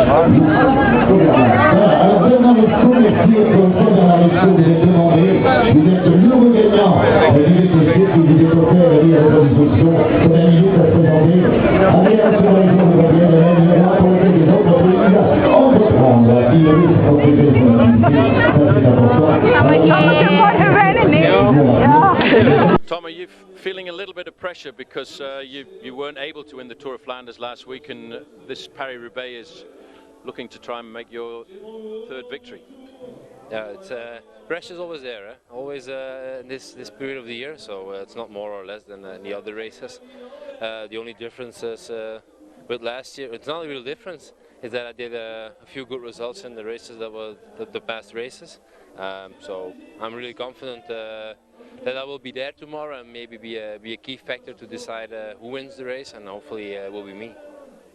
Tom, are you feeling a little bit of pressure because you weren't able to win the Tour of Flanders last week, and this Paris-Roubaix is looking to try and make your third victory? Yeah, it's pressure's always there, always in this period of the year. So it's not more or less than the other races. The only difference is with last year. It's not a real difference. Is that I did a few good results in the races that were the past races. So I'm really confident that I will be there tomorrow and maybe be a key factor to decide who wins the race, and hopefully it will be me.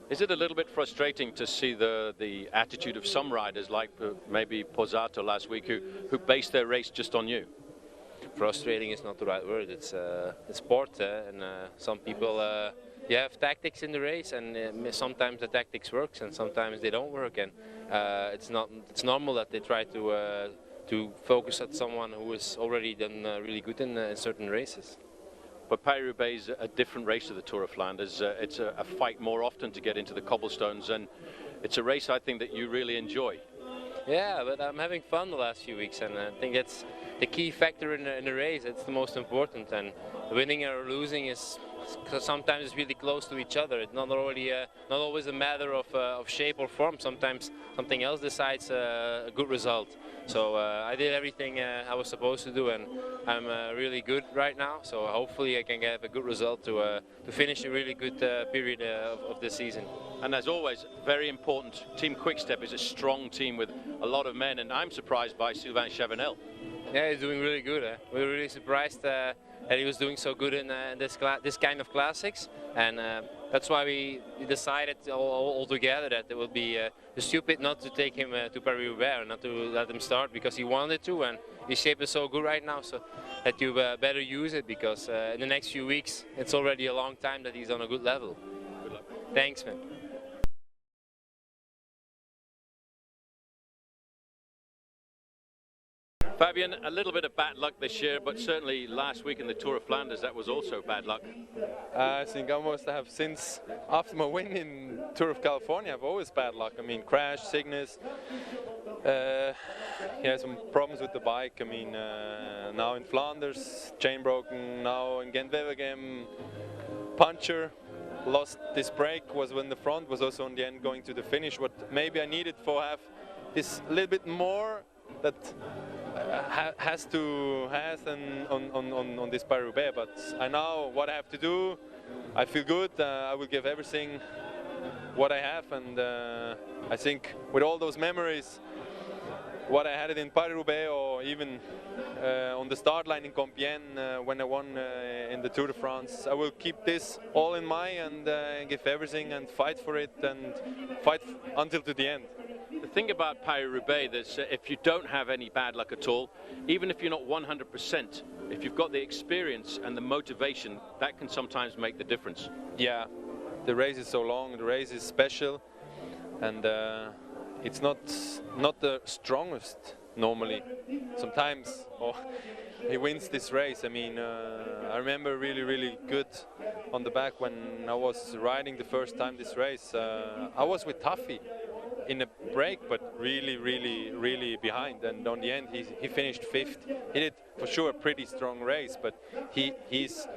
Is it a little bit frustrating to see the attitude of some riders, like maybe Pozzato last week, who based their race just on you? Frustrating is not the right word. It's sport, and some people you have tactics in the race, and sometimes the tactics works and sometimes they don't work, and it's normal that they try to focus at someone who has already done really good in certain races. But Paris-Roubaix is a different race to the Tour of Flanders. It's a fight more often to get into the cobblestones, and it's a race I think that you really enjoy. Yeah, but I'm having fun the last few weeks, and I think it's the key factor in the race. It's the most important, and winning or losing is sometimes it's really close to each other. It's not always a matter of shape or form. Sometimes something else decides a good result. So I did everything I was supposed to do, and I'm really good right now. So hopefully I can get a good result to finish a really good period of the season. And as always, very important, Team Quickstep is a strong team with a lot of men, and I'm surprised by Sylvain Chavanel. Yeah, he's doing really good. We were really surprised that he was doing so good in this kind of classics, and that's why we decided all together that it would be stupid not to take him to Paris-Roubaix, not to let him start, because he wanted to, and his shape is so good right now, so that you better use it, because in the next few weeks it's already a long time that he's on a good level. Good luck. Thanks, man. Fabian, a little bit of bad luck this year, but certainly last week in the Tour of Flanders that was also bad luck. I think almost I have since after my win in Tour of California, I've always bad luck. I mean, crash, sickness, yeah, some problems with the bike. I mean, now in Flanders, chain broken. Now in Gent-Wevelgem, puncture. Lost this brake, was in the front, was also in the end going to the finish. What maybe I needed for have this little bit more that has on this Paris-Roubaix, but I know what I have to do. I feel good. I will give everything what I have, and I think with all those memories, what I had it in Paris-Roubaix, or even on the start line in Compiègne when I won in the Tour de France, I will keep this all in mind and give everything and fight for it and fight until to the end. The thing about Paris-Roubaix is if you don't have any bad luck at all, even if you're not 100%, if you've got the experience and the motivation, that can sometimes make the difference. Yeah, the race is so long, the race is special, and it's not the strongest normally. Sometimes he wins this race. I mean, I remember really good on the back when I was riding the first time this race. I was with Tuffy in a break, but really behind, and on the end he finished 5th. He did for sure a pretty strong race, but his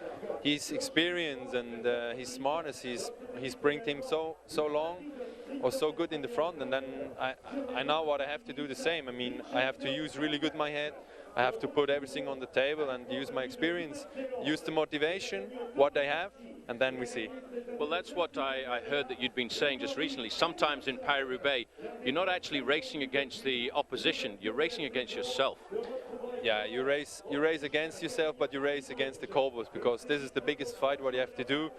experience and his smartness, he's bring him so long or so good in the front, and then I know what I have to do the same. I mean, I have to use really good my head. I have to put everything on the table and use my experience, use the motivation, what I have, and then we see. Well, that's what I heard that you'd been saying just recently. Sometimes in Paris-Roubaix, you're not actually racing against the opposition, you're racing against yourself. Yeah, you race against yourself, but you race against the cobbles, because this is the biggest fight what you have to do.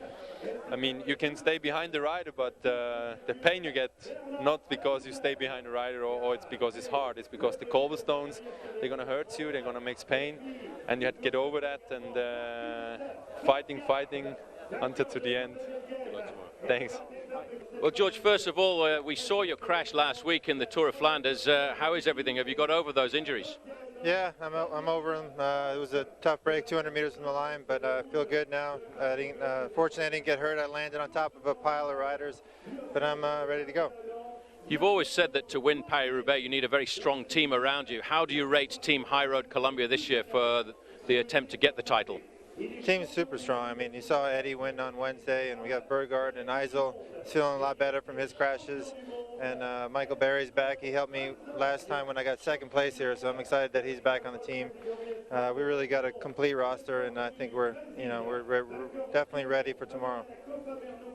I mean, you can stay behind the rider, but the pain you get, not because you stay behind the rider or it's because it's hard, it's because the cobblestones, they're going to hurt you, they're going to make pain, and you have to get over that and fighting until to the end. Good luck tomorrow. Thanks. Well, George, first of all, we saw your crash last week in the Tour of Flanders. How is everything? Have you got over those injuries? Yeah, I'm over them. It was a tough break, 200 meters from the line, but I feel good now. Fortunately, I didn't get hurt. I landed on top of a pile of riders, but I'm ready to go. You've always said that to win Paris-Roubaix, you need a very strong team around you. How do you rate Team High Road Columbia this year for the attempt to get the title? Team's super strong. I mean, you saw Eddie win on Wednesday, and we got Bergard and Eisel. He's feeling a lot better from his crashes. And Michael Berry's back. He helped me last time when I got second place here, so I'm excited that he's back on the team. We really got a complete roster, and I think we're definitely ready for tomorrow.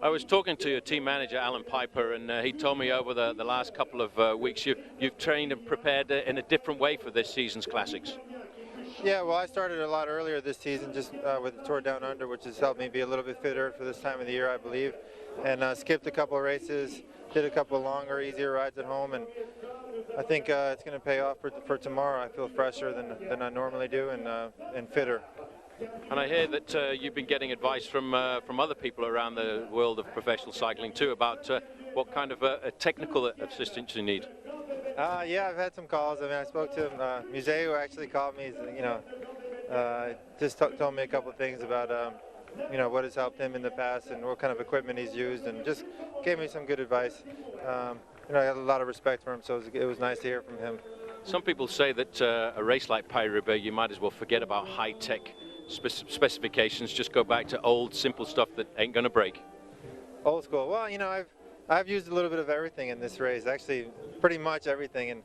I was talking to your team manager, Alan Piper, and he told me over the last couple of weeks you've trained and prepared in a different way for this season's classics. Yeah, well, I started a lot earlier this season just with the Tour Down Under, which has helped me be a little bit fitter for this time of the year, I believe. And skipped a couple of races, did a couple of longer, easier rides at home, and I think it's going to pay off for tomorrow. I feel fresher than I normally do and fitter. And I hear that you've been getting advice from other people around the world of professional cycling too about what kind of a technical assistance you need. Yeah, I've had some calls. I mean, I spoke to him. Museu actually called me. Just told me a couple of things about what has helped him in the past and what kind of equipment he's used, and just gave me some good advice. I got a lot of respect for him, so it was nice to hear from him. Some people say that a race like Paris-Roubaix, you might as well forget about high-tech specifications. Just go back to old, simple stuff that ain't going to break. Old school. Well, I've used a little bit of everything in this race, actually pretty much everything, and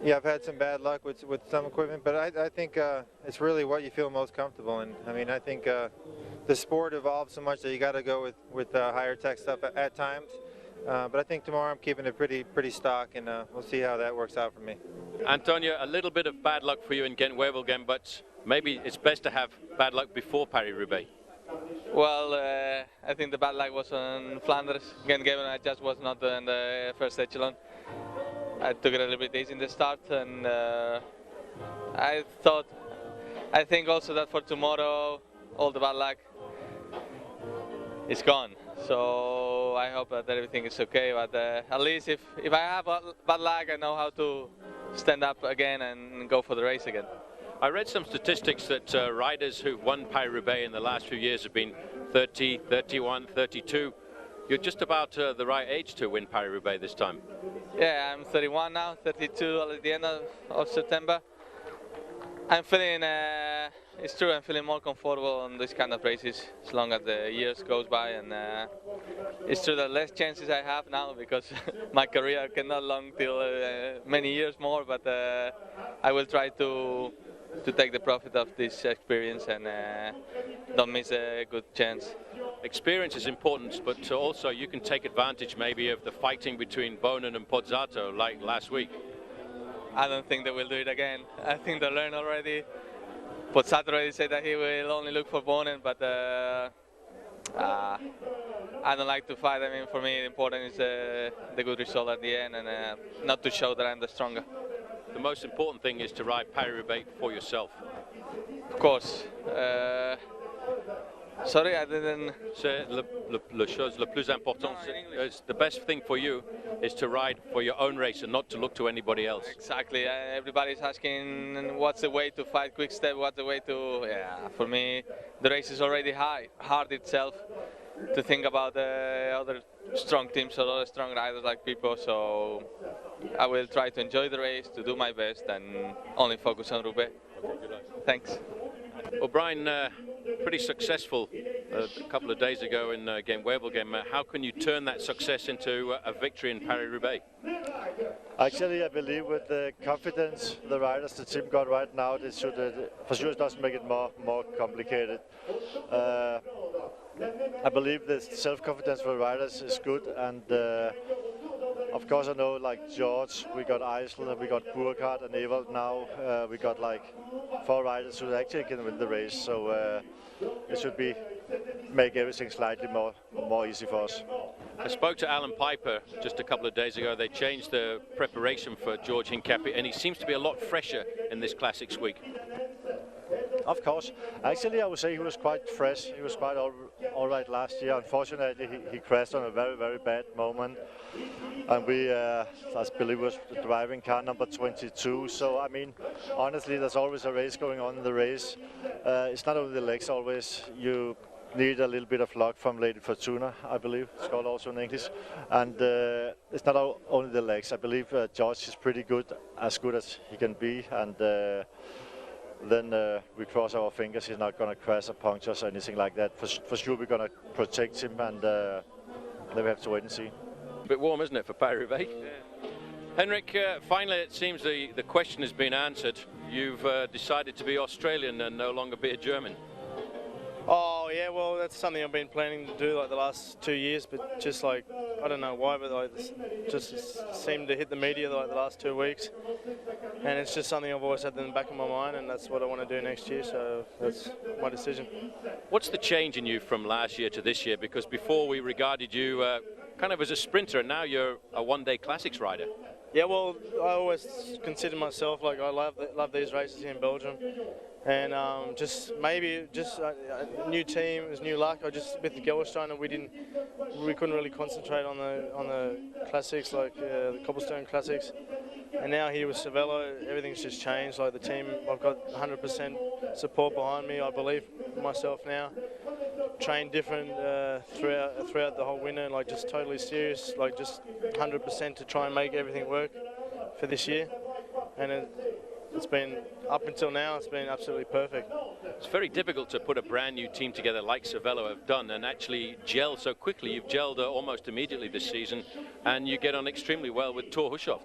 yeah, I've had some bad luck with some equipment, but I think it's really what you feel most comfortable in. I mean, I think the sport evolves so much that you got to go with higher tech stuff at times, but I think tomorrow I'm keeping it pretty stock, and we'll see how that works out for me. Antonio, a little bit of bad luck for you in Ghent-Wevelgem, but maybe it's best to have bad luck before Paris-Roubaix. Well, I think the bad luck was on Flanders. Ghent-Wevelgem, I just was not in the first echelon. I took it a little bit easy in the start, and I think also that for tomorrow, all the bad luck is gone. So I hope that everything is okay, but at least if I have bad luck, I know how to stand up again and go for the race again. I read some statistics that riders who've won Paris-Roubaix in the last few years have been 30, 31, 32. You're just about the right age to win Paris-Roubaix this time. Yeah, I'm 31 now, 32 at the end of September. I'm feeling, it's true, I'm feeling more comfortable on this kind of races as long as the years goes by, and it's true that less chances I have now because my career cannot long till many years more, but I will try to take the profit of this experience and don't miss a good chance. Experience is important, but also you can take advantage maybe of the fighting between Bonen and Pozzato like last week. I don't think they will do it again. I think they learned already. Pozzato already said that he will only look for Bonen, but I don't like to fight. I mean, for me, the important is the good result at the end and not to show that I'm the stronger. The most important thing is to ride Paris-Roubaix for yourself. Of course. Sorry, I didn't... La chose le plus important, the best thing for you is to ride for your own race and not to look to anybody else. Exactly. Everybody's asking what's the way to fight quick step, what's the way to... Yeah, for me, the race is already hard itself to think about other strong teams or other strong riders like people, so I will try to enjoy the race, to do my best and only focus on Roubaix. Okay, good luck. Thanks. Well, Brian, pretty successful a couple of days ago in Ghent-Wevelgem. How can you turn that success into a victory in Paris-Roubaix? Actually, I believe with the confidence the riders, the team got right now, they should, for sure it doesn't make it more complicated. I believe the self-confidence for the riders is good, and of course I know like George, we got Eisel, we got Burkhardt and Ewald now, we got like 4 riders who actually can win the race, so it should make everything slightly more easy for us. I spoke to Alan Piper just a couple of days ago. They changed the preparation for George Hincapie, and he seems to be a lot fresher in this Classics week. Of course. Actually, I would say he was quite fresh. He was quite all right last year. Unfortunately, he crashed on a very, very bad moment. And we, I believe, was the driving car number 22. So, I mean, honestly, there's always a race going on in the race. It's not only the legs always. You need a little bit of luck from Lady Fortuna, I believe. It's called also in English. And it's not only the legs. I believe George is pretty good as he can be. And then we cross our fingers he's not going to crash or puncture us or anything like that. For sure we're going to protect him, and then we have to wait and see. A bit warm, isn't it, for Paris-Roubaix? Yeah. Henrik, finally it seems the question has been answered. You've decided to be Australian and no longer be a German. Oh yeah, well that's something I've been planning to do like the last 2 years, but just like I don't know why, but like just seemed to hit the media like the last 2 weeks, and it's just something I've always had in the back of my mind, and that's what I want to do next year. So that's my decision. What's the change in you from last year to this year? Because before we regarded you kind of as a sprinter, and now you're a one-day classics rider. Yeah, well, I always consider myself like I love these races here in Belgium, and just maybe just a new team, it was new luck. I just with the Geldersteiner we couldn't really concentrate on the classics like the cobblestone classics, and now here with Cervelo, everything's just changed. Like the team, I've got 100% support behind me. I believe in myself now. Train different throughout the whole winter, like just totally serious, like just 100% to try and make everything work for this year, and it's been up until now it's been absolutely perfect. It's very difficult to put a brand new team together like Cervelo have done and actually gel so quickly. You've gelled almost immediately this season, and you get on extremely well with Thor Hushovd.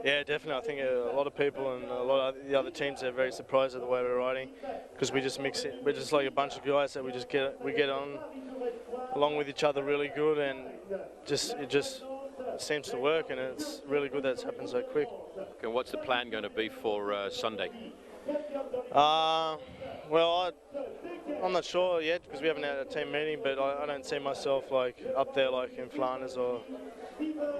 Yeah, definitely. I think a lot of people and a lot of the other teams are very surprised at the way we're riding, because we just mix it. We're just like a bunch of guys that we get on along with each other really good, and it just seems to work, and it's really good that it's happened so quick. Okay, what's the plan going to be for Sunday? Well, I'm not sure yet because we haven't had a team meeting, but I don't see myself like up there like in Flanders, or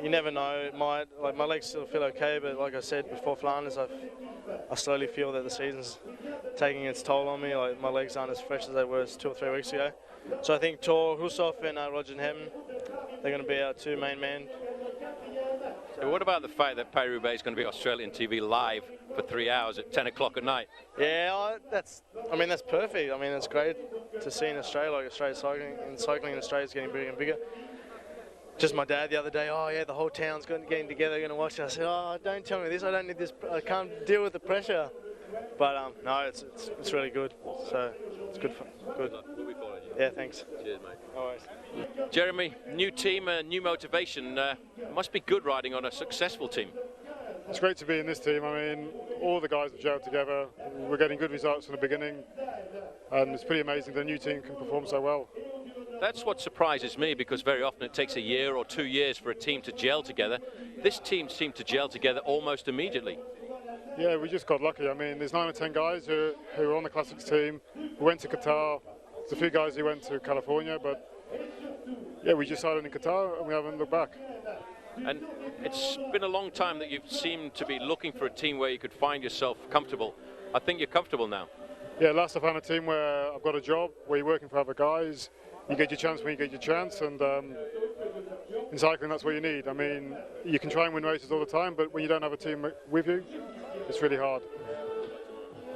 you never know. My legs still feel okay, but like I said before Flanders, I slowly feel that the season's taking its toll on me. Like my legs aren't as fresh as they were 2 or 3 weeks ago. So I think Thor Hushovd and Roger Hemmen, they're going to be our 2 main men. So what about the fact that Paris-Roubaix is going to be Australian TV live for 3 hours at 10 o'clock at night? Yeah, that's perfect. I mean, it's great to see in Australia, like cycling in Australia is getting bigger and bigger. Just my dad the other day, oh yeah, the whole town's getting together, going to watch it. I said, oh, don't tell me this, I don't need this, I can't deal with the pressure. But no, it's really good. So it's good. Good. We'll be following you. Yeah, thanks. Cheers, mate. Always. Jeremy, new team, new motivation. Must be good riding on a successful team. It's great to be in this team. I mean, all the guys have gelled together. We're getting good results from the beginning, and it's pretty amazing the new team can perform so well. That's what surprises me, because very often it takes a year or 2 years for a team to gel together. This team seemed to gel together almost immediately. Yeah, we just got lucky. I mean, there's 9 or 10 guys who are on the Classics team. We went to Qatar. There's a few guys who went to California, but yeah, we just started in Qatar and we haven't looked back. And it's been a long time that you've seemed to be looking for a team where you could find yourself comfortable. I think you're comfortable now. Yeah, last I found a team where I've got a job, where you're working for other guys. You get your chance when you get your chance, and in cycling that's what you need. I mean, you can try and win races all the time, but when you don't have a team with you, it's really hard.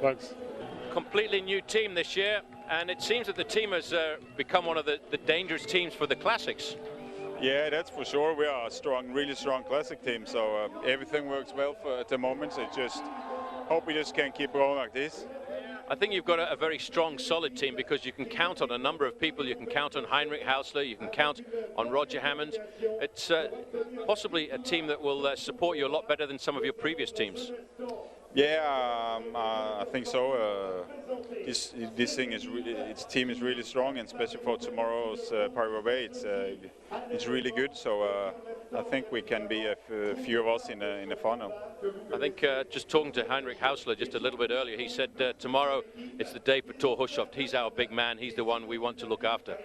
Thanks. Completely new team this year, and it seems that the team has become one of the dangerous teams for the Classics. Yeah, that's for sure. We are a strong, really strong Classic team, so everything works well at the moment. So just hope we just can keep going like this. I think you've got a very strong, solid team, because you can count on a number of people. You can count on Heinrich Hausler, you can count on Roger Hammond. It's possibly a team that will support you a lot better than some of your previous teams. Yeah, I think so. This team is really strong, and especially for tomorrow's Paris-Roubaix, it's really good. So I think we can be a few of us in the final. I think just talking to Heinrich Hausler just a little bit earlier, he said tomorrow it's the day for Thor Hushovd. He's our big man. He's the one we want to look after.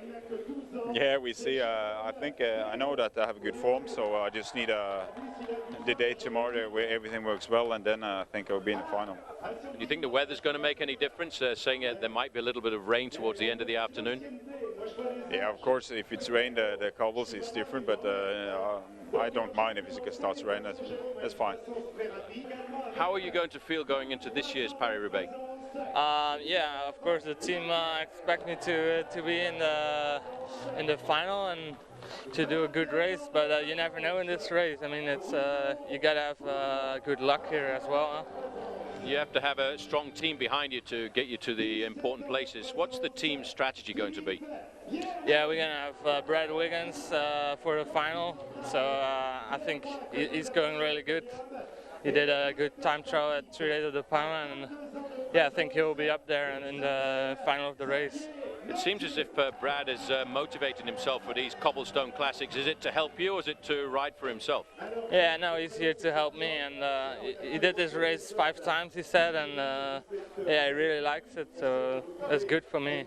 Yeah, we see. I think I know that I have good form, so I just need the day tomorrow where everything works well, and then I think I'll be in the final. Do you think the weather's going to make any difference? Saying there might be a little bit of rain towards the end of the afternoon. Yeah, of course, if it's rain, the cobbles is different, but I don't mind if it starts to rain. That's fine. How are you going to feel going into this year's Paris-Roubaix? Yeah, of course, the team expect me to be in the final and to do a good race, but you never know in this race. I mean, it's you gotta have good luck here as well. Huh? You have to have a strong team behind you to get you to the important places. What's the team's strategy going to be? Yeah, we're gonna have Brad Wiggins for the final, so I think he's going really good. He did a good time trial at 3 days of the Palma, and yeah, I think he'll be up there in the final of the race. It seems as if Brad has motivated himself for these cobblestone classics. Is it to help you or is it to ride for himself? Yeah, no, he's here to help me, and he did this race 5 times, he said, and yeah, he really likes it, so that's good for me.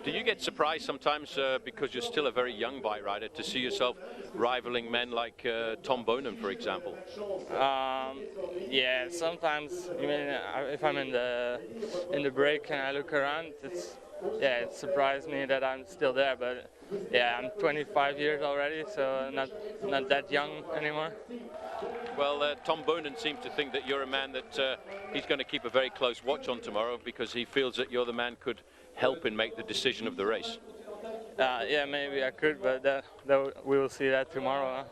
Do you get surprised sometimes, because you're still a very young bike rider, to see yourself rivaling men like Tom Boonen, for example? Yeah, sometimes. I mean, if I'm in the break and I look around, it surprised me that I'm still there. But yeah, I'm 25 years already, so not that young anymore. Well, Tom Boonen seems to think that you're a man that he's going to keep a very close watch on tomorrow because he feels that you're the man could help in make the decision of the race. Yeah, maybe I could, but we will see that tomorrow. Huh?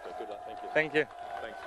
Okay, good luck. Thank you. Thank you. Thanks.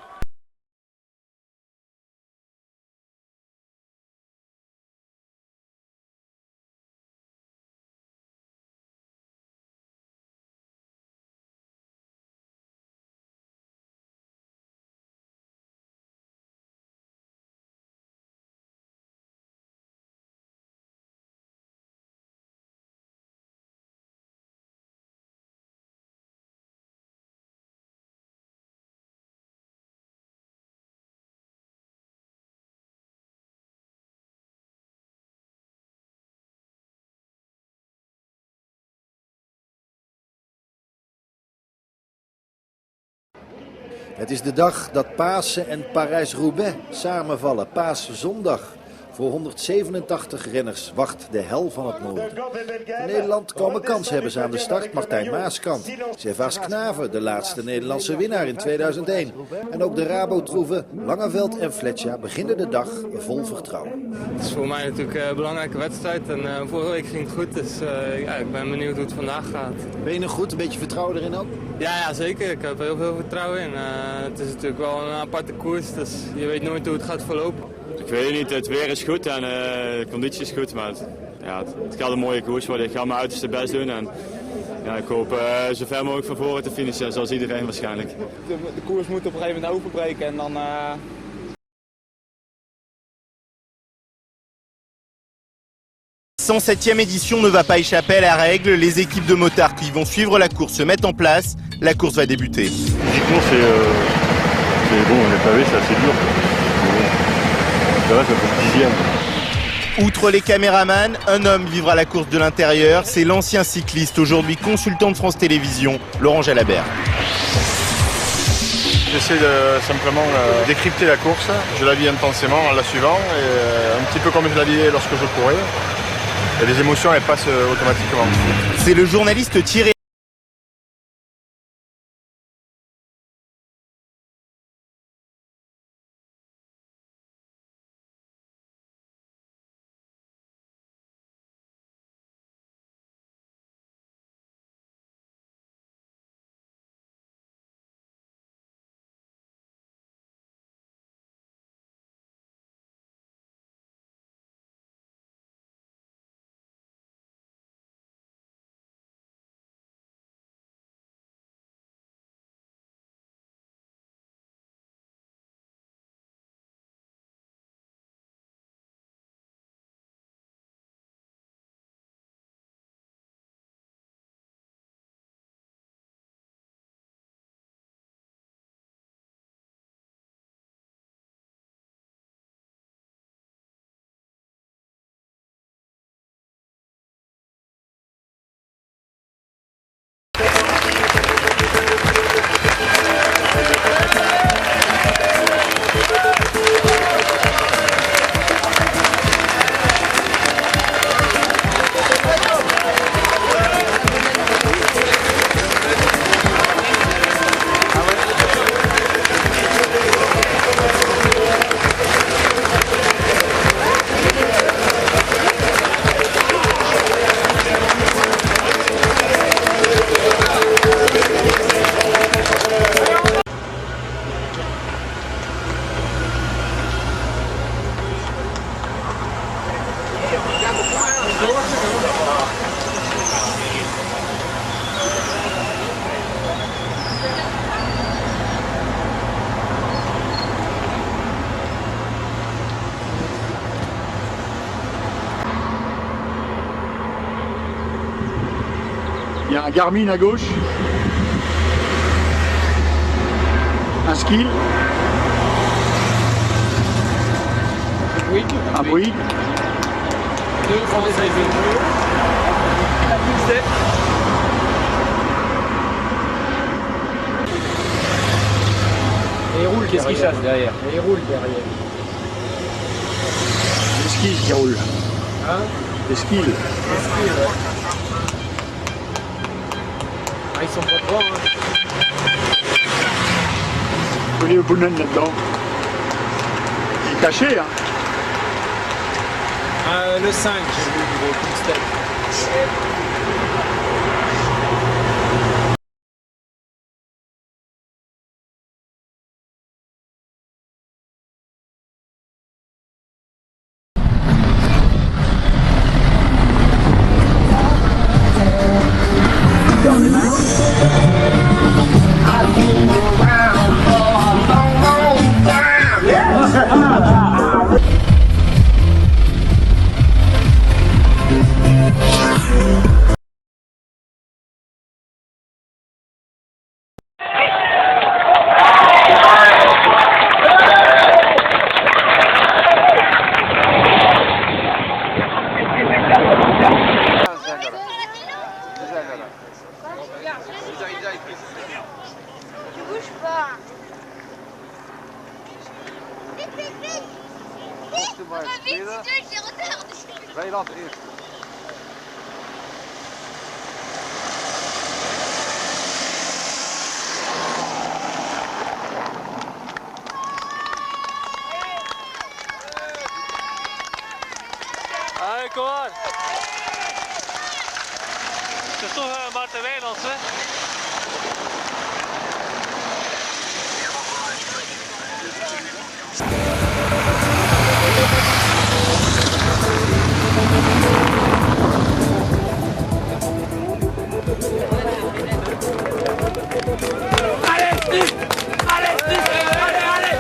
Het is de dag dat Pasen en Parijs-Roubaix samenvallen, Paaszondag. Voor 187 renners wacht de hel van het noorden. Voor Nederland komen kanshebbers aan de start. Martijn Maaskant, Servaas Knaven, de laatste Nederlandse winnaar in 2001. En ook de Rabo-troeven Langeveld en Fletcher beginnen de dag vol vertrouwen. Het is voor mij natuurlijk een belangrijke wedstrijd en vorige week ging het goed, dus ja, ik ben benieuwd hoe het vandaag gaat. Ben je nog goed? Een beetje vertrouwen erin ook? Ja, zeker. Ik heb heel veel vertrouwen in. Het is natuurlijk wel een aparte koers, dus je weet nooit hoe het gaat verlopen. Ik weet het niet, het weer is goed en de conditie is goed, maar het gaat een mooie koers worden. Ik ga mijn uiterste best doen en ja, ik hoop zo ver mogelijk van voren te finishen, zoals iedereen waarschijnlijk. De koers moet op een gegeven moment openbreken en dan... 107e édition ne va pas échapper à la règle. Les équipes de motards qui vont suivre la course se mettent en place. La course va débuter. Physiquement, c'est bon, les pavés, c'est assez dur. Ça va, ça fait 10e. Outre les caméramans, un homme vivra la course de l'intérieur. C'est l'ancien cycliste, aujourd'hui consultant de France Télévisions, Laurent Jalabert. J'essaie simplement décrypter la course. Je la vis intensément en la suivant, et un petit peu comme je la vivais lorsque je courais. Et les émotions, elles passent automatiquement. C'est le journaliste Thierry un Garmin à gauche, un skill, un Bouygues, 2 Français la poussette. Et il roule. Qu'est-ce qu'il chasse derrière? Et il roule derrière. les skills qui roulent. Hein? Les skills. Les skills, ouais. Ah, ils sont pas trop, hein. Vous voyez le Bounnen là-dedans. Il est caché, hein. Le 5, j'ai vu du gros coup de step. Allee, kom aan. Het is toch Maarten Wijnands, hè? Allez, Steve! Allez, Steve! Allez, allez!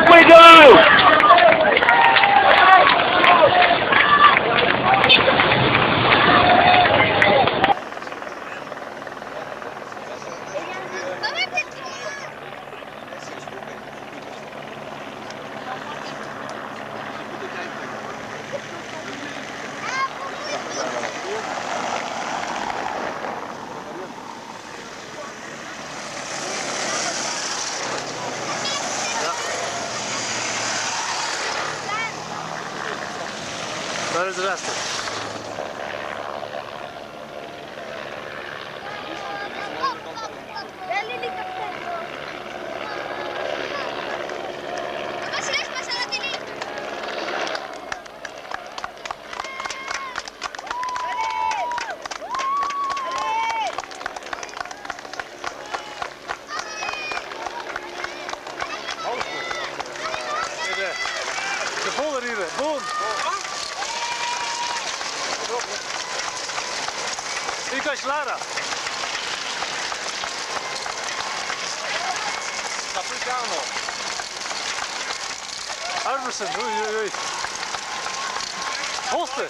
We go! Waar is de rest? De volle rieven, boom! Ikash Lara. Capitano. Arversen, oei oei oei. Hoste.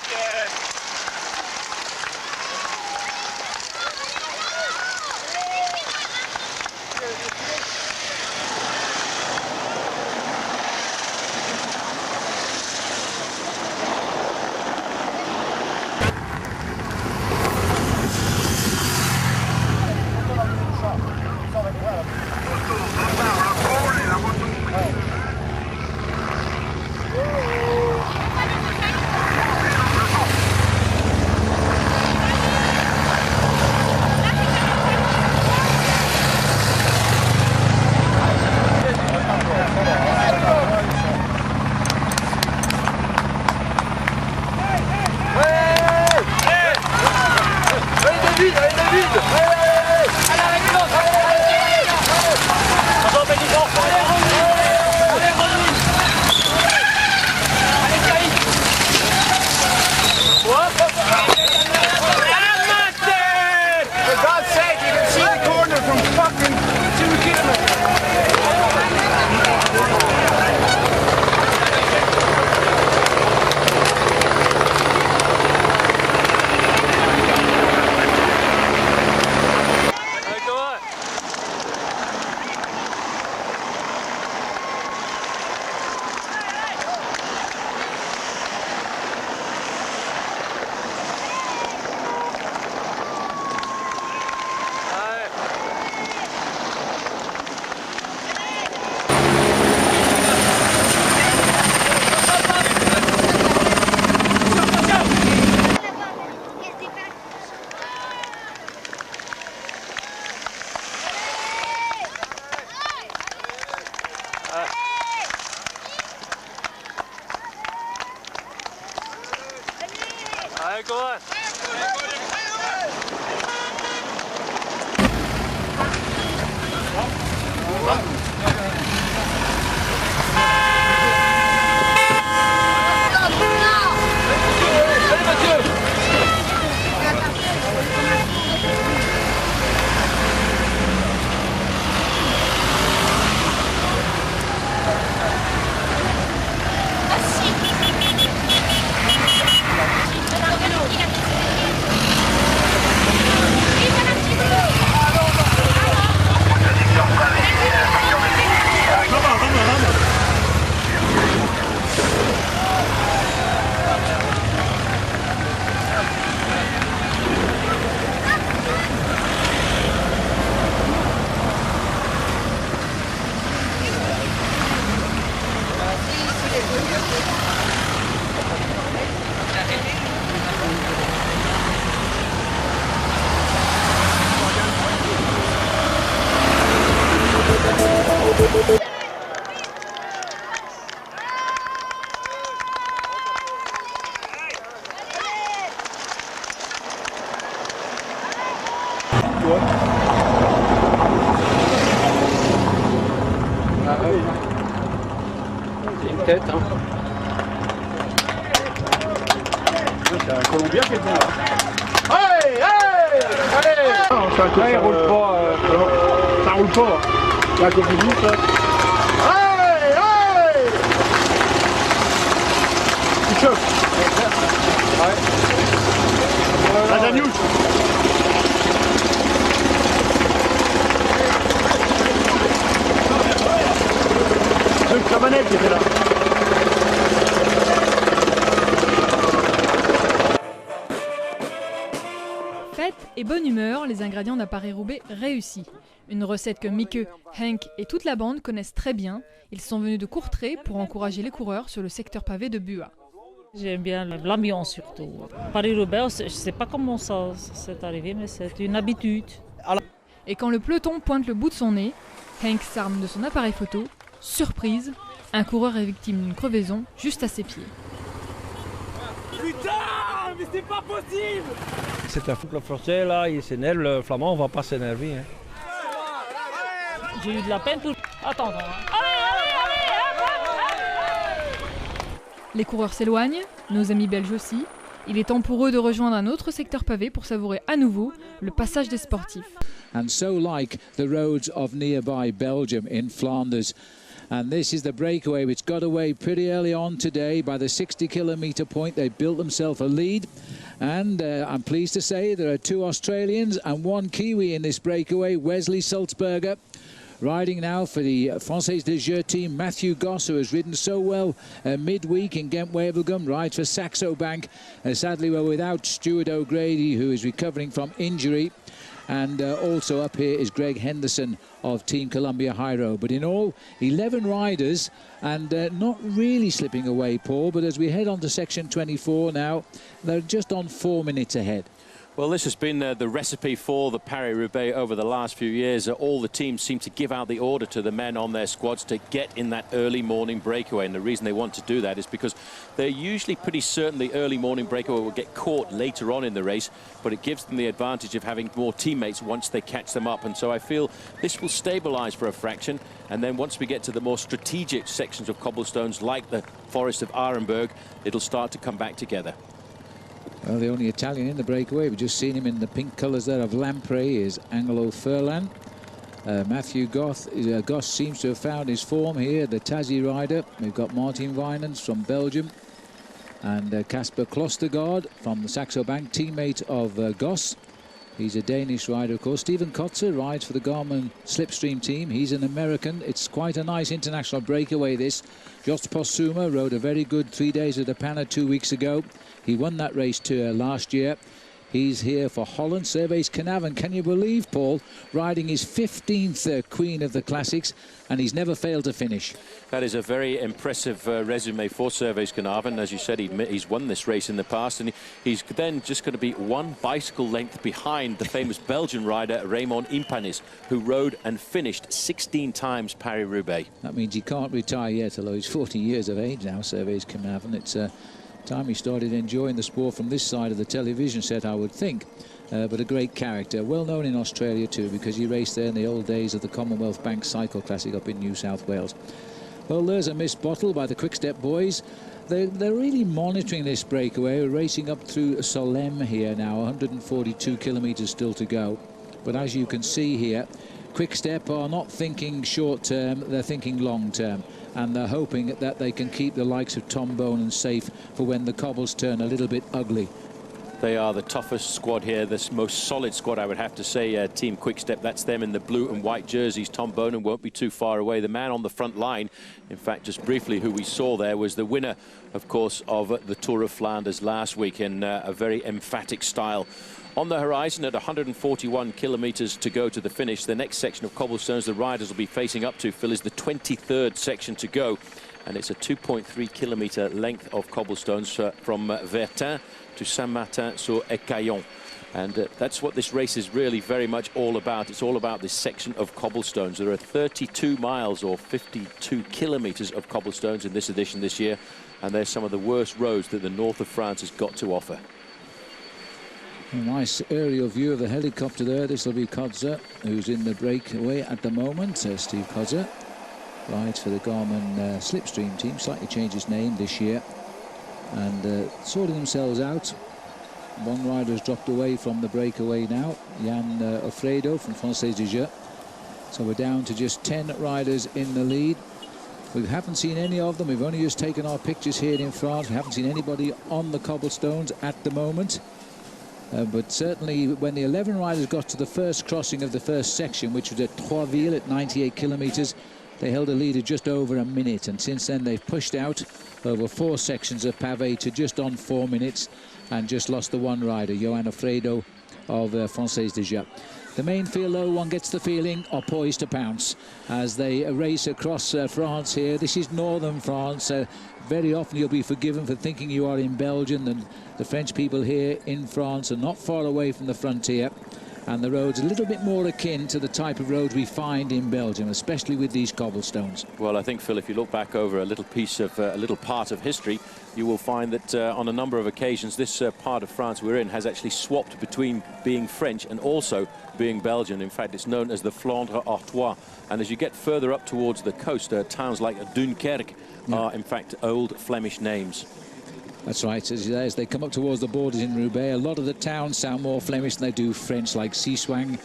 C'est une tête, hein. C'est un Colombien qui est bien là. Allez, allez, allez. Ça roule pas. Ça roule pas. Là, comme vous dites, là. Allez, allez. Tu chauffes. Ouais. La Daniouche. C'est la manette qui était là. Fête et bonne humeur, les ingrédients d'un Paris-Roubaix réussi. Une recette que Mieke, Henk et toute la bande connaissent très bien. Ils sont venus de Courtrai pour encourager les coureurs sur le secteur pavé de Le-Buat. J'aime bien l'ambiance surtout. Paris-Roubaix, je ne sais pas comment ça s'est arrivé, mais c'est une habitude. Et quand le peloton pointe le bout de son nez, Henk s'arme de son appareil photo. Surprise, un coureur est victime d'une crevaison juste à ses pieds. Putain, mais c'est pas possible! C'est un fou que le français là, il s'énerve, le flamand on va pas s'énerver. Hein. J'ai eu de la peine pour... Attends. Les coureurs s'éloignent, nos amis belges aussi. Il est temps pour eux de rejoindre un autre secteur pavé pour savourer à nouveau le passage des sportifs. And so like the roads of nearby Belgium in Flanders. And this is the breakaway which got away pretty early on today. By the 60-kilometre point they built themselves a lead. And I'm pleased to say there are 2 Australians and 1 Kiwi in this breakaway, Wesley Sulzberger. Riding now for the Française de Jeu team, Matthew Goss, who has ridden so well midweek in Ghent-Wevelgem, rides for Saxo Bank. Sadly, we're without Stuart O'Grady, who is recovering from injury. And also up here is Greg Henderson of Team Columbia High Road. But in all, 11 riders and not really slipping away, Paul. But as we head on to section 24 now, they're just on 4 minutes ahead. Well, this has been the recipe for the Paris-Roubaix over the last few years. All the teams seem to give out the order to the men on their squads to get in that early morning breakaway. And the reason they want to do that is because they're usually pretty certain the early morning breakaway will get caught later on in the race, but it gives them the advantage of having more teammates once they catch them up. And so I feel this will stabilise for a fraction. And then once we get to the more strategic sections of cobblestones like the Forest of Arenberg, it'll start to come back together. Well, the only Italian in the breakaway, we've just seen him in the pink colours there of Lamprey, is Angelo Furlan. Matthew Goss seems to have found his form here, the Tassie rider. We've got Martin Wijnands from Belgium and Casper Klostergaard from the Saxo Bank, teammate of Goss. He's a Danish rider, of course. Steven Kotzer rides for the Garmin Slipstream team. He's an American. It's quite a nice international breakaway, this. Jos Postuma rode a very good 3 days at the Panna 2 weeks ago. He won that race last year. He's here for Holland, CYSOING. Can you believe, Paul, riding his 15th Queen of the Classics, and he's never failed to finish. That is a very impressive resume for CYSOING. As you said, he's won this race in the past, and he's then just going to be 1 bicycle length behind the famous Belgian rider Raymond Impanis, who rode and finished 16 times Paris-Roubaix. That means he can't retire yet, although he's 40 years of age now, CYSOING. It's time he started enjoying the sport from this side of the television set, I would think. But a great character, well known in Australia too, because he raced there in the old days of the Commonwealth Bank Cycle Classic up in New South Wales. Well, there's a missed bottle by the Quick-Step boys. They're really monitoring this breakaway. We're racing up through Solem here now, 142 kilometres still to go. But as you can see here, Quick-Step are not thinking short term, they're thinking long term. And they're hoping that they can keep the likes of Tom Bonan safe for when the cobbles turn a little bit ugly. They are the toughest squad here, the most solid squad, I would have to say, Team Quick-Step. That's them in the blue and white jerseys. Tom Bonan won't be too far away. The man on the front line, in fact, just briefly, who we saw there was the winner, of course, of the Tour of Flanders last week in a very emphatic style. On the horizon at 141 kilometres to go to the finish, the next section of cobblestones the riders will be facing up to, Phil, is the 23rd section to go. And it's a 2.3 kilometre length of cobblestones from Vertin to Saint-Martin-sur-Écaillon. And that's what this race is really very much all about. It's all about this section of cobblestones. There are 32 miles or 52 kilometers of cobblestones in this edition this year. And they're some of the worst roads that the north of France has got to offer. A nice aerial view of the helicopter there. This will be Kodzer, who's in the breakaway at the moment. Steve Kodzer rides for the Garmin Slipstream team, slightly changed his name this year. And sorting themselves out. One rider has dropped away from the breakaway now, Jan Alfredo from Française des Jeux. So we're down to just 10 riders in the lead. We haven't seen any of them. We've only just taken our pictures here in France. We haven't seen anybody on the cobblestones at the moment. But certainly when the 11 riders got to the first crossing of the first section, which was at Troisvilles at 98 kilometers, they held a lead of just over a minute. And since then they've pushed out over 4 sections of pavé to just on 4 minutes and just lost the one rider, Johan Alfredo of Française des Jeux. The main field, though, one gets the feeling, are poised to pounce as they race across France here. This is northern France. Very often you'll be forgiven for thinking you are in Belgium, and the French people here in France are not far away from the frontier. And the road's a little bit more akin to the type of road we find in Belgium, especially with these cobblestones. Well, I think, Phil, if you look back over a little piece of a little part of history, you will find that on a number of occasions this part of France we're in has actually swapped between being French and also being Belgian. In fact, it's known as the Flandre Artois. And as you get further up towards the coast, towns like Dunkerque are in fact old Flemish names. That's right. As they come up towards the borders in Roubaix, a lot of the towns sound more Flemish than they do French, like CYSOING.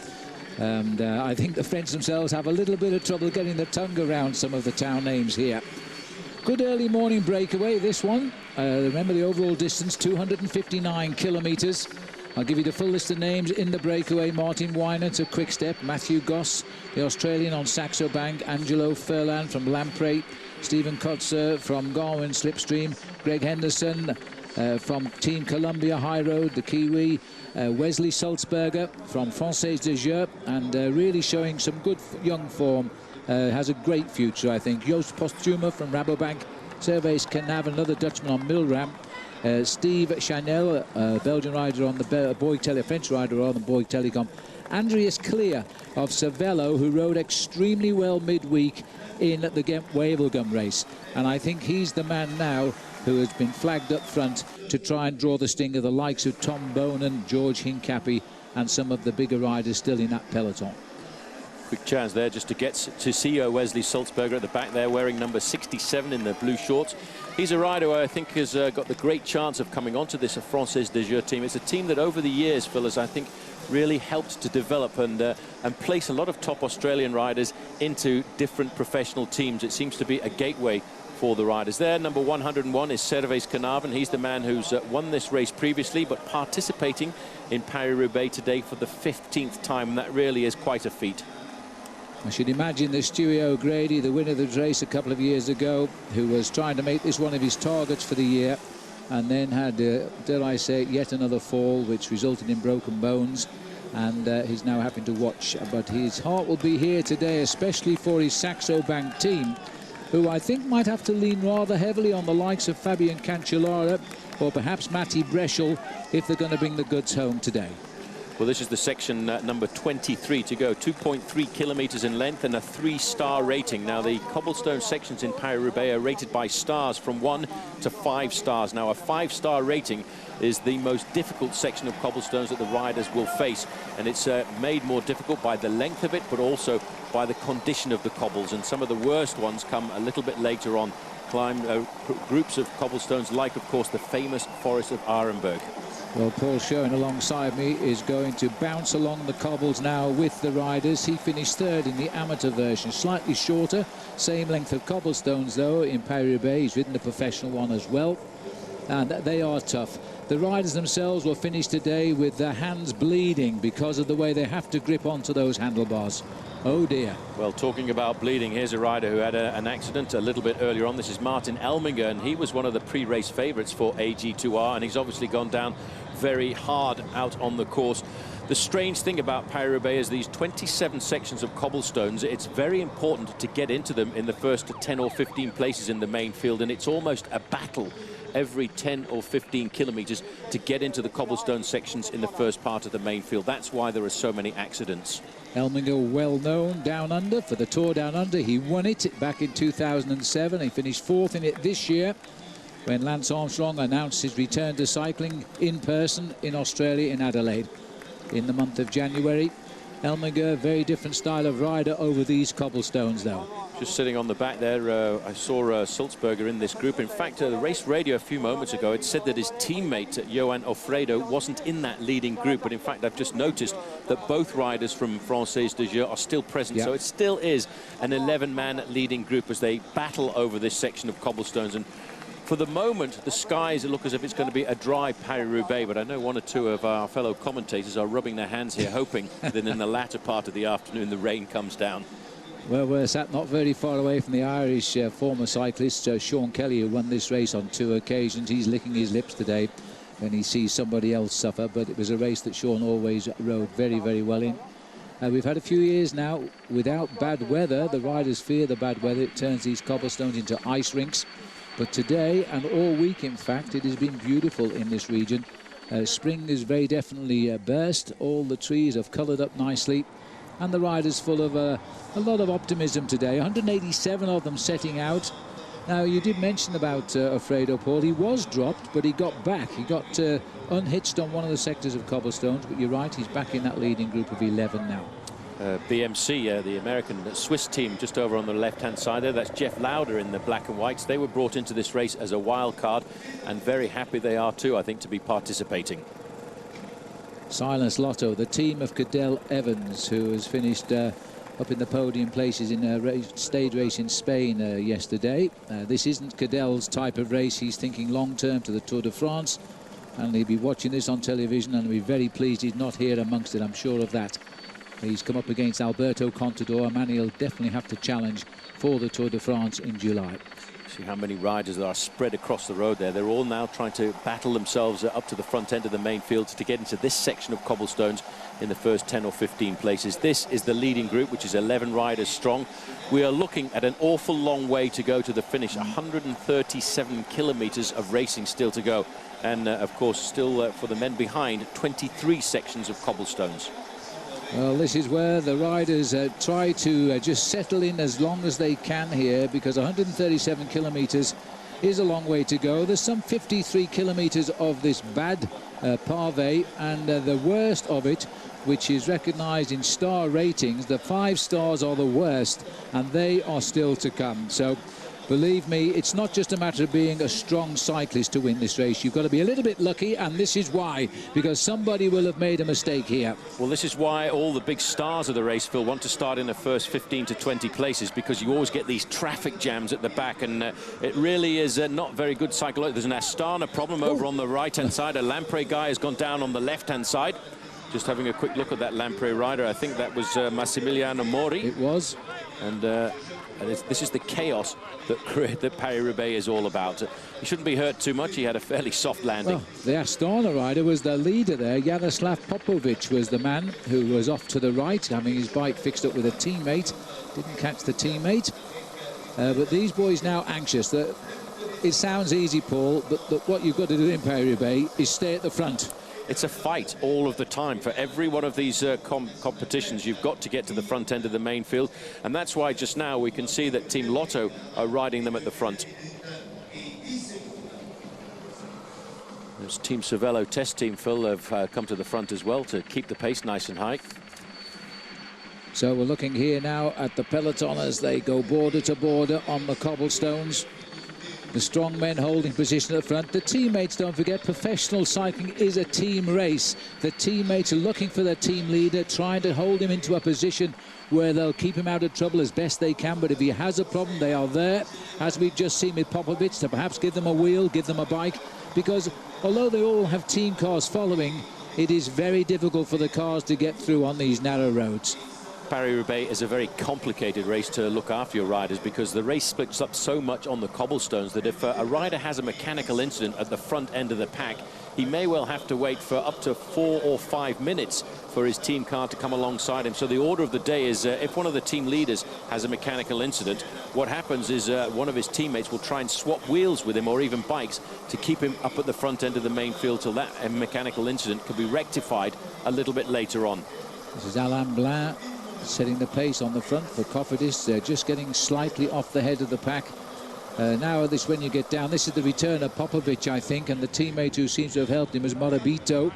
And I think the French themselves have a little bit of trouble getting the tongue around some of the town names here. Good early morning breakaway, this one. Remember the overall distance, 259 kilometres. I'll give you the full list of names in the breakaway. Martin Weiner to Quick Step, Matthew Goss, the Australian on Saxo Bank, Angelo Furlan from Lamprey, Stephen Kotzer from Garmin Slipstream, Greg Henderson from Team Columbia High Road, the Kiwi, Wesley Sulzberger from Française des Jeux, and really showing some good young form. Has a great future, I think. Joost Postuma from Rabobank, Servaes Canavan, another Dutchman on Milram, Steve Chanel, Belgian rider on the Bouygues French rider on the Bouygues Telecom, Andreas Clear of Cervelo, who rode extremely well midweek in the Ghent-Wevelgem race, and I think he's the man now who has been flagged up front to try and draw the sting of the likes of Tom Bonen, George Hincapie, and some of the bigger riders still in that peloton. Quick chance there just to get to see Wesley Sulzberger at the back there, wearing number 67 in the blue shorts. He's a rider who I think has got the great chance of coming onto this Française des Jeux team. It's a team that over the years, Phil, has I think really helped to develop and place a lot of top Australian riders into different professional teams. It seems to be a gateway for the riders there. Number 101 is Servaes Canavan. He's the man who's won this race previously, but participating in Paris-Roubaix today for the 15th time. And that really is quite a feat. I should imagine that Stewie O'Grady, the winner of the race a couple of years ago, who was trying to make this one of his targets for the year, and then had, dare I say, yet another fall, which resulted in broken bones, and he's now having to watch. But his heart will be here today, especially for his Saxo Bank team, who I think might have to lean rather heavily on the likes of Fabian Cancellara or perhaps Matti Breschel if they're going to bring the goods home today. Well, this is the section number 23 to go, 2.3 kilometers in length and a 3-star rating. Now, the cobblestone sections in Paris-Roubaix are rated by stars from 1 to 5 stars. Now, a 5-star rating is the most difficult section of cobblestones that the riders will face. And it's made more difficult by the length of it, but also by the condition of the cobbles. And some of the worst ones come a little bit later on. Groups of cobblestones like, of course, the famous Forest of Arenberg. Well, Paul Schoen alongside me is going to bounce along the cobbles now with the riders. He finished third in the amateur version, slightly shorter, same length of cobblestones though in Paris-Roubaix. He's ridden the professional one as well, and they are tough. The riders themselves will finish today with their hands bleeding because of the way they have to grip onto those handlebars. Oh dear. Well, talking about bleeding, here's a rider who had an accident a little bit earlier on. This is Martin Elminger, and he was one of the pre-race favourites for AG2R, and he's obviously gone down very hard out on the course. The strange thing about Paris-Roubaix is these 27 sections of cobblestones, it's very important to get into them in the first 10 or 15 places in the main field, and it's almost a battle every 10 or 15 kilometers to get into the cobblestone sections in the first part of the main field. That's why there are so many accidents. Elminger, well known down under for the Tour Down Under. He won it back in 2007. He finished 4th in it this year when Lance Armstrong announced his return to cycling in person in Australia, in Adelaide, in the month of January. Elminger, very different style of rider over these cobblestones, though. Just sitting on the back there, I saw Sulzberger in this group. In fact, the race radio a few moments ago, it said that his teammate, Johan Ofredo, wasn't in that leading group. But in fact, I've just noticed that both riders from Française de Jeu are still present. So it still is an 11-man leading group as they battle over this section of cobblestones. And for the moment, the skies look as if it's going to be a dry Paris-Roubaix, but I know one or two of our fellow commentators are rubbing their hands here, hoping that in the latter part of the afternoon, the rain comes down. Well, we're sat not very far away from the Irish former cyclist, Sean Kelly, who won this race on 2 occasions. He's licking his lips today when he sees somebody else suffer, but it was a race that Sean always rode very, very well in. We've had a few years now without bad weather. The riders fear the bad weather. It turns these cobblestones into ice rinks. But today, and all week, in fact, it has been beautiful in this region. Spring is very definitely burst. All the trees have coloured up nicely. And the riders full of a lot of optimism today. 187 of them setting out. Now, you did mention about Ofredo, Paul. He was dropped, but he got back. He got unhitched on one of the sectors of cobblestones. But you're right, he's back in that leading group of 11 now. BMC, the American Swiss team, just over on the left-hand side there. That's Jeff Lauder in the black and whites. They were brought into this race as a wild card, and very happy they are too, I think, to be participating. Silence Lotto, the team of Cadell Evans, who has finished up in the podium places in a stage race in Spain yesterday. This isn't Cadell's type of race. He's thinking long-term to the Tour de France, and he'll be watching this on television and be very pleased he's not here amongst it, I'm sure of that. He's come up against Alberto Contador, a man he'll definitely have to challenge for the Tour de France in July. See how many riders there are spread across the road there. They're all now trying to battle themselves up to the front end of the main field to get into this section of cobblestones in the first 10 or 15 places. This is the leading group, which is 11 riders strong. We are looking at an awful long way to go to the finish. 137 kilometers of racing still to go. And, of course, still for the men behind, 23 sections of cobblestones. Well, this is where the riders try to just settle in as long as they can here, because 137 kilometers is a long way to go. There's some 53 kilometers of this bad pavé, and the worst of it, which is recognized in star ratings, the 5 stars are the worst, and they are still to come. So believe me, it's not just a matter of being a strong cyclist to win this race. You've got to be a little bit lucky, and this is why, because somebody will have made a mistake here. Well, this is why all the big stars of the race, Phil, want to start in the first 15 to 20 places, because you always get these traffic jams at the back, and it really is not very good psychology. There's an Astana problem over on the right-hand side. A Lampre guy has gone down on the left-hand side. Just having a quick look at that Lampre rider. I think that was Massimiliano Mori. It was. And this is the chaos that Paris-Roubaix is all about. He shouldn't be hurt too much. He had a fairly soft landing. Well, the Astana rider was the leader there. Jaroslav Popovic was the man who was off to the right, having his bike fixed up with a teammate. Didn't catch the teammate. But these boys now anxious. It sounds easy, Paul, but what you've got to do in Paris-Roubaix is stay at the front. It's a fight all of the time. For every one of these competitions, you've got to get to the front end of the main field. And that's why just now we can see that Team Lotto are riding them at the front. There's Team Cervelo test team, Phil, have come to the front as well to keep the pace nice and high. So we're looking here now at the peloton as they go border to border on the cobblestones. The strong men holding position at the front. The teammates, don't forget, professional cycling is a team race. The teammates are looking for their team leader, trying to hold him into a position where they'll keep him out of trouble as best they can. But if he has a problem, they are there, as we've just seen with Popovic, to perhaps give them a wheel, give them a bike. Because although they all have team cars following, it is very difficult for the cars to get through on these narrow roads. Paris-Roubaix is a very complicated race to look after your riders, because the race splits up so much on the cobblestones that if a rider has a mechanical incident at the front end of the pack, he may well have to wait for up to 4 or 5 minutes for his team car to come alongside him. So the order of the day is if one of the team leaders has a mechanical incident, what happens is one of his teammates will try and swap wheels with him, or even bikes, to keep him up at the front end of the main field till that mechanical incident can be rectified a little bit later on. This is Alain Blin setting the pace on the front for Cofidis. They're just getting slightly off the head of the pack. Now this, when you get down, this is the return of Popovic, I think, and the teammate who seems to have helped him is Morabito.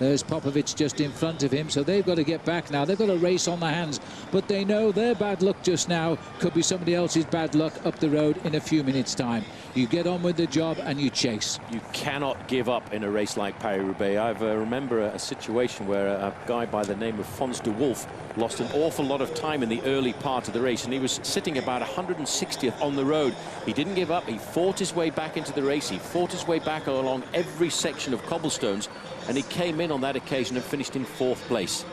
There's Popovic just in front of him, so they've got to get back now. They've got a race on their hands, but they know their bad luck just now could be somebody else's bad luck up the road in a few minutes' time. You get on with the job and you chase. You cannot give up in a race like Paris-Roubaix. I remember a situation where a guy by the name of Fons de Wolf lost an awful lot of time in the early part of the race, and he was sitting about 160th on the road. He didn't give up. He fought his way back into the race. He fought his way back along every section of cobblestones, and he came in on that occasion and finished in 4th place.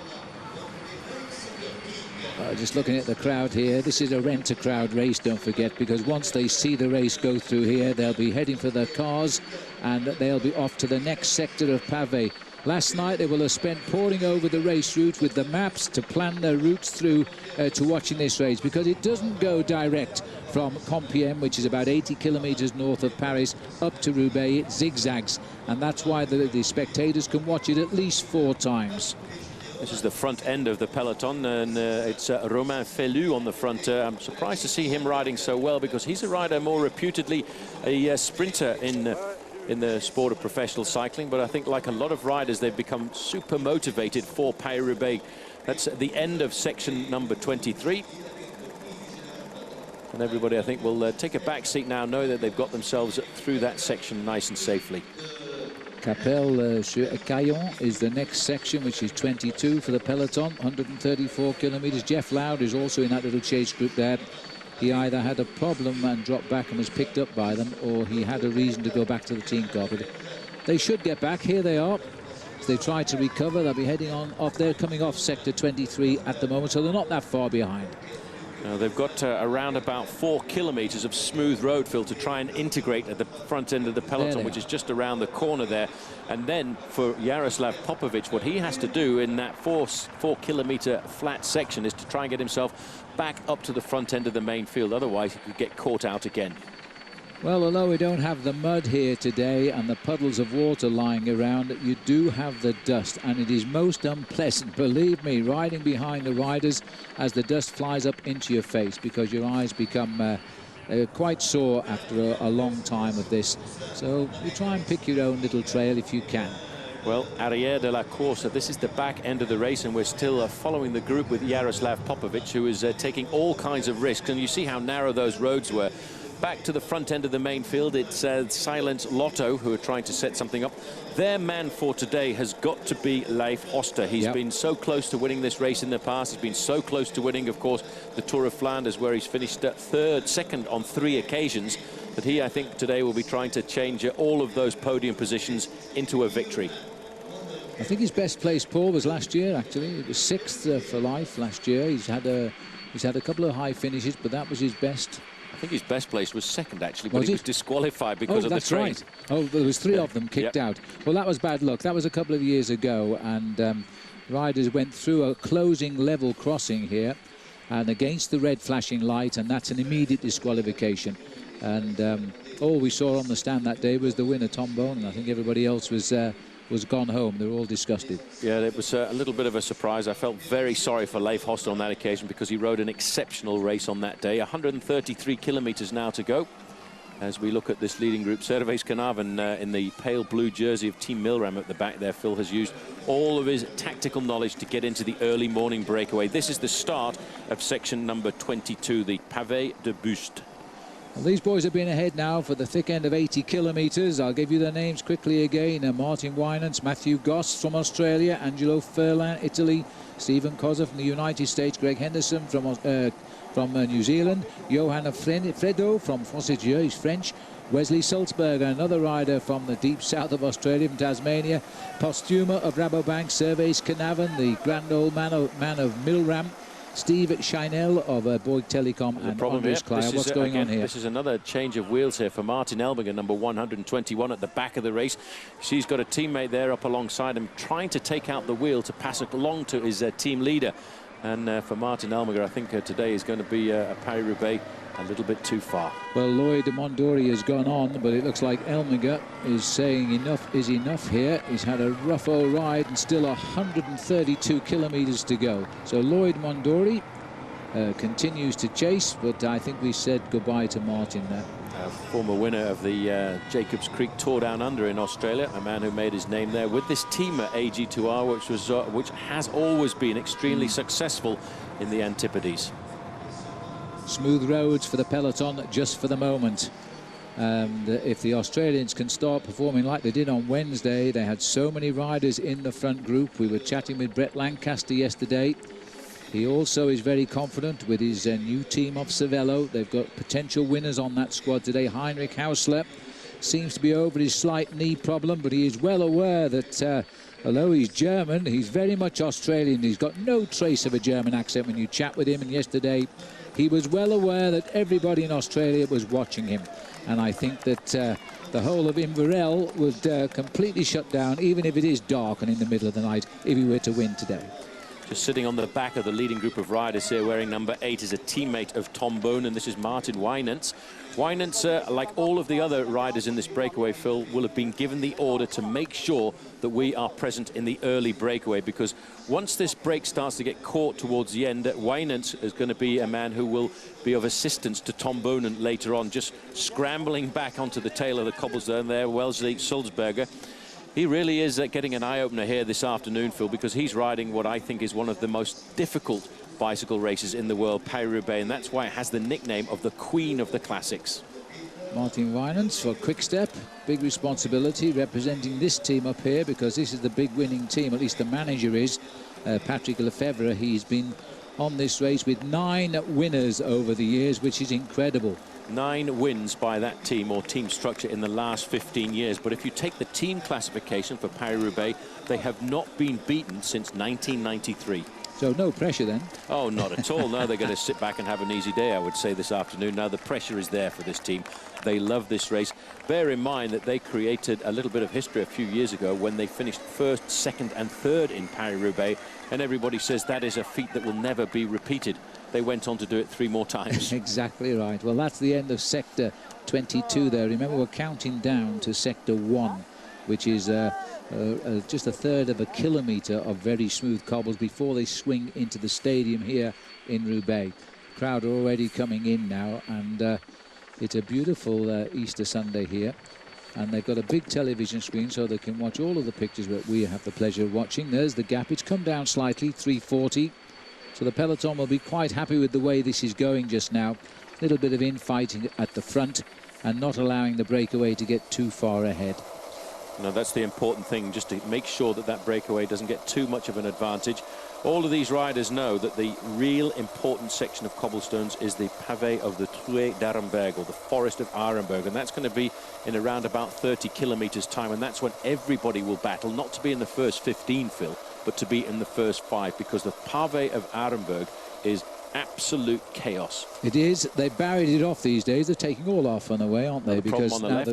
Just looking at the crowd here, this is a rent-a-crowd race, don't forget, because once they see the race go through here, they'll be heading for their cars and they'll be off to the next sector of pavé. Last night they will have spent poring over the race route with the maps to plan their routes through to watching this race, because it doesn't go direct from Compiègne, which is about 80 kilometers north of Paris, up to Roubaix. It zigzags, and that's why the spectators can watch it at least 4 times. This is the front end of the peloton, and it's Romain Felu on the front. I'm surprised to see him riding so well, because he's a rider more reputedly a sprinter in the sport of professional cycling. But I think, like a lot of riders, they've become super motivated for Paris-Roubaix. That's at the end of section number 23. And everybody, I think, will take a back seat now, knowing that they've got themselves through that section nice and safely. Capelle-sur-Écaillon is the next section, which is 22 for the peloton, 134 kilometers. Jeff Loud is also in that little chase group there. He either had a problem and dropped back and was picked up by them, or he had a reason to go back to the team car. But they should get back. Here they are. As they try to recover, they'll be heading on off. They're coming off sector 23 at the moment, so they're not that far behind. Now, they've got around about 4 kilometers of smooth road, Phil, to try and integrate at the front end of the peloton, which is just around the corner there. And then for Jaroslav Popovic, what he has to do in that 4 kilometer flat section is to try and get himself back up to the front end of the main field. Otherwise, he could get caught out again. Well, although we don't have the mud here today and the puddles of water lying around, you do have the dust, and it is most unpleasant, believe me, riding behind the riders as the dust flies up into your face, because your eyes become quite sore after a long time of this. So you try and pick your own little trail if you can. Well, Arrière de la Course, this is the back end of the race, and we're still following the group with Jaroslav Popovic, who is taking all kinds of risks, and you see how narrow those roads were. Back to the front end of the main field, it's Silent Lotto who are trying to set something up. Their man for today has got to be Leif Hoster. He's been so close to winning this race in the past. He's been so close to winning, of course, the Tour of Flanders, where he's finished second on 3 occasions. But he, I think, today will be trying to change all of those podium positions into a victory. I think his best place, Paul, was last year, actually. It was 6th for Leif last year. He's had a couple of high finishes, but that was his best. I think his best place was second, actually, but he was disqualified because of the train. Right. Oh, there was 3 of them kicked out. Well, that was bad luck. That was a couple of years ago, and riders went through a closing level crossing here, and against the red flashing light, and that's an immediate disqualification. And all we saw on the stand that day was the winner, Tom Bone, and I think everybody else was gone home. They were all disgusted. Yeah, it was a little bit of a surprise. I felt very sorry for Leif Hoster on that occasion, because he rode an exceptional race on that day. 133 kilometers now to go as we look at this leading group. Servais Kanavan in the pale blue jersey of Team Milram at the back there. Phil has used all of his tactical knowledge to get into the early morning breakaway. This is the start of section number 22, the Pavé de Buste. Well, these boys have been ahead now for the thick end of 80 kilometres. I'll give you their names quickly again. Martin Winans, Matthew Goss from Australia, Angelo Furlan, Italy, Stephen Koza from the United States, Greg Henderson from New Zealand, Johanna Fredo from Fossetier, he's French, Wesley Sulzberger, another rider from the deep south of Australia, from Tasmania, Postuma of Rabobank, Servais Kanavan, the grand old man of Milram, Steve Scheinel of Bouygues Telecom and Andres Kleyer. What's going on here? This is another change of wheels here for Martin Elminger, number 121 at the back of the race. She's got a teammate there up alongside him, trying to take out the wheel to pass it along to his team leader. And for Martin Elminger, I think today is going to be a Paris-Roubaix a little bit too far. Well, Lloyd Mondori has gone on, but it looks like Elminger is saying enough is enough here. He's had a rough old ride and still 132 kilometres to go. So Lloyd Mondori continues to chase, but I think we said goodbye to Martin there. Former winner of the Jacobs Creek Tour Down Under in Australia, a man who made his name there with this team at AG2R, which has always been extremely successful in the Antipodes. Smooth roads for the peloton just for the moment. And if the Australians can start performing like they did on Wednesday, they had so many riders in the front group. We were chatting with Brett Lancaster yesterday. He also is very confident with his new team of Cervelo. They've got potential winners on that squad today. Heinrich Hausler seems to be over his slight knee problem, but he is well aware that although he's German, he's very much Australian. He's got no trace of a German accent when you chat with him, and yesterday he was well aware that everybody in Australia was watching him. And I think that the whole of Inverell would completely shut down, even if it is dark and in the middle of the night, if he were to win today. Just sitting on the back of the leading group of riders here, wearing number 8, is a teammate of Tom Bone, and this is Martin Wijnants. Wijnants, like all of the other riders in this breakaway, Phil, will have been given the order to make sure that we are present in the early breakaway, because once this break starts to get caught towards the end, Wijnants is going to be a man who will be of assistance to Tom Bonen later on, just scrambling back onto the tail of the cobblestone there, Wellesley Sulzberger. He really is getting an eye-opener here this afternoon, Phil, because he's riding what I think is one of the most difficult bicycle races in the world, Paris-Roubaix, and that's why it has the nickname of the Queen of the Classics. Martin Wijnants for Quick-Step, big responsibility representing this team up here, because this is the big winning team, at least the manager is. Patrick Lefebvre, he's been on this race with 9 winners over the years, which is incredible. 9 wins by that team or team structure in the last 15 years. But if you take the team classification for Paris-Roubaix, they have not been beaten since 1993. So no pressure then? Oh, not at all. No, they're going to sit back and have an easy day, I would say, this afternoon. Now, the pressure is there for this team. They love this race. Bear in mind that they created a little bit of history a few years ago when they finished 1st, 2nd and 3rd in Paris-Roubaix, and everybody says that is a feat that will never be repeated. They went on to do it 3 more times. Exactly right. Well, that's the end of Sector 22 there. Remember, we're counting down to Sector 1, which is just 1/3 of a kilometre of very smooth cobbles before they swing into the stadium here in Roubaix. Crowd are already coming in now, and it's a beautiful Easter Sunday here. And they've got a big television screen so they can watch all of the pictures that we have the pleasure of watching. There's the gap. It's come down slightly, 3:40. So the peloton will be quite happy with the way this is going just now. A little bit of infighting at the front and not allowing the breakaway to get too far ahead. No, that's the important thing, just to make sure that that breakaway doesn't get too much of an advantage. All of these riders know that the real important section of cobblestones is the pavé of the Trouée d'Arenberg, or the Forest of Arenberg, and that's going to be in around about 30 kilometres time, and that's when everybody will battle, not to be in the first 15, Phil, but to be in the first 5, because the pavé of Arenberg is absolute chaos. It is. They buried it off these days. They're taking all off on the way, aren't they? Because now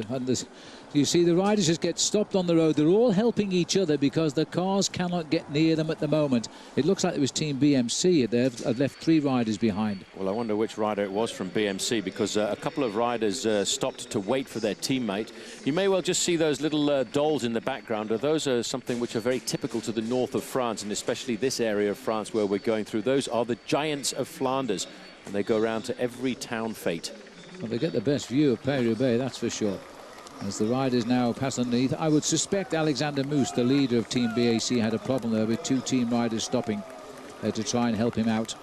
you see the riders just get stopped on the road. They're all helping each other because the cars cannot get near them at the moment. It looks like it was Team BMC. They've left 3 riders behind. Well, I wonder which rider it was from BMC, because a couple of riders stopped to wait for their teammate. You may well just see those little dolls in the background. Those are something which are very typical to the north of France, and especially this area of France where we're going through. Those are the giants of Flanders, and they go around to every town fete. Well, they get the best view of Paris-Roubaix, that's for sure. As the riders now pass underneath, I would suspect Alexander Moos, the leader of Team BAC, had a problem there with 2 team riders stopping to try and help him out.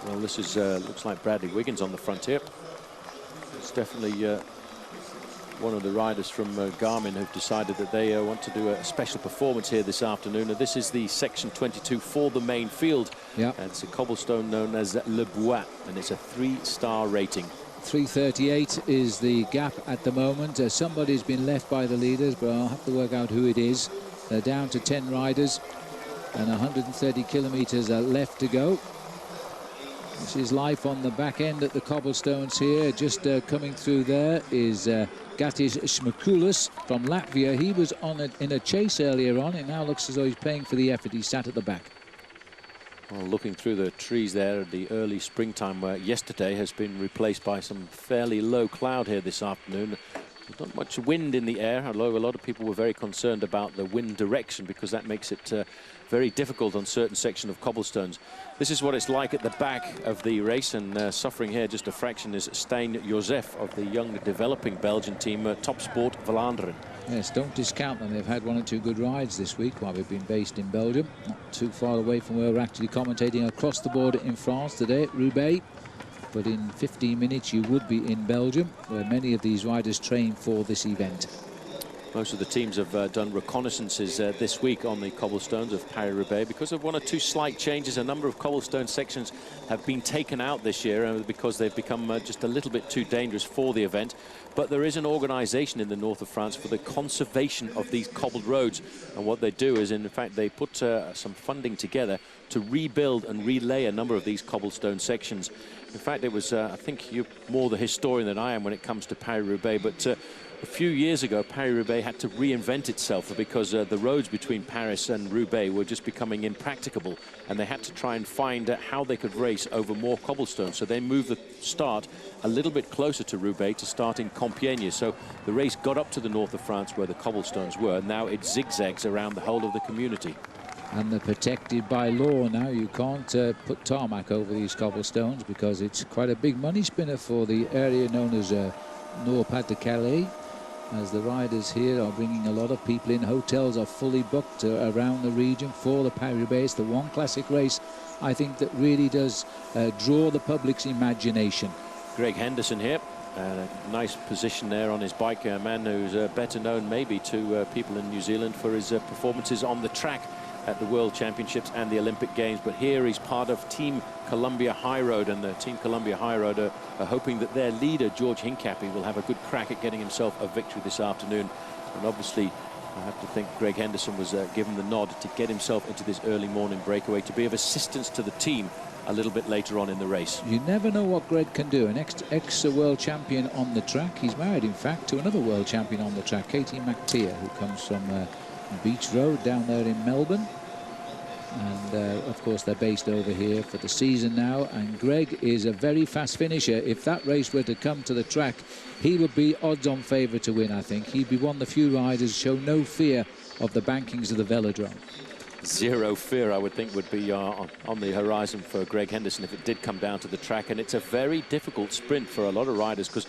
Well, this is looks like Bradley Wiggins on the front here. It's definitely one of the riders from Garmin who've decided that they want to do a special performance here this afternoon. And this is the section 22 for the main field. Yeah. And it's a cobblestone known as Le-Buat, and it's a 3-star rating. 3:38 is the gap at the moment. Somebody's been left by the leaders, but I'll have to work out who it is. They're down to 10 riders and 130 kilometres left to go. This is life on the back end at the cobblestones here. Just coming through there is Gatis Šmikulis from Latvia. He was in a chase earlier on. It now looks as though he's paying for the effort. He sat at the back. Well, looking through the trees there, the early springtime yesterday has been replaced by some fairly low cloud here this afternoon. There's not much wind in the air, although a lot of people were very concerned about the wind direction because that makes it very difficult on certain sections of cobblestones. This is what it's like at the back of the race, and suffering here just a fraction is Stijn Joseph of the young developing Belgian team Top Sport Vlaanderen. Yes, don't discount them. They've had 1 or 2 good rides this week while we've been based in Belgium. Not too far away from where we're actually commentating across the border in France today at Roubaix. But in 15 minutes you would be in Belgium, where many of these riders train for this event. Most of the teams have done reconnaissances this week on the cobblestones of Paris-Roubaix. Because of 1 or 2 slight changes, a number of cobblestone sections have been taken out this year because they've become just a little bit too dangerous for the event. But there is an organisation in the north of France for the conservation of these cobbled roads. And what they do is, in fact, they put some funding together to rebuild and relay a number of these cobblestone sections. In fact, it was, I think you're more the historian than I am when it comes to Paris-Roubaix, but a few years ago, Paris-Roubaix had to reinvent itself because the roads between Paris and Roubaix were just becoming impracticable, and they had to try and find how they could race over more cobblestones. So they moved the start a little bit closer to Roubaix to start in Compiègne. So the race got up to the north of France where the cobblestones were, and now it zigzags around the whole of the community. And they're protected by law now. You can't put tarmac over these cobblestones because it's quite a big money spinner for the area known as Nord-Pas-de-Calais, as the riders here are bringing a lot of people in. Hotels are fully booked around the region for the Paris-Roubaix. It's the one classic race, I think, that really does draw the public's imagination. Greg Henderson here. A nice position there on his bike, a man who's better known maybe to people in New Zealand for his performances on the track at the World Championships and the Olympic Games. But here he's part of Team Columbia High Road, and the Team Columbia High Road are hoping that their leader, George Hincapie, will have a good crack at getting himself a victory this afternoon. And obviously, I have to think Greg Henderson was given the nod to get himself into this early morning breakaway to be of assistance to the team a little bit later on in the race. You never know what Greg can do. An ex-world champion on the track. He's married, in fact, to another world champion on the track, Katie McTeer, who comes from Beach Road down there in Melbourne. And of course they're based over here for the season now, and Greg is a very fast finisher. If that race were to come to the track, he would be odds-on favourite to win, I think. He'd be one of the few riders show no fear of the bankings of the velodrome. Zero fear, I would think, would be on the horizon for Greg Henderson if it did come down to the track. And it's a very difficult sprint for a lot of riders because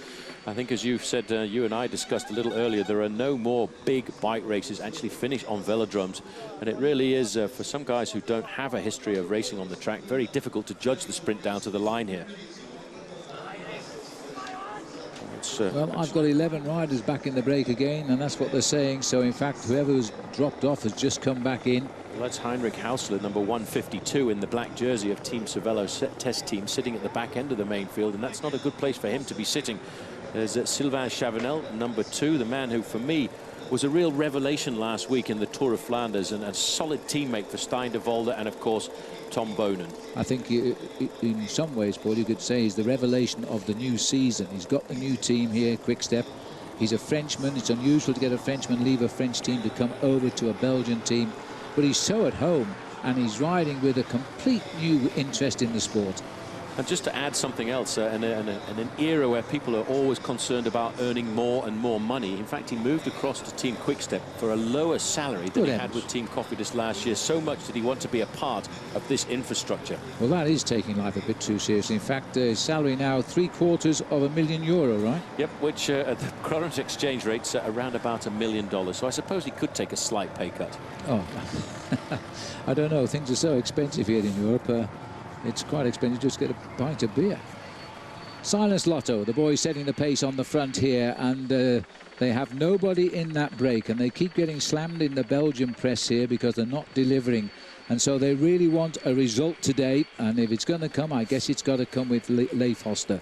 I think, as you've said, you and I discussed a little earlier, there are no more big bike races actually finished on velodromes. And it really is, for some guys who don't have a history of racing on the track, very difficult to judge the sprint down to the line here. Well, I've got 11 riders back in the break again, and that's what they're saying. So, in fact, whoever was dropped off has just come back in. Well, that's Heinrich Hausler, number 152 in the black jersey of Team Cervelo test team, sitting at the back end of the main field, and that's not a good place for him to be sitting. There's Sylvain Chavanel, number 2, the man who, for me, was a real revelation last week in the Tour of Flanders, and a solid teammate for Stijn de Volder and, of course, Tom Bonen. I think in some ways, Paul, you could say he's the revelation of the new season. He's got the new team here, Quick Step. He's a Frenchman. It's unusual to get a Frenchman leave a French team to come over to a Belgian team, but he's so at home, and he's riding with a complete new interest in the sport. And just to add something else, in an era where people are always concerned about earning more and more money, in fact, he moved across to Team Quickstep for a lower salary than he had with Team Cofidis last year. So much did he want to be a part of this infrastructure. Well, that is taking life a bit too seriously. In fact, his salary now €750,000, right? Yep, which at the current exchange rate's around about $1 million. So I suppose he could take a slight pay cut. Oh, I don't know. Things are so expensive here in Europe. It's quite expensive just to get a pint of beer. Silence Lotto, the boys setting the pace on the front here, and they have nobody in that break, and they keep getting slammed in the Belgian press here because they're not delivering. And so they really want a result today, and if it's going to come, I guess it's got to come with Leif Hoster.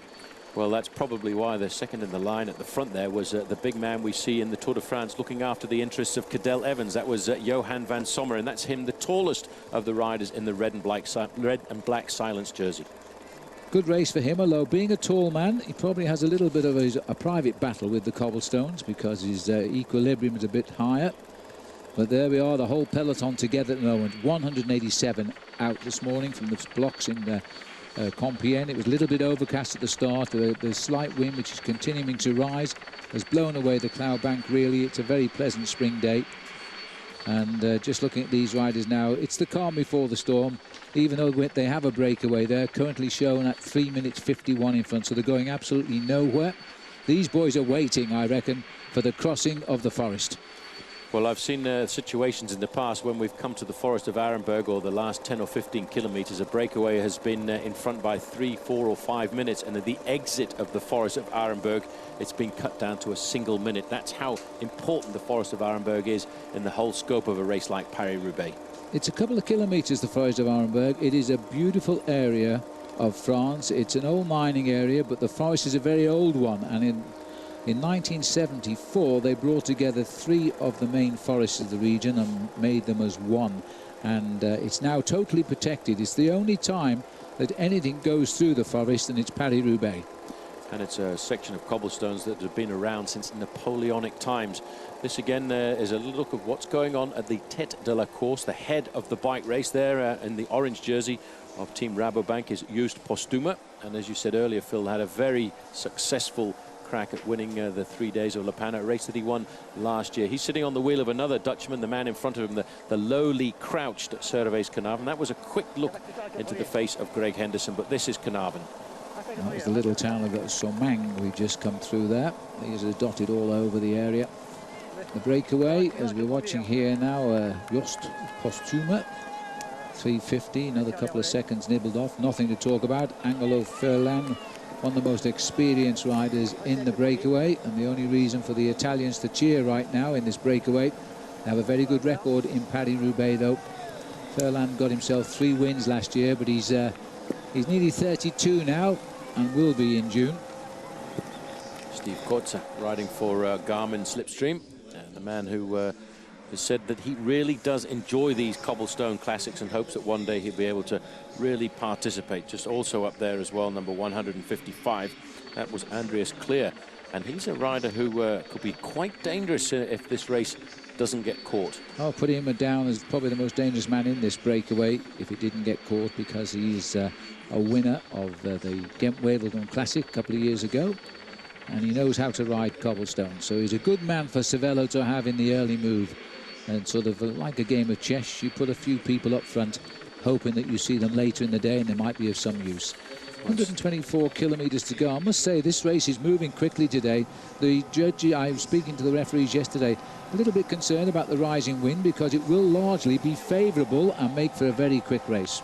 Well, that's probably why the second in the line at the front there was the big man we see in the Tour de France looking after the interests of Cadel Evans. That was Johan van Sommer, and that's him, the tallest of the riders in the red and black silence jersey. Good race for him, although being a tall man, he probably has a little bit of a private battle with the cobblestones because his equilibrium is a bit higher. But there we are, the whole peloton together at the moment. 187 out this morning from the blocks in Compiègne. It was a little bit overcast at the start. The slight wind, which is continuing to rise, has blown away the cloud bank. Really, it's a very pleasant spring day. And just looking at these riders now, it's the calm before the storm. Even though they have a breakaway, they're currently shown at 3 minutes 51 in front, so they're going absolutely nowhere. These boys are waiting, I reckon, for the crossing of the forest. Well, I've seen situations in the past when we've come to the Forest of Arenberg, or the last 10 or 15 kilometres, a breakaway has been in front by 3, 4 or 5 minutes, and at the exit of the Forest of Arenberg, it's been cut down to a single minute. That's how important the Forest of Arenberg is in the whole scope of a race like Paris-Roubaix. It's a couple of kilometres, the Forest of Arenberg. It is a beautiful area of France. It's an old mining area, but the forest is a very old one, and in 1974, they brought together 3 of the main forests of the region and made them as one. And it's now totally protected. It's the only time that anything goes through the forest, and it's Paris-Roubaix. And it's a section of cobblestones that have been around since Napoleonic times. This again is a look of what's going on at the Tête de la Course, the head of the bike race there in the orange jersey of Team Rabobank is Joost Postuma. And as you said earlier, Phil had a very successful crack at winning the 3 days of Le Pen, a race that he won last year. He's sitting on the wheel of another Dutchman, the man in front of him, the lowly crouched Servaes Knaven. That was a quick look into the face of Greg Henderson, but this is Knaven. That was the little town of Maing. We've just come through there. These are dotted all over the area. The breakaway, as we're watching here now, Joost Postuma, 3:50, another couple of seconds nibbled off. Nothing to talk about. Angelo Furlan, one of the most experienced riders in the breakaway, and the only reason for the Italians to cheer right now in this breakaway. They have a very good record in Paris-Roubaix, though. Furlan got himself 3 wins last year, but he's nearly 32 now and will be in June. Steve Kotze riding for Garmin Slipstream, and the man who has said that he really does enjoy these cobblestone classics and hopes that one day he'll be able to really participate. Just also up there as well, number 155, that was Andreas Clear, and he's a rider who could be quite dangerous if this race doesn't get caught. I'll put him down as probably the most dangerous man in this breakaway if it didn't get caught, because he's a winner of the Ghent-Wevelgem Classic a couple of years ago, and he knows how to ride cobblestone. So he's a good man for Cervelo to have in the early move. And sort of like a game of chess, you put a few people up front, hoping that you see them later in the day and they might be of some use. 124 kilometres to go. I must say, this race is moving quickly today. The judge, I was speaking to the referees yesterday, a little bit concerned about the rising wind because it will largely be favourable and make for a very quick race.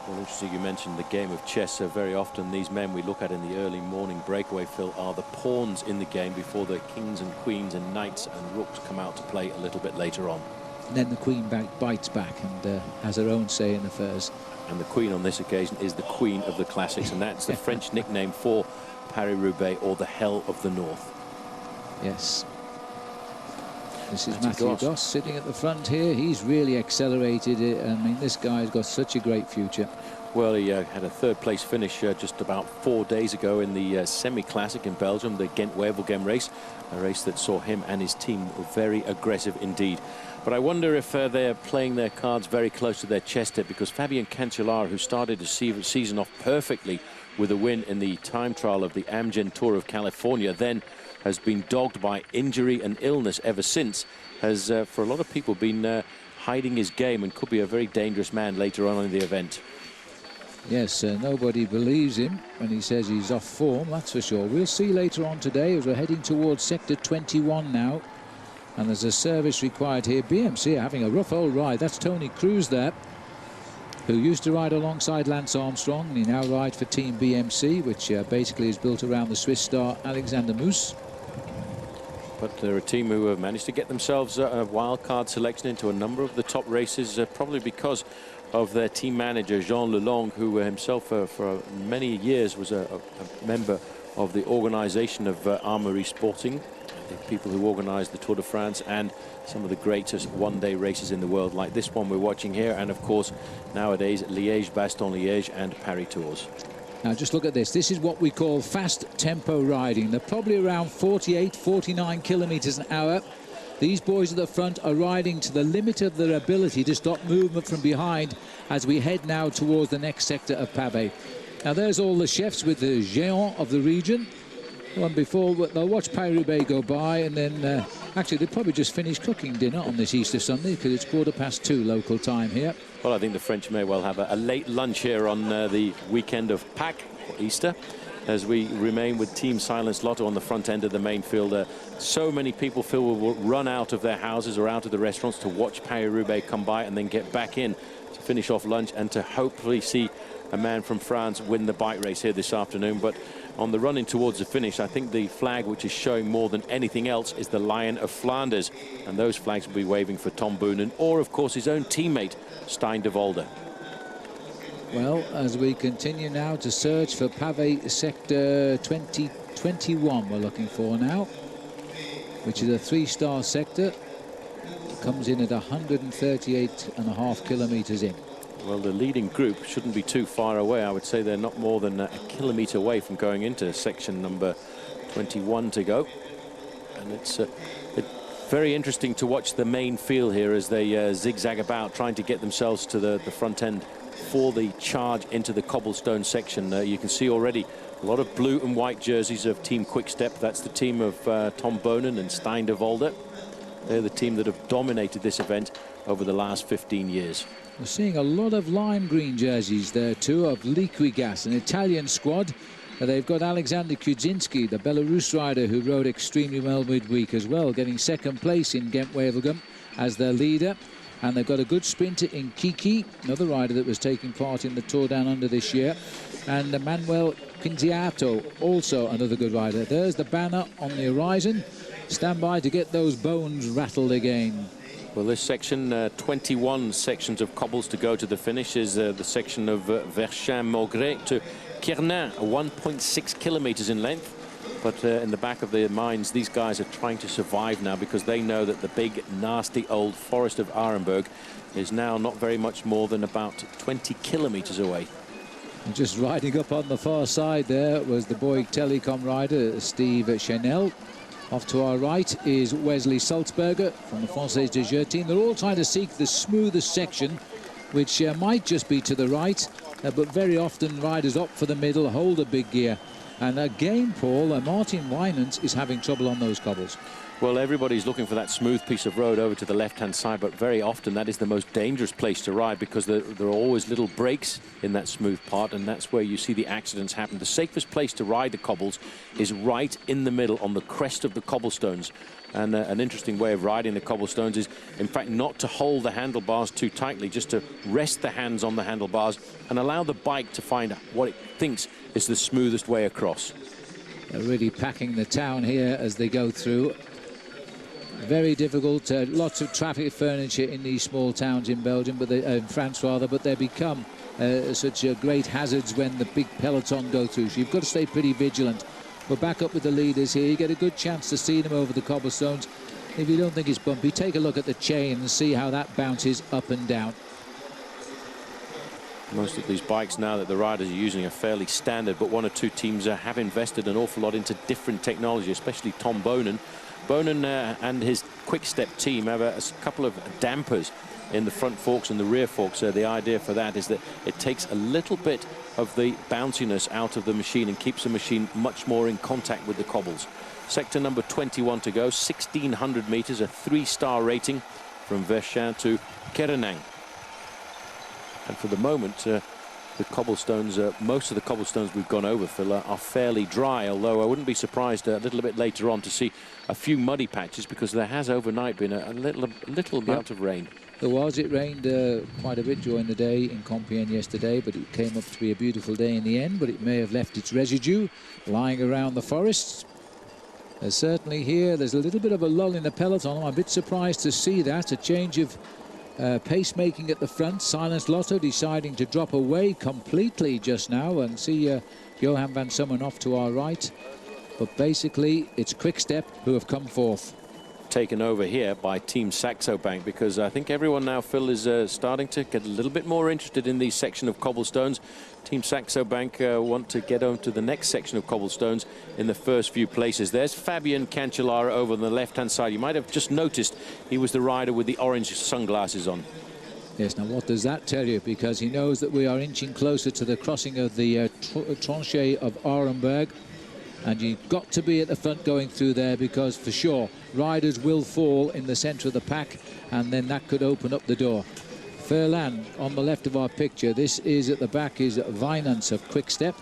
Well, interesting you mentioned the game of chess. Very often these men we look at in the early morning breakaway, Phil, are the pawns in the game before the kings and queens and knights and rooks come out to play a little bit later on. And then the queen bites back and has her own say in affairs. And the queen on this occasion is the queen of the classics, and that's the French nickname for Paris-Roubaix, or the Hell of the North. Yes. This is Matthew Goss sitting at the front here. He's really accelerated it. I mean, this guy's got such a great future. Well, he had a third-place finish just about 4 days ago in the semi-classic in Belgium, the Ghent-Wevelgem race, a race that saw him and his team very aggressive indeed. But I wonder if they're playing their cards very close to their chest here, because Fabien Cancellara, who started the season off perfectly with a win in the time trial of the Amgen Tour of California, then has been dogged by injury and illness ever since, has for a lot of people been hiding his game and could be a very dangerous man later on in the event. Yes, nobody believes him when he says he's off form, that's for sure. We'll see later on today as we're heading towards Sector 21 now. And there's a service required here. BMC are having a rough old ride. That's Tony Cruz there, who used to ride alongside Lance Armstrong, and he now rides for Team BMC, which basically is built around the Swiss star Alexander Moos. But they're a team who have managed to get themselves a wild-card selection into a number of the top races, probably because of their team manager, Jean Lelong, who himself for many years was a member of the organization of Armoury Sporting, the people who organized the Tour de France and some of the greatest one-day races in the world, like this one we're watching here, and of course nowadays Liège, Bastogne-Liège and Paris Tours. Now just look at this. This is what we call fast tempo riding. They're probably around 48, 49 kilometers an hour. These boys at the front are riding to the limit of their ability to stop movement from behind as we head now towards the next sector of pavé. Now there's all the chefs with the géants of the region. One before, they'll watch Paris-Roubaix go by, and then actually they'll probably just finish cooking dinner on this Easter Sunday because it's 2:15 local time here. Well, I think the French may well have a late lunch here on the weekend of Pâques, or Easter, as we remain with Team Silence Lotto on the front end of the main field. So many people feel will run out of their houses or out of the restaurants to watch Paris-Roubaix come by and then get back in to finish off lunch and to hopefully see a man from France win the bike race here this afternoon. But on the run in towards the finish, I think the flag which is showing more than anything else is the Lion of Flanders, and those flags will be waving for Tom Boonen or of course his own teammate Stijn de Volder. Well, as we continue now to search for pavé sector 2021, we're looking for now, which is a 3-star sector. Comes in at 138.5 kilometers in. Well, the leading group shouldn't be too far away. I would say they're not more than a kilometre away from going into section number 21 to go. And it's very interesting to watch the main field here as they zigzag about, trying to get themselves to the front end for the charge into the cobblestone section. You can see already a lot of blue and white jerseys of Team Quickstep. That's the team of Tom Boonen and Stijn de Volder. They're the team that have dominated this event over the last 15 years. We're seeing a lot of lime green jerseys there too of Liquigas, an Italian squad. They've got Alexander Kudzinski, the Belarus rider who rode extremely well midweek as well, getting second place in Gent-Wevelgem as their leader. And they've got a good sprinter in Kiki, another rider that was taking part in the Tour Down Under this year. And Manuel Quinziato, also another good rider. There's the banner on the horizon. Stand by to get those bones rattled again. Well, this section, 21 sections of cobbles to go to the finish, is the section of Verchamp-Maugret to Quérénaing, 1.6 kilometers in length. But in the back of their minds, these guys are trying to survive now because they know that the big, nasty old forest of Arenberg is now not very much more than about 20 kilometers away. And just riding up on the far side there was the Bouygues Telecom rider, Steve Chanel. Off to our right is Wesley Salzberger from the Française de Jeux team. They're all trying to seek the smoothest section, which might just be to the right, but very often riders opt for the middle, hold a big gear. And again, Paul, Martin Wijnands is having trouble on those cobbles. Well, everybody's looking for that smooth piece of road over to the left-hand side, but very often that is the most dangerous place to ride because there are always little breaks in that smooth part, and that's where you see the accidents happen. The safest place to ride the cobbles is right in the middle on the crest of the cobblestones. And an interesting way of riding the cobblestones is, in fact, not to hold the handlebars too tightly, just to rest the hands on the handlebars and allow the bike to find what it thinks is the smoothest way across. They're really packing the town here as they go through. Very difficult, lots of traffic furniture in these small towns in Belgium, but in France rather, but they become such great hazards when the big peloton go through. So you've got to stay pretty vigilant. We're back up with the leaders here. You get a good chance to see them over the cobblestones. If you don't think it's bumpy, take a look at the chain and see how that bounces up and down. Most of these bikes now that the riders are using are fairly standard, but one or two teams have invested an awful lot into different technology, especially Tom Boonen. Boonen and his Quick-Step team have a couple of dampers in the front forks and the rear forks. The idea for that is that it takes a little bit of the bounciness out of the machine and keeps the machine much more in contact with the cobbles. Sector number 21 to go, 1,600 meters, a 3-star rating from Verchamp to Quérénaing. And for the moment, the cobblestones, most of the cobblestones we've gone over, Phil, are fairly dry, although I wouldn't be surprised a little bit later on to see a few muddy patches because there has overnight been a little amount of rain. There was. It rained quite a bit during the day in Compiègne yesterday, but it came up to be a beautiful day in the end, but it may have left its residue lying around the forests. Certainly here, there's a little bit of a lull in the peloton. I'm a bit surprised to see that, a change of pacemaking at the front. Silence Lotto deciding to drop away completely just now, and see Johan van Sommen off to our right. But basically, it's Quick-Step who have come forth. taken over here by Team Saxo Bank, because I think everyone now, Phil, is starting to get a little bit more interested in these section of cobblestones. Team Saxo Bank want to get on to the next section of cobblestones in the first few places. There's Fabian Cancellara over on the left-hand side. You might have just noticed he was the rider with the orange sunglasses on. Yes, now what does that tell you? Because he knows that we are inching closer to the crossing of the tranchée of Arenberg. And you've got to be at the front going through there, because for sure riders will fall in the centre of the pack, and then that could open up the door. Furlan on the left of our picture. This is at the back is Vinance of Quick-Step.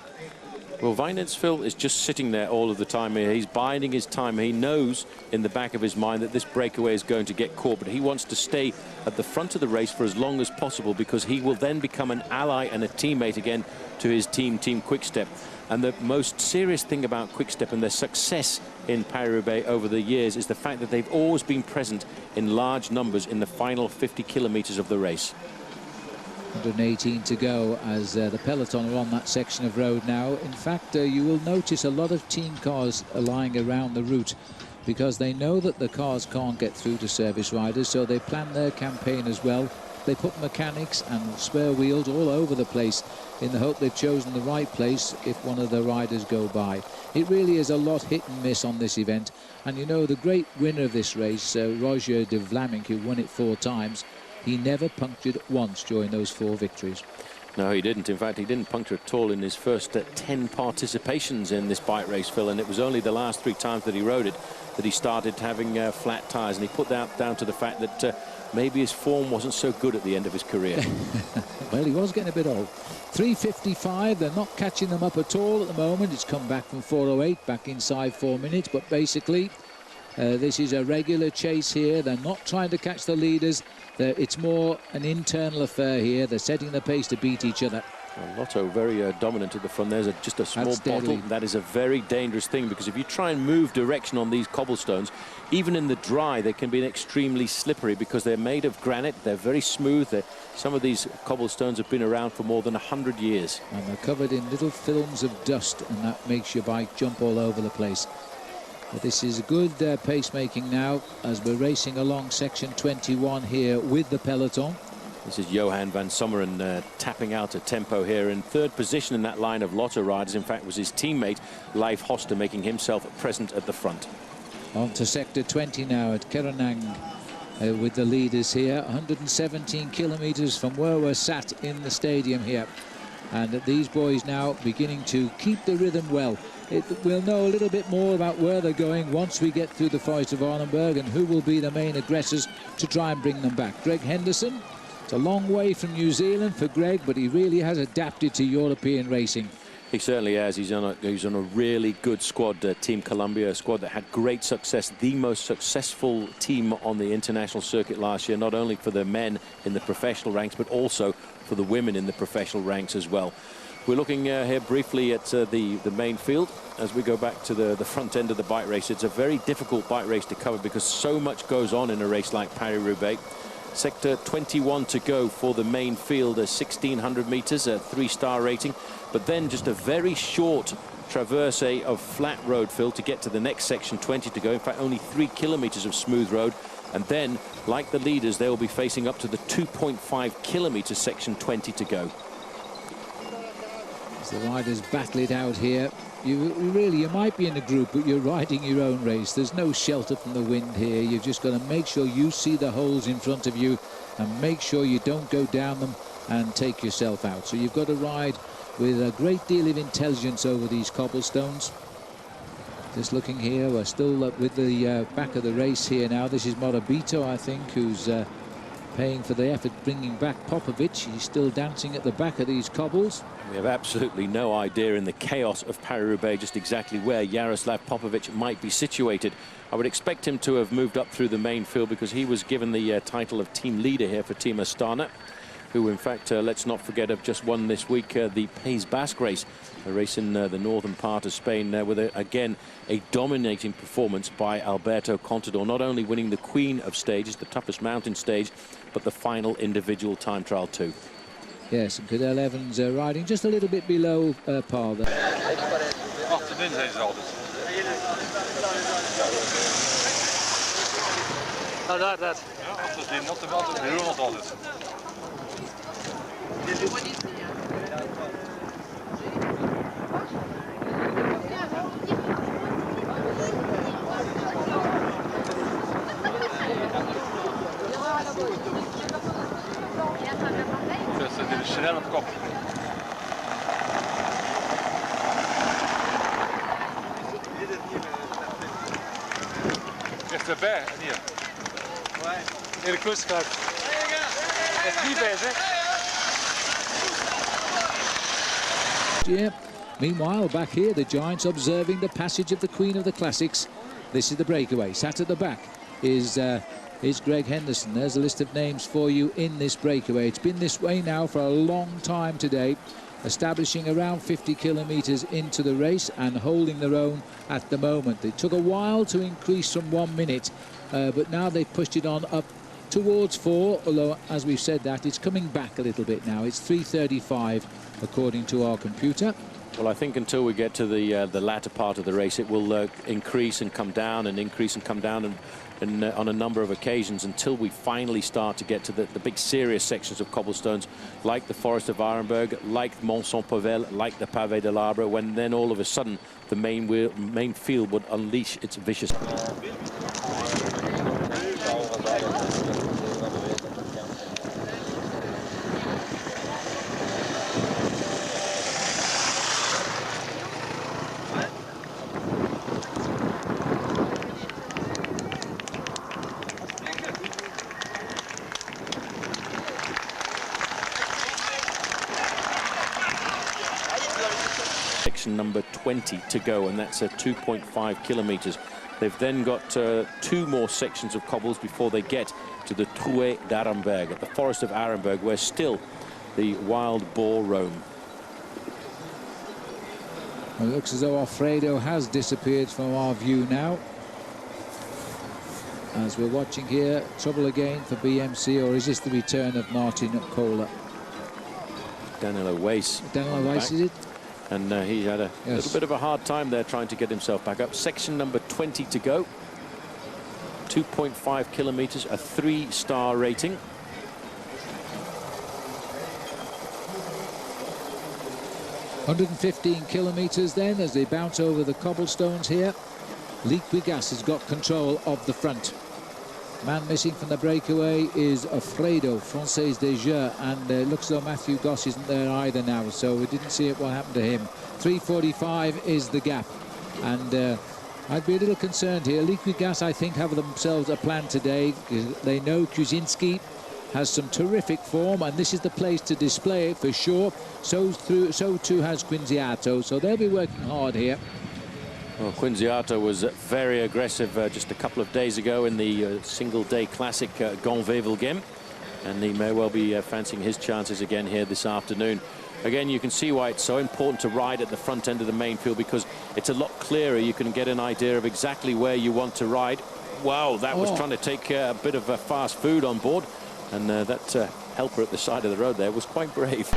Well, Vinance, Phil, is just sitting there all of the time here. He's biding his time. He knows in the back of his mind that this breakaway is going to get caught, but he wants to stay at the front of the race for as long as possible, because he will then become an ally and a teammate again to his team, Team Quick-Step. And the most serious thing about Quick-Step and their success in Paris-Roubaix over the years is the fact that they've always been present in large numbers in the final 50 kilometres of the race. 118 to go as the peloton are on that section of road now. In fact, you will notice a lot of team cars are lying around the route, because they know that the cars can't get through to service riders, so they plan their campaign as well. They put mechanics and spare wheels all over the place in the hope they've chosen the right place if one of the riders go by. It really is a lot hit and miss on this event. And you know, the great winner of this race, Roger de Vlaming, who won it 4 times, he never punctured once during those 4 victories. No, he didn't. In fact, he didn't puncture at all in his first 10 participations in this bike race, Phil, and it was only the last 3 times that he rode it that he started having flat tyres, and he put that down to the fact that maybe his form wasn't so good at the end of his career. Well, he was getting a bit old. 3:55, they're not catching them up at all at the moment. It's come back from 4:08, back inside 4 minutes, but basically this is a regular chase here. They're not trying to catch the leaders. It's more an internal affair here. They're setting the pace to beat each other. Well, Lotto very dominant at the front. There's just a small bottle. That is a very dangerous thing, because if you try and move direction on these cobblestones, even in the dry, they can be extremely slippery because they're made of granite. They're very smooth. Some of these cobblestones have been around for more than 100 years. And they're covered in little films of dust, and that makes your bike jump all over the place. But this is good pacemaking now as we're racing along section 21 here with the peloton. This is Johan van Sommeren tapping out a tempo here. In 3rd position in that line of Lotto riders, in fact, was his teammate Leif Hoster, making himself present at the front. On to sector 20 now at Quérénaing with the leaders here. 117 kilometres from where we're sat in the stadium here. And these boys now beginning to keep the rhythm well. We'll know a little bit more about where they're going once we get through the Forest of Arenberg and who will be the main aggressors to try and bring them back. Greg Henderson. It's a long way from New Zealand for Greg, but he really has adapted to European racing. He certainly has. He's on a really good squad, Team Columbia, a squad that had great success, the most successful team on the international circuit last year, not only for the men in the professional ranks, but also for the women in the professional ranks as well. We're looking here briefly at the main field as we go back to the front end of the bike race. It's a very difficult bike race to cover because so much goes on in a race like Paris-Roubaix. Sector 21 to go for the main field, 1,600 meters, a 3-star rating, but then just a very short traverse of flat road, Phil, to get to the next section 20 to go. In fact, only 3 kilometers of smooth road, and then, like the leaders, they will be facing up to the 2.5 kilometer section 20 to go. As the riders battle it out here, you might be in a group, but you're riding your own race. There's no shelter from the wind here. You've just got to make sure you see the holes in front of you and make sure you don't go down them and take yourself out. So you've got to ride with a great deal of intelligence over these cobblestones. Just looking here, we're still with the back of the race here now. This is Morabito, I think, who's paying for the effort bringing back Popovic. He's still dancing at the back of these cobbles. We have absolutely no idea in the chaos of Paris-Roubaix just exactly where Jaroslav Popovic might be situated. I would expect him to have moved up through the main field because he was given the title of team leader here for Team Astana, who in fact, let's not forget, have just won this week the Pays Basque race, a race in the northern part of Spain, with again a dominating performance by Alberto Contador, not only winning the Queen of Stages, the toughest mountain stage, but the final individual time trial too. Yes, and Cadell Evans riding just a little bit below par there. Achterin zijn ze altijd. Nou, daar. Ja, dat is die notte wel, dat is nog altijd. Dat is snel op kop. Echt erbij, hier. In de kustkaart. Het is niet bezig. Yeah. Meanwhile, back here, the Giants observing the passage of the Queen of the Classics. This is the breakaway. Sat at the back is Greg Henderson. There's a list of names for you in this breakaway. It's been this way now for a long time today, establishing around 50 kilometres into the race and holding their own at the moment. It took a while to increase from 1 minute, but now they've pushed it on up towards 4, although, as we've said that, it's coming back a little bit now. It's 3:35 according to our computer. Well, I think until we get to the latter part of the race, it will increase and come down and increase and come down and on a number of occasions until we finally start to get to the big serious sections of cobblestones like the Forest of Arenberg, like Mont-Saint-Pavel, like the Pavé de l'Arbre, when then all of a sudden the main field would unleash its vicious... Section number 20 to go, and that's 2.5 kilometres. They've then got 2 more sections of cobbles before they get to the Trouée d'Arenberg, at the Forest of Arenberg, where still the wild boar roam. Well, it looks as though Alfredo has disappeared from our view now. As we're watching here, trouble again for BMC, or is this the return of Martin Kohler? Danilo Weiss. Danilo Weiss, is it? And he had a little bit of a hard time there trying to get himself back up. Section number 20 to go. 2.5 kilometres, a 3-star rating. ...115 kilometres then as they bounce over the cobblestones here. Luc Wigas has got control of the front. Man missing from the breakaway is Alfredo, Française des Jeux, and it looks as though Matthew Goss isn't there either now, so we didn't see what happened to him. 3:45 is the gap, and I'd be a little concerned here. Luc Wigas, I think, have themselves a plan today. They know Kuzinski has some terrific form, and this is the place to display it for sure. So too has Quinziato, so they'll be working hard here. Well, Quinziato was very aggressive just a couple of days ago in the single-day classic Gand-Wevelgem, and he may well be fancying his chances again here this afternoon. Again, you can see why it's so important to ride at the front end of the main field, because it's a lot clearer. You can get an idea of exactly where you want to ride. Wow, that was trying to take a bit of fast food on board, and that helper at the side of the road there was quite brave.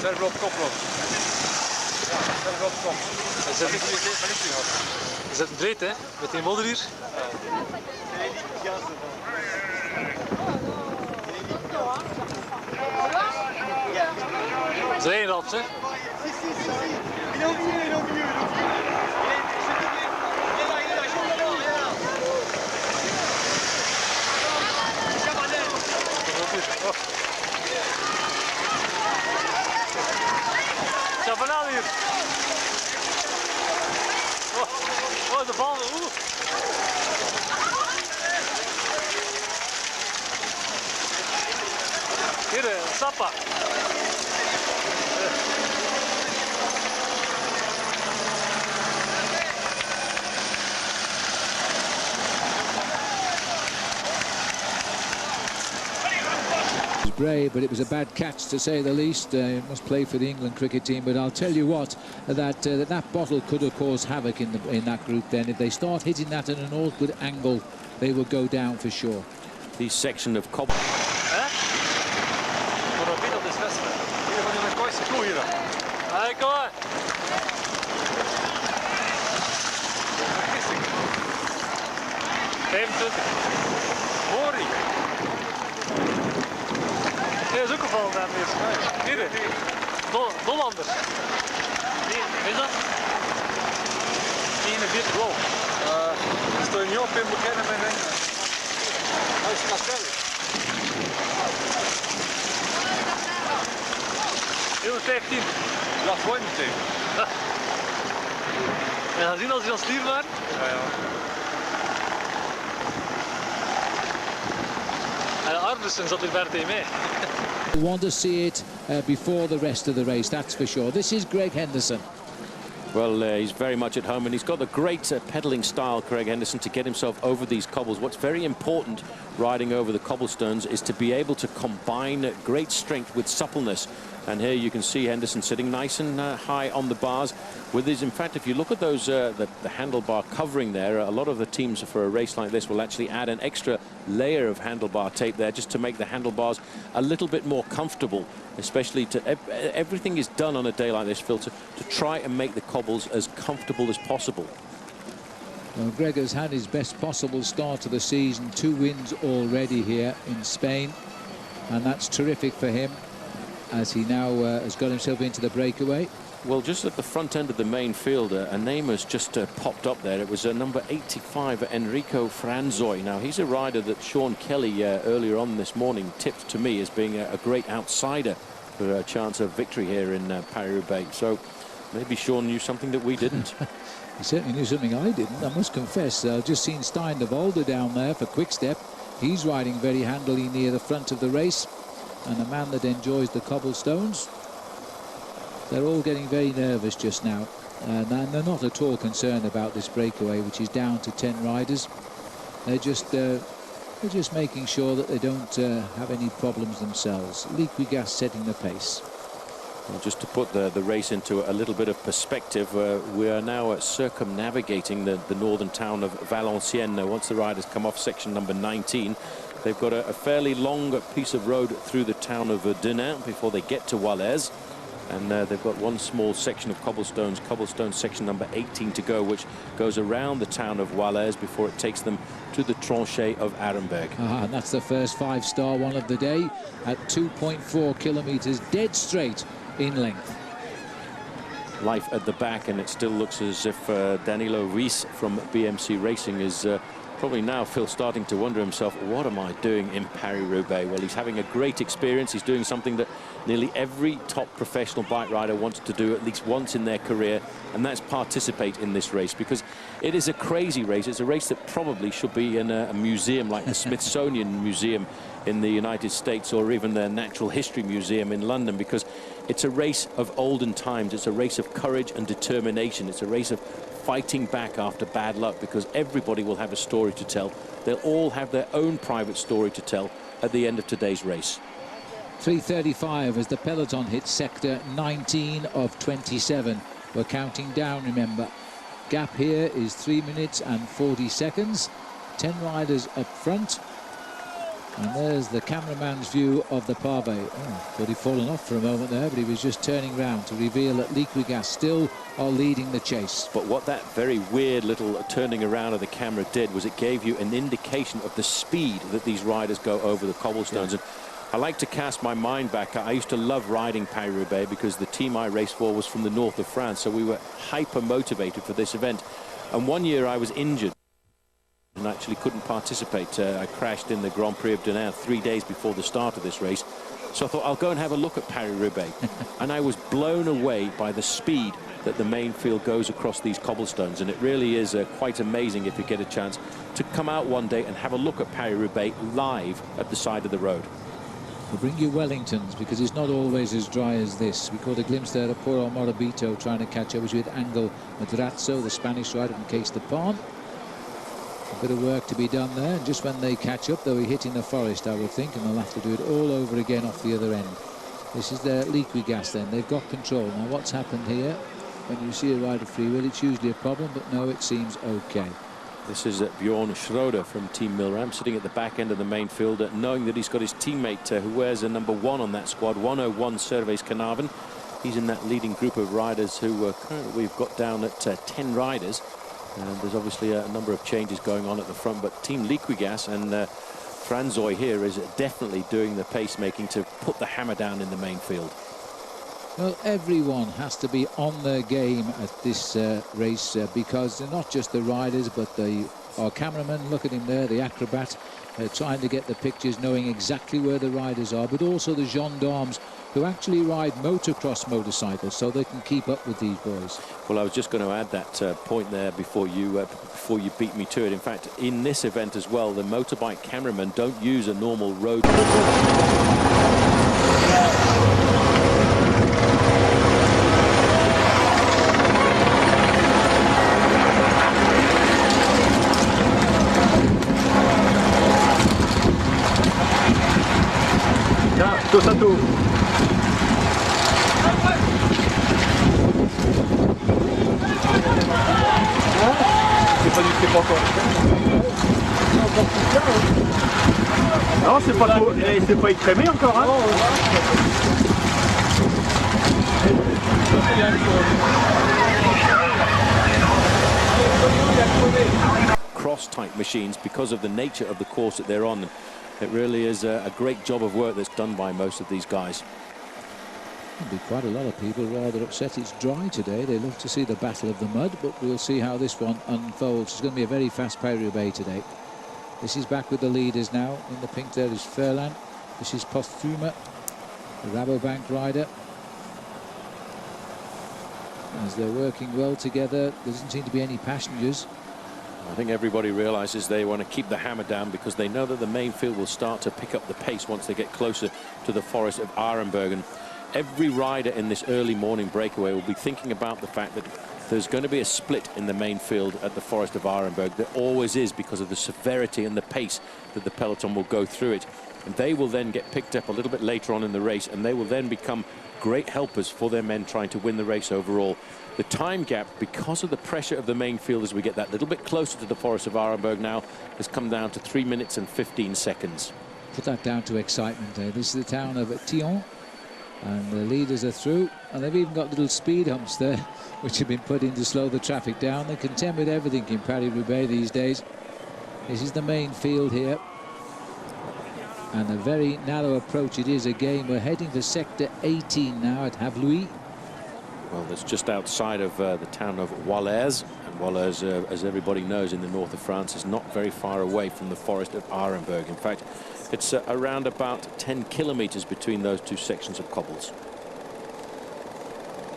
Servo op kop nog. Ja, servo op kop. Is dat een breed, hè? Met die modder hier? Dat is één raps, hè? Chabanal hier. Oh, de bal. Hier, Sappa. Brave, but it was a bad catch to say the least. Must play for the England cricket team, but I'll tell you what, that bottle could have caused havoc in that group then. If they start hitting that at an awkward angle, they will go down for sure. The section of cobble. Allee, kom maar. Hori. Nee, dat is ook gevallen daar meestal. Hier. Dollander. Nee, is dat? 41 geloof. Sto je niet op in bekennen met een. Dat is Capelle. 115. Ja, gewoon meteen. En gaan zien als hij dan stuur waren? Ja, ja. En Arvidsson zat er ver tegen mij. We want to see it before the rest of the race, that's for sure. This is Greg Henderson. Well, he's very much at home, and he's got a great pedalling style, Greg Henderson, to get himself over these cobbles. What's very important riding over the cobblestones is to be able to combine great strength with suppleness. And here you can see Henderson sitting nice and high on the bars with his, in fact, if you look at those, the handlebar covering there, a lot of the teams for a race like this will actually add an extra layer of handlebar tape there just to make the handlebars a little bit more comfortable, especially to, everything is done on a day like this, Phil, to try and make the cobbles as comfortable as possible. Well, Greg has had his best possible start to the season, 2 wins already here in Spain, and that's terrific for him, as he now has got himself into the breakaway. Well, just at the front end of the main field, a name has just popped up there. It was number 85, Enrico Franzoi. Now, he's a rider that Sean Kelly earlier on this morning tipped to me as being a great outsider for a chance of victory here in Paris-Roubaix. So maybe Sean knew something that we didn't. He certainly knew something I didn't, I must confess. I've just seen Stein de Volder down there for Quick Step. He's riding very handily near the front of the race, and a man that enjoys the cobblestones. They're all getting very nervous just now, and they're not at all concerned about this breakaway, which is down to 10 riders. They're just making sure that they don't have any problems themselves. Liquigas setting the pace. Well, just to put the race into a little bit of perspective, we are now circumnavigating the northern town of Valenciennes. Once the riders come off section number 19, they've got a fairly long piece of road through the town of Denain before they get to Wallers. And they've got one small section of cobblestone section number 18 to go, which goes around the town of Wallers before it takes them to the tranchée of Arenberg. And that's the first 5-star one of the day at 2.4 kilometers, dead straight in length. Life at the back, and it still looks as if Danilo Ruiz from BMC Racing is probably now, Phil, starting to wonder himself, what am I doing in Paris-Roubaix? Well, he's having a great experience. He's doing something that nearly every top professional bike rider wants to do at least once in their career, and that's participate in this race, because it is a crazy race. It's a race that probably should be in a museum like the Smithsonian Museum in the United States, or even the Natural History Museum in London, because it's a race of olden times. It's a race of courage and determination. It's a race of fighting back after bad luck, because everybody will have a story to tell. They'll all have their own private story to tell at the end of today's race. 3:35 as the peloton hits sector 19 of 27. We're counting down, remember. Gap here is 3 minutes and 40 seconds. 10 riders up front. And there's the cameraman's view of the pavé. Oh, thought he'd fallen off for a moment there, but he was just turning round to reveal that Liquigas still are leading the chase. But what that very weird little turning around of the camera did was it gave you an indication of the speed that these riders go over the cobblestones. Yeah. And I like to cast my mind back. I used to love riding Paris-Roubaix because the team I raced for was from the north of France, so we were hyper motivated for this event. And one year I was injured and actually couldn't participate. I crashed in the Grand Prix of Denain 3 days before the start of this race. So I thought I'll go and have a look at Paris-Roubaix. And I was blown away by the speed that the main field goes across these cobblestones. And it really is quite amazing if you get a chance to come out one day and have a look at Paris-Roubaix live at the side of the road. We'll bring you Wellingtons, because it's not always as dry as this. We caught a glimpse there of poor Morabito trying to catch up with Angel Madrazo, the Spanish rider from Case de Pan. A bit of work to be done there, and just when they catch up, they'll be hitting the forest, I would think, and they'll have to do it all over again off the other end. This is their Liquigas then. They've got control. Now, what's happened here? When you see a rider freewheel, it's usually a problem, but no, it seems okay. This is Bjorn Schroeder from Team Milram, sitting at the back end of the main field, knowing that he's got his teammate who wears a number 1 on that squad, 101 Servais Carnarvon. He's in that leading group of riders who currently we've got down at 10 riders. And there's obviously a number of changes going on at the front, but Team Liquigas and Franzoy here is definitely doing the pacemaking to put the hammer down in the main field. Well, everyone has to be on their game at this race because they're not just the riders, but our cameraman, look at him there, the acrobat, trying to get the pictures, knowing exactly where the riders are, but also the gendarmes who actually ride motocross motorcycles, so they can keep up with these boys. Well, I was just going to add that point there before you beat me to it. In fact, in this event as well, the motorbike cameramen don't use a normal road. Tous à tous. C'est pas encore. Non, c'est pas trop. C'est pas écrémé encore, hein. Cross-type machines, because of the nature of the course that they're on. It really is a great job of work that's done by most of these guys. There'll be quite a lot of people rather upset it's dry today. They love to see the battle of the mud, but we'll see how this one unfolds. It's going to be a very fast Paris-Roubaix today. This is back with the leaders now. In the pink there is Furlan. This is Posthume, the Rabobank rider. As they're working well together, there doesn't seem to be any passengers. I think everybody realizes they want to keep the hammer down because they know that the main field will start to pick up the pace once they get closer to the forest of Arenberg. And every rider in this early morning breakaway will be thinking about the fact that there's going to be a split in the main field at the forest of Arenberg. There always is, because of the severity and the pace that the peloton will go through it. And they will then get picked up a little bit later on in the race, and they will then become great helpers for their men trying to win the race overall. The time gap, because of the pressure of the main field as we get that little bit closer to the forest of Arenberg now, has come down to 3 minutes and 15 seconds. Put that down to excitement. This is the town of Tillon, and the leaders are through, and they've even got little speed humps there which have been put in to slow the traffic down. They contend with everything in Paris-Roubaix these days. This is the main field here, and a very narrow approach it is again. We're heading to Sector 18 now at Havluy. Well, that's just outside of the town of Wallers. And Wallers, as everybody knows, in the north of France, is not very far away from the forest of Arenberg. In fact, it's around about 10 kilometers between those two sections of cobbles.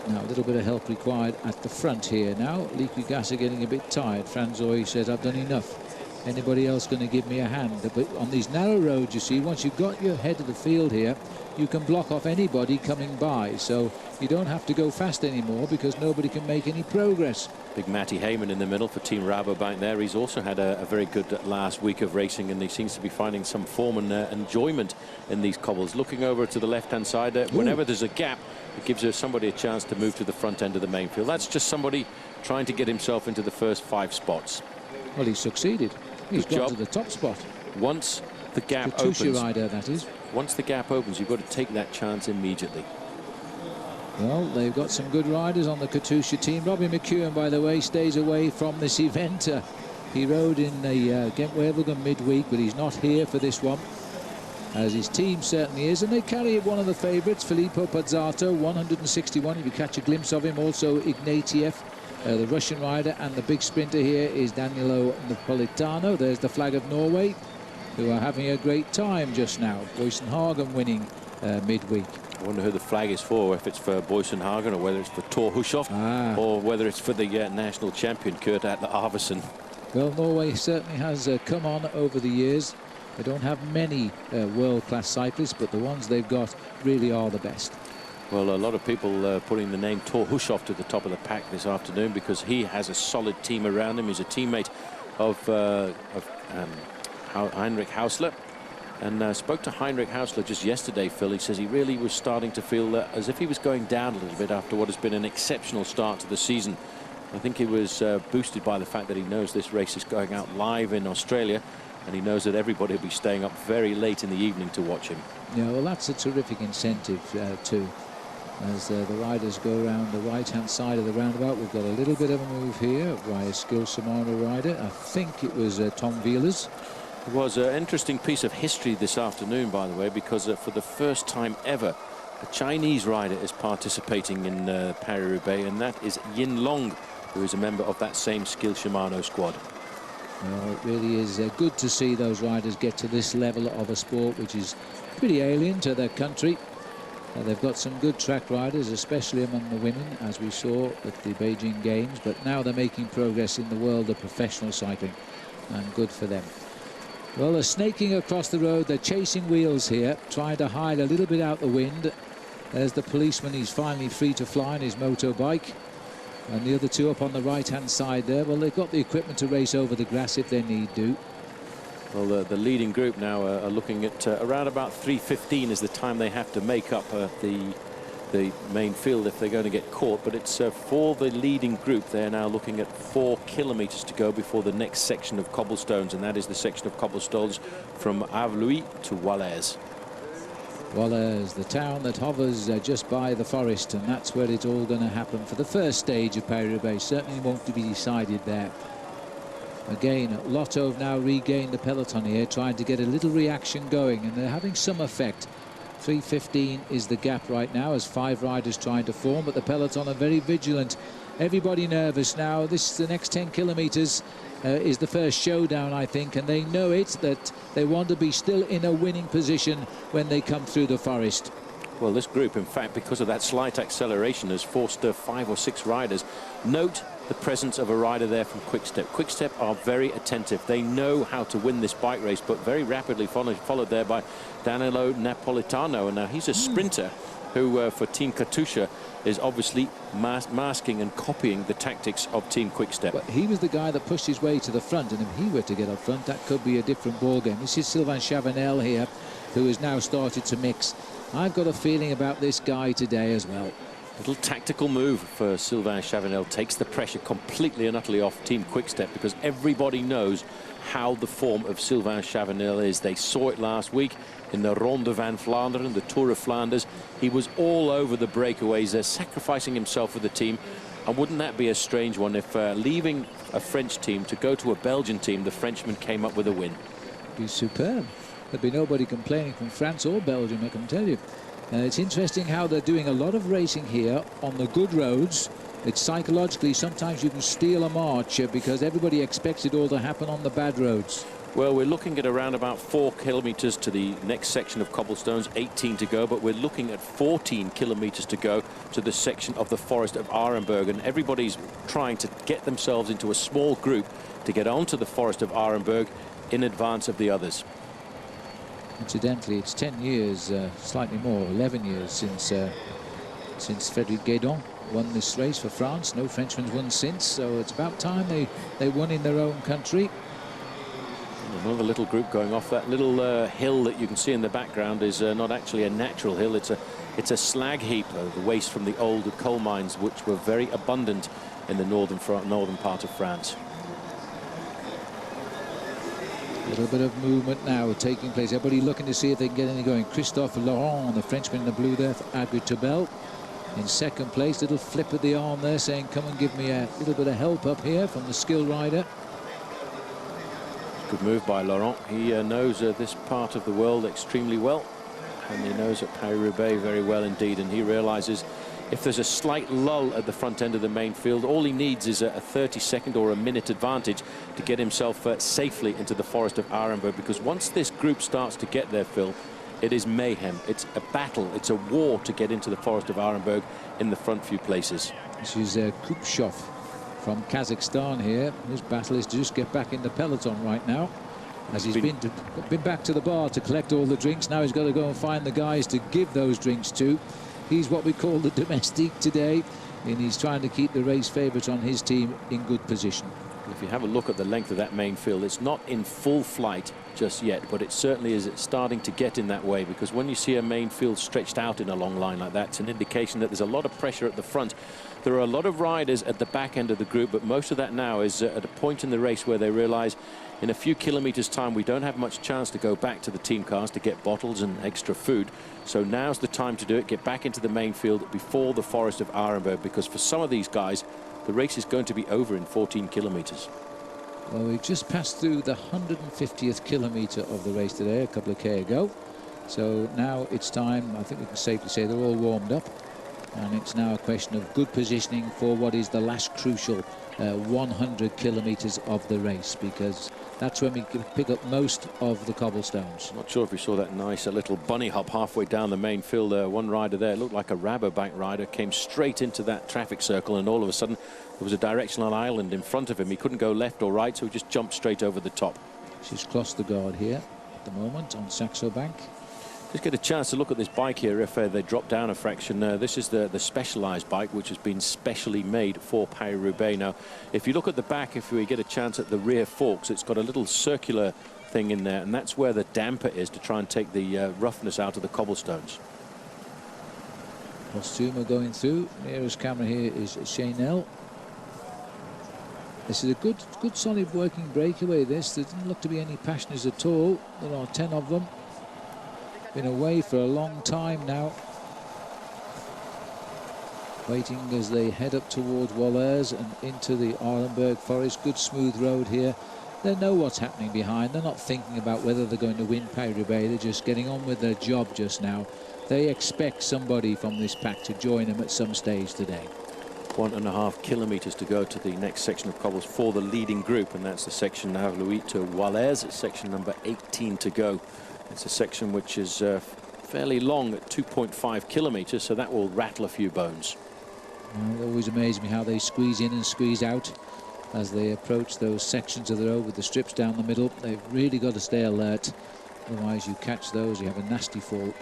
Now, a little bit of help required at the front here now. Liquigas are getting a bit tired. Franzoy says, I've done enough. Anybody else going to give me a hand? But on these narrow roads, you see, once you've got your head of the field here, you can block off anybody coming by. So you don't have to go fast anymore because nobody can make any progress. Big Matty Heyman in the middle for Team Rabobank there. He's also had a very good last week of racing, and he seems to be finding some form and enjoyment in these cobbles. Looking over to the left-hand side there, whenever there's a gap, it gives somebody a chance to move to the front end of the main field. That's just somebody trying to get himself into the first 5 spots. Well, he's succeeded. He's got to the top spot. Once the gap opens, rider, that is. Once the gap opens, you've got to take that chance immediately. Well, they've got some good riders on the Katusha team. Robbie McEwen, by the way, stays away from this event. He rode in the Ghent-Wevelgem midweek, but he's not here for this one, as his team certainly is. And they carry one of the favourites, Filippo Pozzato, 161. If you catch a glimpse of him, also Ignatieff, the Russian rider, and the big sprinter here is Danilo Napolitano. There's the flag of Norway, who are having a great time just now. Boysenhagen winning midweek. I wonder who the flag is for, if it's for Boysenhagen or whether it's for Thor Hushovd or whether it's for the national champion Kurt Atle Arvesen. Well, Norway certainly has come on over the years. They don't have many world-class cyclists, but the ones they've got really are the best. Well, a lot of people putting the name Thor Hushovd to the top of the pack this afternoon because he has a solid team around him. He's a teammate of Heinrich Hausler. And spoke to Heinrich Hausler just yesterday, Phil. He says he really was starting to feel as if he was going down a little bit after what has been an exceptional start to the season. I think he was boosted by the fact that he knows this race is going out live in Australia, and he knows that everybody will be staying up very late in the evening to watch him. Yeah, well, that's a terrific incentive too. as the riders go around the right-hand side of the roundabout. We've got a little bit of a move here by a skilled Shimano rider. I think it was Tom Willems. It was an interesting piece of history this afternoon, by the way, because for the first time ever, a Chinese rider is participating in Paris-Roubaix, and that is Yin Long, who is a member of that same skilled Shimano squad. Well, it really is good to see those riders get to this level of a sport, which is pretty alien to their country. They've got some good track riders, especially among the women, as we saw at the Beijing Games, but now they're making progress in the world of professional cycling, and good for them. Well, they're snaking across the road, they're chasing wheels here, trying to hide a little bit out the wind. There's the policeman, he's finally free to fly on his motorbike. And the other two up on the right-hand side there, well, they've got the equipment to race over the grass if they need to. Well, the leading group now are looking at around about 3:15 is the time they have to make up the main field if they're going to get caught. But it's for the leading group, they're now looking at 4 kilometers to go before the next section of cobblestones, and that is the section of cobblestones from Avluy to Wallers. Wallers, the town that hovers just by the forest, and that's where it's all going to happen for the first stage of Paris-Roubaix. Certainly won't be decided there. Again, Lotto have now regained the peloton here, trying to get a little reaction going, and they're having some effect. 3:15 is the gap right now, as 5 riders trying to form, but the peloton are very vigilant. Everybody nervous now. The next 10 kilometers is the first showdown, I think, and they know it, that they want to be still in a winning position when they come through the forest. Well, this group, in fact, because of that slight acceleration, has forced 5 or 6 riders. Note the presence of a rider there from Quick-Step. Quick-Step are very attentive. They know how to win this bike race, but very rapidly followed there by Danilo Napolitano. And now he's a sprinter who, for Team Katusha, is obviously masking and copying the tactics of Team Quick-Step. But he was the guy that pushed his way to the front, and if he were to get up front, that could be a different ballgame. This is Sylvain Chavanel here, who has now started to mix. I've got a feeling about this guy today as well. Little tactical move for Sylvain Chavanel, takes the pressure completely and utterly off Team Quick-Step, because everybody knows how the form of Sylvain Chavanel is. They saw it last week in the Ronde van Vlaanderen, the Tour of Flanders. He was all over the breakaways, sacrificing himself for the team. And wouldn't that be a strange one if leaving a French team to go to a Belgian team, the Frenchman came up with a win? It'd be superb. There'd be nobody complaining from France or Belgium, I can tell you. It's interesting how they're doing a lot of racing here on the good roads. It's psychologically, sometimes you can steal a march because everybody expects it all to happen on the bad roads. Well, we're looking at around about 4 kilometers to the next section of cobblestones, 18 to go, but we're looking at 14 kilometers to go to the section of the Forest of Arenberg, and everybody's trying to get themselves into a small group to get onto the Forest of Arenberg in advance of the others. Incidentally, it's 10 years, slightly more, 11 years since Frédéric Guédon won this race for France. No Frenchman's won since, so it's about time they won in their own country. Another little group going off. That little hill that you can see in the background is not actually a natural hill. It's a slag heap of the waste from the old coal mines, which were very abundant in the northern part of France. A little bit of movement now taking place. Everybody looking to see if they can get any going. Christophe Laurent, the Frenchman in the blue there for Agri-Tobel. In second place, little flip of the arm there saying, come and give me a little bit of help up here from the skilled rider. Good move by Laurent. He knows this part of the world extremely well, and he knows at Paris-Roubaix very well indeed, and he realizes if there's a slight lull at the front end of the main field, all he needs is a 30-second or a minute advantage to get himself safely into the Forest of Arenberg, because once this group starts to get there, Phil, it is mayhem. It's a battle. It's a war to get into the Forest of Arenberg in the front few places. This is Kupshov from Kazakhstan here. His battle is to just get back in the peloton right now, as he's been back to the bar to collect all the drinks. Now he's got to go and find the guys to give those drinks to. He's what we call the domestique today, and he's trying to keep the race favourites on his team in good position. If you have a look at the length of that main field, it's not in full flight just yet, but it certainly is starting to get in that way, because when you see a main field stretched out in a long line like that, it's an indication that there's a lot of pressure at the front. There are a lot of riders at the back end of the group, but most of that now is at a point in the race where they realize in a few kilometers time we don't have much chance to go back to the team cars to get bottles and extra food. So now's the time to do it, get back into the main field before the Forest of Arenberg, because for some of these guys the race is going to be over in 14 kilometers. Well, we've just passed through the 150th kilometre of the race today, a couple of K ago. So now it's time, I think we can safely say they're all warmed up. And it's now a question of good positioning for what is the last crucial 100 kilometres of the race, because that's when we can pick up most of the cobblestones. Not sure if we saw that nice little bunny hop halfway down the main field. One rider there looked like a Rabobank rider, came straight into that traffic circle, and all of a sudden there was a directional island in front of him. He couldn't go left or right, so he just jumped straight over the top. She's crossed the guard here at the moment on Saxo Bank. Just get a chance to look at this bike here if they drop down a fraction. This is the specialized bike which has been specially made for Paris-Roubaix. Now if you look at the back, if we get a chance at the rear forks, it's got a little circular thing in there, and that's where the damper is to try and take the roughness out of the cobblestones. Postuma going through. Nearest camera here is Chanel. This is a good solid working breakaway. This, there didn't look to be any passioners at all. There are 10 of them. Been away for a long time now. Waiting as they head up towards Wallers and into the Arenberg Forest. Good smooth road here. They know what's happening behind. They're not thinking about whether they're going to win Paris-Roubaix. They're just getting on with their job just now. They expect somebody from this pack to join them at some stage today. 1.5 kilometers to go to the next section of cobbles for the leading group, and that's the section now Louis to Wallers. It's section number 18 to go. It's a section which is fairly long at 2.5 kilometers, so that will rattle a few bones. Well, it always amazes me how they squeeze in and squeeze out as they approach those sections of the road with the strips down the middle. They've really got to stay alert, otherwise you catch those, you have a nasty fall.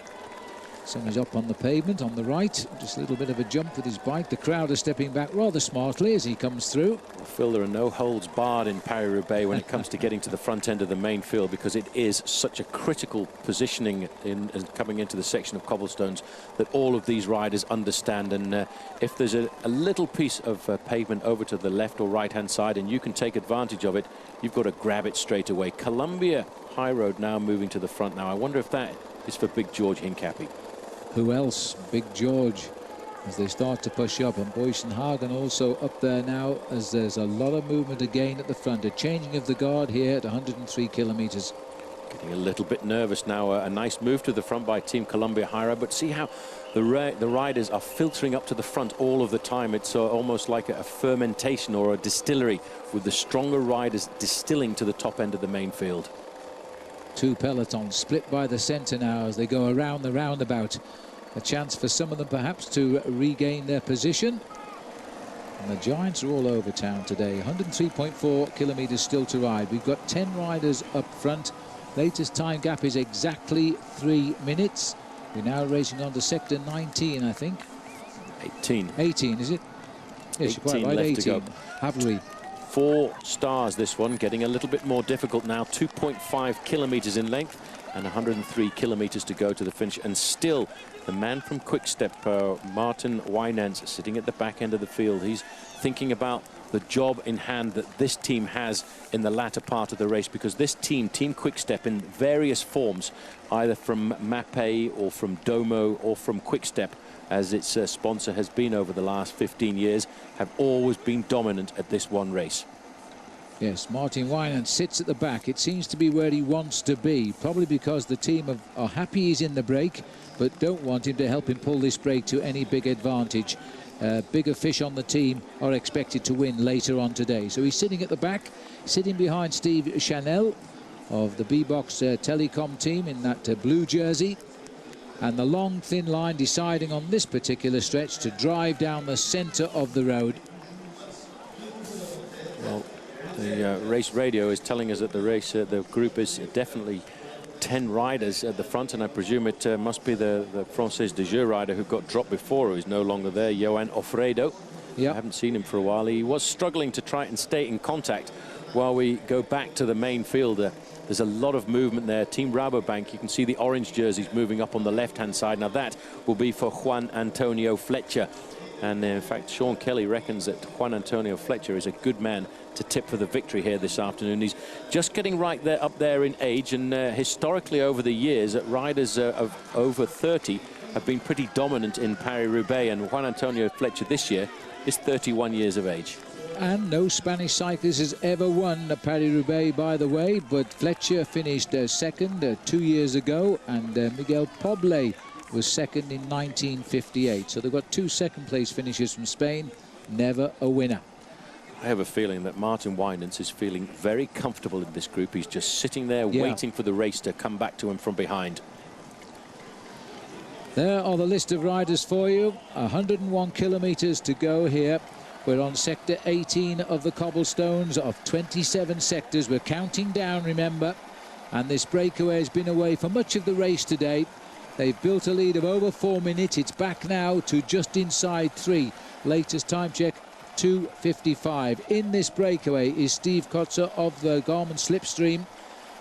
Somebody's up on the pavement on the right, just a little bit of a jump with his bike. The crowd are stepping back rather smartly as he comes through. Well, Phil, there are no holds barred in Paris-Roubaix when it comes to getting to the front end of the main field, because it is such a critical positioning in coming into the section of cobblestones that all of these riders understand. And if there's a little piece of pavement over to the left or right hand side and you can take advantage of it, you've got to grab it straight away. Columbia High Road now moving to the front. Now I wonder if that is for Big George Hincapie. Who else? Big George, as they start to push up, and Boysenhagen also up there now, as there's a lot of movement again at the front. A changing of the guard here at 103 kilometers. Getting a little bit nervous now. A nice move to the front by Team Columbia High Road, but see how the riders are filtering up to the front all of the time. It's almost like a fermentation or a distillery, with the stronger riders distilling to the top end of the main field. Two pelotons split by the centre now as they go around the roundabout. A chance for some of them perhaps to regain their position. And the Giants are all over town today. 103.4 kilometres still to ride. We've got 10 riders up front. Latest time gap is exactly 3 minutes. We're now racing on to sector 19, I think. 18. 18, is it? Yes, you're quite right, 18. To go. Have we? 4 stars this one, getting a little bit more difficult now. 2.5 kilometres in length and 103 kilometres to go to the finish. And still, the man from Quick-Step, Martin Wijnands, sitting at the back end of the field. He's thinking about the job in hand that this team has in the latter part of the race, because this team, Team Quick-Step, in various forms, either from Mapei or from Domo or from Quick-Step, as its sponsor has been over the last 15 years, have always been dominant at this one race. Yes, Martin Wijnands sits at the back. It seems to be where he wants to be, probably because the team are happy he's in the break, but don't want him to help him pull this break to any big advantage. Bigger fish on the team are expected to win later on today. So he's sitting at the back, sitting behind Steve Chanel of the B-Box Telecom team in that blue jersey. And the long, thin line deciding on this particular stretch to drive down the centre of the road. Well, the race radio is telling us that the group is definitely 10 riders at the front, and I presume it must be the Française de Jeu rider who got dropped before, who is no longer there, Johan Ofredo. I haven't seen him for a while. He was struggling to try and stay in contact while we go back to the main field. There's a lot of movement there. Team Rabobank, you can see the orange jerseys moving up on the left-hand side. Now that will be for Juan Antonio Fletcher. And in fact, Sean Kelly reckons that Juan Antonio Fletcher is a good man to tip for the victory here this afternoon. He's just getting right there, up there in age, and historically over the years, riders of over 30 have been pretty dominant in Paris-Roubaix, and Juan Antonio Fletcher this year is 31 years of age. And no Spanish cyclist has ever won the Paris-Roubaix, by the way, but Fletcher finished second 2 years ago, and Miguel Poble was second in 1958. So they've got 2 second-place finishes from Spain, never a winner. I have a feeling that Martin Winans is feeling very comfortable in this group. He's just sitting there waiting for the race to come back to him from behind. There are the list of riders for you. 101 kilometres to go here. We're on sector 18 of the cobblestones of 27 sectors. We're counting down, remember. And this breakaway has been away for much of the race today. They've built a lead of over 4 minutes. It's back now to just inside 3. Latest time check, 2:55. In this breakaway is Steve Kotzer of the Garmin Slipstream.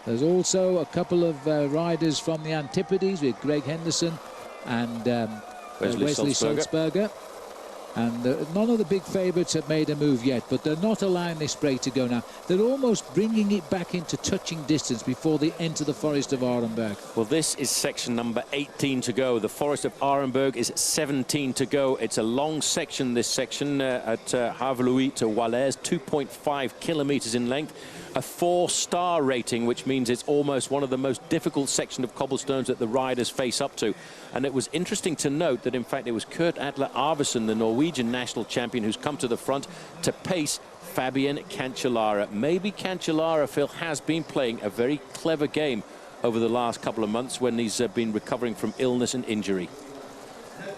There's also a couple of riders from the Antipodes with Greg Henderson and Wesley Sulzberger. And none of the big favourites have made a move yet, but they're not allowing this break to go now. They're almost bringing it back into touching distance before they enter the Forest of Arenberg. Well, this is section number 18 to go. The Forest of Arenberg is 17 to go. It's a long section, this section at Haveluy to Wallers, 2.5 kilometres in length. A 4-star rating, which means it's almost one of the most difficult sections of cobblestones that the riders face up to. And it was interesting to note that, in fact, it was Kurt Adler Arvesen, the Norwegian national champion, who's come to the front to pace Fabian Cancellara. Maybe Cancellara, Phil, has been playing a very clever game over the last couple of months when he's been recovering from illness and injury.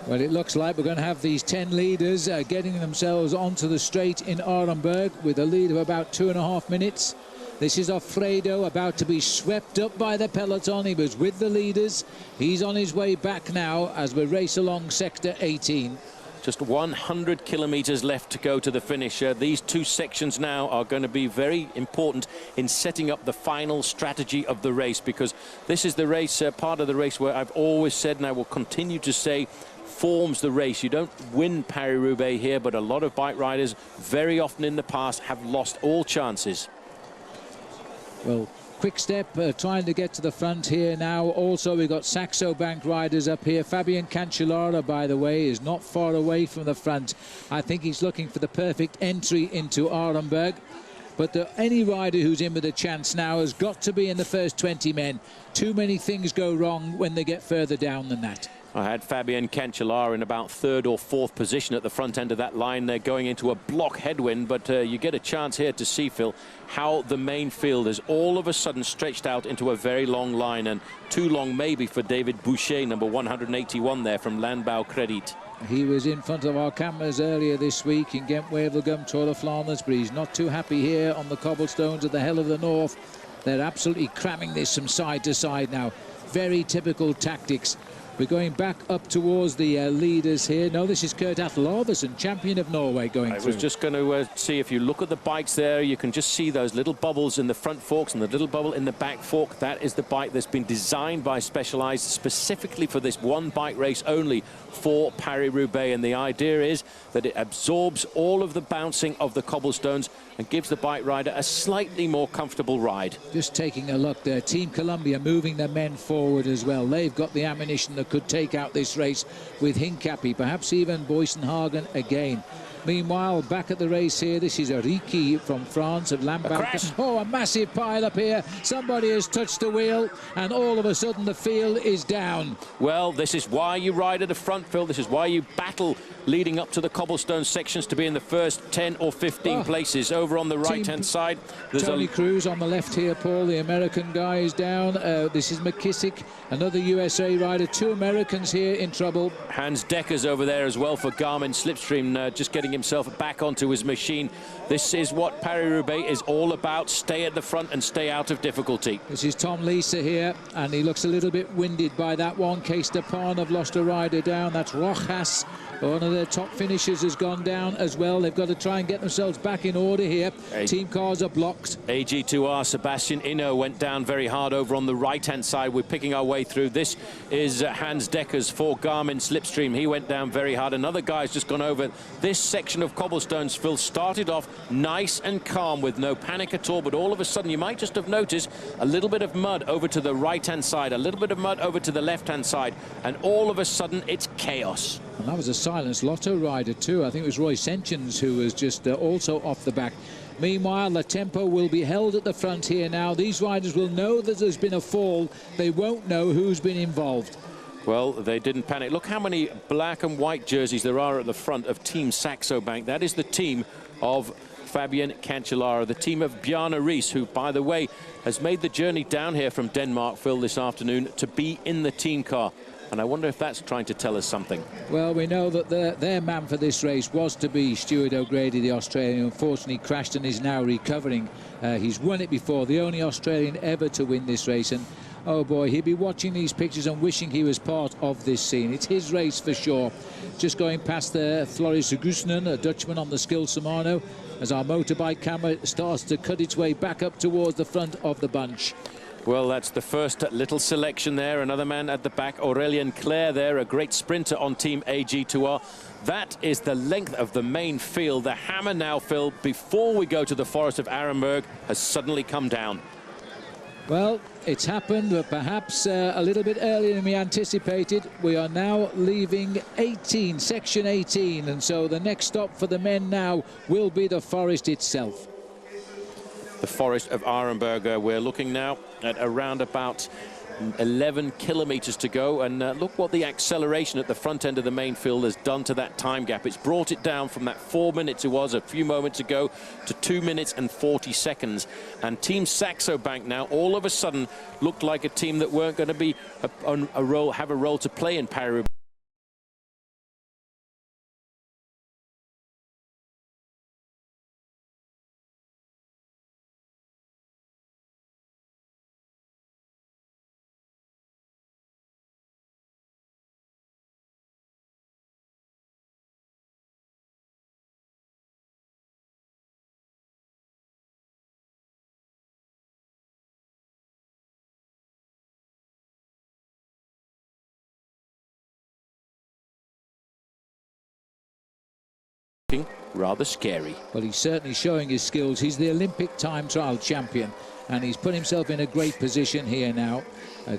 Well, it looks like we're going to have these 10 leaders getting themselves onto the straight in Arenberg with a lead of about 2.5 minutes. This is Alfredo about to be swept up by the peloton. He was with the leaders. He's on his way back now as we race along sector 18. Just 100 kilometres left to go to the finish. These 2 sections now are going to be very important in setting up the final strategy of the race, because this is the race, part of the race where I've always said, and I will continue to say, forms the race. You don't win Paris-Roubaix here, but a lot of bike riders very often in the past have lost all chances. Well, Quick Step trying to get to the front here now. Also, we've got Saxo Bank riders up here. Fabian Cancellara, by the way, is not far away from the front. I think he's looking for the perfect entry into Arenberg. But any rider who's in with a chance now has got to be in the first 20 men. Too many things go wrong when they get further down than that. I had Fabian Cancellara in about 3rd or 4th position at the front end of that line. They're going into a block headwind, but you get a chance here to see, Phil, how the main field has all of a sudden stretched out into a very long line, and too long maybe for David Boucher, number 181 there from Landbouw Credit. He was in front of our cameras earlier this week in Ghent-Wevelgem, Tour de Flanders, but he's not too happy here on the cobblestones of the Hell of the North. They're absolutely cramming this from side to side now. Very typical tactics. We're going back up towards the leaders here. No, this is Kurt Atle Arvesen, champion of Norway, going through. I was just going to see, if you look at the bikes there, you can just see those little bubbles in the front forks and the little bubble in the back fork. That is the bike that's been designed by Specialized specifically for this one bike race only for Paris-Roubaix. And the idea is that it absorbs all of the bouncing of the cobblestones and gives the bike rider a slightly more comfortable ride. Just taking a look there, Team Columbia moving their men forward as well. They've got the ammunition that could take out this race with Hincapie, perhaps even Boysenhagen again. Meanwhile, back at the race here, this is Ricci from France of Landbouw. Oh, a massive pile up here. Somebody has touched the wheel, and all of a sudden the field is down. Well, this is why you ride at the front, Phil. This is why you battle leading up to the cobblestone sections to be in the first 10 or 15 places. Over on the right-hand side, there's Tony Cruz on the left here, Paul. The American guy is down. This is McKissick, another USA rider. 2 Americans here in trouble. Hans Decker's over there as well for Garmin Slipstream, just getting himself back onto his machine. This is what Paris-Roubaix is all about. Stay at the front and stay out of difficulty. This is Tom Lisa here, and he looks a little bit winded by that one. Case Depan have lost a rider down. That's Rojas. One of their top finishers has gone down as well. They've got to try and get themselves back in order here. Team cars are blocked. AG2R, Sebastian Inno went down very hard over on the right-hand side. We're picking our way through. This is Hans Decker's for Garmin Slipstream. He went down very hard. Another guy's just gone over. This section of cobblestones, Phil, started off nice and calm with no panic at all, but all of a sudden you might just have noticed a little bit of mud over to the right-hand side, a little bit of mud over to the left-hand side, and all of a sudden it's chaos. And that was a silenced Lotto rider too. I think it was Roy Senchens who was just also off the back. Meanwhile, the tempo will be held at the front here now. These riders will know that there's been a fall. They won't know who's been involved. Well, they didn't panic. Look how many black and white jerseys there are at the front of Team Saxo Bank. That is the team of Fabian Cancellara, the team of Bjarne Riis, who, by the way, has made the journey down here from Denmark, Phil, this afternoon to be in the team car. And I wonder if that's trying to tell us something. Well, we know that their man for this race was to be Stuart O'Grady, the Australian, who unfortunately crashed and is now recovering. He's won it before, the only Australian ever to win this race. And oh boy, he'd be watching these pictures and wishing he was part of this scene. It's his race for sure. Just going past the Floris Gruson, a Dutchman on the Skill Shimano, as our motorbike camera starts to cut its way back up towards the front of the bunch. Well, that's the first little selection there. Another man at the back, Aurélien Claire there, a great sprinter on Team AG2R. That is the length of the main field. The hammer now, Phil, before we go to the Forest of Arenberg, has suddenly come down. Well, it's happened, but perhaps a little bit earlier than we anticipated. We are now leaving 18, section 18, and so the next stop for the men now will be the forest itself. The Forest of Arenberg. We're looking now at around about 11 kilometers to go, and look what the acceleration at the front end of the main field has done to that time gap. It's brought it down from that 4 minutes it was a few moments ago to 2 minutes and 40 seconds. And Team Saxo Bank now all of a sudden looked like a team that weren't going to be have a role to play in Paris-Roubaix. Rather scary. Well, he's certainly showing his skills. He's the Olympic time trial champion, and he's put himself in a great position here now.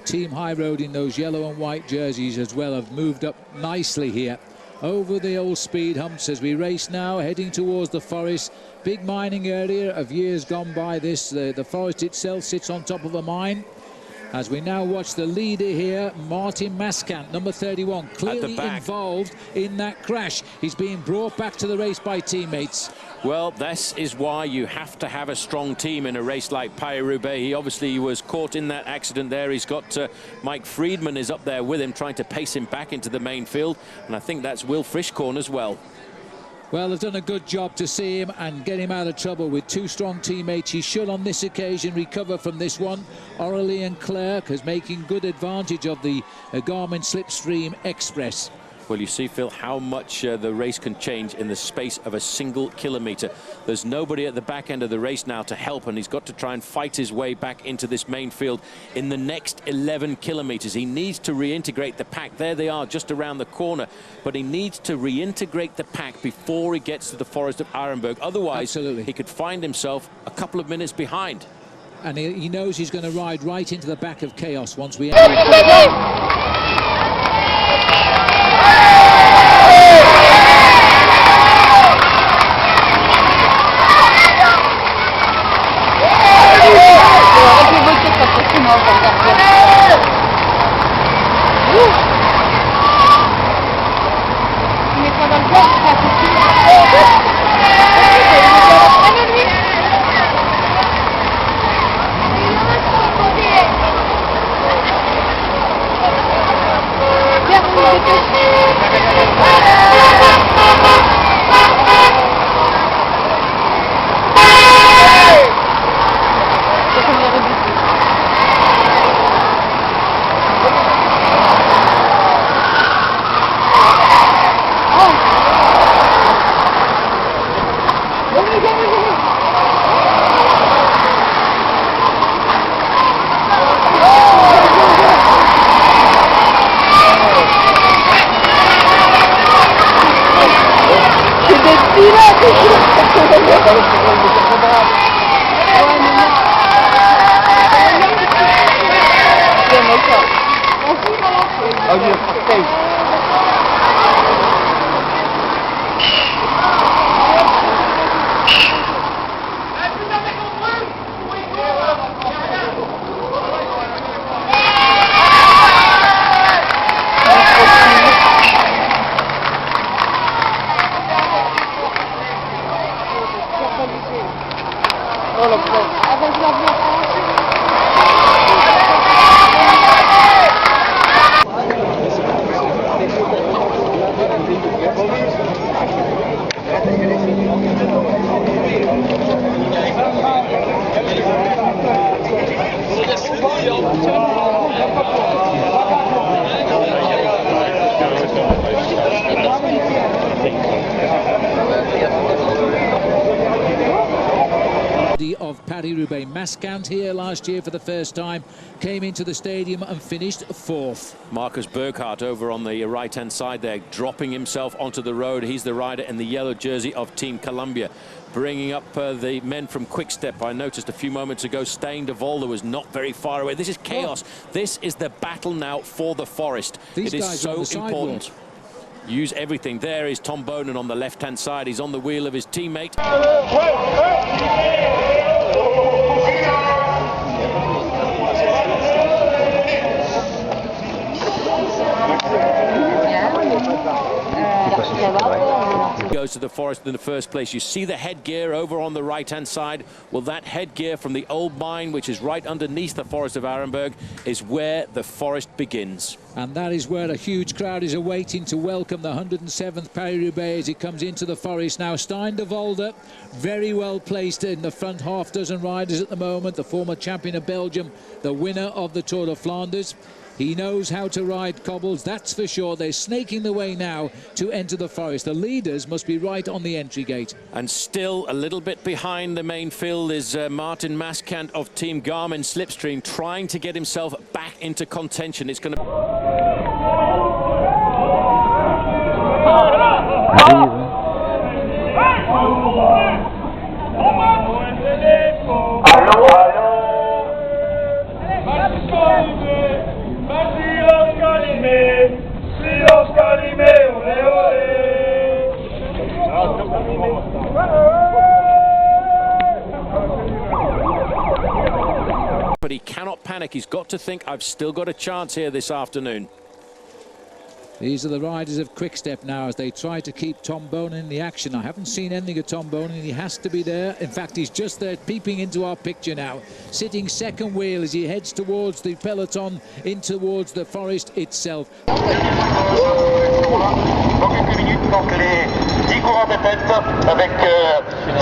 Team High Road in those yellow and white jerseys as well have moved up nicely here over the old speed humps as we race now, heading towards the forest. Big mining area of years gone by this. The forest itself sits on top of a mine. As we now watch the leader here, Martin Maskant, number 31, clearly involved in that crash. He's being brought back to the race by teammates. Well, this is why you have to have a strong team in a race like Paris-Roubaix. He obviously was caught in that accident there. He's got Mike Friedman is up there with him, trying to pace him back into the main field. And I think that's Will Frischkorn as well. Well, they've done a good job to see him and get him out of trouble with two strong teammates. He should on this occasion recover from this one. Aurélien Claire is making good advantage of the Garmin Slipstream Express. Well, you see, Phil, how much the race can change in the space of a single kilometre. There's nobody at the back end of the race now to help, and he's got to try and fight his way back into this main field in the next 11 kilometres. He needs to reintegrate the pack. There they are, just around the corner. But he needs to reintegrate the pack before he gets to the Forest of Arenberg. Otherwise, he could find himself a couple of minutes behind. And he knows he's going to ride right into the back of chaos once we Of Paris-Roubaix Mascant here last year for the first time, came into the stadium and finished fourth. Marcus Burkhardt over on the right-hand side there, dropping himself onto the road. He's the rider in the yellow jersey of Team Columbia, bringing up the men from Quick Step. I noticed a few moments ago Stijn de Volder was not very far away. This is chaos. This is the battle now for the forest. These it is guys so on the important. sidewalk. Use everything. There is Tom Bonen on the left-hand side. He's on the wheel of his teammate. Goes to the forest in the first place. You see the headgear over on the right-hand side. Well, that headgear from the old mine, which is right underneath the forest of Arenberg, is where the forest begins. And that is where a huge crowd is awaiting to welcome the 107th Paris-Roubaix as he comes into the forest. Now, Stijn de Volder, very well placed in the front half-dozen riders at the moment. The former champion of Belgium, the winner of the Tour de Flanders. He knows how to ride cobbles, that's for sure. They're snaking the way now to enter the forest. The leaders must be right on the entry gate. And still a little bit behind the main field is Martin Mascant of Team Garmin Slipstream, trying to get himself back into contention. It's going to... But he cannot panic. He's got to think, I've still got a chance here this afternoon. These are the riders of Quick Step now as they try to keep Tom Bonen in the action. I haven't seen anything of Tom Bonen. He has to be there. In fact, he's just there peeping into our picture now, sitting second wheel as he heads towards the peloton, in towards the forest itself. Donc une minute, donc les 10 coureurs de tête avec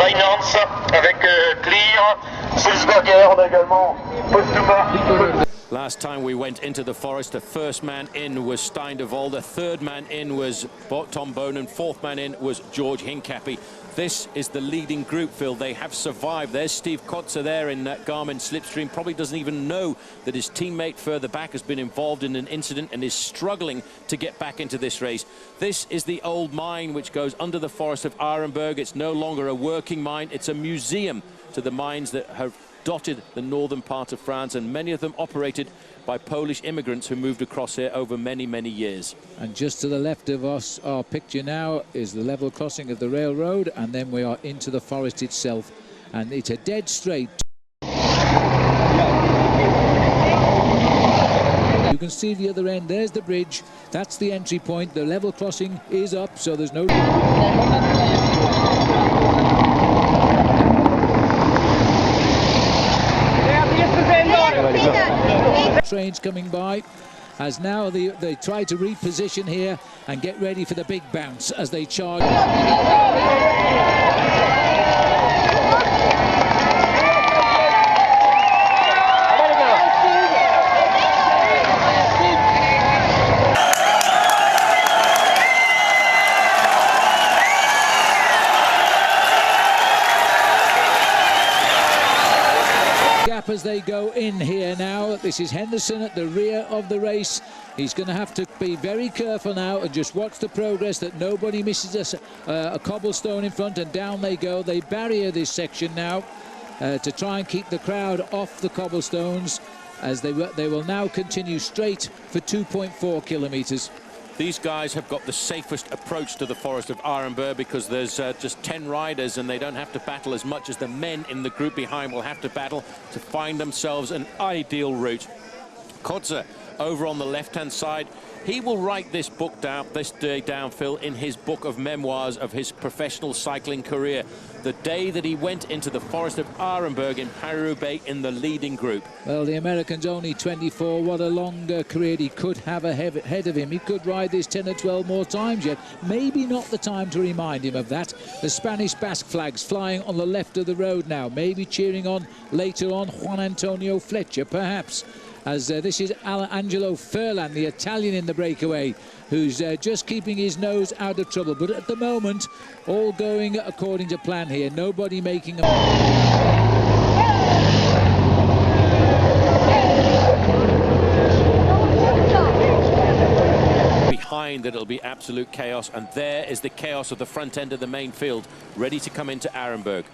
Willems, avec Clear, CYSOING, on a également Postuma. Last time we went into the forest, the first man in was Stijn de Volder, third man in was Tom Bonen, fourth man in was George Hincapie. This is the leading group, Phil. They have survived. There's Steve Kotzer there in Garmin Slipstream. Probably doesn't even know that his teammate further back has been involved in an incident and is struggling to get back into this race. This is the old mine which goes under the forest of Arenberg. It's no longer a working mine. It's a museum to the mines that have dotted the northern part of France, and many of them operated by Polish immigrants who moved across here over many, many years. And just to the left of us, our picture now is the level crossing of the railroad, and then we are into the forest itself, and it's a dead straight. You can see the other end, there's the bridge, that's the entry point, the level crossing is up, so there's no... Trains coming by as now they try to reposition here and get ready for the big bounce as they charge. as they go in here now. This is Henderson at the rear of the race. He's going to have to be very careful now and just watch the progress, that nobody misses a cobblestone in front, and down they go. They barrier this section now to try and keep the crowd off the cobblestones, as they will now continue straight for 2.4 kilometres. These guys have got the safest approach to the Forest of Arenberg because there's just 10 riders and they don't have to battle as much as the men in the group behind will have to battle to find themselves an ideal route. Kodze over on the left-hand side, he will write this book down, this day down, Phil, in his book of memoirs of his professional cycling career. The day that he went into the Forest of Arenberg in Paris-Roubaix in the leading group. Well, the American's only 24. What a long career he could have ahead of him. He could ride this 10 or 12 more times yet. Maybe not the time to remind him of that. The Spanish Basque flags flying on the left of the road now. Maybe cheering on later on Juan Antonio Fletcher, perhaps. As this is Angelo Furlan, the Italian in the breakaway, who's just keeping his nose out of trouble. But at the moment, all going according to plan here. Nobody making a... Behind that, it'll be absolute chaos. And there is the chaos of the front end of the main field, ready to come into Arenberg.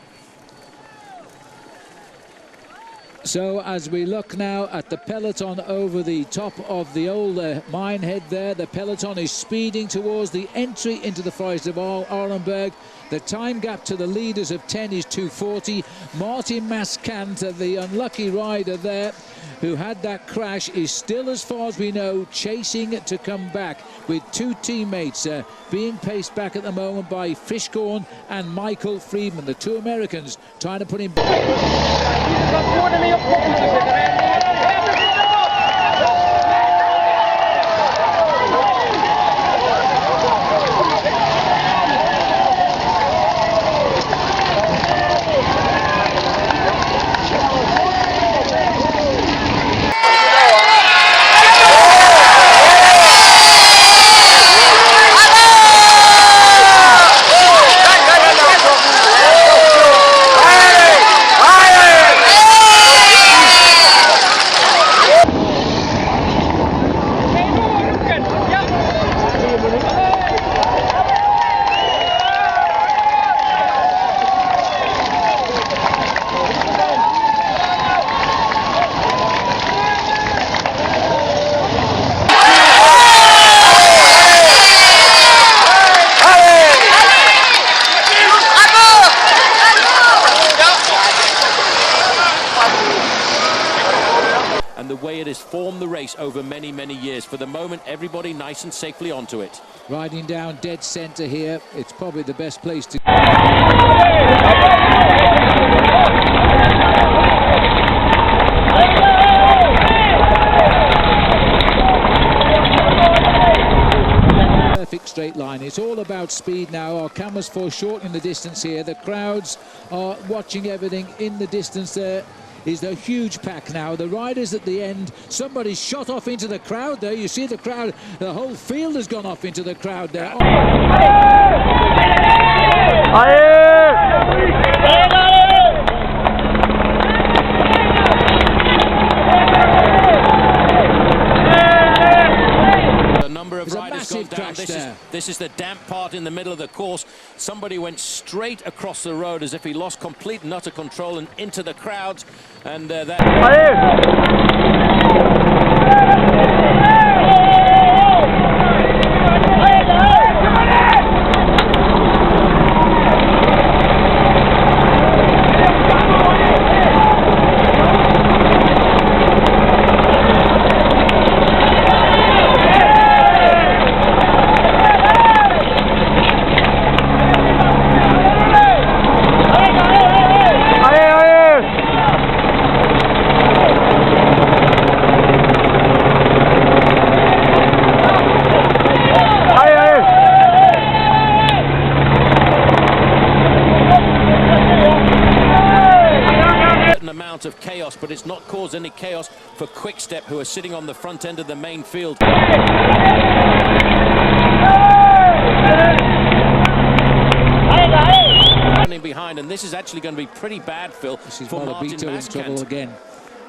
So as we look now at the peloton over the top of the old mine head there, the peloton is speeding towards the entry into the Forest of Arenberg. The time gap to the leaders of 10 is 2:40. Martin Mascant, the unlucky rider there, who had that crash, is still, as far as we know, chasing to come back, with two teammates being paced back at the moment by Frischkorn and Michael Friedman, the two Americans trying to put him back. Formed the race over many, many years. For the moment, everybody nice and safely onto it. Riding down dead centre here, it's probably the best place to... Perfect straight line. It's all about speed now. Our cameras foreshortening the distance here. The crowds are watching everything in the distance there. Is the huge pack now. The riders at the end, somebody's shot off into the crowd there. You see the crowd, the whole field has gone off into the crowd there. The number of riders gone down. This is the damp part in the middle of the course. Somebody went straight across the road as if he lost complete and utter control and into the crowds. And that... of chaos, but it's not caused any chaos for Quick-Step, who are sitting on the front end of the main field. Running behind, and this is actually going to be pretty bad, Phil, for Martin Mascant. Again.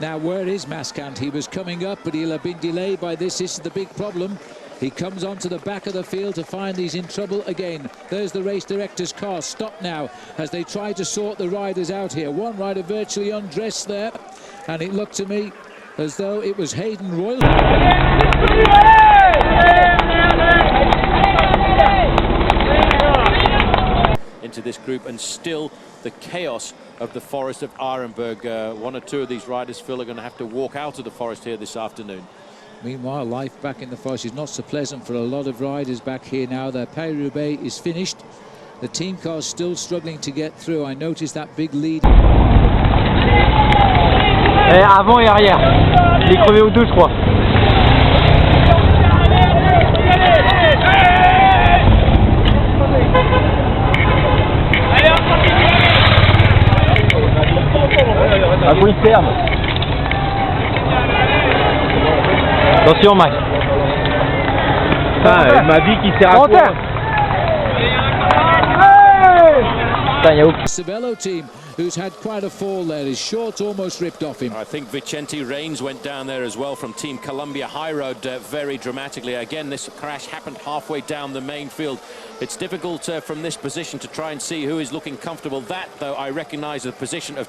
Now, where is Maskant? He was coming up, but he'll have been delayed by this. This is the big problem. He comes onto the back of the field to find he's in trouble again. There's the race director's car. Stop now as they try to sort the riders out here. One rider virtually undressed there, and it looked to me as though it was Hayden Royal. Into this group, and still the chaos of the Forest of Arenberg. One or two of these riders, Phil, are going to have to walk out of the forest here this afternoon. Meanwhile, life back in the forest is not so pleasant for a lot of riders back here now. The Paris-Roubaix is finished. The team car's still struggling to get through. I noticed that big lead. Avant et arrière. Il est crevé aux deux, je crois. Ah, faut une ferme. Attention, Max. Putain, il m'a dit qu'il sert à quoi? Putain, il y a aucun. Cervelo team, who's had quite a fall there. His shorts almost ripped off him. I think Vicente Reigns went down there as well from Team Columbia High Road very dramatically. Again, this crash happened halfway down the main field. It's difficult from this position to try and see who is looking comfortable. That, though, I recognise the position of...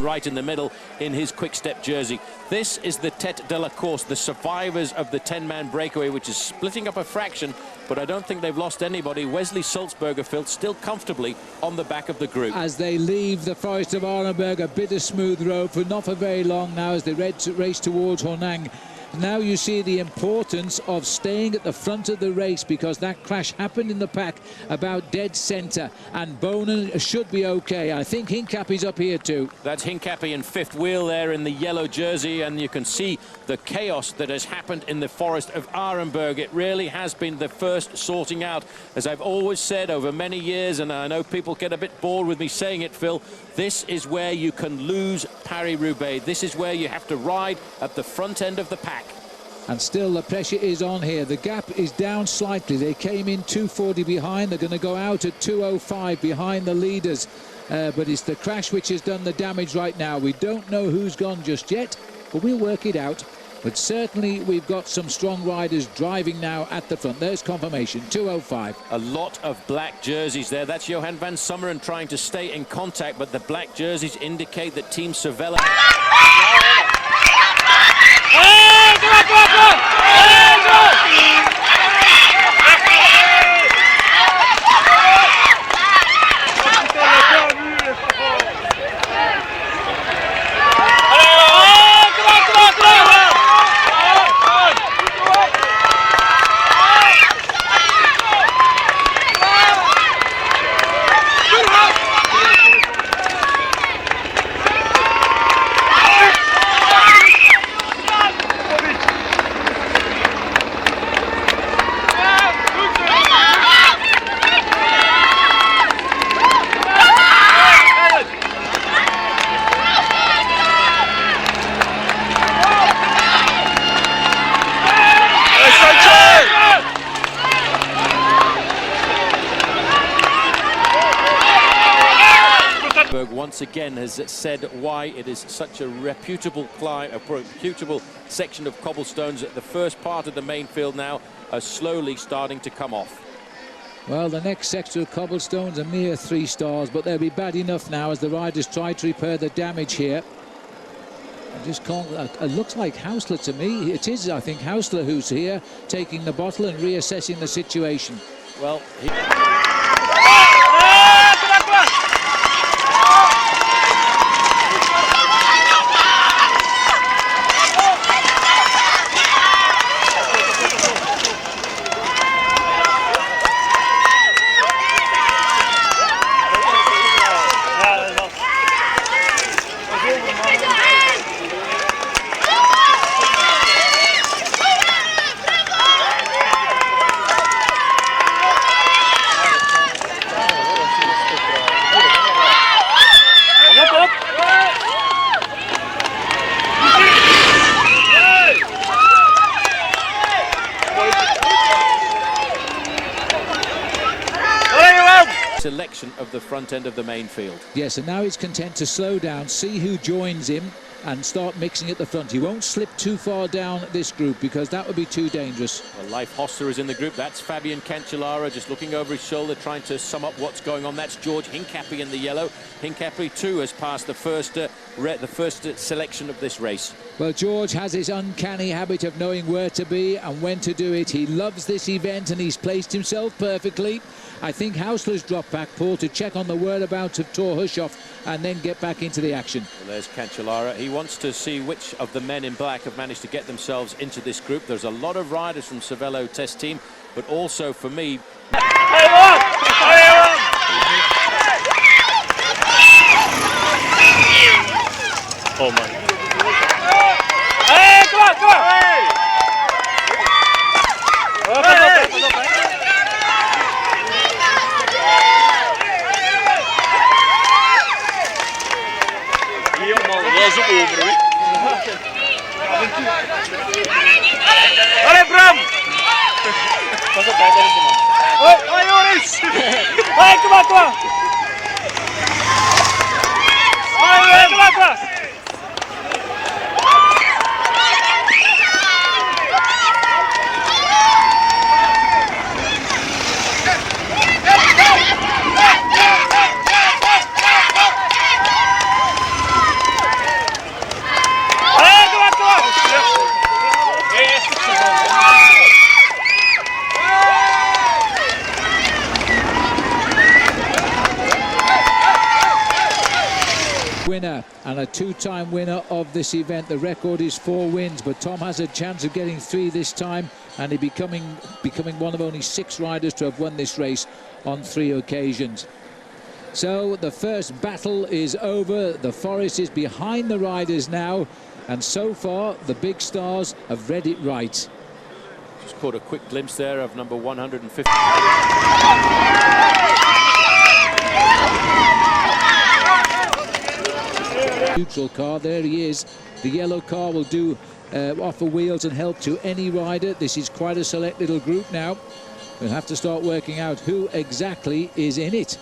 Right in the middle in his quick-step jersey. This is the Tête de la Course, the survivors of the 10-man breakaway, which is splitting up a fraction, but I don't think they've lost anybody. Wesley Sulzberger felt still comfortably on the back of the group. As they leave the Forest of Arenberg, a bit of smooth road for not for very long now as they race towards Hornaing. Now you see the importance of staying at the front of the race, because that crash happened in the pack about dead centre, and Bonen should be okay. I think Hincapie's up here too. That's Hincapie in fifth wheel there in the yellow jersey, and you can see the chaos that has happened in the Forest of Arenberg. It really has been the first sorting out. As I've always said over many years, and I know people get a bit bored with me saying it, Phil, this is where you can lose Paris-Roubaix. This is where you have to ride at the front end of the pack. And still the pressure is on here. The gap is down slightly. They came in 240 behind. They're going to go out at 205 behind the leaders. But it's the crash which has done the damage right now. We don't know who's gone just yet, but we'll work it out. But certainly we've got some strong riders driving now at the front. There's confirmation, 205. A lot of black jerseys there. That's Johan van Summeren trying to stay in contact, but the black jerseys indicate that Team Cervelo... Once again has said why it is such a reputable climb, a reputable section of cobblestones at the first part of the main field now are slowly starting to come off. Well, the next section of cobblestones, a mere 3 stars, but they'll be bad enough now as the riders try to repair the damage here. I just can't, it looks like Hausler to me. It is, I think, Hausler who's here taking the bottle and reassessing the situation. Well, section of the front end of the main field. Yes, and now he's content to slow down, see who joins him, and start mixing at the front. He won't slip too far down this group because that would be too dangerous. Well, Leif Hoster is in the group. That's Fabian Cancellara just looking over his shoulder, trying to sum up what's going on. That's George Hincapie in the yellow. Hincapie too has passed the first selection of this race. Well, George has his uncanny habit of knowing where to be and when to do it. He loves this event and he's placed himself perfectly. I think Hausler's dropped back, Paul, to check on the whereabouts of Thor Hushoff and then get back into the action. Well, there's Cancellara. He wants to see which of the men in black have managed to get themselves into this group. There's a lot of riders from Cervelo test team, but also for me... Oh my. Hey, come on, come on! Hey! Allez, Bram! Hoi, Joris! Hoi, kom maar, kom maar! Hoi, kom maar, kom maar! Winner and a two-time winner of this event. The record is 4 wins, but Tom has a chance of getting 3 this time, and he becoming one of only 6 riders to have won this race on 3 occasions. So the first battle is over. The forest is behind the riders now, and so far the big stars have read it right. Just caught a quick glimpse there of number 150. Neutral car, there he is. The yellow car will do offer wheels and help to any rider. This is quite a select little group now. We'll have to start working out who exactly is in it.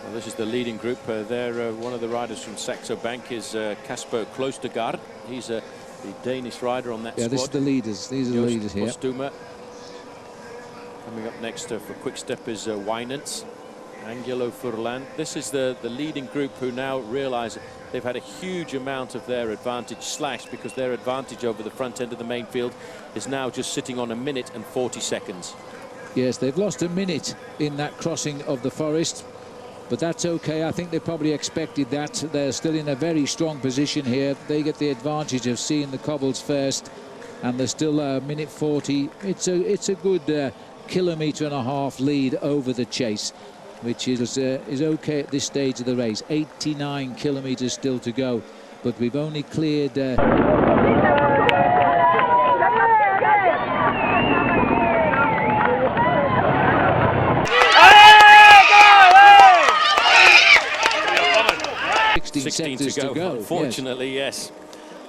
Well, this is the leading group. One of the riders from Saxo Bank is Kasper Kloostergaard. He's the Danish rider on that squad. Yeah, this is the leaders. These are the leaders here. Postuma. Coming up next for Quick Step is Wijnants, Angelo Furlan. This is the leading group who now realise they've had a huge amount of their advantage slashed because their advantage over the front end of the main field is now just sitting on 1 minute and 40 seconds. Yes, they've lost 1 minute in that crossing of the forest, but that's okay. I think they probably expected that. They're still in a very strong position here. They get the advantage of seeing the cobbles first, and they're still 1 minute 40. It's a good kilometre and a half lead over the chase, which is okay at this stage of the race. 89 kilometres still to go, but we've only cleared... 16 to go, unfortunately, yes.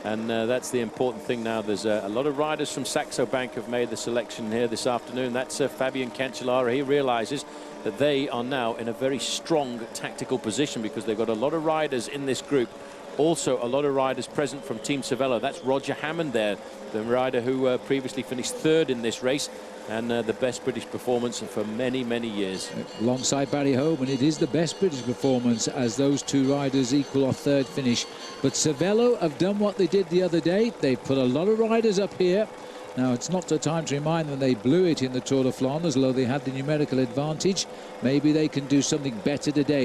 And that's the important thing now. There's a lot of riders from Saxo Bank have made the selection here this afternoon. That's Fabian Cancellara. He realises that they are now in a very strong tactical position because they've got a lot of riders in this group. Also, a lot of riders present from Team Cervelo. That's Roger Hammond there, the rider who previously finished 3rd in this race, and the best British performance for many, many years. Alongside Barry Hoban, it is the best British performance as those 2 riders equal our 3rd finish. But Cervelo have done what they did the other day. They've put a lot of riders up here. Now, it's not the time to remind them they blew it in the Tour de Flanders, although they had the numerical advantage. Maybe they can do something better today.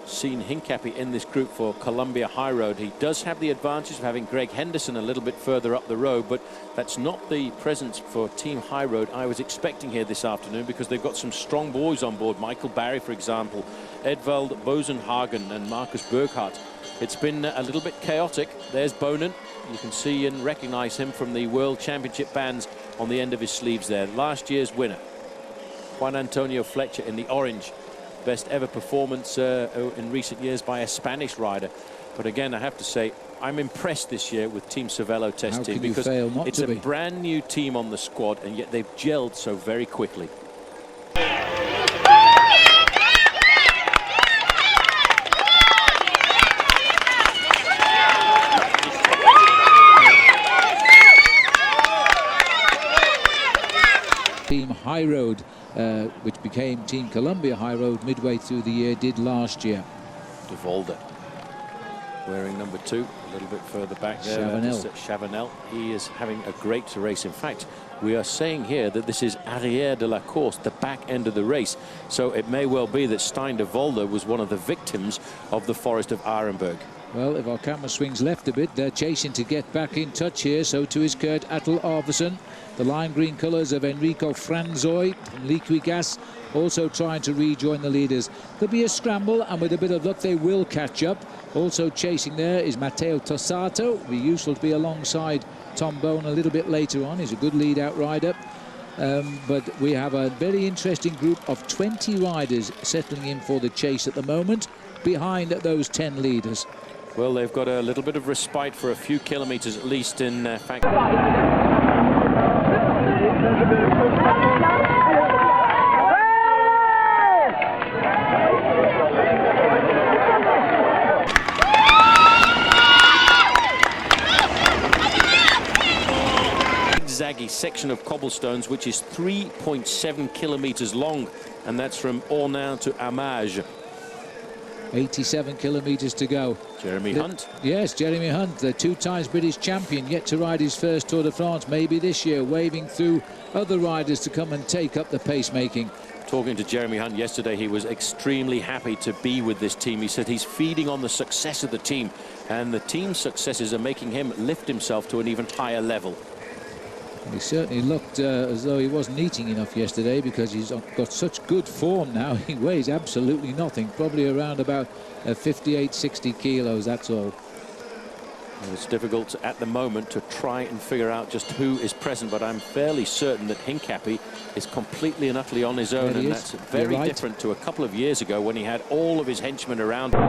Seen Hincapie in this group for Columbia High Road. He does have the advantage of having Greg Henderson a little bit further up the road, but that's not the presence for Team High Road I was expecting here this afternoon, because they've got some strong boys on board. Michael Barry, for example, Edvald Bosenhagen and Marcus Burkhardt. It's been a little bit chaotic. There's Bonen. You can see and recognise him from the World Championship bands on the end of his sleeves there. Last year's winner. Juan Antonio Fletcher in the orange best ever performance in recent years by a Spanish rider. But again, I have to say, I'm impressed this year with Team Cervelo test team because it's a brand new team on the squad, and yet they've gelled so very quickly. Team High Road, which became Team Columbia High Road midway through the year, did last year. De Volder wearing number 2, a little bit further back there. Chavanel. He is having a great race. In fact, we are saying here that this is arrière de la course, the back end of the race. So it may well be that Stijn de Volder was one of the victims of the Forest of Arenberg. Well, if our camera swings left a bit, they're chasing to get back in touch here. So too is Kurt Attel Arvidsson. The lime green colours of Enrico Franzoy from Liquigas also trying to rejoin the leaders. There'll be a scramble, and with a bit of luck they will catch up. Also chasing there is Matteo Tossato. It'll be useful to be alongside Tom Bone a little bit later on. He's a good lead-out rider. But we have a very interesting group of 20 riders settling in for the chase at the moment, behind those 10 leaders. Well, they've got a little bit of respite for a few kilometres at least, in fact. Zaggy section of cobblestones, which is 3.7 kilometres long, and that's from Hornaing to Amage. 87 kilometres to go. Jeremy Hunt. Yes, Jeremy Hunt, the 2-time British champion, yet to ride his first Tour de France, maybe this year, waving through other riders to come and take up the pacemaking. Talking to Jeremy Hunt yesterday, he was extremely happy to be with this team. He said he's feeding on the success of the team, and the team's successes are making him lift himself to an even higher level. He certainly looked as though he wasn't eating enough yesterday, because he's got such good form now. He weighs absolutely nothing, probably around about 58, 60 kilos, that's all. Well, it's difficult at the moment to try and figure out just who is present, but I'm fairly certain that Hincapie is completely and utterly on his own, and that's very different to a couple of years ago when he had all of his henchmen around him.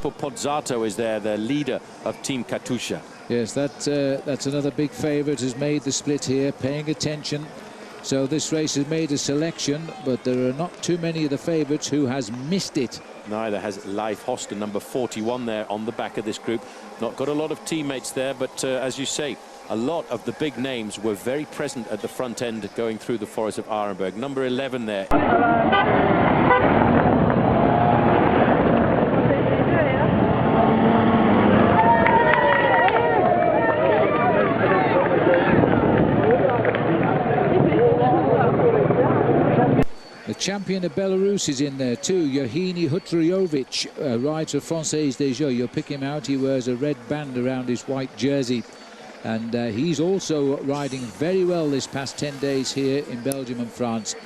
Pozzato is there, the leader of Team Katusha. Yes, that's another big favourite who's made the split here, paying attention. So this race has made a selection, but there are not too many of the favourites who has missed it. Neither has Leif Hoster, number 41 there on the back of this group. Not got a lot of teammates there, but as you say, a lot of the big names were very present at the front end going through the Forest of Arenberg. Number 11 there. The champion of Belarus is in there too, Yevgeny Hutriovic, rides for Française des Jeux. You'll pick him out, he wears a red band around his white jersey. And he's also riding very well this past 10 days here in Belgium and France.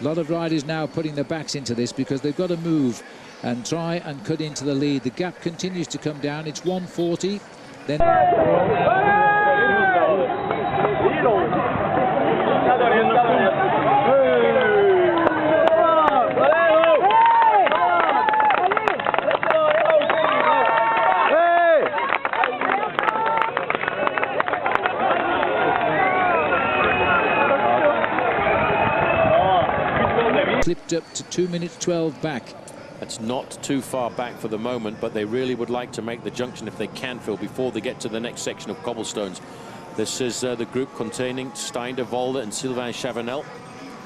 A lot of riders now putting their backs into this because they've got to move and try and cut into the lead. The gap continues to come down, it's 140. Then... slipped up to 2 minutes 12 back. That's not too far back for the moment, but they really would like to make the junction if they can, Phil, before they get to the next section of cobblestones. This is the group containing Stijn de Volder and Sylvain Chavanel.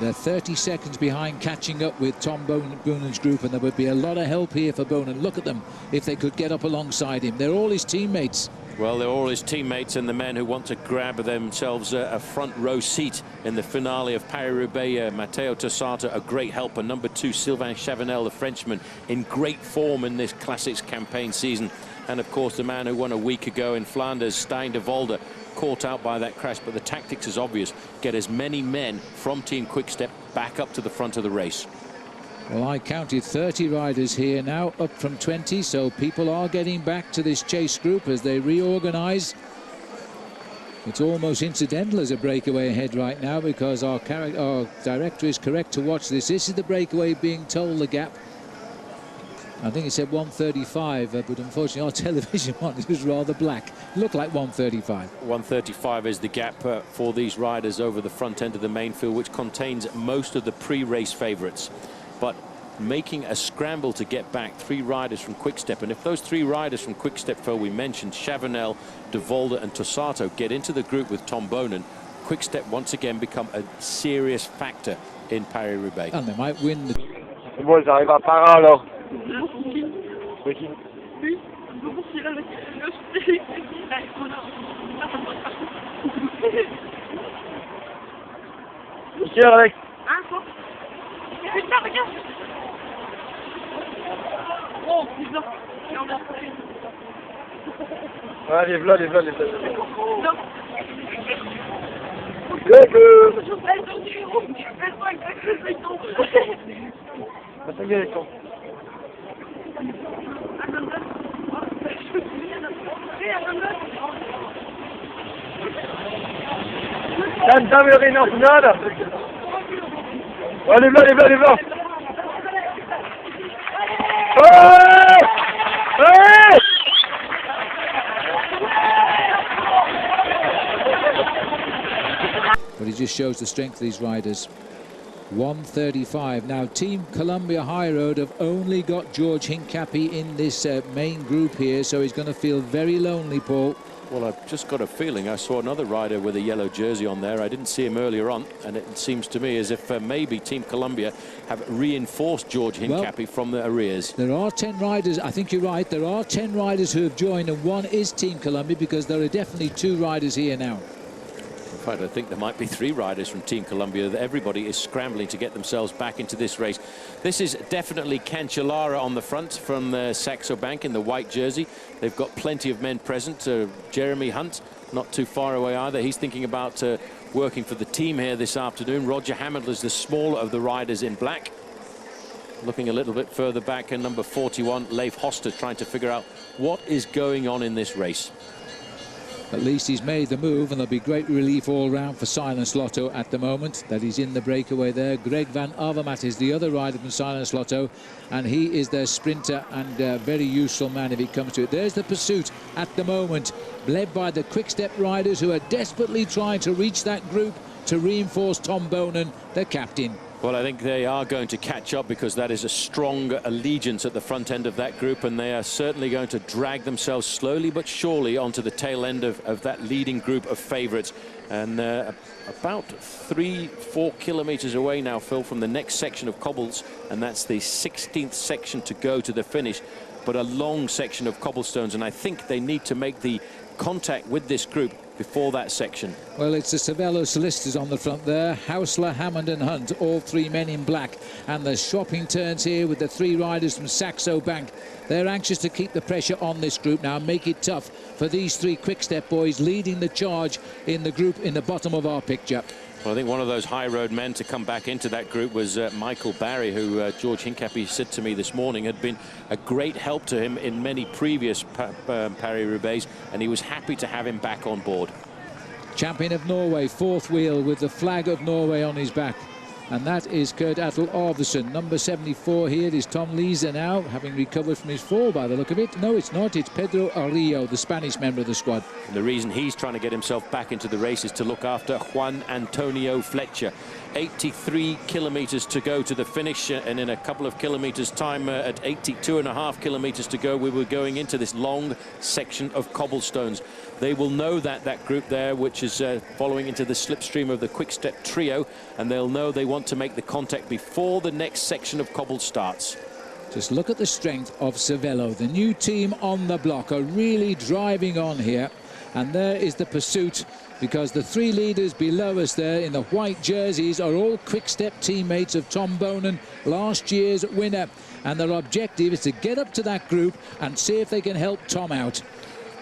They're 30 seconds behind, catching up with Tom Boonen's group, and there would be a lot of help here for Boonen. Look at them, if they could get up alongside him. They're all his teammates. Well, they're all his teammates and the men who want to grab themselves a front row seat in the finale of Paris-Roubaix. Matteo Tossato, a great helper. Number 2, Sylvain Chavanel, the Frenchman, in great form in this Classics campaign season. And, of course, the man who won a week ago in Flanders, Stijn de Volder, caught out by that crash. But the tactics is obvious. Get as many men from Team Quick-Step back up to the front of the race. Well, I counted 30 riders here now, up from 20, so people are getting back to this chase group as they reorganise. It's almost incidental as a breakaway ahead right now, because our director is correct to watch this. This is the breakaway being told the gap. I think it said 135, but unfortunately our television one is rather black. It looked like 135. 135 is the gap for these riders over the front end of the main field, which contains most of the pre-race favourites. But making a scramble to get back 3 riders from Quick-Step, and if those 3 riders from Quick-Step, Phil, we mentioned Chavanel, De Volder and Tossato, get into the group with Tom Bonen, Quick-Step once again become a serious factor in Paris-Roubaix. And they might win the... Bon, j'arrive à Paris alors. Oui. Qui est avec? Ouais, les v'là, les v'là, les v'là. Allez, là, les blancs, les blancs. But it just shows the strength of these riders. 135. Now, Team Columbia High Road have only got George Hincapie in this main group here, so he's going to feel very lonely, Paul. Well, I've just got a feeling I saw another rider with a yellow jersey on there. I didn't see him earlier on, and it seems to me as if maybe Team Columbia have reinforced George Hincapie from the arrears. There are 10 riders. I think you're right. There are 10 riders who have joined, and one is Team Columbia, because there are definitely 2 riders here now. In fact, I think there might be 3 riders from Team Columbia. Everybody is scrambling to get themselves back into this race. This is definitely Cancellara on the front from Saxo Bank in the white jersey. They've got plenty of men present. Jeremy Hunt, not too far away either. He's thinking about working for the team here this afternoon. Roger Hamilton is the smaller of the riders in black. Looking a little bit further back, and number 41, Leif Hoster, trying to figure out what is going on in this race. At least he's made the move, and there'll be great relief all round for Silence Lotto at the moment that he's in the breakaway there. Greg van Avermaet is the other rider from Silence Lotto, and he is their sprinter and a very useful man if it comes to it. There's the pursuit at the moment, led by the Quick-Step riders, who are desperately trying to reach that group to reinforce Tom Bonen, the captain. Well, I think they are going to catch up, because that is a strong allegiance at the front end of that group, and they are certainly going to drag themselves slowly but surely onto the tail end of that leading group of favourites. And about 3-4 kilometres away now, Phil, from the next section of cobbles, and that's the 16th section to go to the finish, but a long section of cobblestones, and I think they need to make the contact with this group before that section. Well, it's the Cervelo solicitors on the front there, Hausler, Hammond and Hunt, all 3 men in black, and the swapping turns here with the 3 riders from Saxo Bank. They're anxious to keep the pressure on this group now, make it tough for these 3 Quick-Step boys leading the charge in the group in the bottom of our picture. Well, I think one of those high road men to come back into that group was Michael Barry, who George Hincapie said to me this morning had been a great help to him in many previous Paris-Roubaix, and he was happy to have him back on board. Champion of Norway, 4th wheel with the flag of Norway on his back. And that is Kurt Attel Arvidsson. Number 74 here is Tom Lisa now, having recovered from his fall by the look of it. No, it's not. It's Pedro Arrillo, the Spanish member of the squad. And the reason he's trying to get himself back into the race is to look after Juan Antonio Fletcher. 83 kilometres to go to the finish, and in a couple of kilometres time, at 82.5 kilometres to go, we were going into this long section of cobblestones. They will know that group there, which is following into the slipstream of the Quick-Step trio, and they'll know they want to make the contact before the next section of cobble starts. Just look at the strength of Cervelo. The new team on the block are really driving on here, and there is the pursuit, because the 3 leaders below us there in the white jerseys are all Quick-Step teammates of Tom Bonen, last year's winner, and their objective is to get up to that group and see if they can help Tom out.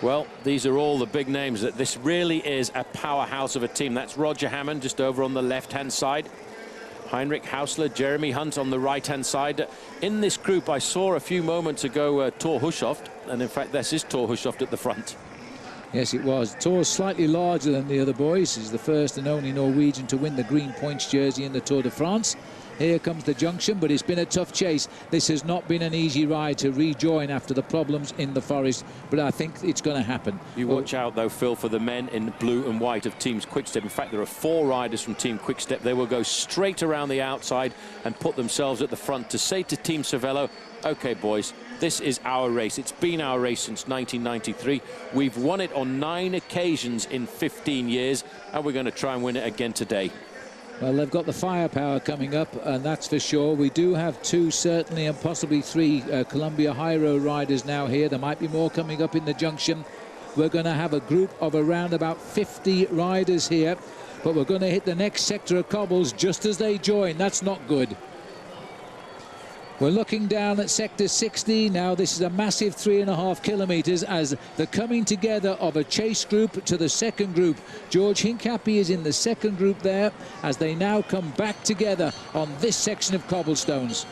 Well, these are all the big names. That this really is a powerhouse of a team. That's Roger Hammond just over on the left-hand side. Heinrich Hausler, Jeremy Hunt on the right-hand side. In this group, I saw a few moments ago Thor Hushovd, and in fact, this is Thor Hushovd at the front. Yes, it was. Thor slightly larger than the other boys. He's the first and only Norwegian to win the green points jersey in the Tour de France. Here comes the junction, but it's been a tough chase. This has not been an easy ride to rejoin after the problems in the forest, but I think it's going to happen. You watch out, though, Phil, for the men in blue and white of Team Quickstep. In fact, there are 4 riders from Team Quickstep. They will go straight around the outside and put themselves at the front to say to Team Cervelo, OK, boys, this is our race. It's been our race since 1993. We've won it on 9 occasions in 15 years, and we're going to try and win it again today. Well, they've got the firepower coming up, and that's for sure. We do have 2, certainly, and possibly 3 Columbia High Road riders now here. There might be more coming up in the junction. We're going to have a group of around about 50 riders here, but we're going to hit the next sector of cobbles just as they join. That's not good. We're looking down at sector 60 now. This is a massive 3.5 kilometres as the coming together of a chase group to the second group. George Hincapie is in the second group there as they now come back together on this section of cobblestones.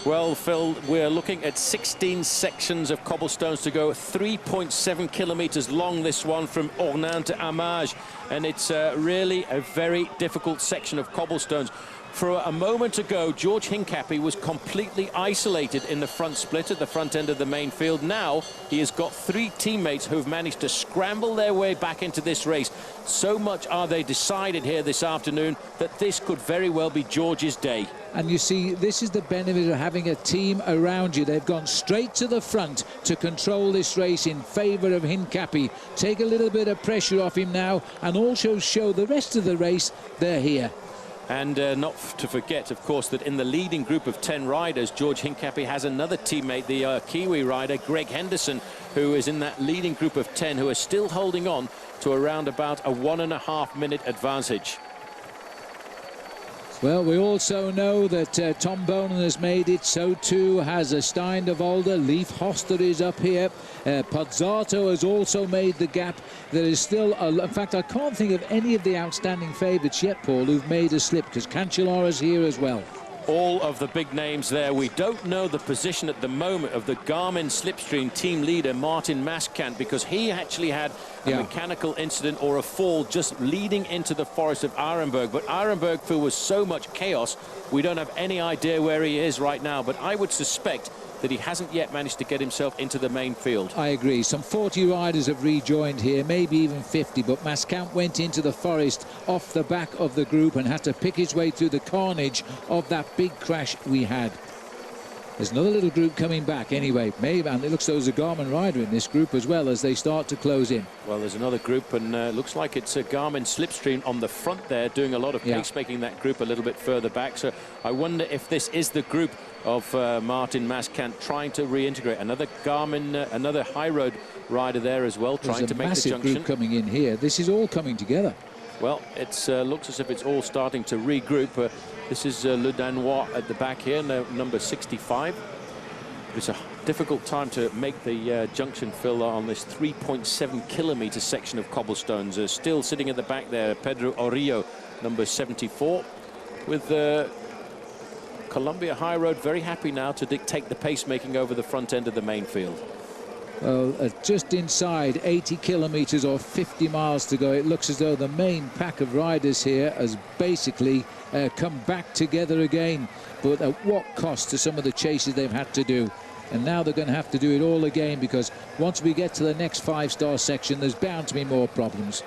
Well, Phil, we're looking at 16 sections of cobblestones to go, 3.7 kilometres long, this one from Hornaing to Amage, and it's really a very difficult section of cobblestones. For a moment ago, George Hincapie was completely isolated in the front split at the front end of the main field. Now he has got 3 teammates who've managed to scramble their way back into this race. So much are they decided here this afternoon that this could very well be George's day. And you see, this is the benefit of having a team around you. They've gone straight to the front to control this race in favour of Hincapie. Take a little bit of pressure off him now and also show the rest of the race they're here. And not to forget, of course, that in the leading group of 10 riders, George Hincapie has another teammate, the Kiwi rider, Greg Henderson, who is in that leading group of 10, who are still holding on to around about a 1.5-minute advantage. Well, we also know that Tom Bonen has made it. So too has Stein de Volder. Leif Hoster is up here. Pozzato has also made the gap. There is still, in fact, I can't think of any of the outstanding favourites yet, Paul, who've made a slip, because Cancellara is here as well. All of the big names there. We don't know the position at the moment of the Garmin Slipstream team leader, Martin Maskant, because he actually had a mechanical incident or a fall just leading into the forest of Arenberg. But Arenberg, Phil, was so much chaos, we don't have any idea where he is right now. But I would suspect that he hasn't yet managed to get himself into the main field. I agree. Some 40 riders have rejoined here, maybe even 50, but Maskant went into the forest off the back of the group and had to pick his way through the carnage of that big crash we had. There's another little group coming back anyway. Maybe, and it looks like there's a Garmin rider in this group as well as they start to close in. Well, there's another group, and it looks like it's a Garmin Slipstream on the front there, doing a lot of pace, making that group a little bit further back. So I wonder if this is the group of Martin Maskant trying to reintegrate. Another Garmin, another high road rider there as well, trying to make the junction. There's a massive group coming in here. This is all coming together. Well, it looks as if it's all starting to regroup. This is Le Danois at the back here, number 65. It's a difficult time to make the junction, Phil, on this 3.7 kilometre section of cobblestones. Still sitting at the back there, Pedro Orillo, number 74, with Columbia High Road very happy now to dictate the pacemaking over the front end of the main field. Well, just inside 80 kilometres or 50 miles to go, it looks as though the main pack of riders here has basically come back together again. But at what cost to some of the chases they've had to do? And now they're going to have to do it all again, because once we get to the next 5-star section, there's bound to be more problems.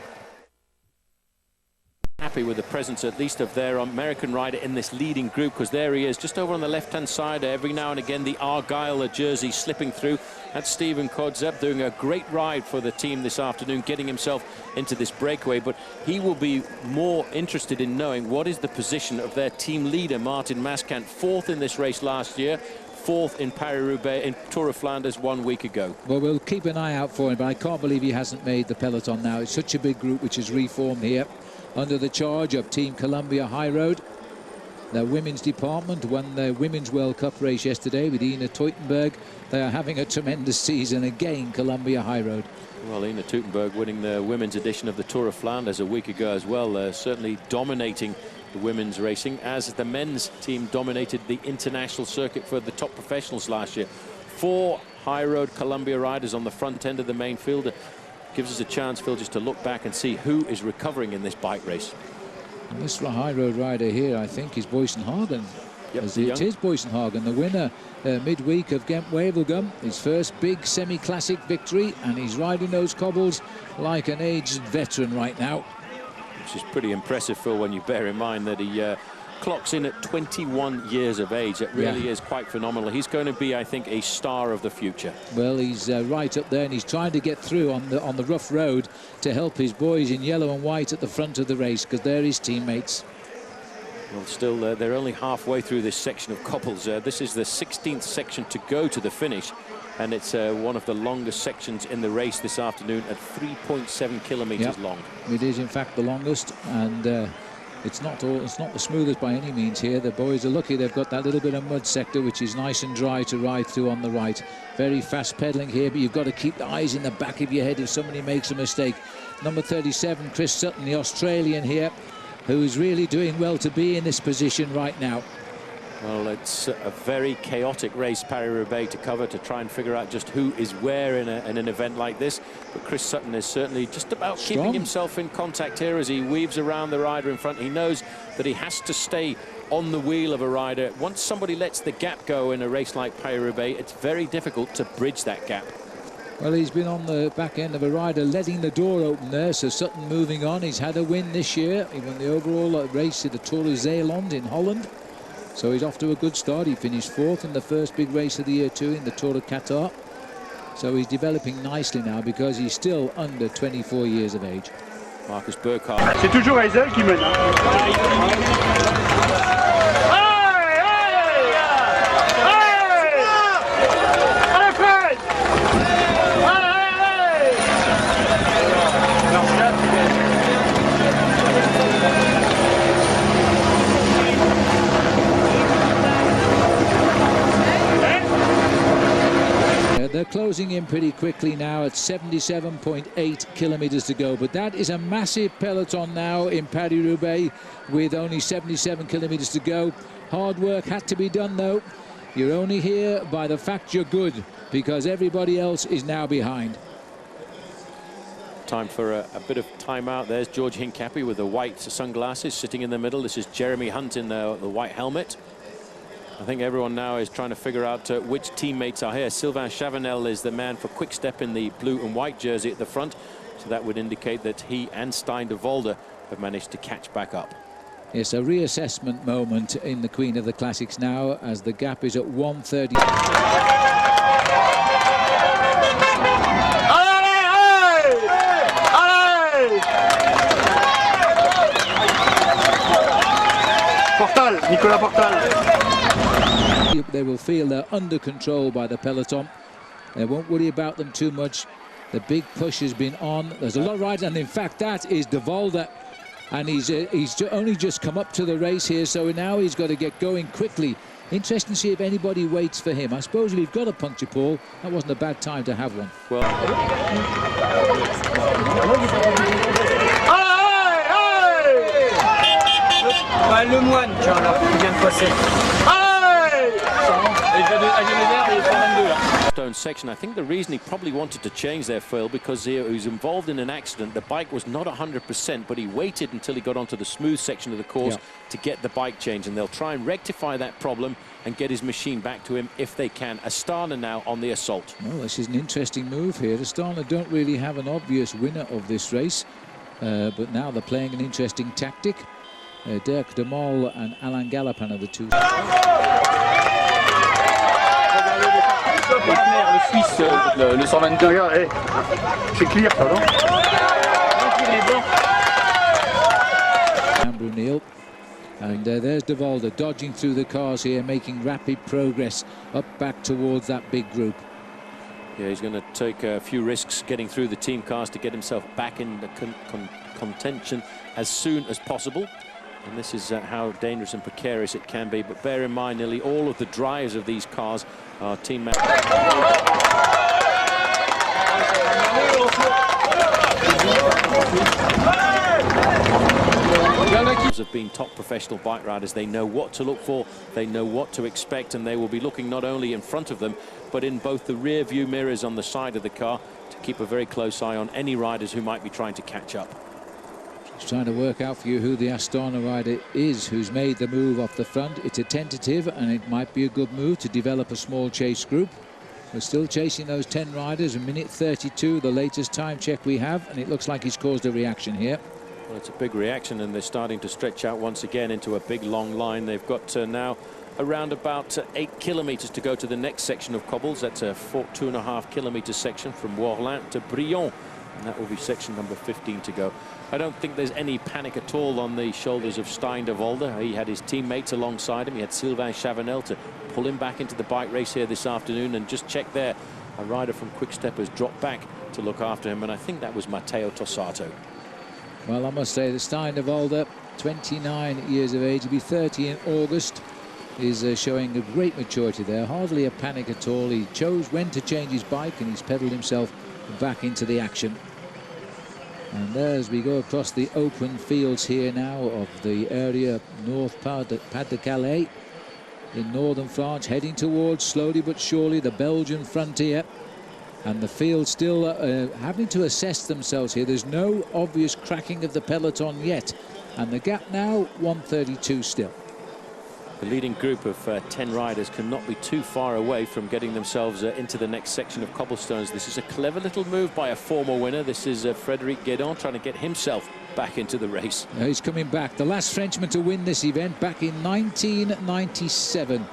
Happy with the presence, at least, of their American rider in this leading group, because there he is, just over on the left-hand side. Every now and again, the Argyle jersey slipping through. That's Stephen Kodzeb doing a great ride for the team this afternoon, getting himself into this breakaway. But he will be more interested in knowing what is the position of their team leader, Martin Maskant, 4th in this race last year, 4th in Paris-Roubaix in Tour of Flanders 1 week ago. Well, we'll keep an eye out for him, but I can't believe he hasn't made the peloton now. It's such a big group which is reformed here under the charge of Team Columbia High Road. The women's department won the Women's World Cup race yesterday with Ina Teutenberg. They are having a tremendous season again, Columbia High Road. Well, Ina Teutenberg winning the women's edition of the Tour of Flanders a week ago as well, certainly dominating the women's racing, as the men's team dominated the international circuit for the top professionals last year. 4 high road Columbia riders on the front end of the main field. gives us a chance, Phil, just to look back and see who is recovering in this bike race. And this high road rider here, I think, is Boysenhagen. Yep, it is Boysenhagen, the winner midweek of Gent-Wevelgem, his first big semi-classic victory, and he's riding those cobbles like an aged veteran right now. Which is pretty impressive, Phil, when you bear in mind that he clocks in at 21 years of age. It really is quite phenomenal. He's going to be, I think, a star of the future. Well, he's right up there, and he's trying to get through on the rough road to help his boys in yellow and white at the front of the race, because they're his teammates. Well, still, they're only halfway through this section of cobbles. This is the 16th section to go to the finish, and it's one of the longest sections in the race this afternoon at 3.7 kilometres long. It is, in fact, the longest, and it's not the smoothest by any means here. The boys are lucky they've got that little bit of mud sector, which is nice and dry to ride through on the right. Very fast pedaling here, but you've got to keep the eyes in the back of your head if somebody makes a mistake. Number 37, Chris Sutton, the Australian here, who's really doing well to be in this position right now. Well, it's a very chaotic race, Paris-Roubaix, to cover, to try and figure out just who is where in an event like this. But Chris Sutton is certainly just about keeping himself in contact here as he weaves around the rider in front. He knows that he has to stay on the wheel of a rider. Once somebody lets the gap go in a race like Paris-Roubaix, it's very difficult to bridge that gap. Well, he's been on the back end of a rider letting the door open there, so Sutton moving on. He's had a win this year. He won the overall race at the Tour of Zeeland in Holland. So he's off to a good start. He finished 4th in the first big race of the year too, in the Tour of Qatar. So he's developing nicely now because he's still under 24 years of age. Marcus Burkhardt. C'est toujours Ezel qui mène. They're closing in pretty quickly now at 77.8 kilometres to go. But that is a massive peloton now in Paris-Roubaix with only 77 kilometres to go. Hard work had to be done, though. You're only here by the fact you're good, because everybody else is now behind. Time for a bit of time out. There's George Hincapie with the white sunglasses sitting in the middle. This is Jeremy Hunt in the white helmet. I think everyone now is trying to figure out which teammates are here. Sylvain Chavanel is the man for Quick Step in the blue and white jersey at the front. So that would indicate that he and Stein de Volder have managed to catch back up. Yes, a reassessment moment in the Queen of the Classics now, as the gap is at 1:30. Portal, Nicolas Portal. They will feel they're under control by the peloton. They won't worry about them too much. The big push has been on. There's a lot of riders, and in fact that is de Volder, and he's only just come up to the race here, so now he's got to get going quickly. Interesting to see if anybody waits for him. I suppose if you've got a puncture, Paul, that wasn't a bad time to have one. Well, Le Moine, tiens, là, il vient de passer. Stone section. I think the reason he probably wanted to change there, Phil, because he was involved in an accident. The bike was not 100%, but he waited until he got onto the smooth section of the course to get the bike change, and they'll try and rectify that problem and get his machine back to him if they can. Astana now on the assault. Well, this is an interesting move here. Astana don't really have an obvious winner of this race, but now they're playing an interesting tactic. Dirk de Mol and Alain Galopin are the two. Le Suisse, le 122. Regarde, c'est clear, ça, non? Brunel. And there's de Volder dodging through the cars here, making rapid progress up back towards that big group. Yeah, he's going to take a few risks getting through the team cars to get himself back in the contention as soon as possible. And this is how dangerous and precarious it can be. But bear in mind, nearly all of the drivers of these cars are team members. Have been top professional bike riders. They know what to look for, they know what to expect, and they will be looking not only in front of them, but in both the rear view mirrors on the side of the car to keep a very close eye on any riders who might be trying to catch up. Just trying to work out for you who the Astana rider is who's made the move off the front. It's a tentative, and it might be a good move to develop a small chase group. We're still chasing those 10 riders, a minute 32, the latest time check we have, and it looks like he's caused a reaction here. Well, it's a big reaction, and they're starting to stretch out once again into a big long line. They've got now around about 8 kilometers to go to the next section of cobbles. That's a 2.5 kilometer section from Warlaing to Brillon, and that will be section number 15 to go. I don't think there's any panic at all on the shoulders of Stijn de Volder. He had his teammates alongside him. He had Sylvain Chavanel to pull him back into the bike race here this afternoon. And just check there, a rider from Quick-Step has dropped back to look after him, and I think that was Matteo Tossato. Well, I must say that Stijn de Volder, 29 years of age, he'll be 30 in August, is showing a great maturity there. Hardly a panic at all. He chose when to change his bike, and he's pedalled himself back into the action. And there, as we go across the open fields here now of the area north Pas de Calais in northern France, heading towards, slowly but surely, the Belgian frontier. And the field still having to assess themselves here. There's no obvious cracking of the peloton yet. And the gap now, 1:32 still. The leading group of 10 riders cannot be too far away from getting themselves into the next section of cobblestones. This is a clever little move by a former winner. This is Frédéric Guédon trying to get himself back into the race. He's coming back. The last Frenchman to win this event back in 1997.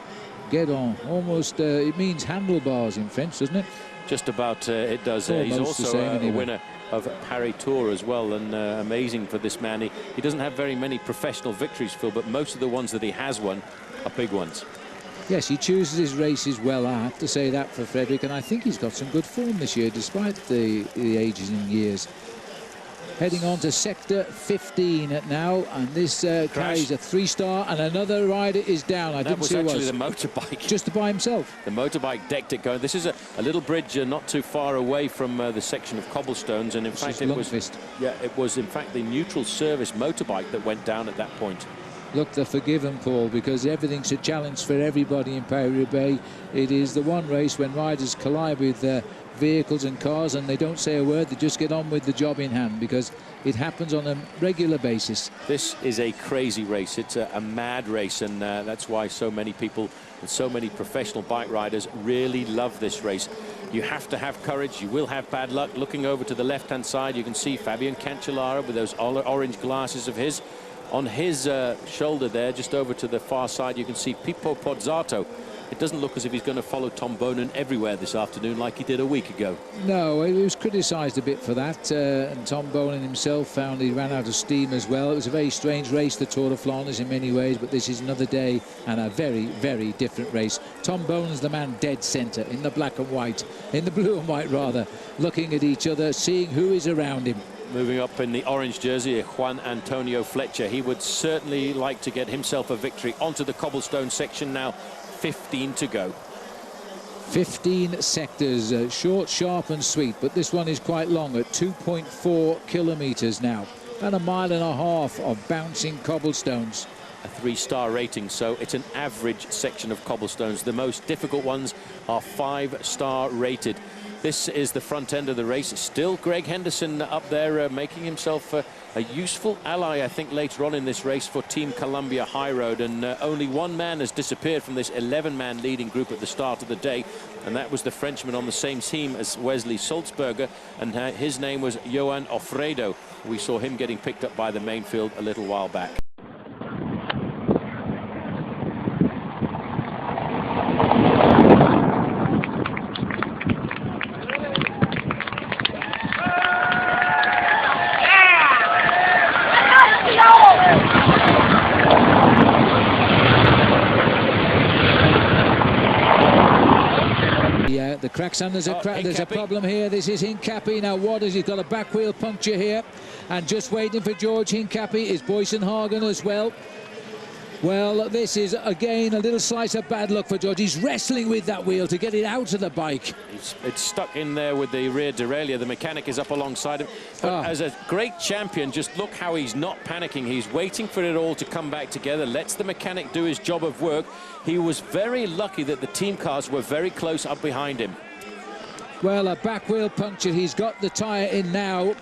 Guédon, almost, it means handlebars in French, doesn't it? Just about it does. He's also a winner of Paris Tour as well, and amazing for this man. He doesn't have very many professional victories, Phil, but most of the ones that he has won are big ones. Yes, he chooses his races well, I have to say that for Frédéric, and I think he's got some good form this year, despite the ages and years. Heading on to Sector 15 now, and this carries a 3-star, and another rider is down. I didn't see who it was. That was actually the motorbike. Just by himself. The motorbike decked it going. This is a little bridge not too far away from the section of cobblestones, and in fact it was in fact the neutral service motorbike that went down at that point. Look, they're forgiven, Paul, because everything's a challenge for everybody in Paris-Roubaix. It is the one race when riders collide with vehicles and cars and they don't say a word, they just get on with the job in hand, because it happens on a regular basis. This is a crazy race. It's a mad race, and that's why so many people and so many professional bike riders really love this race. You have to have courage. You will have bad luck. Looking over to the left-hand side, you can see Fabian Cancellara with those orange glasses of his. On his shoulder there, just over to the far side, you can see Pippo Pozzato. It doesn't look as if he's going to follow Tom Bonen everywhere this afternoon like he did a week ago. No, he was criticised a bit for that, and Tom Bonen himself found he ran out of steam as well. It was a very strange race, the Tour de Flanders, in many ways, but this is another day and a very, very different race. Tom Bonen's the man dead centre, in the black and white, in the blue and white rather, looking at each other, seeing who is around him. Moving up in the orange jersey, Juan Antonio Fletcher. He would certainly like to get himself a victory. Onto the cobblestone section now, 15 to go. 15 sectors, short, sharp and sweet, but this one is quite long at 2.4 kilometres now. About 1.5 miles of bouncing cobblestones. A 3-star rating, so it's an average section of cobblestones. The most difficult ones are 5-star rated. This is the front end of the race. Still Greg Henderson up there making himself a useful ally, I think, later on in this race for Team Columbia High Road. And only one man has disappeared from this 11-man leading group at the start of the day, and that was the Frenchman on the same team as Wesley Sulzberger, and his name was Johan Offredo. We saw him getting picked up by the main field a little while back. The cracks, and there's a problem here. This is Hincapie. Now Waters, he's got a back wheel puncture here, and just waiting for George Hincapie is Boysenhagen as well. Well, this is again a little slice of bad luck for George. He's wrestling with that wheel to get it out of the bike. It's stuck in there with the rear derailleur. The mechanic is up alongside him. But as a great champion, just look how he's not panicking. He's waiting for it all to come back together, lets the mechanic do his job of work. He was very lucky that the team cars were very close up behind him. Well, a back wheel puncture. He's got the tyre in now.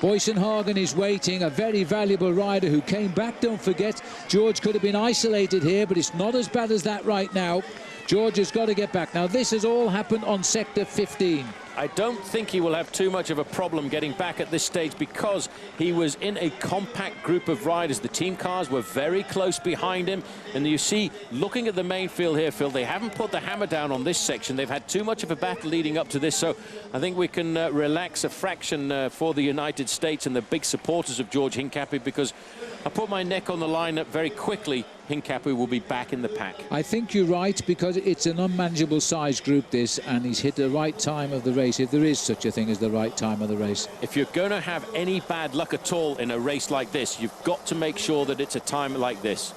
Boysenhagen is waiting, a very valuable rider who came back, don't forget. George could have been isolated here, but it's not as bad as that right now. George has got to get back. Now, this has all happened on Sector 15. I don't think he will have too much of a problem getting back at this stage because he was in a compact group of riders. The team cars were very close behind him. And you see, looking at the main field here, Phil, they haven't put the hammer down on this section. They've had too much of a battle leading up to this. So I think we can relax a fraction for the United States and the big supporters of George Hincapie, because I put my neck on the line that very quickly Hincapie will be back in the pack. I think you're right, because it's an unmanageable size group, this, and he's hit the right time of the race, if there is such a thing as the right time of the race. If you're going to have any bad luck at all in a race like this, you've got to make sure that it's a time like this.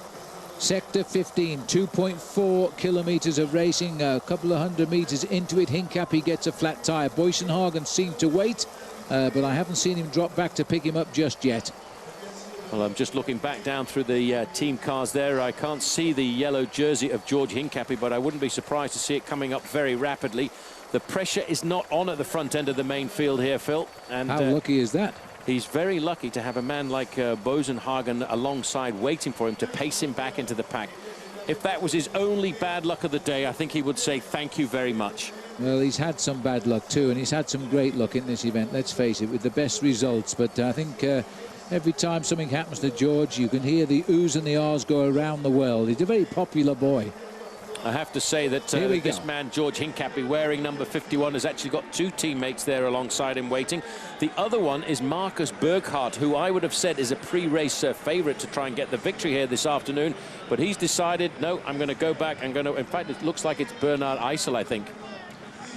Sector 15, 2.4 kilometres of racing, a couple of 100 metres into it. Hincapie gets a flat tyre. Boysenhagen seemed to wait, but I haven't seen him drop back to pick him up just yet. Well, I'm just looking back down through the team cars there. I can't see the yellow jersey of George Hincapie, but I wouldn't be surprised to see it coming up very rapidly. The pressure is not on at the front end of the main field here, Phil. And how lucky is that? He's very lucky to have a man like Boysenhagen alongside, waiting for him to pace him back into the pack. If that was his only bad luck of the day, I think he would say thank you very much. Well, he's had some bad luck too, and he's had some great luck in this event, let's face it, with the best results. But I think every time something happens to George, you can hear the oohs and the ahs go around the world. He's a very popular boy. I have to say that this man, George Hincapie, wearing number 51, has actually got two teammates there alongside him waiting. The other one is Marcus Burghardt, who I would have said is a pre-race favourite to try and get the victory here this afternoon. But he's decided, no, I'm going to go back. In fact, it looks like it's Bernard Eisel, I think.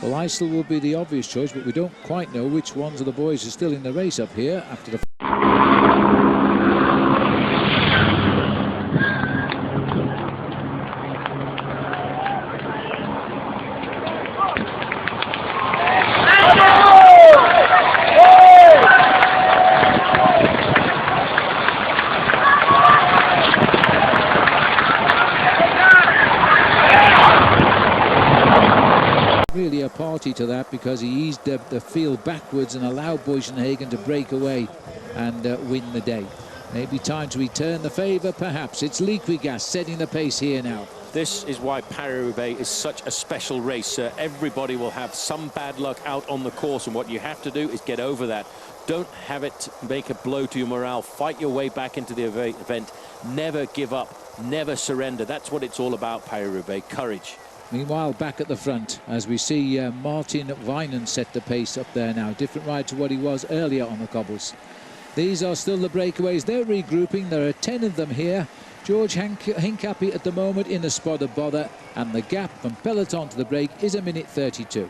Well, Eisel will be the obvious choice, but we don't quite know which ones of the boys are still in the race up here after the... Really a party to that, because he eased the field backwards and allowed Boysenhagen to break away and win the day. Maybe time to return the favour, perhaps. It's Liquigas setting the pace here now. This is why Paris-Roubaix is such a special race. Everybody will have some bad luck out on the course, and what you have to do is get over that. Don't have it make a blow to your morale. Fight your way back into the event. Never give up, never surrender. That's what it's all about, Paris-Roubaix, courage. Meanwhile, back at the front, as we see Martin Wijnen set the pace up there now. Different ride to what he was earlier on the cobbles. These are still the breakaways. They're regrouping. There are 10 of them here. George Hincapie at the moment in a spot of bother, and the gap from peloton to the break is 1:32.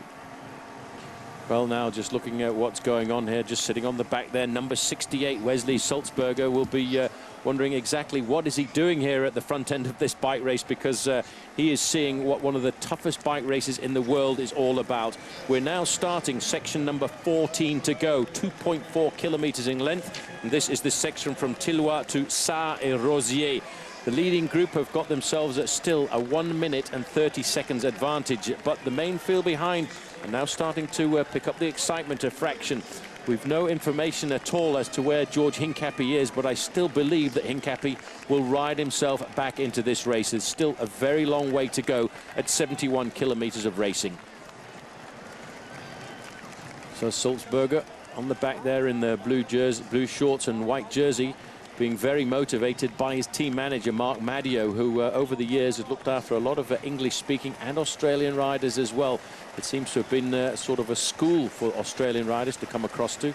Well, now just looking at what's going on here, just sitting on the back there, number 68, Wesley Sulzberger, will be wondering exactly what is he doing here at the front end of this bike race, because he is seeing what one of the toughest bike races in the world is all about. We're now starting section number 14 to go, 2.4 kilometers in length, and this is the section from Tilloy to Sars-et-Rosières. The leading group have got themselves still a 1 minute and 30 seconds advantage, but the main field behind are now starting to pick up the excitement a fraction. We've no information at all as to where George Hincapie is, but I still believe that Hincapie will ride himself back into this race. There's still a very long way to go at 71 kilometers of racing. So Sulzberger on the back there in the blue jersey, blue shorts and white jersey, being very motivated by his team manager, Mark Madio, who over the years has looked after a lot of English-speaking and Australian riders as well. It seems to have been sort of a school for Australian riders to come across to.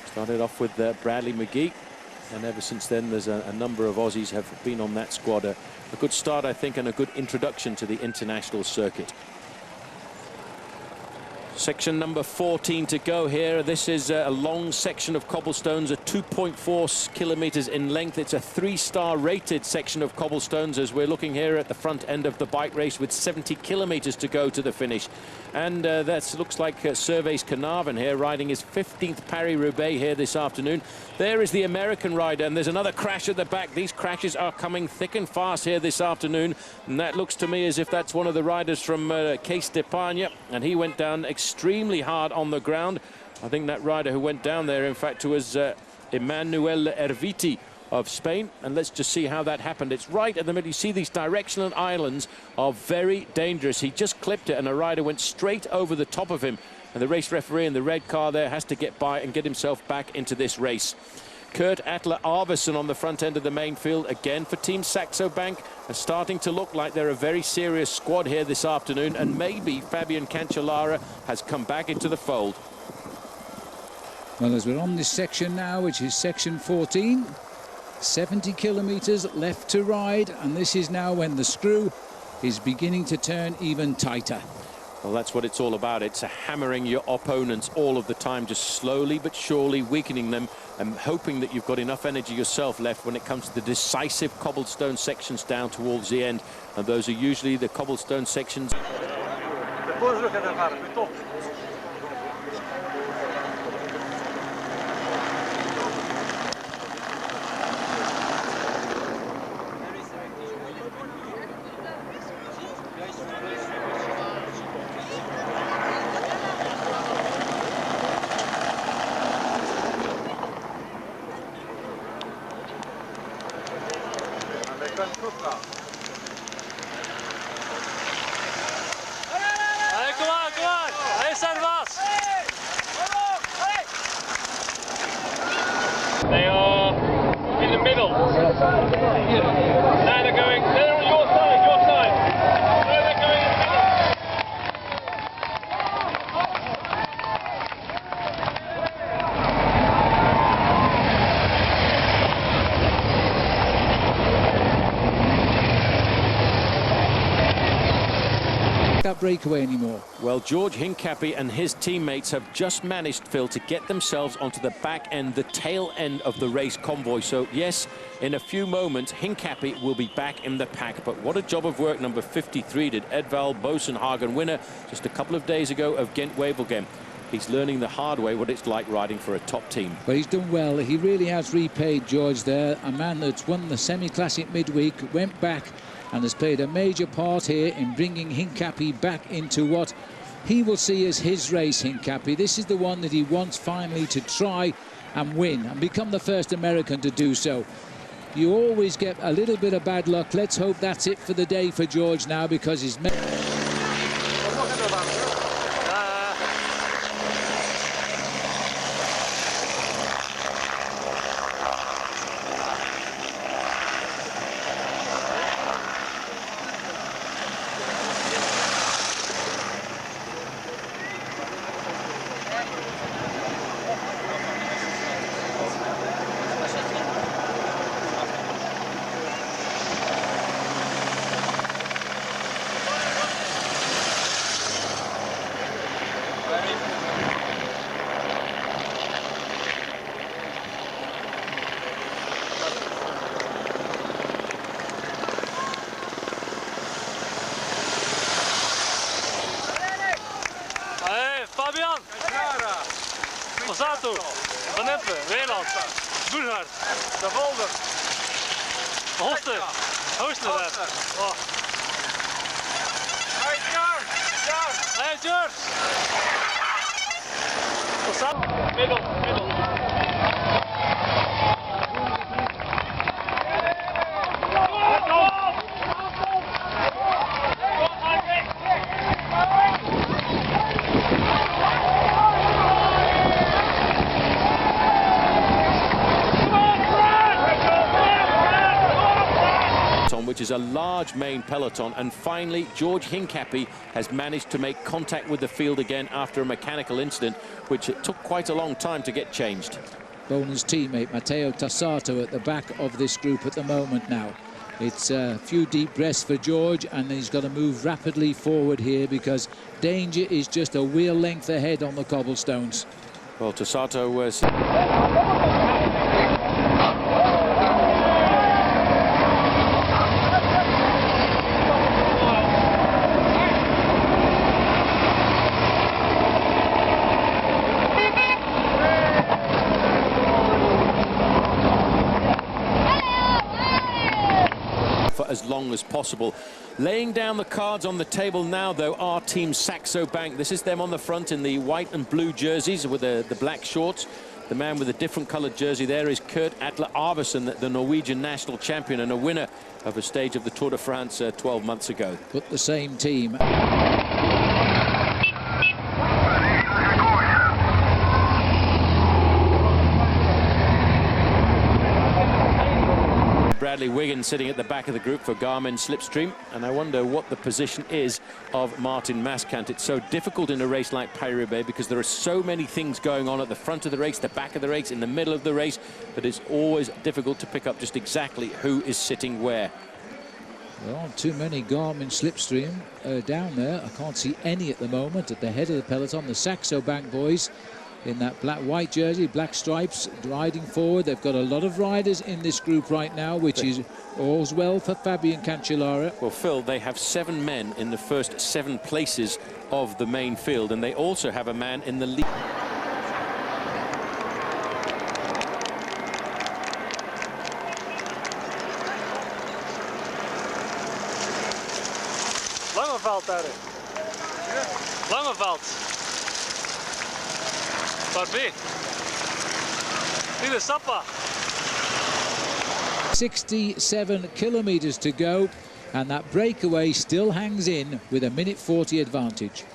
Started off with Bradley McGee, and ever since then there's a number of Aussies have been on that squad. A good start, I think, and a good introduction to the international circuit. Section number 14 to go here. This is a long section of cobblestones, at 2.4 kilometers in length. It's a 3-star rated section of cobblestones, as we're looking here at the front end of the bike race, with 70 kilometers to go to the finish. And that looks like Servais Carnarvon here, riding his 15th Paris-Roubaix here this afternoon. There is the American rider, and there's another crash at the back. These crashes are coming thick and fast here this afternoon, and that looks to me as if that's one of the riders from Caisse d'Epargne, and he went down extremely extremely hard on the ground. I think that rider who went down there, in fact, was Emmanuel Erviti of Spain. And let's just see how that happened. It's right at the middle. You see these directional islands are very dangerous. He just clipped it and a rider went straight over the top of him. And the race referee in the red car there has to get by and get himself back into this race. Kurt Atle Arvidsson on the front end of the main field again for Team Saxo Bank, are starting to look like they're a very serious squad here this afternoon, and maybe Fabian Cancellara has come back into the fold. Well, as we're on this section now, which is section 14, 70 kilometres left to ride, and this is now when the screw is beginning to turn even tighter. Well, that's what it's all about. It's hammering your opponents all of the time, just slowly but surely weakening them and hoping that you've got enough energy yourself left when it comes to the decisive cobblestone sections down towards the end. And those are usually the cobblestone sections. They are in the middle. Now they're going, they're on your side, your side. No, they're going in the middle. That breakaway anymore. Well, George Hincapie and his teammates have just managed, Phil, to get themselves onto the back end, the tail end of the race convoy. So, yes, in a few moments, Hincapie will be back in the pack. But what a job of work number 53 did. Edvald Bosenhagen, winner just a couple of days ago of Ghent-Wevelgem. He's learning the hard way what it's like riding for a top team. But he's done well. He really has repaid George there. A man that's won the semi-classic midweek, went back and has played a major part here in bringing Hincapie back into what he will see as his race, Hincapie. This is the one that he wants finally to try and win and become the first American to do so. You always get a little bit of bad luck. Let's hope that's it for the day for George now, because he's... Fabian! Osato! Van Eppen, Weeland, Boerhard, De Volder, Hoster, Hoosler daar. Oh. Hey George! Osato! Middel. Which is a large main peloton, and finally George Hincapie has managed to make contact with the field again after a mechanical incident, which it took quite a long time to get changed. Bonen's teammate Matteo Tassato at the back of this group at the moment now. It's a few deep breaths for George, and he's got to move rapidly forward here because danger is just a wheel length ahead on the cobblestones. Well, Tassato was... as long as possible. Laying down the cards on the table now, though, are Team Saxo Bank. This is them on the front in the white and blue jerseys with the black shorts. The man with a different coloured jersey there is Kurt Atle Arvesen, the Norwegian national champion and a winner of a stage of the Tour de France 12 months ago. But the same team. Bradley Wiggins sitting at the back of the group for Garmin Slipstream, and I wonder what the position is of Martin Maskant. It's so difficult in a race like Paris-Roubaix because there are so many things going on at the front of the race, the back of the race, in the middle of the race, that it's always difficult to pick up just exactly who is sitting where. There aren't too many Garmin Slipstream down there. I can't see any at the moment at the head of the peloton. The Saxo Bank boys in that white jersey, black stripes, riding forward. They've got a lot of riders in this group right now, which is all's well for Fabian Cancellara. Well, Phil, they have 7 men in the first 7 places of the main field, and they also have a man in the lead. Langeveld daar. Langeveld. Pavé. Dit is Sappa. 67 kilometers to go, and that breakaway still hangs in with a minute 40 advantage.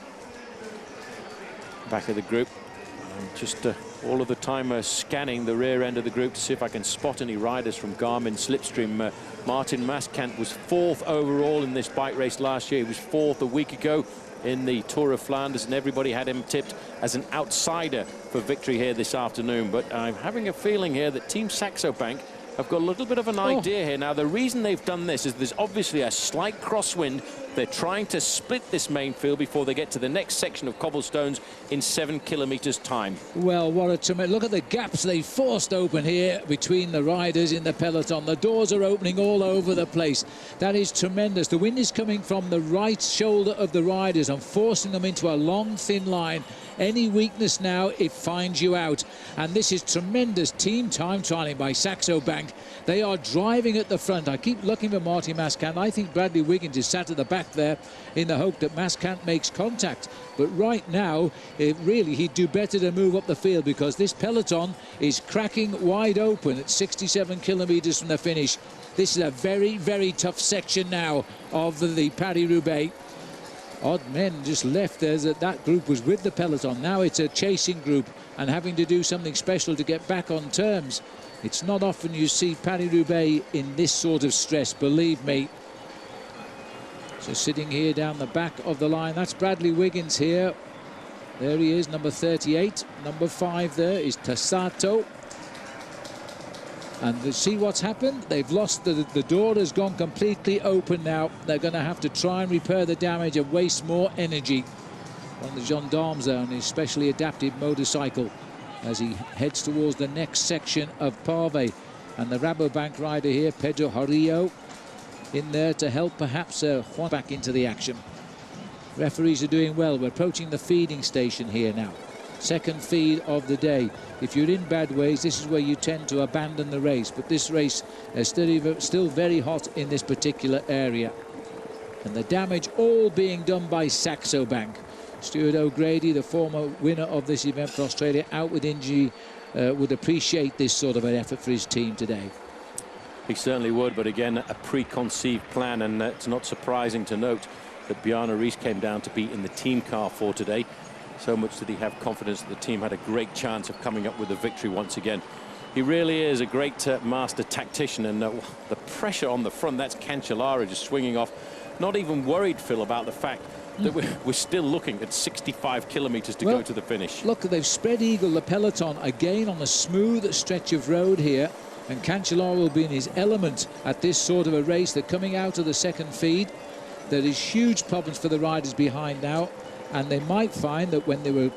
Back of the group, just all of the time scanning the rear end of the group to see if I can spot any riders from Garmin Slipstream. Martin Maskant was 4th overall in this bike race last year. He was 4th a week ago in the Tour of Flanders, and everybody had him tipped as an outsider for victory here this afternoon. But I'm having a feeling here that Team Saxo Bank have got a little bit of an idea here. Now, the reason they've done this is there's obviously a slight crosswind. They're trying to split this main field before they get to the next section of cobblestones in 7 kilometers time. Well, what a tremendous... Look at the gaps they forced open here between the riders in the peloton. The doors are opening all over the place. That is tremendous. The wind is coming from the right shoulder of the riders and forcing them into a long, thin line. Any weakness now, it finds you out. And this is tremendous team time trialing by Saxo Bank. They are driving at the front. I keep looking for Martin Maskant. I think Bradley Wiggins is sat at the back there in the hope that Maskant makes contact. But right now, really, he'd do better to move up the field because this peloton is cracking wide open at 67 kilometers from the finish. This is a very, very tough section now of the Paris-Roubaix. Odd men just left there. That group was with the peloton. Now it's a chasing group and having to do something special to get back on terms. It's not often you see Paris-Roubaix in this sort of stress, believe me. So sitting here down the back of the line, that's Bradley Wiggins here. There he is, number 38. Number 5 there is Tassato. And see what's happened? They've lost, the door has gone completely open now. They're going to have to try and repair the damage and waste more energy on the gendarmes there on his specially adapted motorcycle as he heads towards the next section of Pavé. And the Rabobank rider here, Pedro Horillo, in there to help perhaps Juan back into the action. Referees are doing well. We're approaching the feeding station here now. Second feed of the day. If you're in bad ways, this is where you tend to abandon the race. But this race is still very hot in this particular area. And the damage all being done by Saxo Bank. Stuart O'Grady, the former winner of this event for Australia, out with injury, would appreciate this sort of an effort for his team today. He certainly would, but again, a preconceived plan, and it's not surprising to note that Bjarne Riis came down to be in the team car for today. So much did he have confidence that the team had a great chance of coming up with a victory once again. He really is a great master tactician, and the pressure on the front, that's Cancellara just swinging off. Not even worried, Phil, about the fact that we're still looking at 65 kilometers to go to the finish. Look, they've spread eagle the peloton again on a smooth stretch of road here, and Cancellara will be in his element at this sort of a race. They're coming out of the second feed. There is huge problems for the riders behind now, and they might find that when they were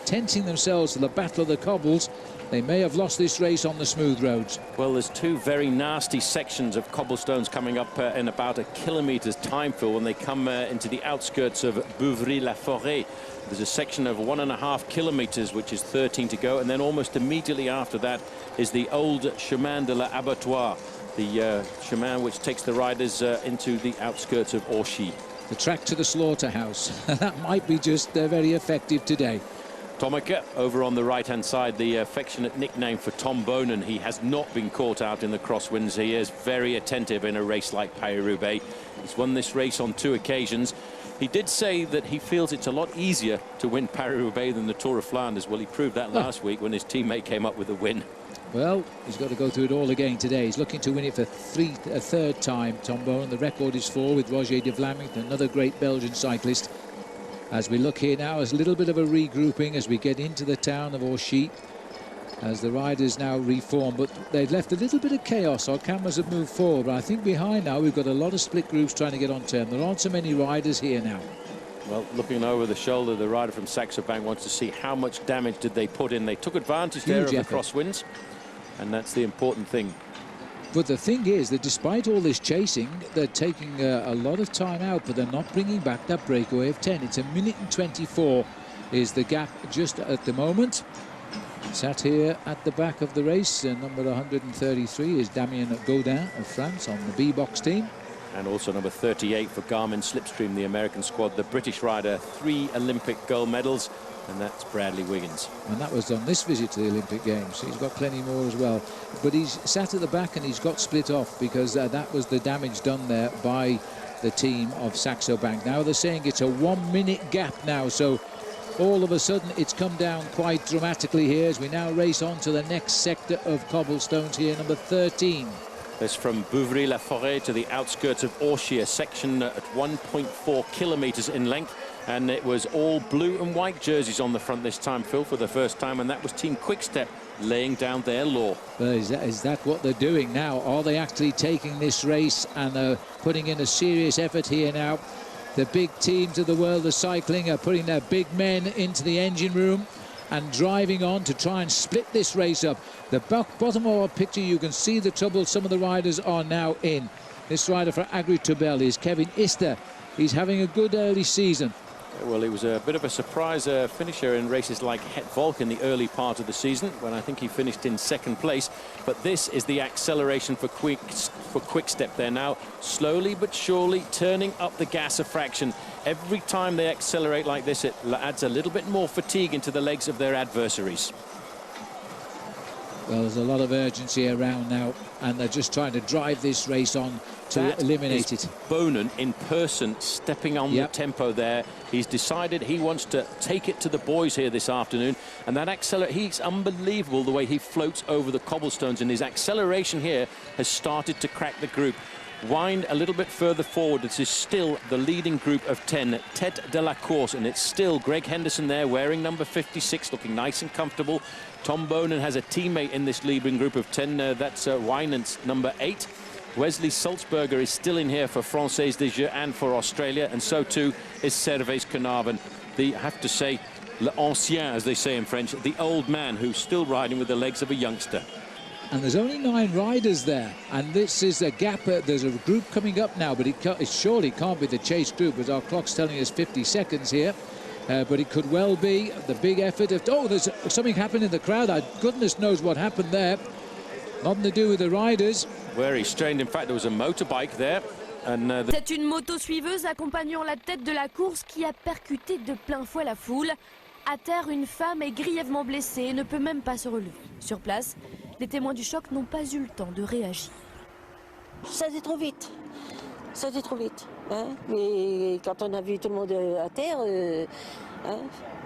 tensing themselves for the battle of the cobbles, they may have lost this race on the smooth roads. Well, there's 2 very nasty sections of cobblestones coming up in about a kilometer's time, Phil, when they come into the outskirts of Beuvry-la-Forêt. There's a section of 1.5 kilometers, which is 13 to go, and then almost immediately after that is the old Chemin de l'Abattoir. the chemin which takes the riders into the outskirts of Orchies. The track to the slaughterhouse. That might be just very effective today. Tommeke over on the right-hand side, the affectionate nickname for Tom Bonen. He has not been caught out in the crosswinds. He is very attentive in a race like Paris-Roubaix. He's won this race on 2 occasions. He did say that he feels it's a lot easier to win Paris-Roubaix than the Tour of Flanders. Well, he proved that last week when his teammate came up with a win. Well, he's got to go through it all again today. He's looking to win it for a third time, Tom Bonen. The record is 4 with Roger de Vlaming, another great Belgian cyclist. As we look here now, there's a little bit of a regrouping as we get into the town of Orchies, as the riders now reform, but they've left a little bit of chaos. Our cameras have moved forward, but I think behind now we've got a lot of split groups trying to get on turn. There aren't so many riders here now. Well, looking over the shoulder, the rider from Saxo Bank wants to see how much damage did they put in. They took advantage there of the crosswinds, and that's the important thing. But the thing is that despite all this chasing, they're taking a lot of time out, but they're not bringing back that breakaway of 10. It's 1 minute and 24 is the gap just at the moment. Sat here at the back of the race, number 133 is Damien Gaudin of France on the B-box team. And also number 38 for Garmin Slipstream, the American squad, the British rider, 3 Olympic gold medals, and that's Bradley Wiggins. And that was on this visit to the Olympic Games. He's got plenty more as well. But he's sat at the back and he's got split off because that was the damage done there by the team of Saxo Bank. Now they're saying it's a 1 minute gap now, so all of a sudden it's come down quite dramatically here as we now race on to the next sector of cobblestones here, number 13. That's from Beuvry-la-Forêt to the outskirts of Orchies, a section at 1.4 kilometres in length. And it was all blue and white jerseys on the front this time, Phil, for the first time. And that was Team Quickstep laying down their law. Well, is that what they're doing now? Are they actually taking this race and putting in a serious effort here now? The big teams of the world of cycling are putting their big men into the engine room and driving on to try and split this race up. The bottom of our picture, you can see the trouble some of the riders are now in. This rider for Agri-Tubel is Kevin Ister. He's having a good early season. Well, it was a bit of a surprise finisher in races like Het Volk in the early part of the season, when I think he finished in 2nd place. But this is the acceleration for Quickstep. They're now slowly but surely turning up the gas a fraction. Every time they accelerate like this, it adds a little bit more fatigue into the legs of their adversaries. Well, there's a lot of urgency around now, and they're just trying to drive this race on to eliminate it. Bonen in person stepping on the tempo there. He's decided he wants to take it to the boys here this afternoon, and that he's unbelievable the way he floats over the cobblestones, and his acceleration here has started to crack the group. Wind a little bit further forward. This is still the leading group of 10, Tête de la course, and it's still Greg Henderson there wearing number 56, looking nice and comfortable. Tom Bonen has a teammate in this leading group of 10, that's Wijnands, number 8. Wesley Sulzberger is still in here for Française des Jeux and for Australia, and so too is Servais Knaven. I have to say, l'ancien, as they say in French, the old man who's still riding with the legs of a youngster. And there's only 9 riders there, and this is a gap. There's a group coming up now, but it surely can't be the chase group, as our clock's telling us 50 seconds here. But it could well be the big effort of... Oh, there's something happened in the crowd. Goodness knows what happened there. Nothing to do with the riders. Very strange. In fact, there was a motorbike there. C'est une moto suiveuse accompagnant la tête de la course qui a percuté de plein fouet la foule. À terre, une femme est grièvement blessée et ne peut même pas se relever. Sur place, les témoins du choc n'ont pas eu le temps de réagir. Ça allait trop vite. Ça allait trop vite. Hein? Mais quand on a vu tout le monde à terre,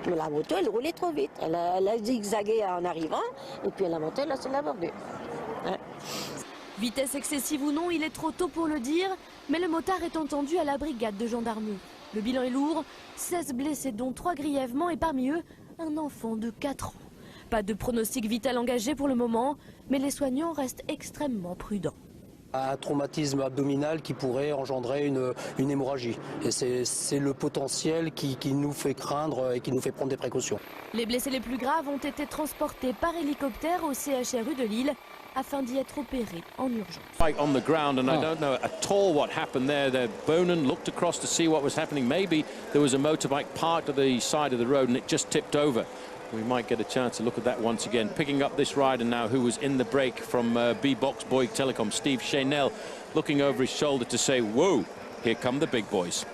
la moto, elle roulait trop vite. Elle a zigzagué en arrivant, et puis elle a monté là sur la bordure. Hein? Vitesse excessive ou non, il est trop tôt pour le dire, mais le motard est entendu à la brigade de gendarmerie. Le bilan est lourd, 16 blessés dont 3 grièvement et parmi eux, un enfant de 4 ans. Pas de pronostic vital engagé pour le moment, mais les soignants restent extrêmement prudents. Un traumatisme abdominal qui pourrait engendrer une hémorragie. Et c'est le potentiel qui nous fait craindre et qui nous fait prendre des précautions. Les blessés les plus graves ont été transportés par hélicoptère au CHRU de Lille afin d'y être opérés en urgence. Right on the ground, and I don't know at all what happened there. Bonen looked across to see what was happening. Maybe there was a motorbike parked at the side of the road and it just tipped over. We might get a chance to look at that once again. Picking up this rider now who was in the break from B-Box Bouygues Telecom, Steve Chanel, looking over his shoulder to say, whoa, here come the big boys.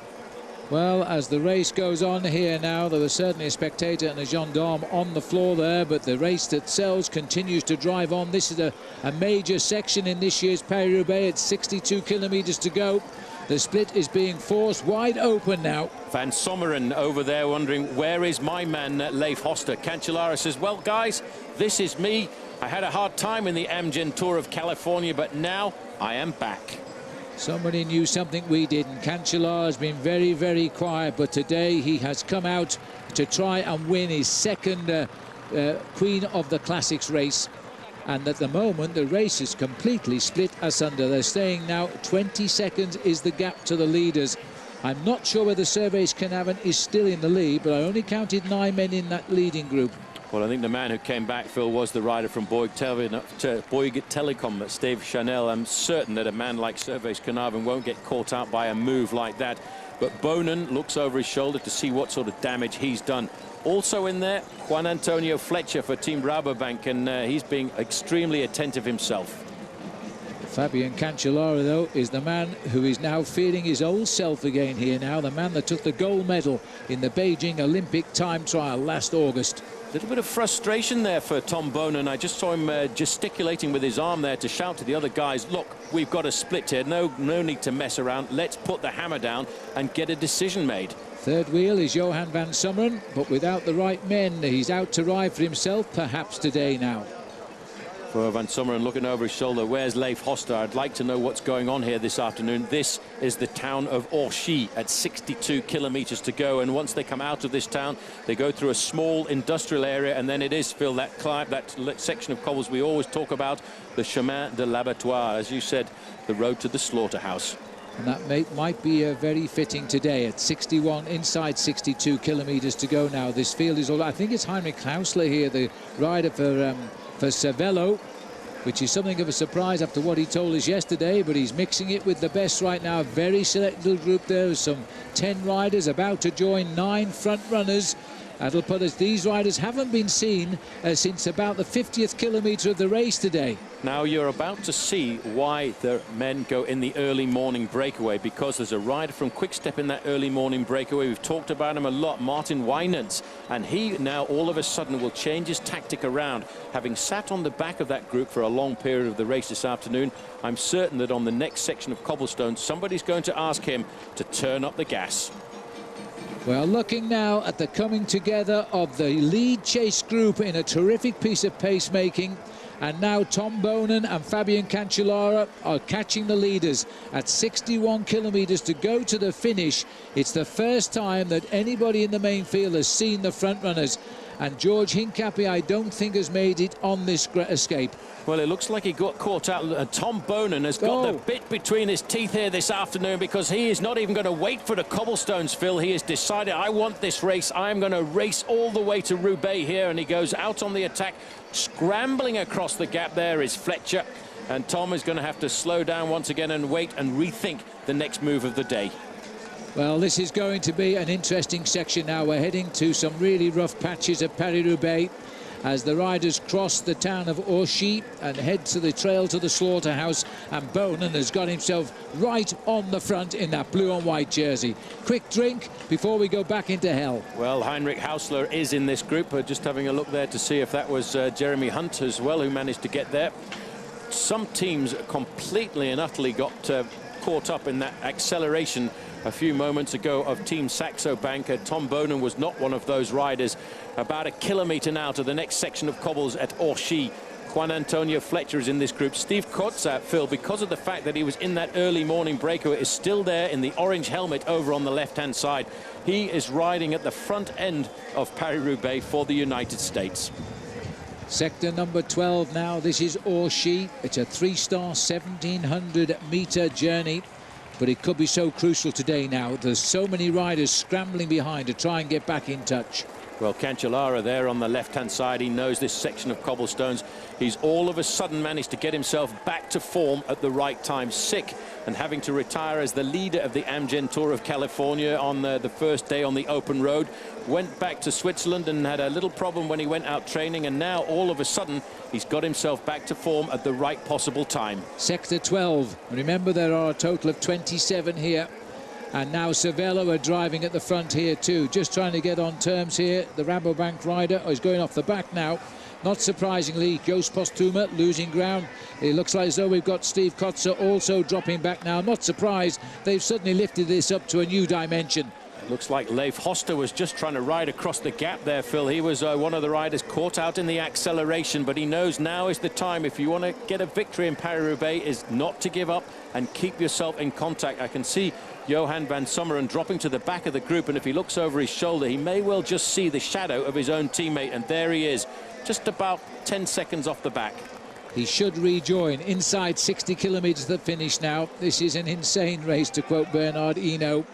Well, as the race goes on here now, there was certainly a spectator and a gendarme on the floor there, but the race itself continues to drive on. This is a major section in this year's Paris-Roubaix. It's 62 kilometers to go. The split is being forced wide open now. Van Sommeren over there wondering, where is my man, Leif Hoster? Cancellara says, well, guys, this is me. I had a hard time in the Amgen Tour of California, but now I am back. Somebody knew something we didn't. Cancellara has been very, very quiet, but today he has come out to try and win his second Queen of the Classics race. And at the moment, the race is completely split asunder. They're saying now 20 seconds is the gap to the leaders. I'm not sure whether Sars-et-Rosières is still in the lead, but I only counted 9 men in that leading group. Well, I think the man who came back, Phil, was the rider from Bouygues Telecom, Steve Chanel. I'm certain that a man like Sars-et-Rosières won't get caught out by a move like that. But Bonen looks over his shoulder to see what sort of damage he's done. Also in there, Juan Antonio Fletcher for Team Rabobank, and he's being extremely attentive himself. Fabian Cancellara, though, is the man who is now feeling his old self again here now, the man that took the gold medal in the Beijing Olympic time trial last August. A little bit of frustration there for Tom Bonen. I just saw him gesticulating with his arm there to shout to the other guys, look, we've got a split here, no need to mess around, let's put the hammer down and get a decision made. Third wheel is Johan van Sommeren, but without the right men, he's out to ride for himself, perhaps today now. For Van Sommeren looking over his shoulder, where's Leif Hoster? I'd like to know what's going on here this afternoon. This is the town of Orchies at 62 kilometers to go, and once they come out of this town, they go through a small industrial area, and then it is, Phil, that climb, that section of cobbles we always talk about, the Chemin de l'Abattoir, as you said, the road to the slaughterhouse. And that might be very fitting today at 61, inside 62 kilometers to go now. This field is all, I think it's Heinrich Hausler here, the rider for Cervelo, which is something of a surprise after what he told us yesterday, but he's mixing it with the best right now. Very select little group there, some 10 riders about to join 9 front runners. That'll put us, these riders haven't been seen since about the 50th kilometre of the race today. Now you're about to see why the men go in the early morning breakaway, because there's a rider from Quick-Step in that early morning breakaway. We've talked about him a lot, Martin Wijnants, and he now all of a sudden will change his tactic around. Having sat on the back of that group for a long period of the race this afternoon, I'm certain that on the next section of cobblestone, somebody's going to ask him to turn up the gas. Well, looking now at the coming together of the lead chase group in a terrific piece of pacemaking. And now Tom Bonen and Fabian Cancellara are catching the leaders at 61 kilometers to go to the finish. It's the first time that anybody in the main field has seen the front runners. And George Hincapie, I don't think, has made it on this escape. Well, it looks like he got caught out. Tom Bonen has got the bit between his teeth here this afternoon, because he is not even going to wait for the cobblestones, Phil. He has decided, I want this race. I'm going to race all the way to Roubaix here, and he goes out on the attack. Scrambling across the gap there is Fletcher, and Tom is going to have to slow down once again and wait and rethink the next move of the day. Well, this is going to be an interesting section now. We're heading to some really rough patches of Paris-Roubaix as the riders cross the town of Orchies and head to the trail to the slaughterhouse, and Bonen has got himself right on the front in that blue and white jersey. Quick drink before we go back into hell. Well, Heinrich Hausler is in this group. Just having a look there to see if that was Jeremy Hunt as well, who managed to get there. Some teams completely and utterly got caught up in that acceleration a few moments ago of Team Saxo Bank. Tom Bonen was not one of those riders. About a kilometre now to the next section of cobbles at Orchies. Juan Antonio Fletcher is in this group. Steve Kotzat, Phil, because of the fact that he was in that early morning breakaway, is still there in the orange helmet over on the left-hand side. He is riding at the front end of Paris-Roubaix for the United States. Sector number 12 now. This is Orchies. It's a 3-star 1,700-metre journey. But it could be so crucial today now. There's so many riders scrambling behind to try and get back in touch. Well, Cancellara there on the left-hand side, he knows this section of cobblestones. He's all of a sudden managed to get himself back to form at the right time. Sick and having to retire as the leader of the Amgen Tour of California on the first day on the open road. Went back to Switzerland and had a little problem when he went out training, and now all of a sudden he's got himself back to form at the right possible time. Sector 12. Remember, there are a total of 27 here. And now Cervelo are driving at the front here too, just trying to get on terms here. The Rabobank rider is going off the back now. Not surprisingly, Jos Postuma losing ground. It looks like as though we've got Steve Kotzer also dropping back now. Not surprised, they've suddenly lifted this up to a new dimension. Looks like Leif Hoster was just trying to ride across the gap there, Phil. He was one of the riders caught out in the acceleration, but he knows now is the time. If you want to get a victory in Paris-Roubaix, is not to give up and keep yourself in contact. I can see Johan van Sommeren dropping to the back of the group, and if he looks over his shoulder, he may well just see the shadow of his own teammate, and there he is, just about 10 seconds off the back. He should rejoin inside 60 kilometres to the finish now. This is an insane race, to quote Bernard Hinault,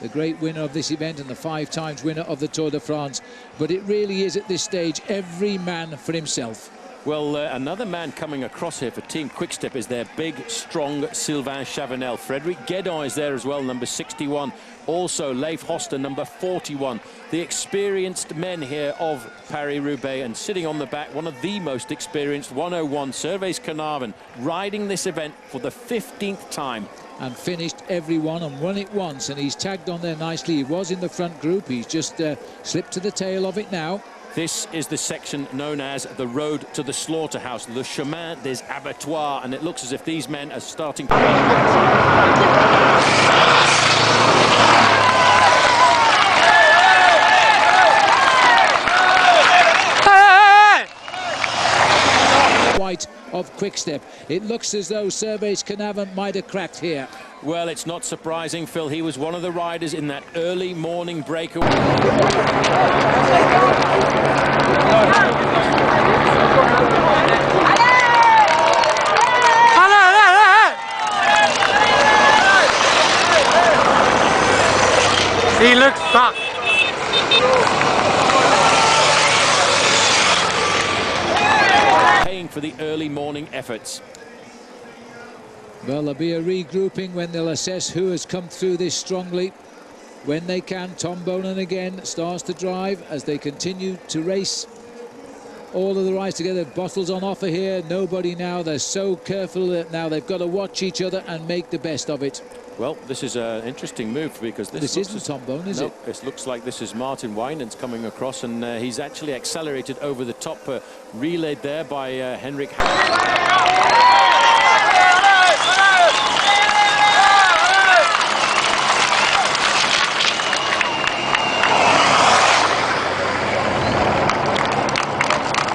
the great winner of this event and the 5 times winner of the Tour de France. But it really is at this stage every man for himself. Well, another man coming across here for Team Quickstep is their big, strong Sylvain Chavanel. Frédéric Guédon is there as well, number 61. Also, Leif Hoster, number 41. The experienced men here of Paris-Roubaix, and sitting on the back, one of the most experienced, 101, Servais Knaven, riding this event for the 15th time. And finished everyone and won it once, and he's tagged on there nicely. He was in the front group, he's just slipped to the tail of it now. This is the section known as the road to the slaughterhouse, Le Chemin des Abattoirs, and it looks as if these men are starting to... White of Quickstep. It looks as though Servais Knaven might have cracked here. Well, it's not surprising, Phil. He was one of the riders in that early morning breakaway. He looks fast. Paying for the early morning efforts. Well, there'll be a regrouping when they'll assess who has come through this strongly. When they can, Tom Bonan again starts to drive as they continue to race. All of the rides together, bottles on offer here, nobody now. They're so careful that now they've got to watch each other and make the best of it. Well, this is an interesting move because this isn't Tom Bonan, is it? It looks like this is Martin Wijnands coming across, and he's actually accelerated over the top, relayed there by Henrik.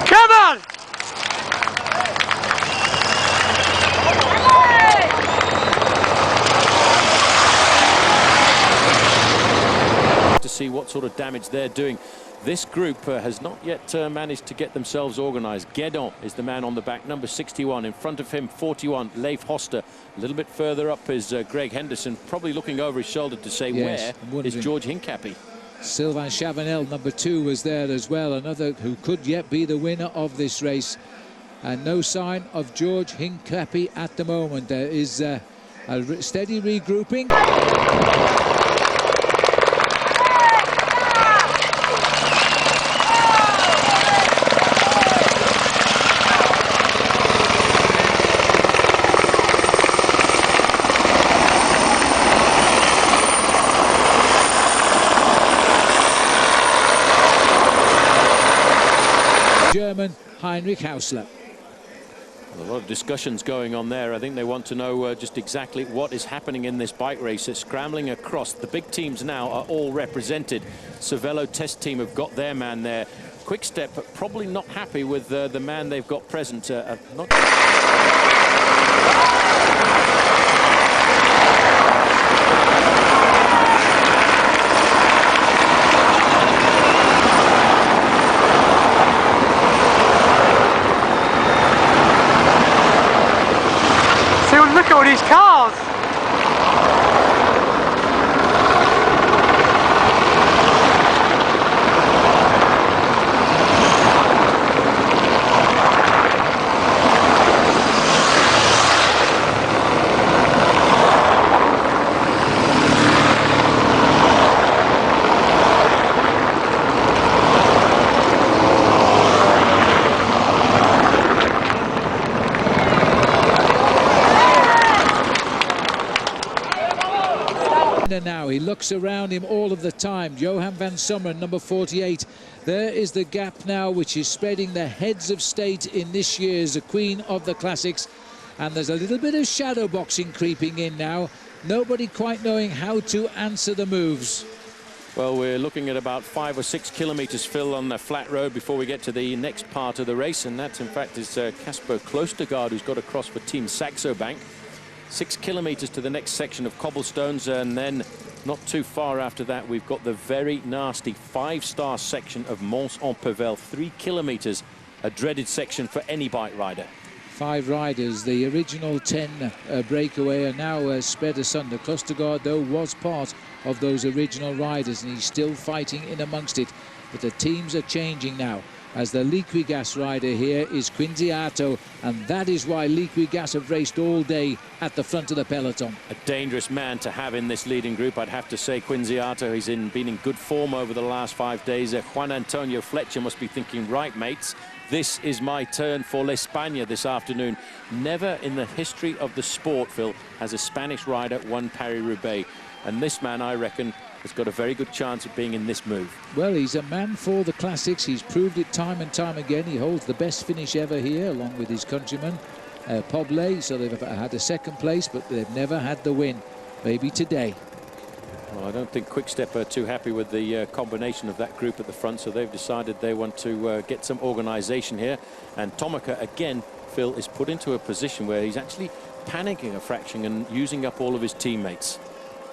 Come on! To see what sort of damage they're doing. This group has not yet managed to get themselves organised. Guédon is the man on the back, number 61. In front of him, 41, Leif Hoster. A little bit further up is Greg Henderson, probably looking over his shoulder to say, yes, where is George Hincapie? Sylvain Chavanel, number 2, was there as well, another who could yet be the winner of this race. And no sign of George Hincapie at the moment. There is a steady regrouping. German Heinrich Hausler. A lot of discussions going on there. I think they want to know just exactly what is happening in this bike race. It's scrambling across. The big teams now are all represented. Cervelo test team have got their man there. Quickstep probably not happy with the man they've got present. Look at all these cars! winner now. He looks around him all of the time. Johan van Sommeren, number 48. There is the gap now, which is spreading the heads of state in this year's Queen of the Classics. And there's a little bit of shadow boxing creeping in now. Nobody quite knowing how to answer the moves. Well, we're looking at about 5 or 6 kilometres, Phil, on the flat road before we get to the next part of the race. And that, in fact, is Casper Klostergaard, who's got across for Team Saxo Bank. 6 kilometres to the next section of cobblestones, and then not too far after that we've got the very nasty 5-star section of Mons-en-Pévèle. 3 kilometres, a dreaded section for any bike rider. 5 riders, the original 10 breakaway are now spread asunder. Klostergaard, though, was part of those original riders, and he's still fighting in amongst it. But the teams are changing now, as the Liquigas rider here is Quinziato, and that is why Liquigas have raced all day at the front of the peloton. A dangerous man to have in this leading group, I'd have to say. Quinziato, he's been in good form over the last 5 days. Juan Antonio Fletcher must be thinking, right, mates, this is my turn for L'Espagne this afternoon. Never in the history of the sport, Phil, has a Spanish rider won Paris-Roubaix. And this man, I reckon, has got a very good chance of being in this move. Well, he's a man for the classics. He's proved it time and time again. He holds the best finish ever here, along with his countryman, Poblet. So they've had a second place, but they've never had the win. Maybe today. Well, I don't think Quick-Step are too happy with the combination of that group at the front, so they've decided they want to get some organisation here. And Tomaca, again, Phil, is put into a position where he's actually panicking a fraction and using up all of his teammates.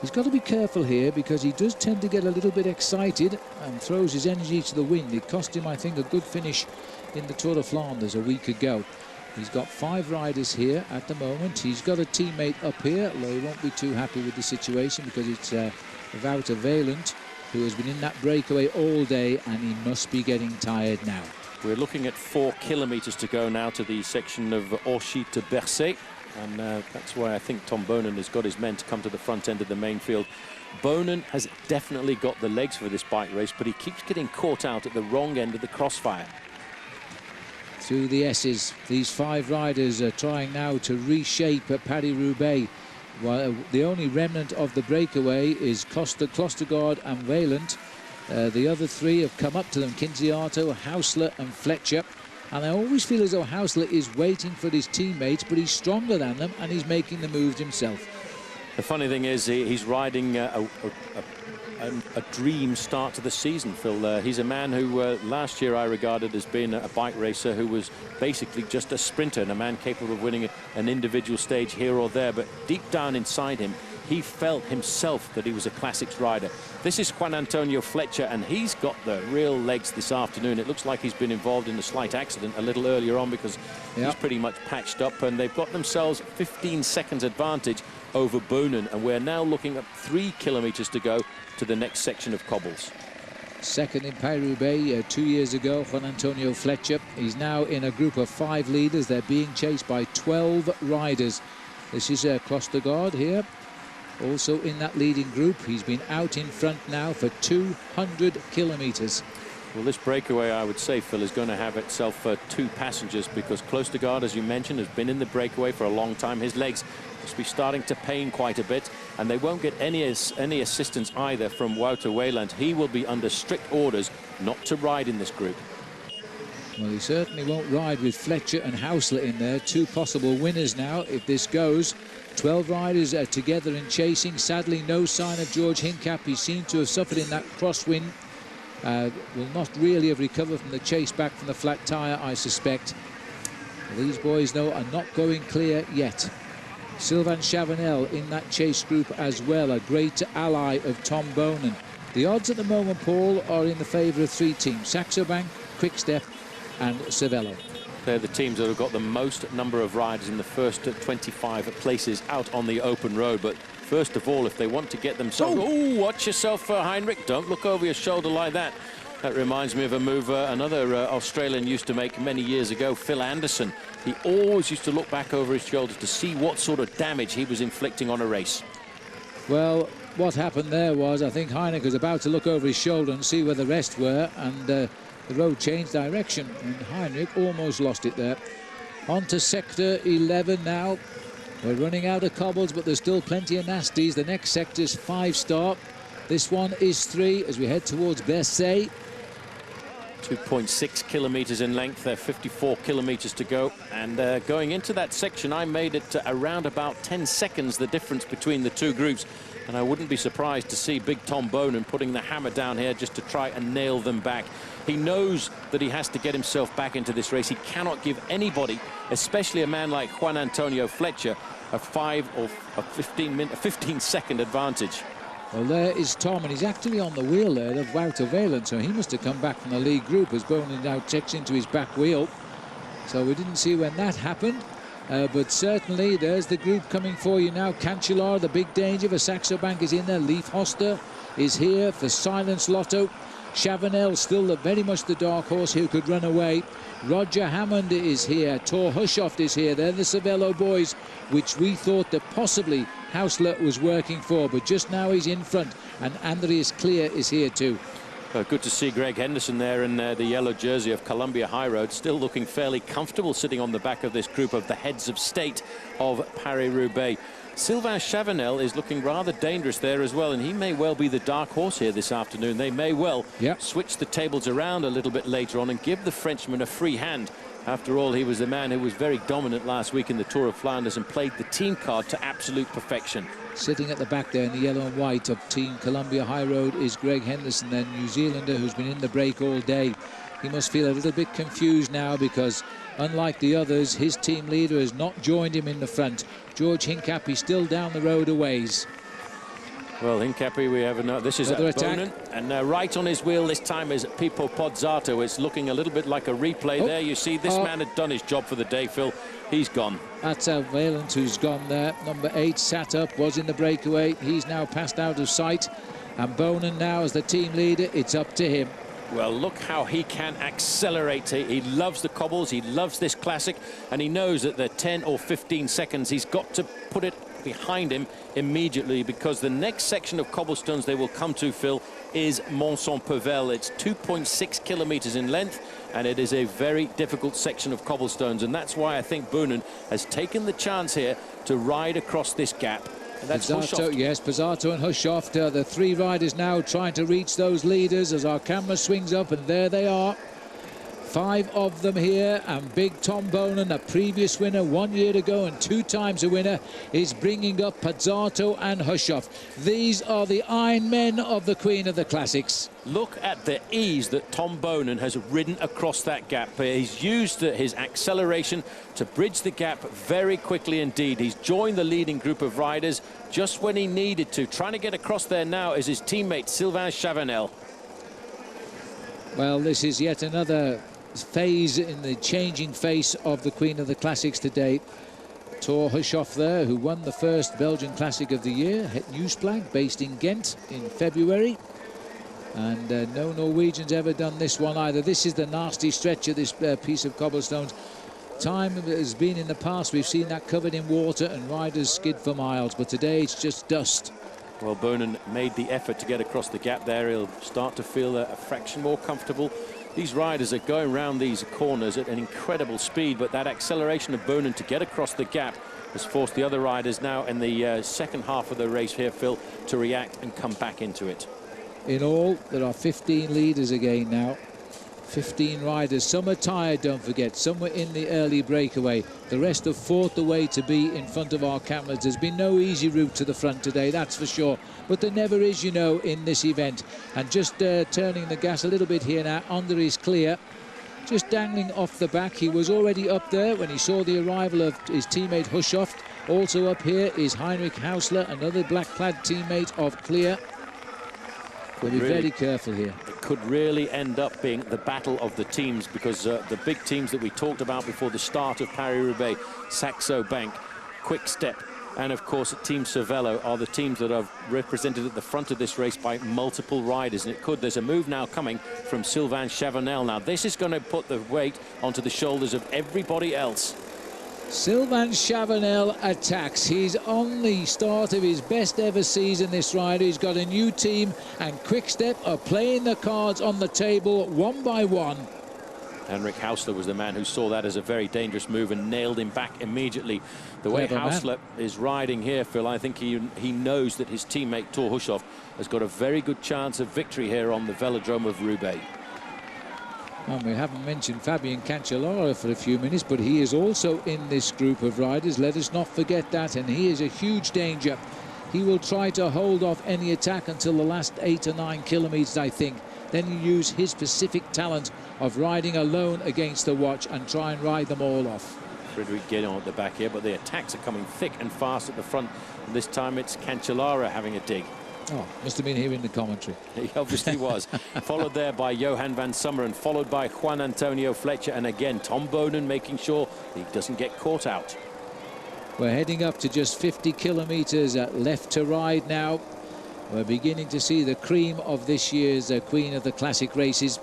He's got to be careful here, because he does tend to get a little bit excited and throws his energy to the wind. It cost him, I think, a good finish in the Tour de Flanders a week ago. He's got 5 riders here at the moment. He's got a teammate up here, although he won't be too happy with the situation, because it's Wouter Wieland, who has been in that breakaway all day, and he must be getting tired now. We're looking at 4 kilometres to go now to the section of Orchies to Bercé. And that's why I think Tom Bonen has got his men to come to the front end of the main field. Bonen has definitely got the legs for this bike race, but he keeps getting caught out at the wrong end of the crossfire. Through the S's, these 5 riders are trying now to reshape Paris-Roubaix. While the only remnant of the breakaway is Klostergaard and Wieland. The other 3 have come up to them, Quinziato, Hausler and Fletcher. And I always feel as though Hausler is waiting for his teammates, but he's stronger than them, and he's making the moves himself. The funny thing is, he's riding a dream start to the season, Phil. He's a man who last year I regarded as being a bike racer who was basically just a sprinter and a man capable of winning an individual stage here or there. But deep down inside him, he felt himself that he was a classics rider. This is Juan Antonio Fletcher, and he's got the real legs this afternoon. It looks like he's been involved in a slight accident a little earlier on, because he's pretty much patched up, and they've got themselves 15 seconds advantage over Bonen, and we're now looking at 3 kilometres to go to the next section of cobbles. Second in Paris-Roubaix 2 years ago, Juan Antonio Fletcher. He's now in a group of 5 leaders. They're being chased by 12 riders. This is Klostergaard here, also in that leading group. He's been out in front now for 200 kilometres. Well, this breakaway, I would say, Phil, is going to have itself 2 passengers, because Klostergaard, as you mentioned, has been in the breakaway for a long time. His legs must be starting to pain quite a bit, and they won't get any assistance either from Wouter Wieland. He will be under strict orders not to ride in this group. Well, he certainly won't ride with Fletcher and Hausler in there. 2 possible winners now if this goes. 12 riders together and chasing. Sadly, no sign of George Hincap. He seemed to have suffered in that crosswind. Will not really have recovered from the chase back from the flat tyre, I suspect. These boys, though, are not going clear yet. Sylvain Chavanel in that chase group as well, a great ally of Tom Bonen. The odds at the moment, Paul, are in the favour of 3 teams: Saxo Bank, Quick-Step and Cervelo. They're the teams that have got the most number of riders in the first 25 places out on the open road. But first of all, if they want to get themselves... Oh, watch yourself, Heinrich. Don't look over your shoulder like that. That reminds me of a move another Australian used to make many years ago, Phil Anderson. He always used to look back over his shoulder to see what sort of damage he was inflicting on a race. Well, what happened there was, I think Heinrich was about to look over his shoulder and see where the rest were, and the road changed direction, and Heinrich almost lost it there. On to Sector 11 now. We're running out of cobbles, but there's still plenty of nasties. The next sector's 5-star. This one is 3 as we head towards Bercy. 2.6 kilometers in length, 54 kilometers to go. And going into that section, I made it around about 10 seconds, the difference between the two groups. And I wouldn't be surprised to see big Tom Bonin putting the hammer down here just to try and nail them back. He knows that he has to get himself back into this race. He cannot give anybody, especially a man like Juan Antonio Fletcher, a 5 or a 15-second advantage. Well, there is Tom, and he's actually on the wheel there of Wouter Wayland, so he must have come back from the lead group as Bonin now checks into his back wheel. So we didn't see when that happened, but certainly there's the group coming for you now. Cancellar, the big danger for Saxo Bank, is in there. Leif Hoster is here for Silence Lotto. Chavanel still very much the dark horse who could run away. Roger Hammond is here. Tor Hushoft is here. They're the Cervelo boys, which we thought that possibly Hausler was working for, but just now he's in front, and Andreas Clear is here too. Good to see Greg Henderson there in the yellow jersey of Columbia High Road, still looking fairly comfortable sitting on the back of this group of the heads of state of Paris-Roubaix. Sylvain Chavanel is looking rather dangerous there as well, and he may well be the dark horse here this afternoon. They may well switch the tables around a little bit later on and give the Frenchman a free hand. After all, he was the man who was very dominant last week in the Tour of Flanders and played the team card to absolute perfection. Sitting at the back there in the yellow and white of Team Columbia High Road is Greg Henderson, then New Zealander who's been in the break all day. He must feel a little bit confused now because, unlike the others, his team leader has not joined him in the front. George Hincapie still down the road a ways. Well, Hincapie, we have another. This is Bonin, and right on his wheel this time is Pippo Pozzato. It's looking a little bit like a replay there. You see, this man had done his job for the day, Phil. He's gone. That's Valent who's gone there. Number 8 sat up, was in the breakaway. He's now passed out of sight. And Bonin now as the team leader, it's up to him. Well, look how he can accelerate. He loves the cobbles, he loves this classic, and he knows that the 10 or 15 seconds, he's got to put it behind him immediately, because the next section of cobblestones they will come to, Phil, is Mont-Saint-Pével. It's 2.6 kilometers in length, and it is a very difficult section of cobblestones, and that's why I think Bonin has taken the chance here to ride across this gap. And that's Pozzato, yes, Pozzato and Hushoft, the 3 riders now trying to reach those leaders as our camera swings up, and there they are. 5 of them here, and big Tom Bonin, a previous winner 1 year ago and 2 times a winner, is bringing up Pozzato and Hushoft. These are the Iron Men of the Queen of the Classics. Look at the ease that Tom Bonin has ridden across that gap. He's used his acceleration to bridge the gap very quickly indeed. He's joined the leading group of riders just when he needed to. Trying to get across there now is his teammate Sylvain Chavanel. Well, this is yet another phase in the changing face of the Queen of the Classics today. Tor Hushoft there, who won the first Belgian Classic of the year, Het Nieuwsplank, based in Ghent in February. And no Norwegians ever done this one either. This is the nasty stretch of this piece of cobblestones. Time has been in the past, we've seen that covered in water and riders skid for miles, but today it's just dust. Well, Bonin made the effort to get across the gap there. He'll start to feel a fraction more comfortable. These riders are going around these corners at an incredible speed, but that acceleration of Bonin to get across the gap has forced the other riders now in the second half of the race here, Phil, to react and come back into it. In all, there are 15 leaders again now. 15 riders. Some are tired, don't forget. Some were in the early breakaway. The rest have fought the way to be in front of our cameras. There's been no easy route to the front today, that's for sure. But there never is, you know, in this event. And just turning the gas a little bit here now, Andreas Clear, just dangling off the back. He was already up there when he saw the arrival of his teammate Hushoft. Also up here is Heinrich Hausler, another black-clad teammate of Clear. We'll be very careful here. It could really end up being the battle of the teams, because the big teams that we talked about before the start of Paris-Roubaix, Saxo Bank, Quick Step, and of course Team Cervelo are the teams that are represented at the front of this race by multiple riders. And there's a move now coming from Sylvain Chavanel. Now this is going to put the weight onto the shoulders of everybody else. Sylvain Chavanel attacks. He's on the start of his best ever season, this rider. He's got a new team, and Quick Step are playing the cards on the table one by one. Henrik Hausler was the man who saw that as a very dangerous move and nailed him back immediately. The way Hausler is riding here, Phil, I think he knows that his teammate Thor Hushovd has got a very good chance of victory here on the Velodrome of Roubaix. And we haven't mentioned Fabian Cancellara for a few minutes, but he is also in this group of riders. Let us not forget that, and he is a huge danger. He will try to hold off any attack until the last 8 or 9 kilometres, I think. Then you use his specific talent of riding alone against the watch and try and ride them all off. Frédéric Guénon at the back here, but the attacks are coming thick and fast at the front. And this time it's Cancellara having a dig. Oh, must have been hearing the commentary. He obviously was. Followed there by Johan van Summeren, followed by Juan Antonio Fletcher, and again Tom Bonen making sure he doesn't get caught out. We're heading up to just 50 kilometres left to ride now. We're beginning to see the cream of this year's Queen of the Classic races.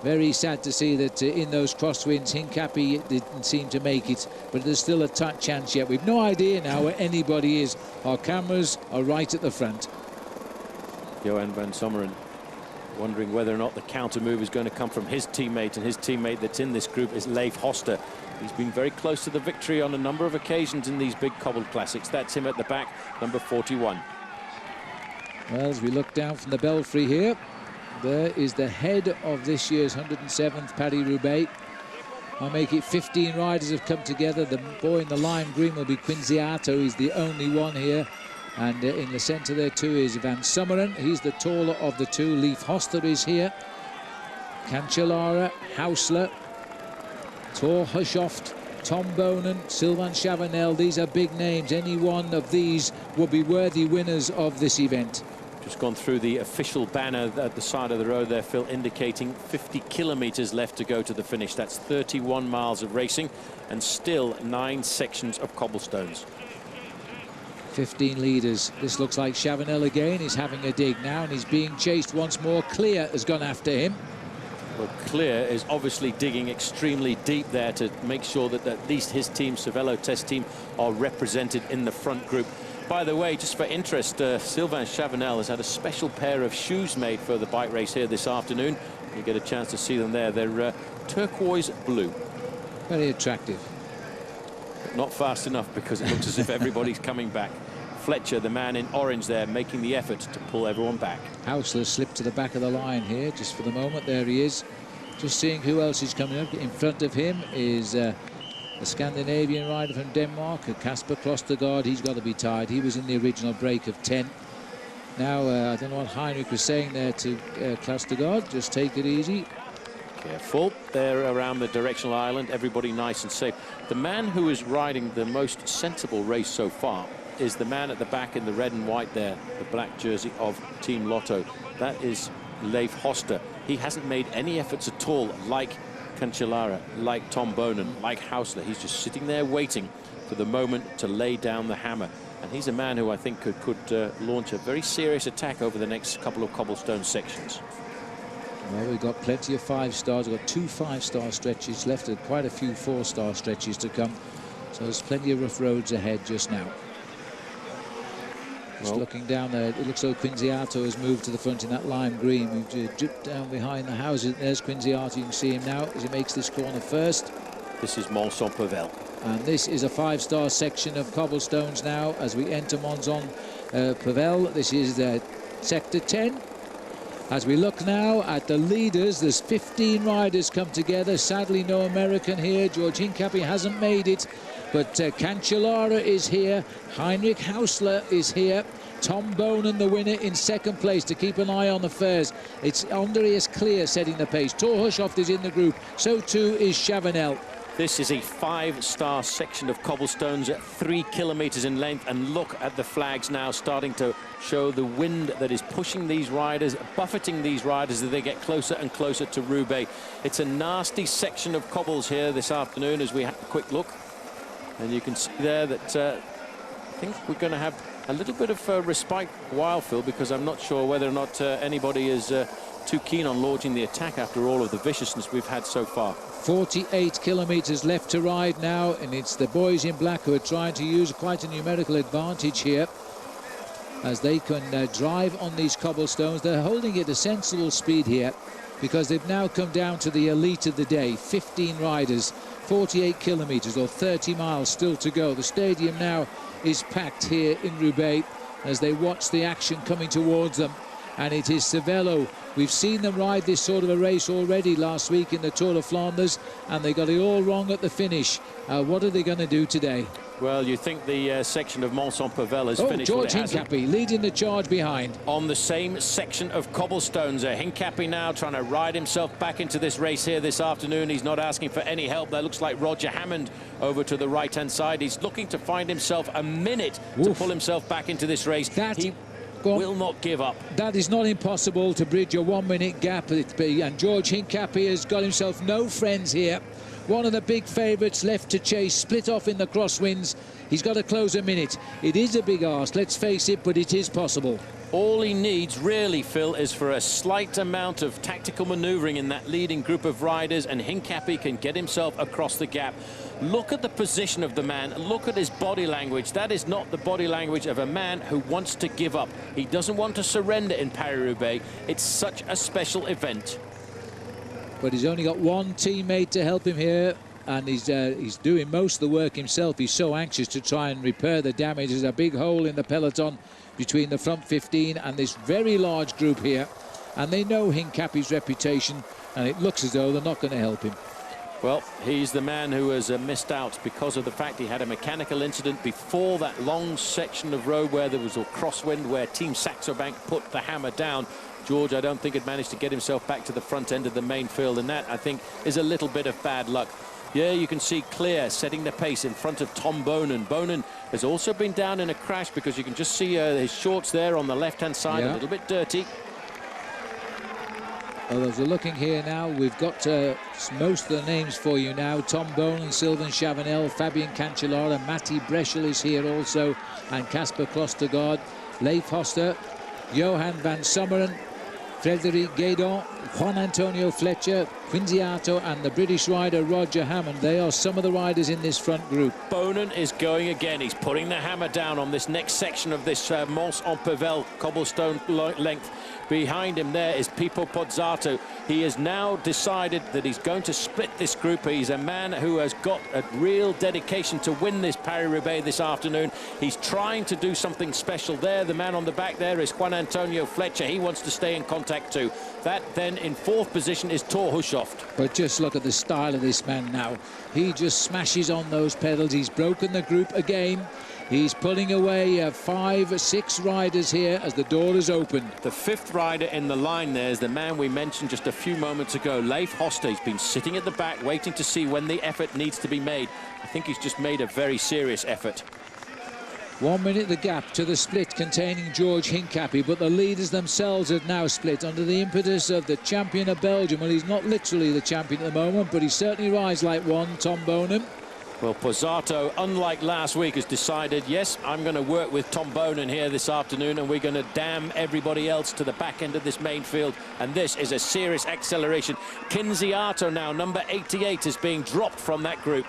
Very sad to see that in those crosswinds, Hincapie didn't seem to make it, but there's still a tight chance yet. We've no idea now where anybody is. Our cameras are right at the front. Johan van Summeren wondering whether or not the counter move is going to come from his teammate, and his teammate that's in this group is Leif Hoster. He's been very close to the victory on a number of occasions in these big cobbled classics. That's him at the back, number 41. Well, as we look down from the belfry here, there is the head of this year's 107th Paris-Roubaix. I make it 15 riders have come together. The boy in the lime green will be Quinziato. He's the only one here. And in the centre there too is Van Summeren. He's the taller of the two. Leif Hoster is here. Cancellara, Hausler, Thor Hushovd, Tom Bonen, Sylvain Chavanel. These are big names. Any one of these will be worthy winners of this event. Just gone through the official banner at the side of the road there, Phil, indicating 50 kilometres left to go to the finish. That's 31 miles of racing and still 9 sections of cobblestones. 15 leaders. This looks like Chavanel again. He's having a dig now and he's being chased once more. Clear has gone after him. Well, Clear is obviously digging extremely deep there to make sure that at least his team, Cervelo Test Team, are represented in the front group. By the way, just for interest, Sylvain Chavanel has had a special pair of shoes made for the bike race here this afternoon. You get a chance to see them there. They're turquoise blue. Very attractive. Not fast enough because it looks as if everybody's coming back. Fletcher, the man in orange there, making the effort to pull everyone back. Hausler slipped to the back of the line here just for the moment. There he is. Just seeing who else is coming up. In front of him is the Scandinavian rider from Denmark, Kasper Klostergaard. He's got to be tied. He was in the original break of 10. Now, I don't know what Heinrich was saying there to Klostergaard. Just take it easy. Careful there around the directional island. Everybody nice and safe. The man who is riding the most sensible race so far is the man at the back in the red and white there, the black jersey of Team Lotto. That is Leif Hoster. He hasn't made any efforts at all, like Cancellara, like Tom Bonen, like Hausler. He's just sitting there waiting for the moment to lay down the hammer. And he's a man who I think could launch a very serious attack over the next couple of cobblestone sections. Well, we've got plenty of 5 stars. We've got 2 5-star stretches left and quite a few 4-star stretches to come. So there's plenty of rough roads ahead just now. Just looking down there, it looks like Quinziato has moved to the front in that lime green. We've dripped down behind the houses. There's Quinziato. You can see him now as he makes this corner first. This is Mont-Saint-Pavel. And this is a 5-star section of cobblestones now as we enter Mont-Saint-Pavel. This is Sector 10. As we look now at the leaders, there's 15 riders come together. Sadly, no American here. George Hincapie hasn't made it. But Cancellara is here. Heinrich Hausler is here. Tom Bonen, the winner, in second place, to keep an eye on the fares. It's Andreas Clear setting the pace. Thor Hushovd is in the group. So too is Chavanel. This is a 5-star section of cobblestones at 3 kilometers in length. And look at the flags now starting to show the wind that is pushing these riders, buffeting these riders as they get closer and closer to Roubaix. It's a nasty section of cobbles here this afternoon as we have a quick look. And you can see there that I think we're going to have a little bit of respite for a while, Phil, because I'm not sure whether or not anybody is too keen on launching the attack after all of the viciousness we've had so far. 48 kilometers left to ride now, and it's the boys in black who are trying to use quite a numerical advantage here as they can drive on these cobblestones. They're holding at a sensible speed here. because they've now come down to the elite of the day. 15 riders, 48 kilometres or 30 miles still to go. The stadium now is packed here in Roubaix as they watch the action coming towards them. And it is Cervelo. We've seen them ride this sort of a race already last week in the Tour of Flanders, and they got it all wrong at the finish. What are they going to do today? Well, you think the section of Mons-en-Pavel has finished. George Hincapie leading the charge behind. On the same section of cobblestones. Hincapie now trying to ride himself back into this race here this afternoon. He's not asking for any help. That looks like Roger Hammond over to the right-hand side. He's looking to find himself a minute to pull himself back into this race. He will not give up. That is not impossible to bridge a 1 minute gap. And George Hincapie has got himself no friends here. One of the big favourites left to chase, split off in the crosswinds. He's got to close a minute. It is a big ask, let's face it, but it is possible. All he needs really, Phil, is for a slight amount of tactical manoeuvring in that leading group of riders, and Hincapie can get himself across the gap. Look at the position of the man. Look at his body language. That is not the body language of a man who wants to give up. He doesn't want to surrender in Paris-Roubaix. It's such a special event. But he's only got one teammate to help him here, and he's doing most of the work himself. He's so anxious to try and repair the damage. There's a big hole in the peloton between the front 15 and this very large group here, and they know Hincapie's reputation, and it looks as though they're not going to help him. Well, he's the man who has missed out because of the fact he had a mechanical incident before that long section of road where there was a crosswind where Team Saxo Bank put the hammer down. George, I don't think, had managed to get himself back to the front end of the main field, and that, I think, is a little bit of bad luck. Yeah, you can see Clear setting the pace in front of Tom Bonen. Bonen has also been down in a crash because you can just see his shorts there on the left-hand side, a little bit dirty. Well, as we're looking here now, we've got most of the names for you now. Tom Bonen, Sylvain Chavanel, Fabien Cancellara, Matti Breschel is here also, and Casper Klostergaard, Leif Hoster, Johan van Sommeren, Frédéric Guédon, Juan Antonio Fletcher, Quinziato, and the British rider Roger Hammond. They are some of the riders in this front group. Bonen is going again. He's putting the hammer down on this next section of this Mons-en-Pavel cobblestone length. Behind him there is Pipo Pozzato. He has now decided that he's going to split this group. He's a man who has got a real dedication to win this Paris-Roubaix this afternoon. He's trying to do something special there. The man on the back there is Juan Antonio Fletcher. He wants to stay in contact too. That then in fourth position is Thor Hushovd. But just look at the style of this man now. He just smashes on those pedals. He's broken the group again. He's pulling away 5 or 6 riders here as the door is opened. The fifth rider in the line there is the man we mentioned just a few moments ago, Leif Hoster. He's been sitting at the back waiting to see when the effort needs to be made. I think he's just made a very serious effort. 1 minute the gap to the split containing George Hincapie, but the leaders themselves have now split under the impetus of the champion of Belgium. Well, he's not literally the champion at the moment, but he certainly rides like one, Tom Bonen. Well, Pozzato, unlike last week, has decided, yes, I'm going to work with Tom Bonen here this afternoon, and we're going to damn everybody else to the back end of this main field. And this is a serious acceleration. Quinziato now, number 88, is being dropped from that group.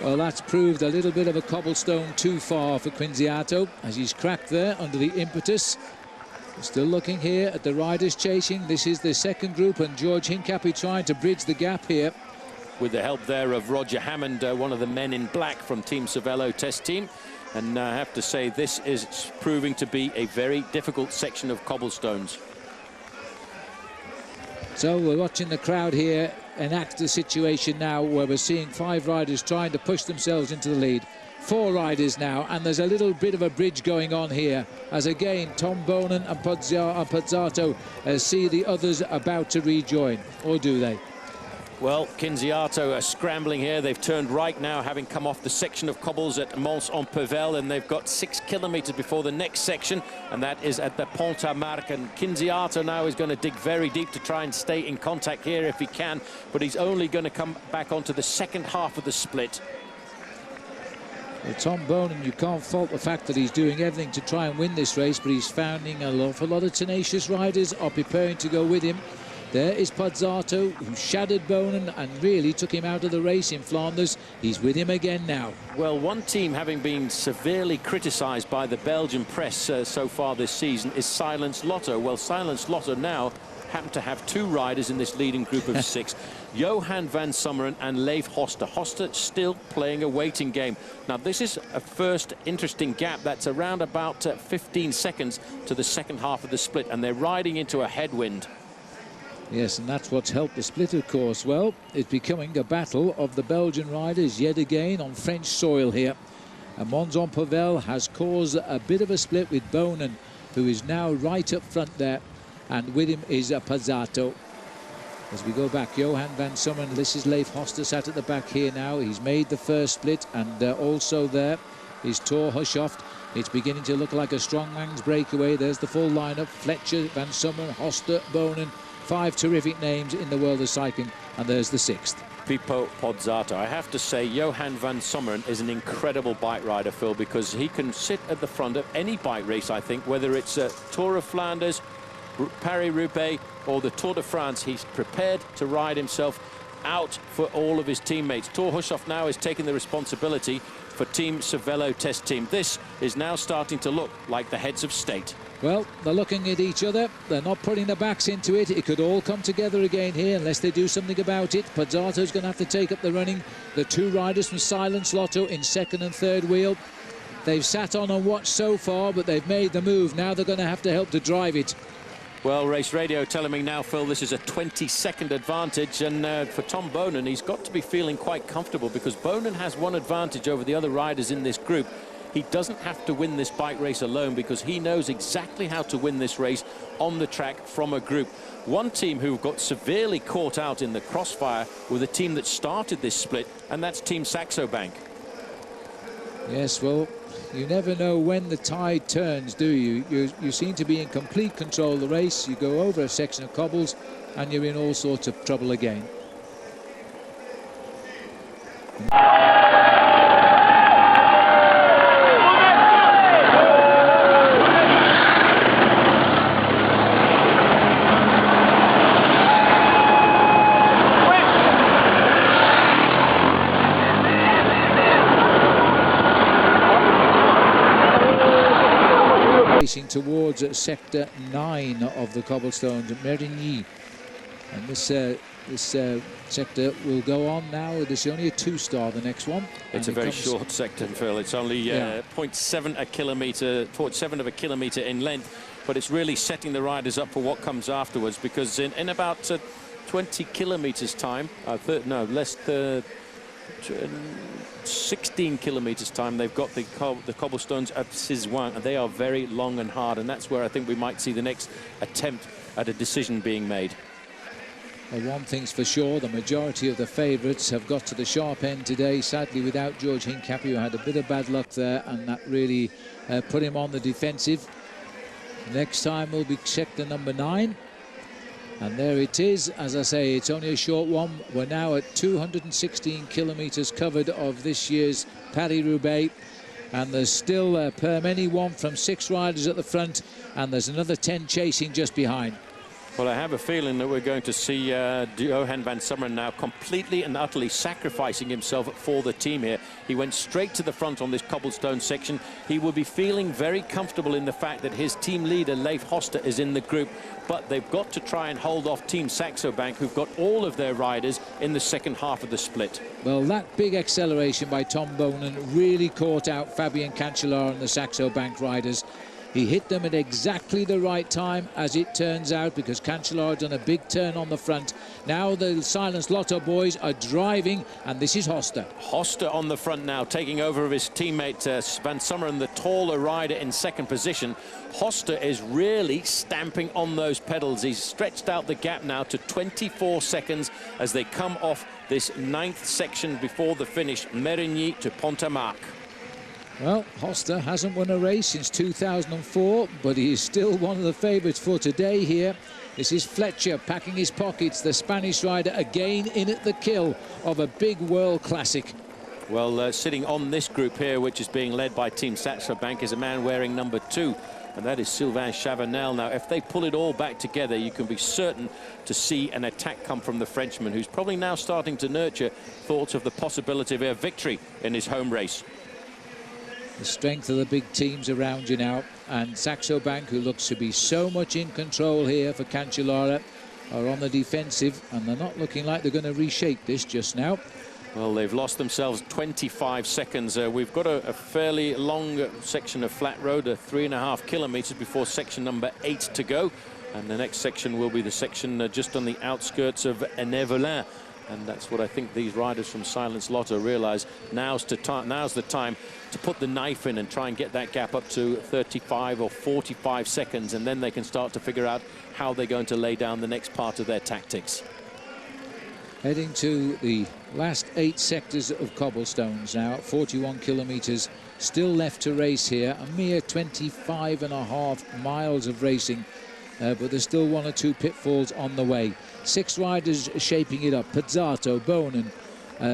Well, that's proved a little bit of a cobblestone too far for Quinziato, as he's cracked there under the impetus. We're still looking here at the riders chasing. This is the second group, and George Hincapie trying to bridge the gap here. With the help there of Roger Hammond, one of the men in black from Team Cervelo test team. And I have to say, this is proving to be a very difficult section of cobblestones. So we're watching the crowd here enact the situation now where we're seeing 5 riders trying to push themselves into the lead. 4 riders now, and there's a little bit of a bridge going on here as again Tom Bonen and Pozzato see the others about to rejoin, or do they? Well, Quinziato are scrambling here. They've turned right now, having come off the section of cobbles at Mons-en-Pavel, and they've got 6 kilometers before the next section, and that is at the Pont-à-Marc. And Quinziato now is going to dig very deep to try and stay in contact here if he can, but he's only going to come back onto the second half of the split. Well, Tom Bonen, you can't fault the fact that he's doing everything to try and win this race, but he's finding an awful lot of tenacious riders are preparing to go with him. There is Pozzato, who shattered Bonen and really took him out of the race in Flanders. He's with him again now. Well, one team having been severely criticised by the Belgian press so far this season is Silence Lotto. Well, Silence Lotto now happen to have two riders in this leading group of 6, Johan van Sommeren and Leif Hoste. Hoste still playing a waiting game. Now, this is a first interesting gap. That's around about 15 seconds to the second half of the split, and they're riding into a headwind. Yes, and that's what's helped the split, of course. Well, it's becoming a battle of the Belgian riders yet again on French soil here. And Monzon Pavel has caused a bit of a split with Bonen, who is now right up front there, and with him is Pazzato. As we go back, Johan van Sommeren, this is Leif Hoste sat at the back here now. He's made the first split, and also there is Thor Hushoft. It's beginning to look like a strongman's breakaway. There's the full lineup: Fletcher, van Sommeren, Hoste, Bonen. 5 terrific names in the world of cycling, and there's the 6th. Pippo Pozzato. I have to say, Johan van Sommeren is an incredible bike rider, Phil, because he can sit at the front of any bike race, I think, whether it's Tour of Flanders, Paris-Roubaix or the Tour de France. He's prepared to ride himself out for all of his teammates. Thor Hushoff now is taking the responsibility for Team Cervelo test team. This is now starting to look like the heads of state. Well, they're looking at each other. They're not putting their backs into it. It could all come together again here unless they do something about it. Pozzato's going to have to take up the running. The 2 riders from Silence Lotto in second and third wheel. They've sat on and watched so far, but they've made the move. Now they're going to have to help to drive it. Well, race radio telling me now, Phil, this is a 20-second advantage, and for Tom Bonen, he's got to be feeling quite comfortable because Bonen has one advantage over the other riders in this group. He doesn't have to win this bike race alone because he knows exactly how to win this race on the track from a group. One team who got severely caught out in the crossfire were the team that started this split, and that's Team Saxo Bank. Yes, well, you never know when the tide turns, do you? You seem to be in complete control of the race. You go over a section of cobbles and you're in all sorts of trouble again. Racing towards sector 9 of the cobblestones, Mérignies, and this sector will go on now. There's only a 2-star, the next one. It's a very short sector, Phil. It's only 0.7 of a kilometre in length, but it's really setting the riders up for what comes afterwards, because in about 20 kilometres time, 16 kilometres time, they've got the cobblestones of CYSOING, and they are very long and hard, and that's where I think we might see the next attempt at a decision being made. Well, one thing's for sure, the majority of the favourites have got to the sharp end today, sadly without George Hincapie, who had a bit of bad luck there, and that really put him on the defensive. Next time will be sector number 9. And there it is. As I say, it's only a short one. We're now at 216 kilometres covered of this year's Paris-Roubaix. And there's still per many one from 6 riders at the front, and there's another 10 chasing just behind. Well, I have a feeling that we're going to see Johan van Sommeren now completely and utterly sacrificing himself for the team here. He went straight to the front on this cobblestone section. He will be feeling very comfortable in the fact that his team leader, Leif Hoste, is in the group. But they've got to try and hold off Team Saxo Bank, who've got all of their riders in the second half of the split. Well, that big acceleration by Tom Bonen really caught out Fabien Cancellara and the Saxo Bank riders. He hit them at exactly the right time, as it turns out, because Cancellara done a big turn on the front. Now the Silence Lotto boys are driving, and this is Hoste. Hoste on the front now, taking over of his teammate Van Sommeren, the taller rider in second position. Hoste is really stamping on those pedals. He's stretched out the gap now to 24 seconds as they come off this 9th section before the finish, Mérignies to Pont-à-Marc. Well, Hoste hasn't won a race since 2004, but he is still one of the favourites for today here. This is Fletcher packing his pockets, the Spanish rider, again in at the kill of a big world classic. Well, sitting on this group here, which is being led by Team Saxo Bank, is a man wearing number 2, and that is Sylvain Chavanel. Now, if they pull it all back together, you can be certain to see an attack come from the Frenchman, who's probably now starting to nurture thoughts of the possibility of a victory in his home race. The strength of the big teams around you now, and Saxo Bank, who looks to be so much in control here for Cancellara, are on the defensive, and they're not looking like they're going to reshape this just now. Well, they've lost themselves 25 seconds. We've got a fairly long section of flat road, 3.5 kilometers before section number 8 to go. And the next section will be the section just on the outskirts of Ennevelin. And that's what I think these riders from Silence Lotto realize. Now's the time to put the knife in and try and get that gap up to 35 or 45 seconds. And then they can start to figure out how they're going to lay down the next part of their tactics. Heading to the last 8 sectors of cobblestones now. 41 kilometers still left to race here. A mere 25.5 miles of racing. But there's still 1 or 2 pitfalls on the way. 6 riders shaping it up. Pizzato, Bonen,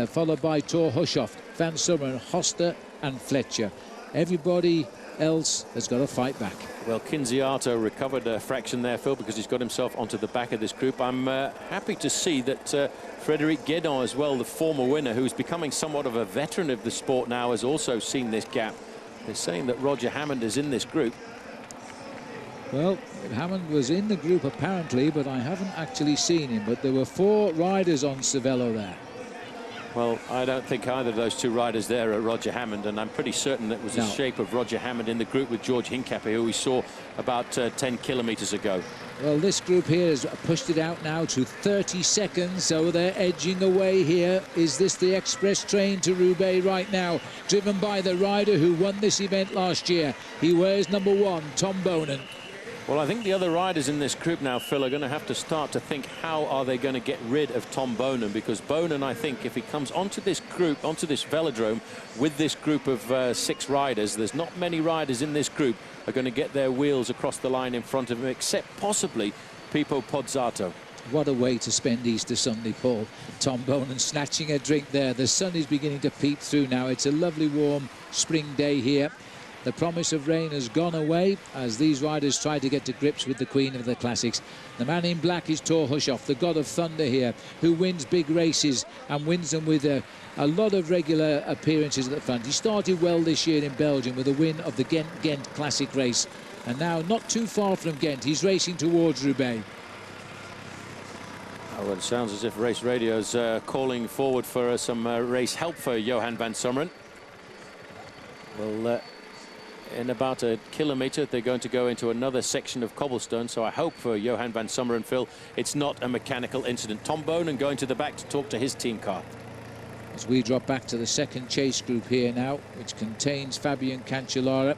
followed by Thor Hushoff, Van Summeren, Hoster and Fletcher. Everybody else has got to fight back. Well, Kinziato recovered a fraction there, Phil, because he's got himself onto the back of this group. I'm happy to see that Frédéric Guédon as well, the former winner, who's becoming somewhat of a veteran of the sport now, has also seen this gap. They're saying that Roger Hammond is in this group. Well, Hammond was in the group apparently, but I haven't actually seen him. But there were 4 riders on Cervelo there. Well, I don't think either of those 2 riders there are Roger Hammond, and I'm pretty certain that was the shape of Roger Hammond in the group with George Hincapie, who we saw about 10 kilometers ago. Well, this group here has pushed it out now to 30 seconds, so they're edging away here. Is this the express train to Roubaix right now, driven by the rider who won this event last year? He wears number 1, Tom Bonen. Well, I think the other riders in this group now, Phil, are going to have to start to think how are they going to get rid of Tom Bonen, because Bonen, I think, if he comes onto this group, onto this velodrome with this group of 6 riders, there's not many riders in this group are going to get their wheels across the line in front of him, except possibly Pipo Pozzato. What a way to spend Easter Sunday, Paul. Tom Bonen snatching a drink there. The sun is beginning to peep through now. It's a lovely warm spring day here. The promise of rain has gone away as these riders try to get to grips with the queen of the classics. The man in black is Thor Hushoff, the god of thunder here, who wins big races and wins them with a lot of regular appearances at the front. He started well this year in Belgium with a win of the Ghent Classic race. And now, not too far from Ghent, he's racing towards Roubaix. Oh, well, it sounds as if Race Radio's calling forward for some race help for Johan van Summeren. Well, in about a kilometre, they're going to go into another section of cobblestone, so I hope for Johan van Summeren, Phil, it's not a mechanical incident. Tom Bonen going to the back to talk to his team car. As we drop back to the second chase group here now, which contains Fabian Cancellara,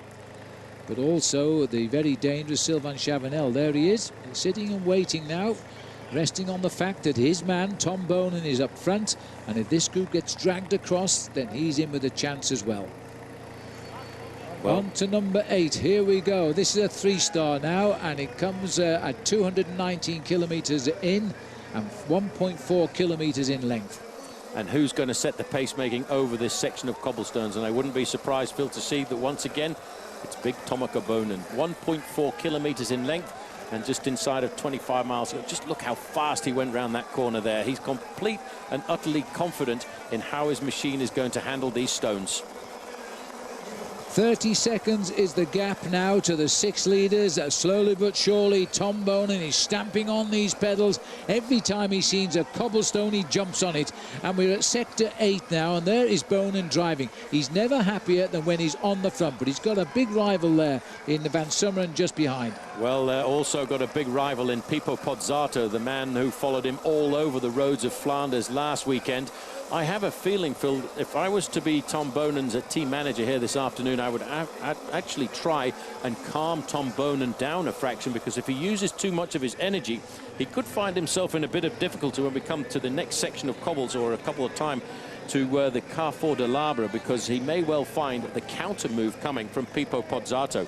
but also the very dangerous Sylvain Chavanel. There he is, sitting and waiting now, resting on the fact that his man, Tom Bonen, is up front, and if this group gets dragged across, then he's in with a chance as well. Well, on to number 8. Here we go. This is a 3-star now, and it comes at 219 kilometers in and 1.4 kilometers in length. And who's going to set the pacemaking over this section of cobblestones? And I wouldn't be surprised, Phil, to see that once again it's big Tomoko Bonen. 1.4 kilometers in length and just inside of 25 miles. Just look how fast he went round that corner there. He's complete and utterly confident in how his machine is going to handle these stones. 30 seconds is the gap now to the 6 leaders. Slowly but surely, Tom Bonen is stamping on these pedals. Every time he sees a cobblestone, he jumps on it. And we're at sector 8 now, and there is Bonen driving. He's never happier than when he's on the front, but he's got a big rival there in the Van Summeren just behind. Well, also got a big rival in Pipo Pozzato, the man who followed him all over the roads of Flanders last weekend. I have a feeling, Phil, if I was to be Tom Bonen's team manager here this afternoon, I would actually try and calm Tom Bonen down a fraction, because if he uses too much of his energy, he could find himself in a bit of difficulty when we come to the next section of cobbles, or a couple of times to the Carrefour de l'Arbre, because he may well find the counter move coming from Pipo Pozzato.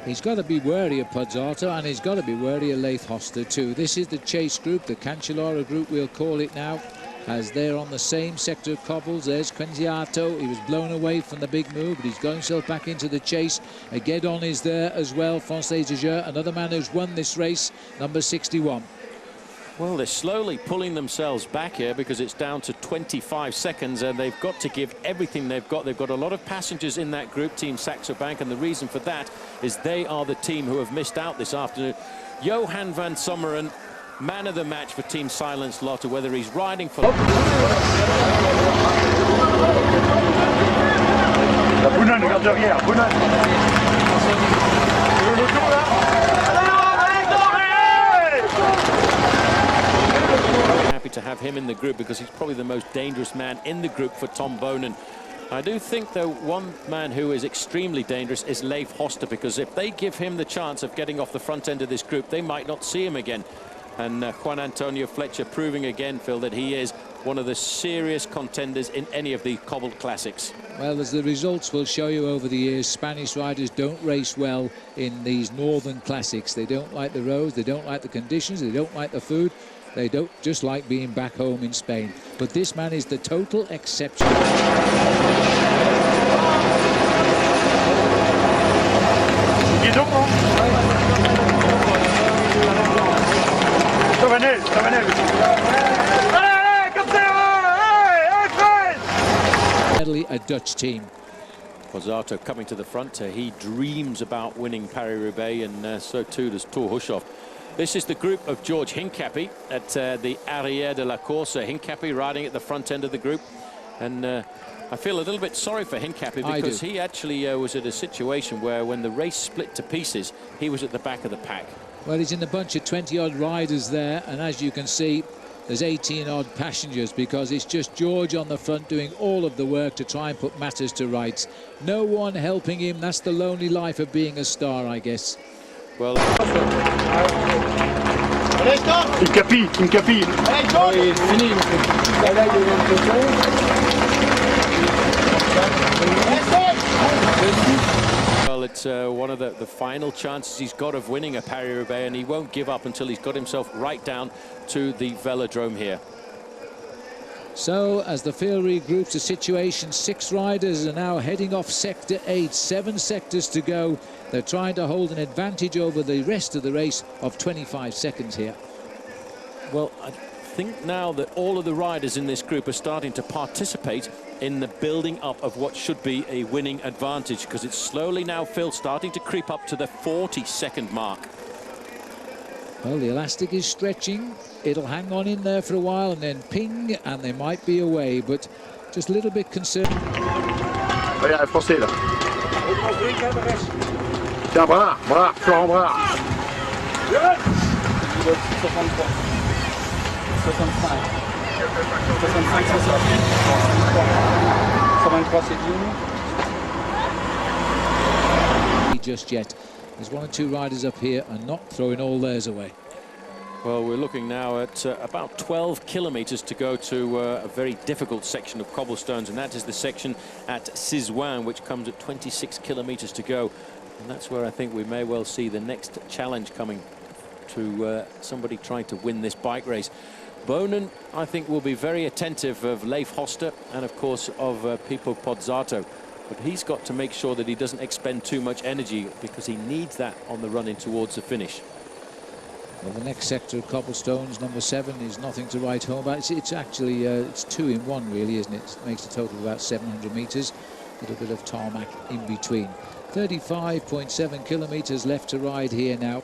He's got to be wary of Pozzato, and he's got to be wary of Leif Hoster too. This is the chase group, the Cancellara group we'll call it now, as they're on the same sector of cobbles. There's Quinziato. He was blown away from the big move, but he's got himself back into the chase. Guédon is there as well, François de Jeux, another man who's won this race, number 61. Well, they're slowly pulling themselves back here because it's down to 25 seconds, and they've got to give everything they've got. They've got a lot of passengers in that group, Team Saxo Bank, and the reason for that is they are the team who have missed out this afternoon. Johan van Summeren man of the match for Team Silence Lotte, whether he's riding for... Bounan, regarde derrière, Bounan. Happy to have him in the group because he's probably the most dangerous man in the group for Tom Boonen. I do think, though, one man who is extremely dangerous is Leif Hoster, because if they give him the chance of getting off the front end of this group, they might not see him again. And Juan Antonio Fletcher proving again, Phil, that he is one of the serious contenders in any of the cobbled classics. Well, as the results will show you over the years, Spanish riders don't race well in these northern classics. They don't like the roads, they don't like the conditions, they don't like the food. They don't just like being back home in Spain. But this man is the total exception. A Dutch team. Pozzato coming to the front. He dreams about winning Paris-Roubaix, and so too does Thor Hushoff. This is the group of George Hincapie at the Arrière de la Course. Hincapie riding at the front end of the group. And I feel a little bit sorry for Hincapie because he actually was at a situation where when the race split to pieces, he was at the back of the pack. Well, he's in a bunch of 20-odd riders there, and as you can see, there's 18-odd passengers because it's just George on the front doing all of the work to try and put matters to rights. No one helping him. That's the lonely life of being a star, I guess. Well... Hincapie. Fini. Well, it's one of the final chances he's got of winning a Paris-Roubaix, and he won't give up until he's got himself right down to the velodrome here. So, as the field regroups the situation, 6 riders are now heading off Sector 8, 7 sectors to go. They're trying to hold an advantage over the rest of the race of 25 seconds here. Well, I think now that all of the riders in this group are starting to participate in the building up of what should be a winning advantage, because it's slowly now, Phil, starting to creep up to the 40-second mark. Well, the elastic is stretching. It'll hang on in there for a while and then ping, and they might be away, but just a little bit concerned. Oh ja, even stelen. Tiens, Brard, Florent Brard. 65. Just yet. There's 1 or 2 riders up here and not throwing all theirs away. Well, we're looking now at about 12 kilometres to go to a very difficult section of cobblestones, and that is the section at CYSOING, which comes at 26 kilometres to go. And that's where I think we may well see the next challenge coming to somebody trying to win this bike race. Boonen, I think, will be very attentive of Leif Hoster and, of course, of Pippo Pozzato. But he's got to make sure that he doesn't expend too much energy, because he needs that on the run in towards the finish. Well, the next sector of cobblestones, number 7, is nothing to write home about. It's actually it's 2 in 1, really, isn't it? It makes a total of about 700 metres. A little bit of tarmac in between. 35.7 kilometres left to ride here now.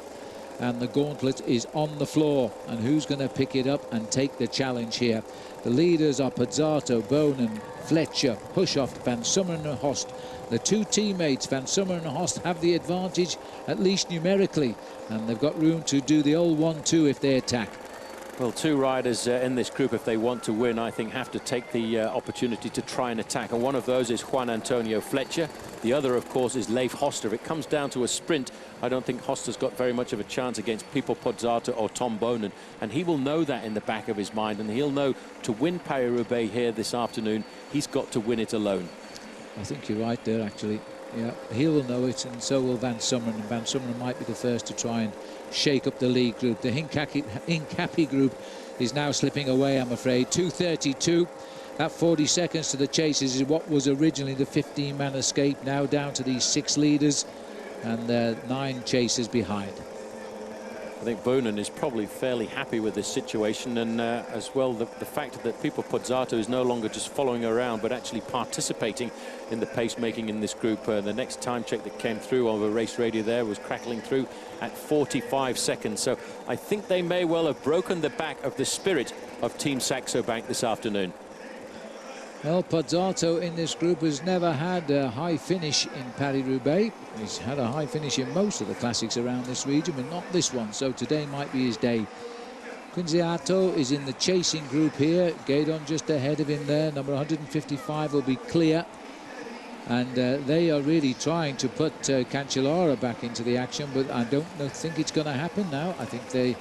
And the gauntlet is on the floor. And who's going to pick it up and take the challenge here? The leaders are Pozzato, Boonen, Fletcher, Hushoff, Van Summeren and Host. The 2 teammates, Van Summeren and Host, have the advantage, at least numerically. And they've got room to do the old 1-2 if they attack. Well, 2 riders in this group, if they want to win, I think have to take the opportunity to try and attack. And one of those is Juan Antonio Fletcher. The other, of course, is Leif Hoster. If it comes down to a sprint, I don't think Hoster's got very much of a chance against Pippo Pozzato or Tom Boonen. And he will know that in the back of his mind. And he'll know to win Paris-Roubaix here this afternoon, he's got to win it alone. I think you're right there, actually. Yeah, he will know it, and so will Van Summeren. And Van Summeren might be the first to try and shake up the lead group. The Hincapie group is now slipping away, I'm afraid. 2:32. That 40 seconds to the chasers is what was originally the 15-man escape, now down to these 6 leaders and 9 chasers behind. I think Bonin is probably fairly happy with this situation, and as well the fact that Pipo Pozzato is no longer just following around but actually participating in the pacemaking in this group. The next time check that came through over race radio there was crackling through at 45 seconds. So I think they may well have broken the back of the spirit of Team Saxo Bank this afternoon. Well, Pozzato in this group has never had a high finish in Paris-Roubaix. He's had a high finish in most of the classics around this region, but not this one, so today might be his day. Quinziato is in the chasing group here. Gaydon just ahead of him there. Number 155 will be clear. And they are really trying to put Cancellara back into the action, but I don't think it's going to happen now. I think they,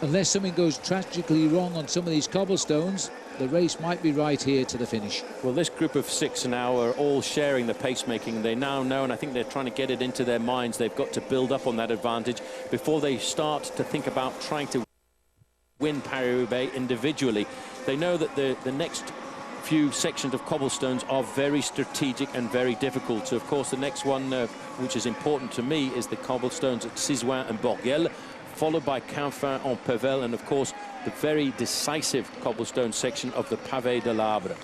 unless something goes tragically wrong on some of these cobblestones, the race might be right here to the finish. Well, this group of 6 now are all sharing the pacemaking. They now know, and I think they're trying to get it into their minds. They've got to build up on that advantage before they start to think about trying to win Paris-Roubaix individually. They know that the next few sections of cobblestones are very strategic and very difficult. So, of course, the next one, which is important to me, is the cobblestones at CYSOING and Borgel, followed by Quinfin-en-Pével, and of course the very decisive cobblestone section of the Pavé de l'Arbre.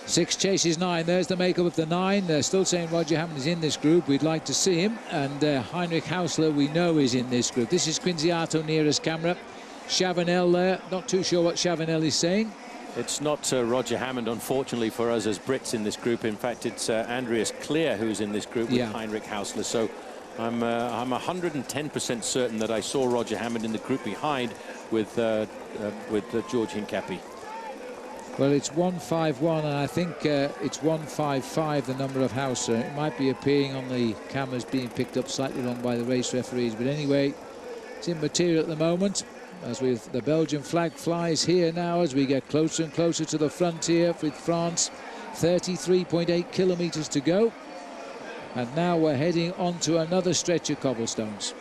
6 chases 9. There's the makeup of the 9. They're still saying Roger Hammond is in this group. We'd like to see him. And Heinrich Hausler, we know, is in this group. This is Quinziato nearest camera. Chavanel there. Not too sure what Chavanel is saying. It's not Roger Hammond, unfortunately, for us as Brits in this group. In fact, it's Andreas Clear who's in this group with Heinrich Hausler. So I'm 110% certain that I saw Roger Hammond in the group behind with George Hincapie. Well, it's 151, and I think it's 155, the number of Hausler. It might be appearing on the cameras being picked up slightly wrong by the race referees, but anyway, it's immaterial at the moment. As with the Belgian flag flies here now as we get closer and closer to the frontier with France. 33.8 kilometers to go. And now we're heading on to another stretch of cobblestones.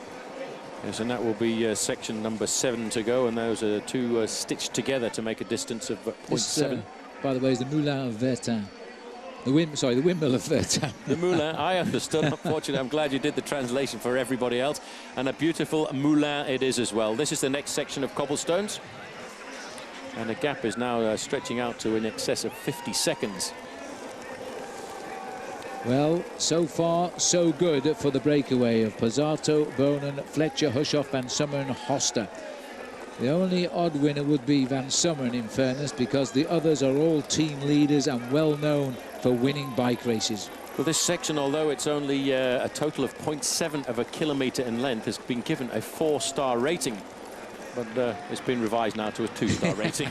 Yes, and that will be section number 7 to go, and those are 2 stitched together to make a distance of 0.7. By the way, is the Moulin of Vertin. The windmill of Vertin. The Moulin, I understood. Unfortunately, I'm glad you did the translation for everybody else. And a beautiful moulin it is as well. This is the next section of cobblestones. And the gap is now stretching out to in excess of 50 seconds. Well, so far, so good for the breakaway of Pozzato, Bonin, Fletcher, Hushoff, Van Summeren, Hoster. The only odd winner would be Van Summeren, in fairness, because the others are all team leaders and well known for winning bike races. Well, this section, although it's only a total of 0.7 of a kilometre in length, has been given a 4-star rating. But it's been revised now to a 2-star rating.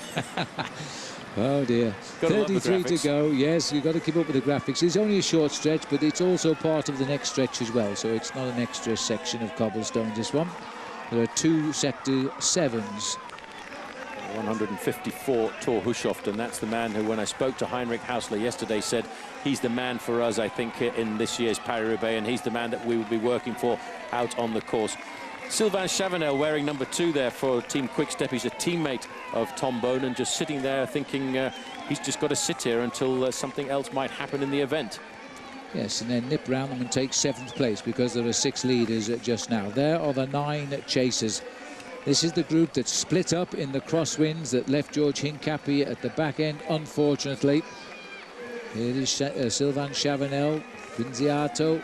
Oh dear. 33 to go. Yes, you've got to keep up with the graphics. It's only a short stretch, but it's also part of the next stretch as well. So it's not an extra section of cobblestone, this one. There are 2 sector 7s. 154 Thor Hushoft, and that's the man who, when I spoke to Heinrich Hausler yesterday, said he's the man for us, I think, in this year's Paris-Roubaix, and he's the man that we will be working for out on the course. Sylvain Chavanel wearing number 2 there for Team Quick-Step. He's a teammate of Tom Bonin, just sitting there thinking he's just got to sit here until something else might happen in the event. Yes, and then nip round them and take 7th place because there are 6 leaders just now. There are the 9 chasers. This is the group that split up in the crosswinds that left George Hincapie at the back end, unfortunately. Here is Sylvain Chavanel, Quinziato,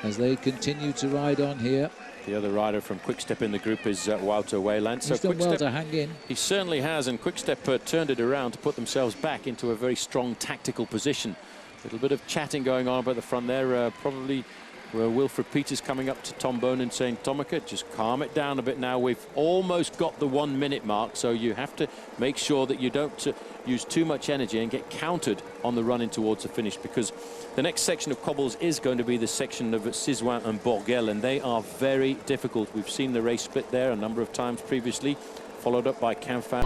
as they continue to ride on here. The other rider from Quick-Step in the group is Wouter Weyland. He's done well to hang in. He certainly has, and Quick-Step turned it around to put themselves back into a very strong tactical position. A little bit of chatting going on up at the front there. Probably Wilfred Peters coming up to Tom Bonin saying, Tomica, just calm it down a bit now. We've almost got the 1 minute mark, so you have to make sure that you don't use too much energy and get countered on the run in towards the finish, because the next section of cobbles is going to be the section of CYSOING and Borgel, and they are very difficult. We've seen the race split there a number of times previously, followed up by Quinfin.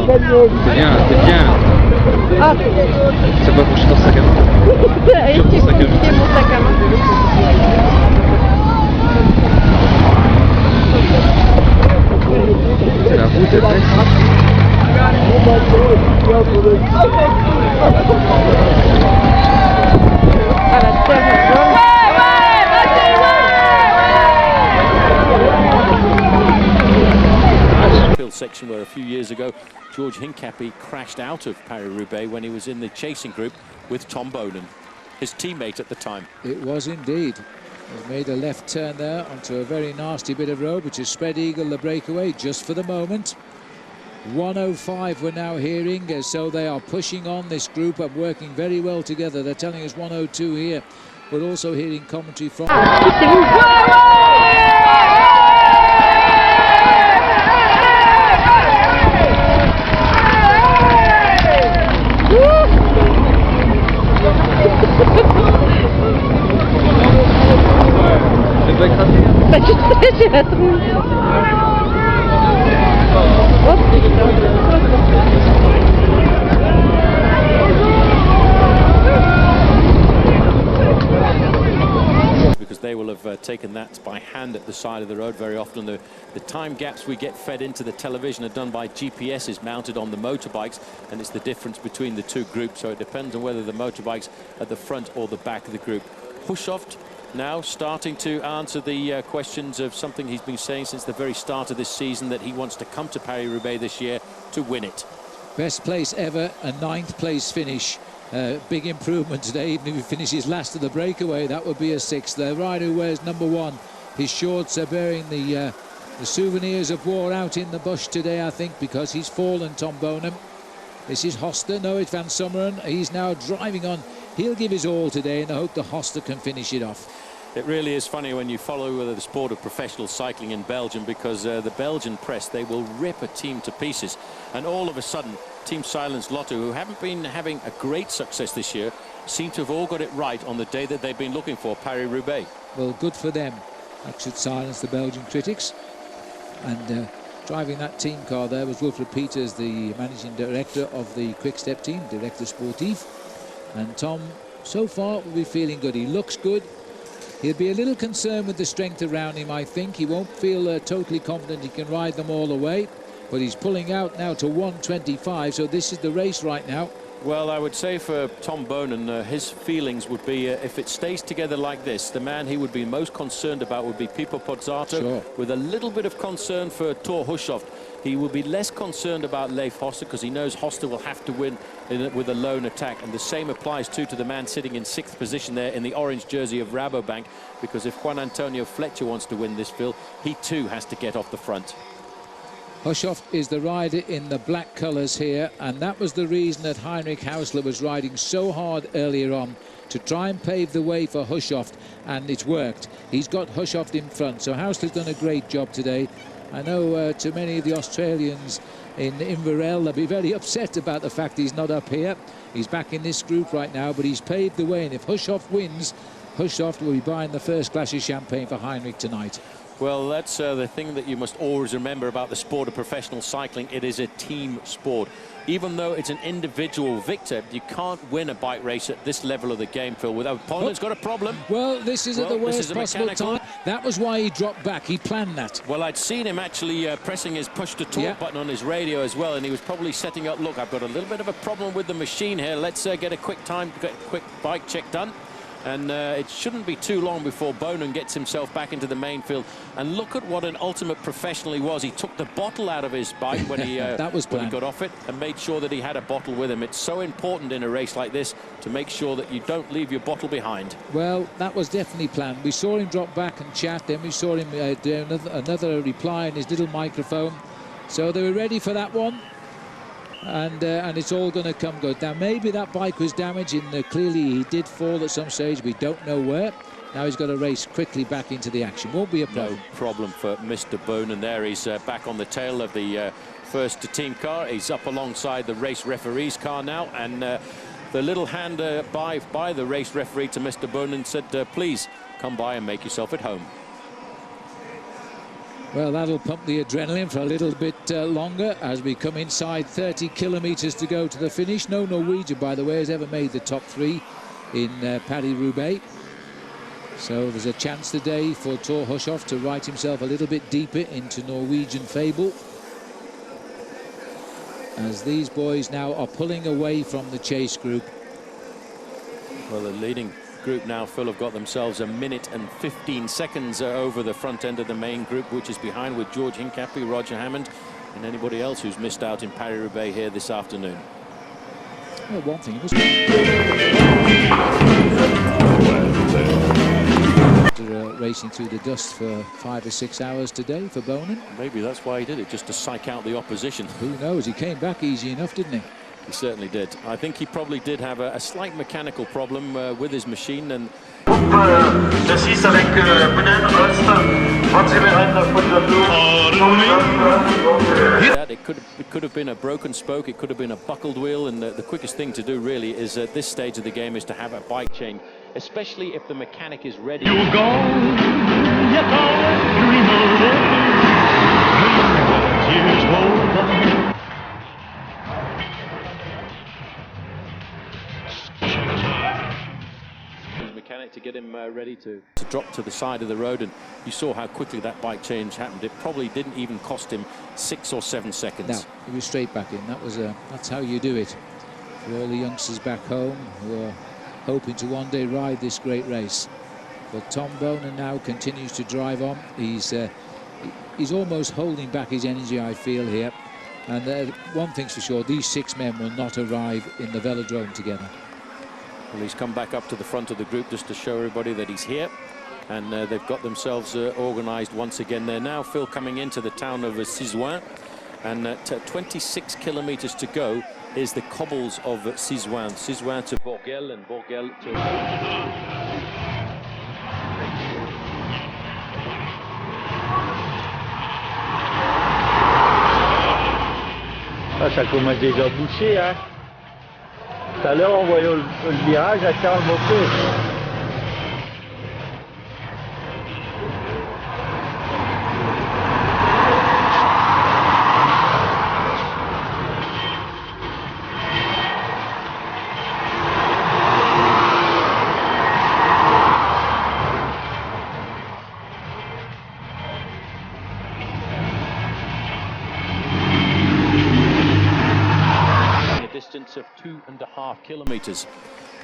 C'est bien, c'est bien. Ah. Ça va coucher dans le sac à main. Et tu peux quitter mon sac à main. C'est la route, elle reste. Ah, la terre jaune. Section where a few years ago George Hincapie crashed out of Paris-Roubaix when he was in the chasing group with Tom Bonan, his teammate at the time. It was indeed. He's made a left turn there onto a very nasty bit of road, which is Spread Eagle, the breakaway, just for the moment. 105 we're now hearing, so they are pushing on. This group are working very well together. They're telling us 102 here. We're also hearing commentary from... C'est pas écrasé. Bah tu sais, j'ai la trouille. Oh because they will have taken that by hand at the side of the road. Very often the time gaps we get fed into the television are done by GPSs mounted on the motorbikes, and it's the difference between the two groups, so it depends on whether the motorbike's at the front or the back of the group. Hushovd now starting to answer the questions of something he's been saying since the very start of this season, that he wants to come to Paris-Roubaix this year to win it. Best place ever, a 9th place finish. Big improvement today. Even if he finishes last of the breakaway, that would be a 6th. The rider who wears number 1, his shorts are bearing the souvenirs of war out in the bush today, I think, because he's fallen, Tom Bonan. This is Hoster, no, it's Van Summeren. He's now driving on. He'll give his all today in the hope the Hoster can finish it off. It really is funny when you follow the sport of professional cycling in Belgium, because the Belgian press, they will rip a team to pieces, and all of a sudden Team Silence Lotto, who haven't been having a great success this year, seem to have all got it right on the day that they've been looking for, Paris-Roubaix. Well, good for them. That should silence the Belgian critics. And driving that team car there was Wilfred Peters, the managing director of the Quick Step team, Director Sportif. And Tom, so far, will be feeling good. He looks good. He'll be a little concerned with the strength around him, I think. He won't feel totally confident he can ride them all the way. But he's pulling out now to 125, so this is the race right now. Well, I would say for Tom Bonan, his feelings would be, if it stays together like this, the man he would be most concerned about would be Pipo Pozzato, sure, with a little bit of concern for Thor Hushovd. He will be less concerned about Leif Hoster, because he knows Hoster will have to win with a lone attack. And the same applies too to the man sitting in 6th position there in the orange jersey of Rabobank, because if Juan Antonio Fletcher wants to win this field, he too has to get off the front. Hushovd is the rider in the black colours here, and that was the reason that Heinrich Hausler was riding so hard earlier on to try and pave the way for Hushovd, and it's worked. He's got Hushovd in front, so Hausler's done a great job today. I know to many of the Australians in Inverell, they'll be very upset about the fact he's not up here. He's back in this group right now, but he's paved the way, and if Hushovd wins, Hushovd will be buying the first glass of champagne for Heinrich tonight. Well, that's the thing that you must always remember about the sport of professional cycling. It is a team sport. Even though it's an individual victor, you can't win a bike race at this level of the game, Phil, without opponent's got a problem. Well, this is at the worst possible time. That was why he dropped back. He planned that. Well, I'd seen him actually pressing his push-to-talk button on his radio as well, and he was probably setting up, look, I've got a little bit of a problem with the machine here. Let's get a quick bike check done. And it shouldn't be too long before Bonan gets himself back into the main field. And look at what an ultimate professional he was. He took the bottle out of his bike when he, when he got off it, and made sure that he had a bottle with him. It's so important in a race like this to make sure that you don't leave your bottle behind. Well, that was definitely planned. We saw him drop back and chat, then we saw him do another reply in his little microphone. So they were ready for that one. And it's all going to come good. Now, maybe that bike was damaged, and clearly he did fall at some stage. We don't know where. Now he's got to race quickly back into the action. Won't be a problem. No problem for Mr. Bonan there. He's back on the tail of the first team car. He's up alongside the race referee's car now, and the little hand by the race referee to Mr. Bonan said, please come by and make yourself at home. Well, that'll pump the adrenaline for a little bit longer as we come inside 30 kilometres to go to the finish. No Norwegian, by the way, has ever made the top 3 in Paris-Roubaix. So there's a chance today for Thor Hushovd to write himself a little bit deeper into Norwegian fable, as these boys now are pulling away from the chase group. Well, the leading group now, Phil, have got themselves 1 minute and 15 seconds over the front end of the main group, which is behind with George Hincapie, Roger Hammond, and anybody else who's missed out in Paris-Roubaix here this afternoon. Well, one thing was after racing through the dust for 5 or 6 hours today for Bonin. Maybe that's why he did it, just to psych out the opposition. Who knows? He came back easy enough, didn't he? He certainly did. I think he probably did have a slight mechanical problem with his machine, and De 6 avec Benen, Holst, it could have been a broken spoke, it could have been a buckled wheel, and the quickest thing to do really is at this stage of the game is to have a bike change, especially if the mechanic is ready. You're gone, yet I dream of it. Tears roll down. Mechanic to get him ready to drop to the side of the road, and you saw how quickly that bike change happened. It probably didn't even cost him 6 or 7 seconds. No, he was straight back in. That's how you do it. For all the youngsters back home who are hoping to one day ride this great race. But Tom Bonin now continues to drive on. He's almost holding back his energy, I feel, here. And one thing's for sure, these 6 men will not arrive in the velodrome together. Well, he's come back up to the front of the group just to show everybody that he's here, and they've got themselves organised once again. They're now, Phil, coming into the town of CYSOING, and at 26 kilometres to go is the cobbles of CYSOING. CYSOING to Bourgel, and Bourgel to... Ah, ça commence déjà à boucher, hein. Tout à l'heure, on voyait le virage à 40 montées. Of 2.5 kilometres,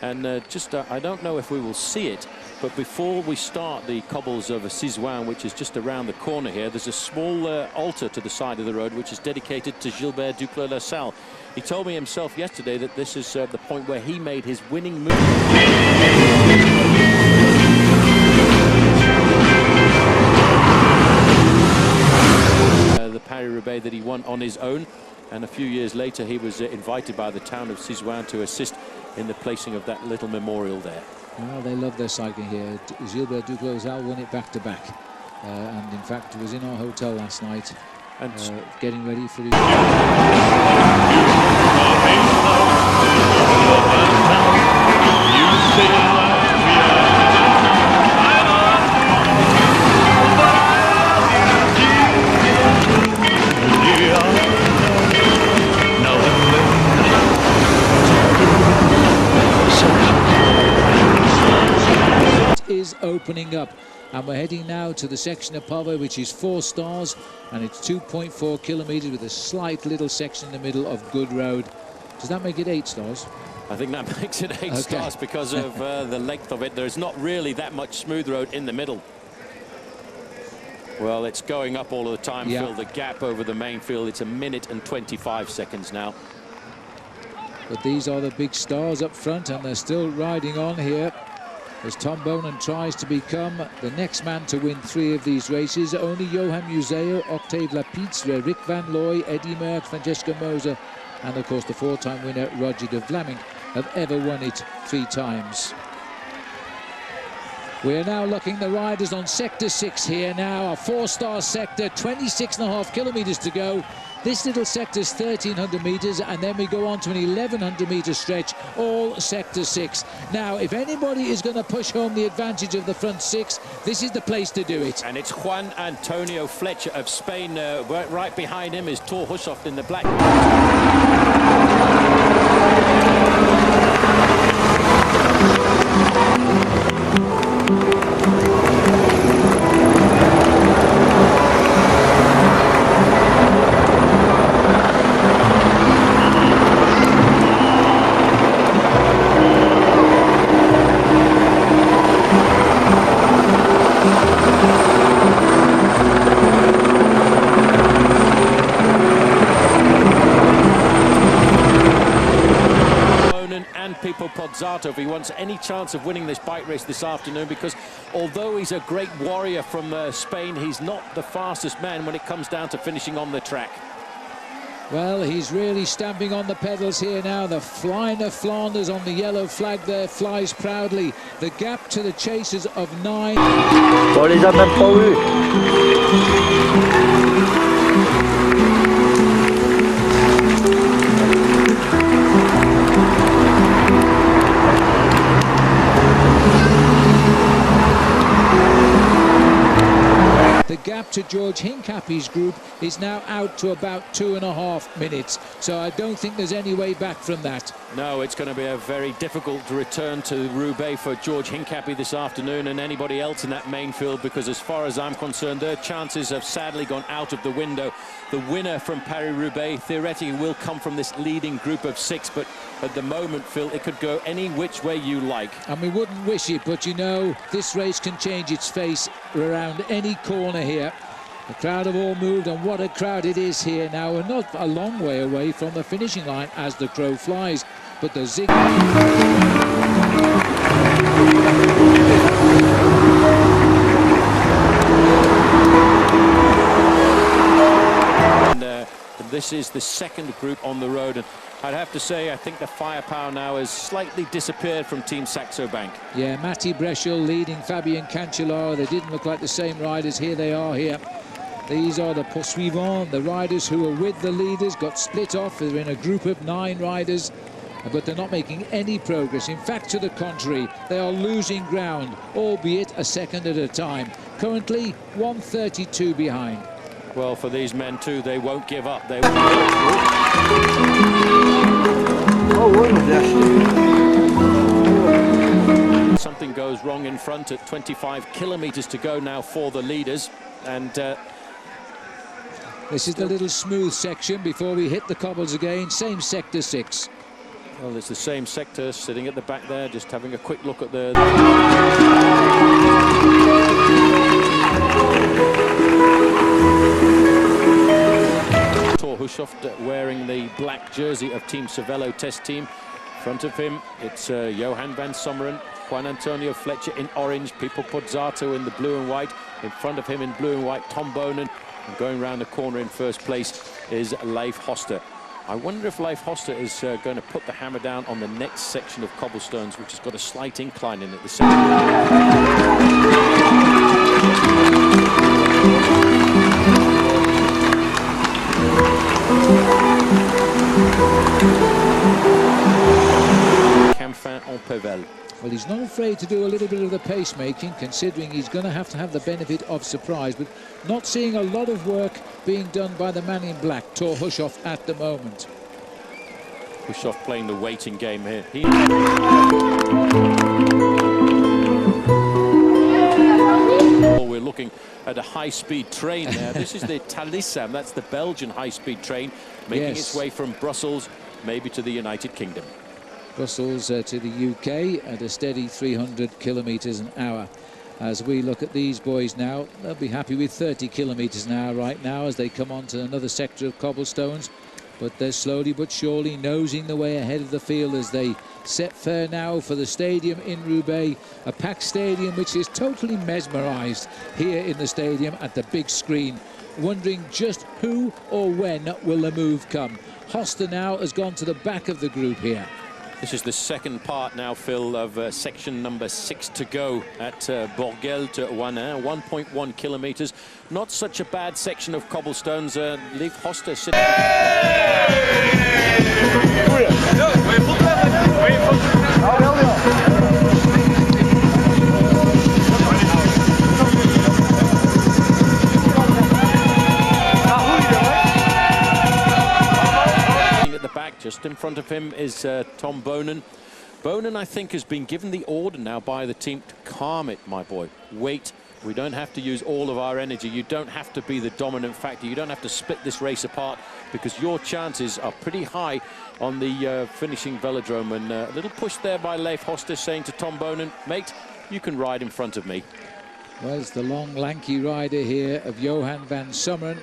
and I don't know if we will see it, but before we start the cobbles of CYSOING, which is just around the corner here, there's a small altar to the side of the road which is dedicated to Gilbert Duclos-Lassalle. He told me himself yesterday that this is the point where he made his winning move. The Paris-Roubaix that he won on his own. And a few years later, he was invited by the town of CYSOING to assist in the placing of that little memorial there. Well, they love their cycling here. Gilbert Duclos-Lassalle won it back-to-back. And in fact, was in our hotel last night, and getting ready for his... is opening up, and we're heading now to the section of pavé which is 4 stars, and it's 2.4 kilometres with a slight little section in the middle of good road. Does that make it 8 stars? I think that makes it 8 stars because of the length of it. There's not really that much smooth road in the middle. Well, it's going up all of the time, Phil. The gap over the main field, it's 1 minute and 25 seconds now. But these are the big stars up front, and they're still riding on here as Tom Bonin tries to become the next man to win 3 of these races. Only Johan Museeuw, Octave Lapidse, Rick Van Looy, Eddie Merckx, Francesco Moser, and of course the 4-time winner Roger de Vlaming have ever won it 3 times. We're now looking the riders on Sector 6 here now, a 4-star sector, 26.5 kilometres to go. This little sector is 1,300 metres, and then we go on to an 1,100 metre stretch, all Sector 6. Now, if anybody is going to push home the advantage of the front 6, this is the place to do it. And it's Juan Antonio Fletcher of Spain. Right behind him is Thor Hushoff in the black. If he wants any chance of winning this bike race this afternoon, because although he's a great warrior from Spain, he's not the fastest man when it comes down to finishing on the track. Well, he's really stamping on the pedals here now. The Flying of Flanders on the yellow flag there flies proudly. The gap to the chasers of 9. On les a même pas vus. The gap to George Hincapie's group is now out to about 2.5 minutes, so I don't think there's any way back from that. No, it's going to be a very difficult return to Roubaix for George Hincapie this afternoon and anybody else in that main field, because as far as I'm concerned, their chances have sadly gone out of the window. The winner from Paris-Roubaix theoretically will come from this leading group of 6, but at the moment, Phil, it could go any which way you like. And we wouldn't wish it, but you know, this race can change its face around any corner here. The crowd have all moved, and what a crowd it is here now. We're not a long way away from the finishing line as the crow flies, but the zig... And this is the second group on the road, and I'd have to say I think the firepower now has slightly disappeared from Team Saxo Bank. Yeah, Matti Breschel leading Fabien Cancellara. They didn't look like the same riders. Here they are here. These are the poursuivants, the riders who were with the leaders, got split off. They're in a group of 9 riders, but they're not making any progress. In fact, to the contrary, they are losing ground, albeit a second at a time. Currently, 1:32 behind. Well, for these men too, they won't give up. They Something goes wrong in front at 25 kilometers to go now for the leaders, and this is the little smooth section before we hit the cobbles again. Same Sector 6. Well, it's the same sector sitting at the back there, just having a quick look at the... Thor Hushoff wearing the black jersey of Team Cervelo test team. In front of him, it's Johan van Sommeren, Juan Antonio Fletcher in orange, Pippo Pozzato in the blue and white. In front of him in blue and white, Tom Bonen. And going round the corner in first place is Leif Hoster. I wonder if Leif Hoster is going to put the hammer down on the next section of cobblestones, which has got a slight incline in it. The Camphin en Pével. Well, he's not afraid to do a little bit of the pacemaking, considering he's going to have the benefit of surprise, but not seeing a lot of work being done by the man in black, Thor Hushoff, at the moment. Hushoff playing the waiting game here. We're looking at a high-speed train there. This is the Thalissam, that's the Belgian high-speed train, making its way from Brussels, maybe to the United Kingdom. Brussels to the UK at a steady 300 kilometres an hour. As we look at these boys now, they'll be happy with 30 kilometres an hour right now as they come on to another sector of cobblestones. But they're slowly but surely nosing the way ahead of the field as they set fair now for the stadium in Roubaix, a packed stadium which is totally mesmerised here in the stadium at the big screen, wondering just who or when will the move come. Hoster now has gone to the back of the group here. This is the second part now, Phil, of section number 6 to go at Bourgel to Wandignies, 1.1 kilometers. Not such a bad section of cobblestones. Leif Hoste sitting. Just in front of him is Tom Bonen. Bonen, I think, has been given the order now by the team to calm it, my boy. Wait, we don't have to use all of our energy. You don't have to be the dominant factor. You don't have to split this race apart because your chances are pretty high on the finishing velodrome. And a little push there by Leif Hoste saying to Tom Bonen, mate, you can ride in front of me. Well, it's the long, lanky rider here of Johan van Summeren,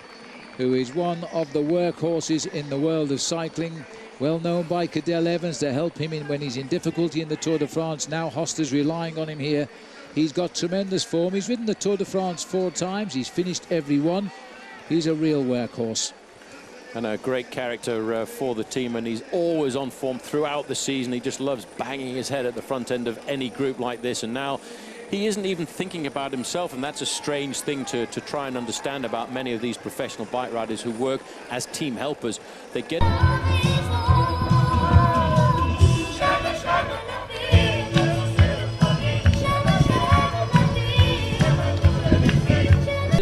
who is one of the workhorses in the world of cycling. Well known by Cadel Evans to help him in when he's in difficulty in the Tour de France. Now Hoste's relying on him here. He's got tremendous form. He's ridden the Tour de France 4 times. He's finished every one. He's a real workhorse. And a great character for the team, and he's always on form throughout the season. He just loves banging his head at the front end of any group like this, and now he isn't even thinking about himself, and that's a strange thing to try and understand about many of these professional bike riders who work as team helpers. They get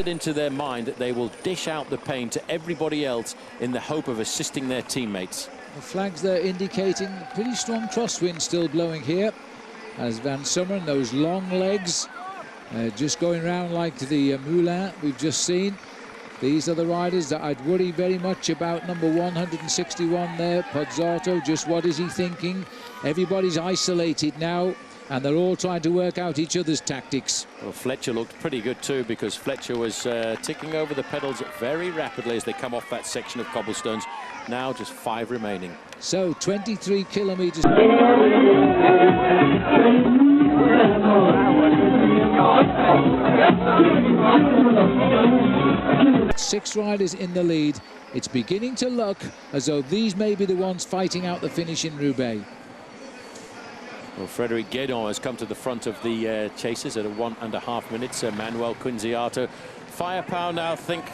into their mind that they will dish out the pain to everybody else in the hope of assisting their teammates. The flags there indicating pretty strong crosswind still blowing here, as Van Summeren, those long legs, just going round like the Moulin we've just seen. These are the riders that I'd worry very much about. Number 161 there, Pozzato, just what is he thinking? Everybody's isolated now, and they're all trying to work out each other's tactics. Well, Fletcher looked pretty good too, because Fletcher was ticking over the pedals very rapidly as they come off that section of cobblestones. Now just 5 remaining. So 23 kilometers. 6 riders in the lead. It's beginning to look as though these may be the ones fighting out the finish in Roubaix. Well, Frédéric Guédon has come to the front of the chasers at 1.5 minutes. Manuel Quinziato. Firepower now, I think,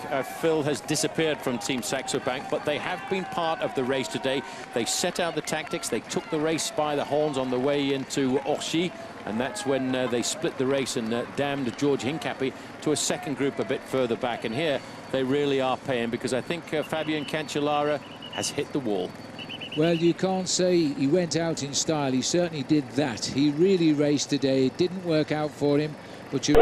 Phil, has disappeared from Team Saxo Bank, but they have been part of the race today. They set out the tactics. They took the race by the horns on the way into Orchies, and that's when they split the race and damned George Hincapie to a second group a bit further back. And here they really are paying, because I think Fabian Cancellara has hit the wall. Well, you can't say he went out in style. He certainly did that. He really raced today. It didn't work out for him, but you...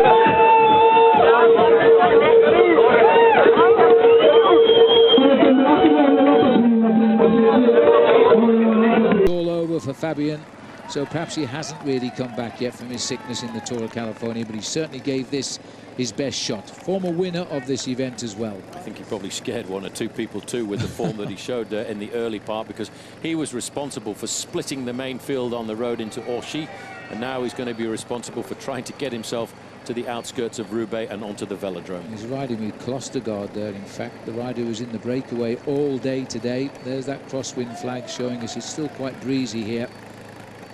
all over for Fabian, so perhaps he hasn't really come back yet from his sickness in the Tour of California, but he certainly gave this his best shot. Former winner of this event as well. I think he probably scared 1 or 2 people too with the form that he showed in the early part, because he was responsible for splitting the main field on the road into Orchies, and now he's going to be responsible for trying to get himself to the outskirts of Roubaix and onto the velodrome. He's riding with Klostergaard there, in fact. The rider who was in the breakaway all day today. There's that crosswind flag showing us it's still quite breezy here,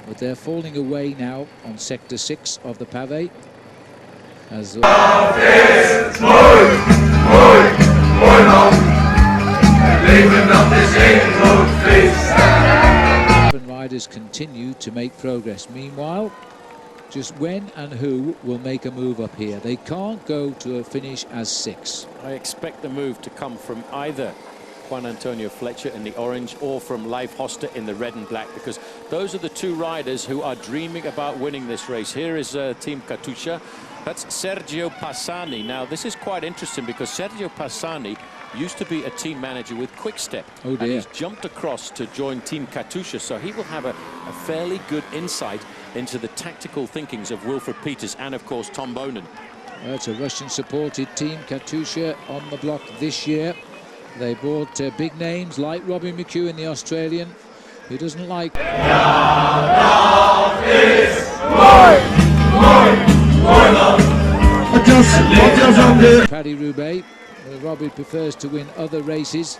but they're falling away now on sector 6 of the pavé. As riders continue to make progress. Meanwhile, just when and who will make a move up here? They can't go to a finish as 6. I expect the move to come from either Juan Antonio Fletcher in the orange or from Leif Hoste in the red and black, because those are the 2 riders who are dreaming about winning this race. Here is Team Katusha. That's Sergio Passani. Now, this is quite interesting, because Sergio Passani used to be a team manager with Quick-Step. Oh dear. And he's jumped across to join Team Katusha, so he will have a fairly good insight into the tactical thinkings of Wilfred Peters and, of course, Tom Bonen. Well, it's a Russian-supported team, Katusha, on the block this year. They brought big names like Robin McHugh in the Australian, who doesn't like... Paris-Roubaix. Robbie prefers to win other races,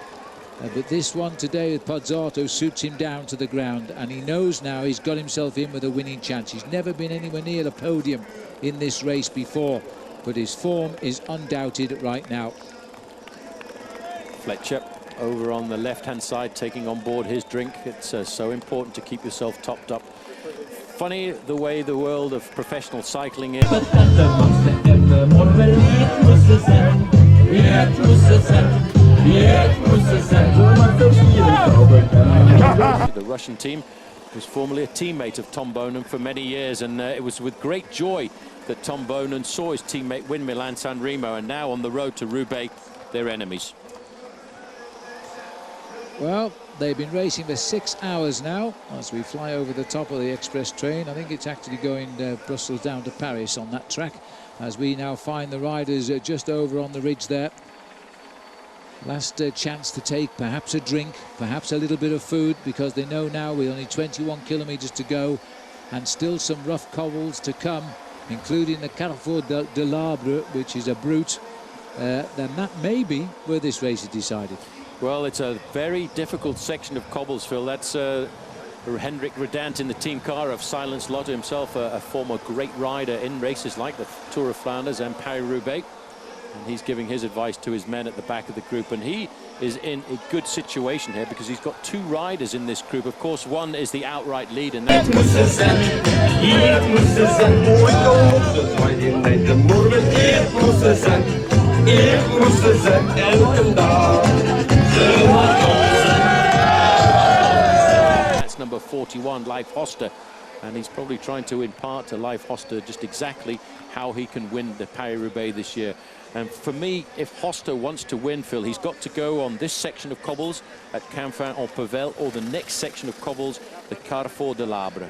But this one today with Pozzato suits him down to the ground, and he knows now he's got himself in with a winning chance. He's never been anywhere near the podium in this race before, but his form is undoubted right now. Fletcher over on the left-hand side, taking on board his drink. It's so important to keep yourself topped up. Funny the way the world of professional cycling is. The Russian team was formerly a teammate of Tom Boonen for many years, and it was with great joy that Tom Boonen saw his teammate win Milan-San Remo, and now on the road to Roubaix, they're enemies. Well, they've been racing for 6 hours now as we fly over the top of the express train. I think it's actually going Brussels down to Paris on that track, as we now find the riders just over on the ridge there. Last chance to take perhaps a drink, perhaps a little bit of food, because they know now with only 21 kilometers to go and still some rough cobbles to come, including the Carrefour de l'Arbre, which is a brute. Then that may be where this race is decided. Well, it's a very difficult section of cobbles, Phil. That's Hendrik Redant in the team car of Silence Lotte, himself a former great rider in races like the Tour of Flanders and Paris-Roubaix. And he's giving his advice to his men at the back of the group, and he is in a good situation here because he's got two riders in this group. Of course, one is the outright lead, and that's number 41, Leif Hoster, and he's probably trying to impart to Leif Hoster just exactly how he can win the Paris-Roubaix this year. And for me, if Hoster wants to win, Phil, he's got to go on this section of cobbles at Canfin-en-Pavel, or the next section of cobbles, the Carrefour de l'Arbre.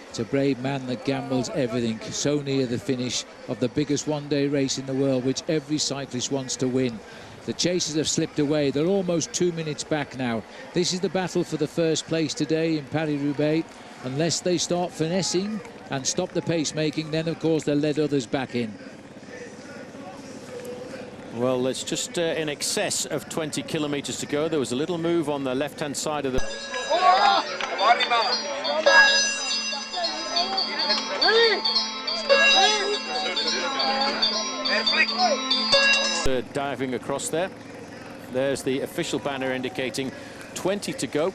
It's a brave man that gambles everything so near the finish of the biggest one-day race in the world, which every cyclist wants to win. The chasers have slipped away. They're almost 2 minutes back now. This is the battle for the first place today in Paris-Roubaix. Unless they start finessing and stop the pacemaking, then of course they'll let others back in. Well, it's just in excess of 20 kilometers to go. There was a little move on the left-hand side of the... diving across there. There's the official banner indicating 20 to go.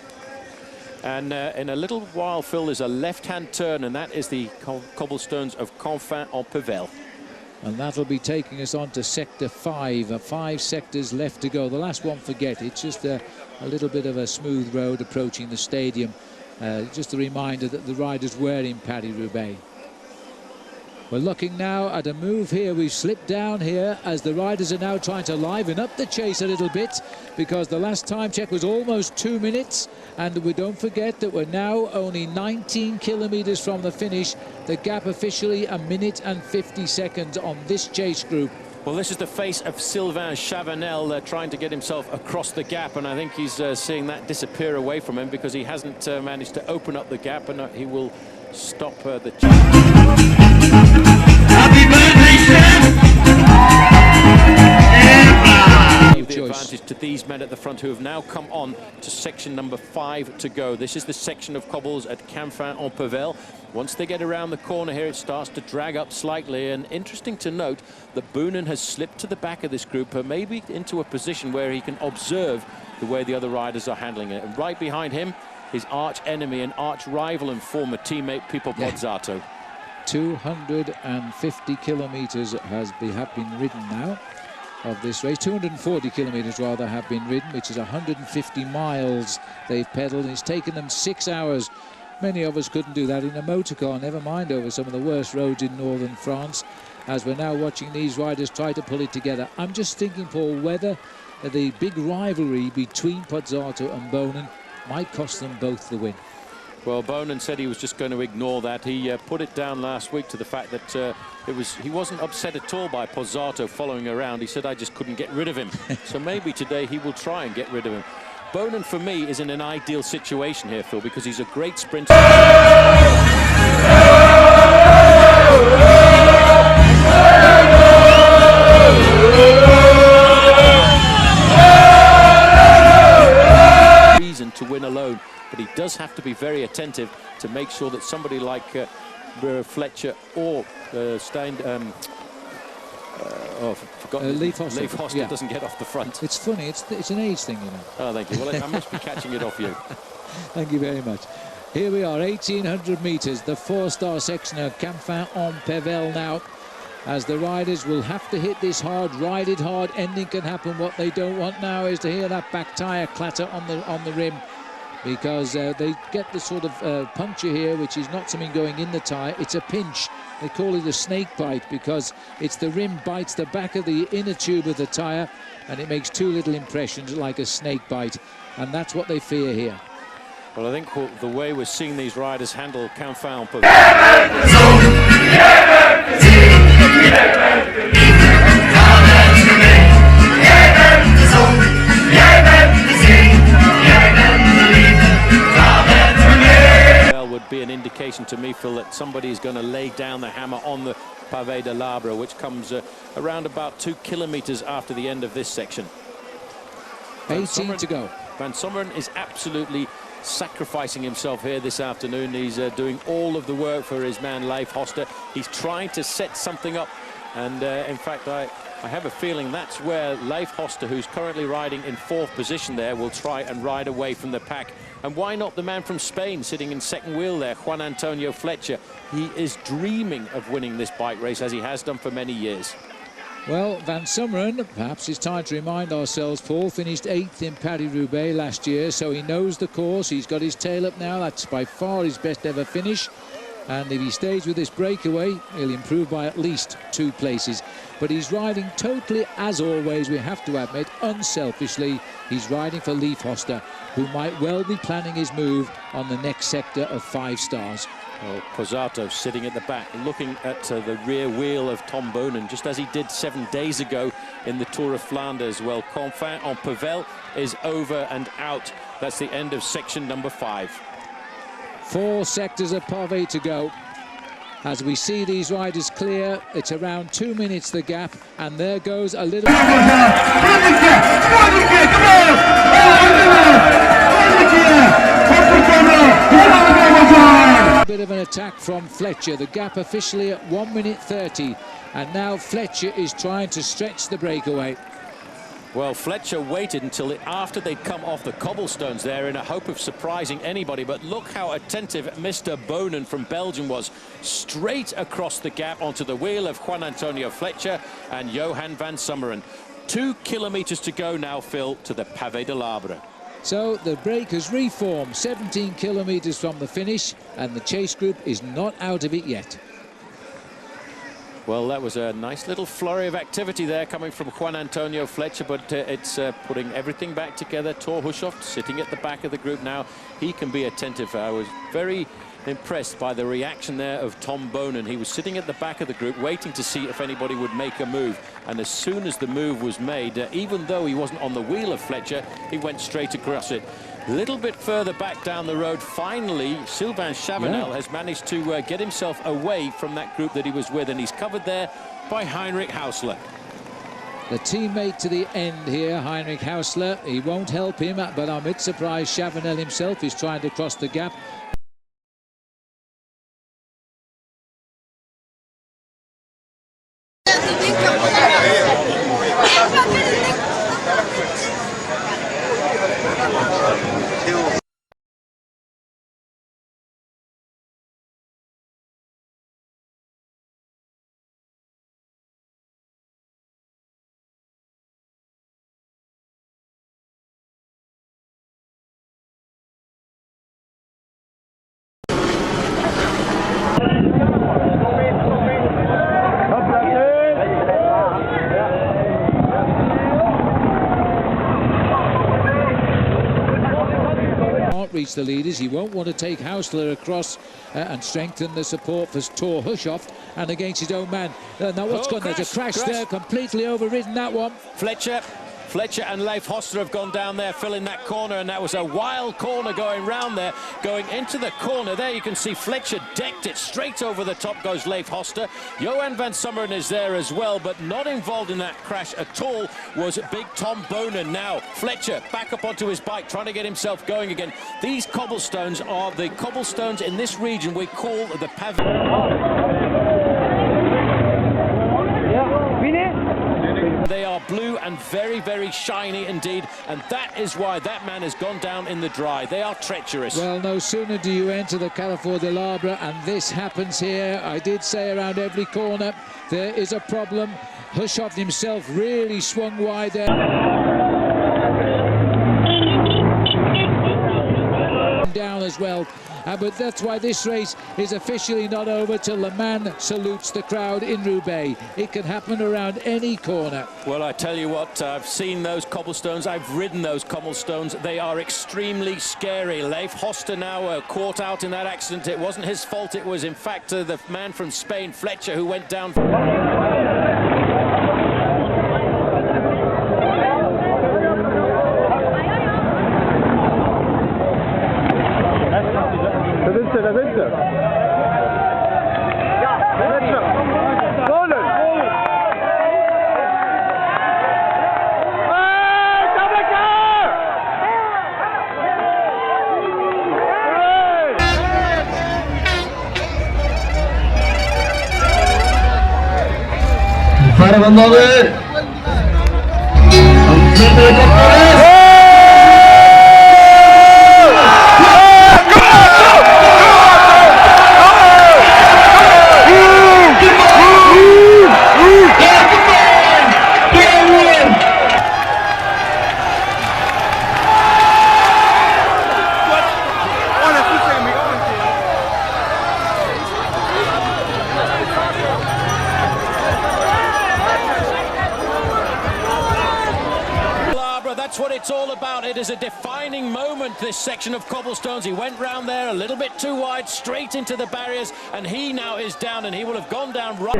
And in a little while, Phil, there's a left-hand turn, and that is the cobblestones of Canfin-en-Pavel. And that'll be taking us on to Sector 5. 5 sectors left to go. The last one, forget. It's just a little bit of a smooth road approaching the stadium. Just a reminder that the riders were in Paris-Roubaix. We're looking now at a move here. We've slipped down here as the riders are now trying to liven up the chase a little bit, because the last time check was almost 2 minutes, and we don't forget that we're now only 19 kilometers from the finish. The gap officially 1 minute and 50 seconds on this chase group. Well, this is the face of Sylvain Chavanel trying to get himself across the gap, and I think he's seeing that disappear away from him because he hasn't managed to open up the gap, and he will stop the chase. Happy birthday, Give the advantage to these men at the front who have now come on to section number 5 to go. This is the section of cobbles at Canfin-en-Pavel. Once they get around the corner here, it starts to drag up slightly, and interesting to note that Boonen has slipped to the back of this group, maybe into a position where he can observe the way the other riders are handling it. And right behind him, his arch enemy and arch rival and former teammate, Pippo Pozzato. 250 kilometers have been ridden now of this race. 240 kilometers rather have been ridden, which is 150 miles they've pedaled. It's taken them 6 hours. Many of us couldn't do that in a motor car, never mind over some of the worst roads in northern France, as we're now watching these riders try to pull it together. I'm just thinking, Paul, whether the big rivalry between Pozzato and Boonen might cost them both the win. Well, Boonen said he was just going to ignore that. He put it down last week to the fact that he wasn't upset at all by Pozzato following around. He said, I just couldn't get rid of him. So maybe today he will try and get rid of him. Boonen, for me, is in an ideal situation here, Phil, because he's a great sprinter. does have to be very attentive to make sure that somebody like Fletcher or Leif Hoster doesn't get off the front. It's funny, it's an age thing, you know. Oh, thank you. Well, I must be catching it off you. Thank you very much. Here we are, 1,800 metres, the 4-star section of Campfin-en-Pével now, as the riders will have to hit this hard, ride it hard. Anything can happen. What they don't want now is to hear that back tyre clatter on the rim, because they get the sort of puncture here, which is not something going in the tyre, it's a pinch. They call it a snake bite because it's the rim bites the back of the inner tube of the tyre and it makes too little impressions, like a snake bite, and that's what they fear here. Well, I think the way we're seeing these riders handle Campfin-en-Pével. Would be an indication to me, Phil, that somebody is going to lay down the hammer on the Pavé de l'Arbre, which comes around about 2 kilometres after the end of this section. 18 to go. Van Sommeren is absolutely sacrificing himself here this afternoon. He's doing all of the work for his man Leif Hoster. He's trying to set something up, and in fact I have a feeling that's where Leif Hoster, who's currently riding in 4th position there, will try and ride away from the pack. And why not the man from Spain sitting in 2nd wheel there, Juan Antonio Fletcher? He is dreaming of winning this bike race, as he has done for many years. Well, Van Sommeren, perhaps it's time to remind ourselves, Paul, finished 8th in Paris-Roubaix last year, so he knows the course. He's got his tail up now. That's by far his best ever finish. And if he stays with this breakaway, he'll improve by at least 2 places. But he's riding totally, as always, we have to admit, unselfishly. He's riding for Leif Hoster, who might well be planning his move on the next sector of 5 stars. Well, Pozzato sitting at the back, looking at the rear wheel of Tom Boonen, just as he did 7 days ago in the Tour of Flanders. Well, Campfin-en-Pével is over and out. That's the end of section number 5. 4 sectors of pavé to go. As we see these riders clear, it's around 2 minutes the gap, and there goes a little bit of an attack from Fletcher. The gap officially at 1 minute 30, and now Fletcher is trying to stretch the breakaway. Well, Fletcher waited until after they'd come off the cobblestones there in a hope of surprising anybody, but look how attentive Mr. Boonen from Belgium was. Straight across the gap onto the wheel of Juan Antonio Fletcher and Johan van Sommeren. 2 kilometres to go now, Phil, to the Pavé de l'Arbre. So the break has reformed, 17 kilometres from the finish, and the chase group is not out of it yet. Well, that was a nice little flurry of activity there coming from Juan Antonio Fletcher, but it's putting everything back together. Thor Hushovd sitting at the back of the group now. He can be attentive. I was very impressed by the reaction there of Tom Boonen. He was sitting at the back of the group waiting to see if anybody would make a move, and as soon as the move was made, even though he wasn't on the wheel of Fletcher, he went straight across it. A little bit further back down the road, finally, Sylvain Chavanel has managed to get himself away from that group that he was with, and he's covered there by Heinrich Hausler. The teammate to the end here, Heinrich Hausler, he won't help him, but I'm a bit surprised Chavanel himself is trying to cross the gap. Reach the leaders. He won't want to take Hausler across and strengthen the support for Thor Hushovd and against his own man. Now what's gone? There's a crash there, completely overridden that one. Fletcher Fletcher and Leif Hoster have gone down there filling that corner, and that was a wild corner going round there, going into the corner. There you can see Fletcher decked it straight over the top goes Leif Hoster. Johan van Summeren is there as well, but not involved in that crash at all was big Tom Bonen. Now Fletcher back up onto his bike trying to get himself going again. These cobblestones are the cobblestones in this region we call the pavé. They are blue and very, very shiny indeed, and that is why that man has gone down in the dry. They are treacherous. Well, no sooner do you enter the Carrefour de l'Arbre, and this happens here. I did say around every corner there is a problem. Hushoff himself really swung wide there. Down as well. But that's why this race is officially not over till the man salutes the crowd in Roubaix. It can happen around any corner. Well, I tell you what, I've seen those cobblestones, I've ridden those cobblestones. They are extremely scary. Leif Hoster now caught out in that accident. It wasn't his fault, it was in fact the man from Spain, Fletcher, who went down. Para Vandalen. That's what it's all about. It is a defining moment, this section of cobblestones. He went round there a little bit too wide, straight into the barriers, and he now is down, and he will have gone down right.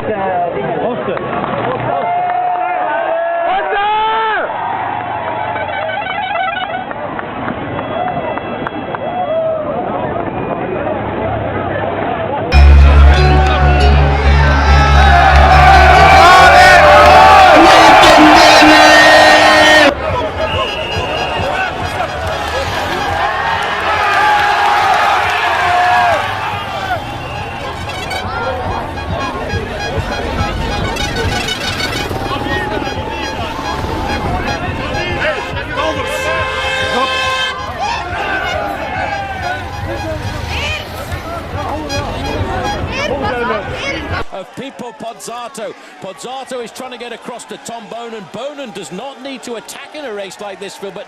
Of Pippo Pozzato. Pozzato is trying to get across to Tom Bonen. Bonen does not need to attack in a race like this, Phil, but...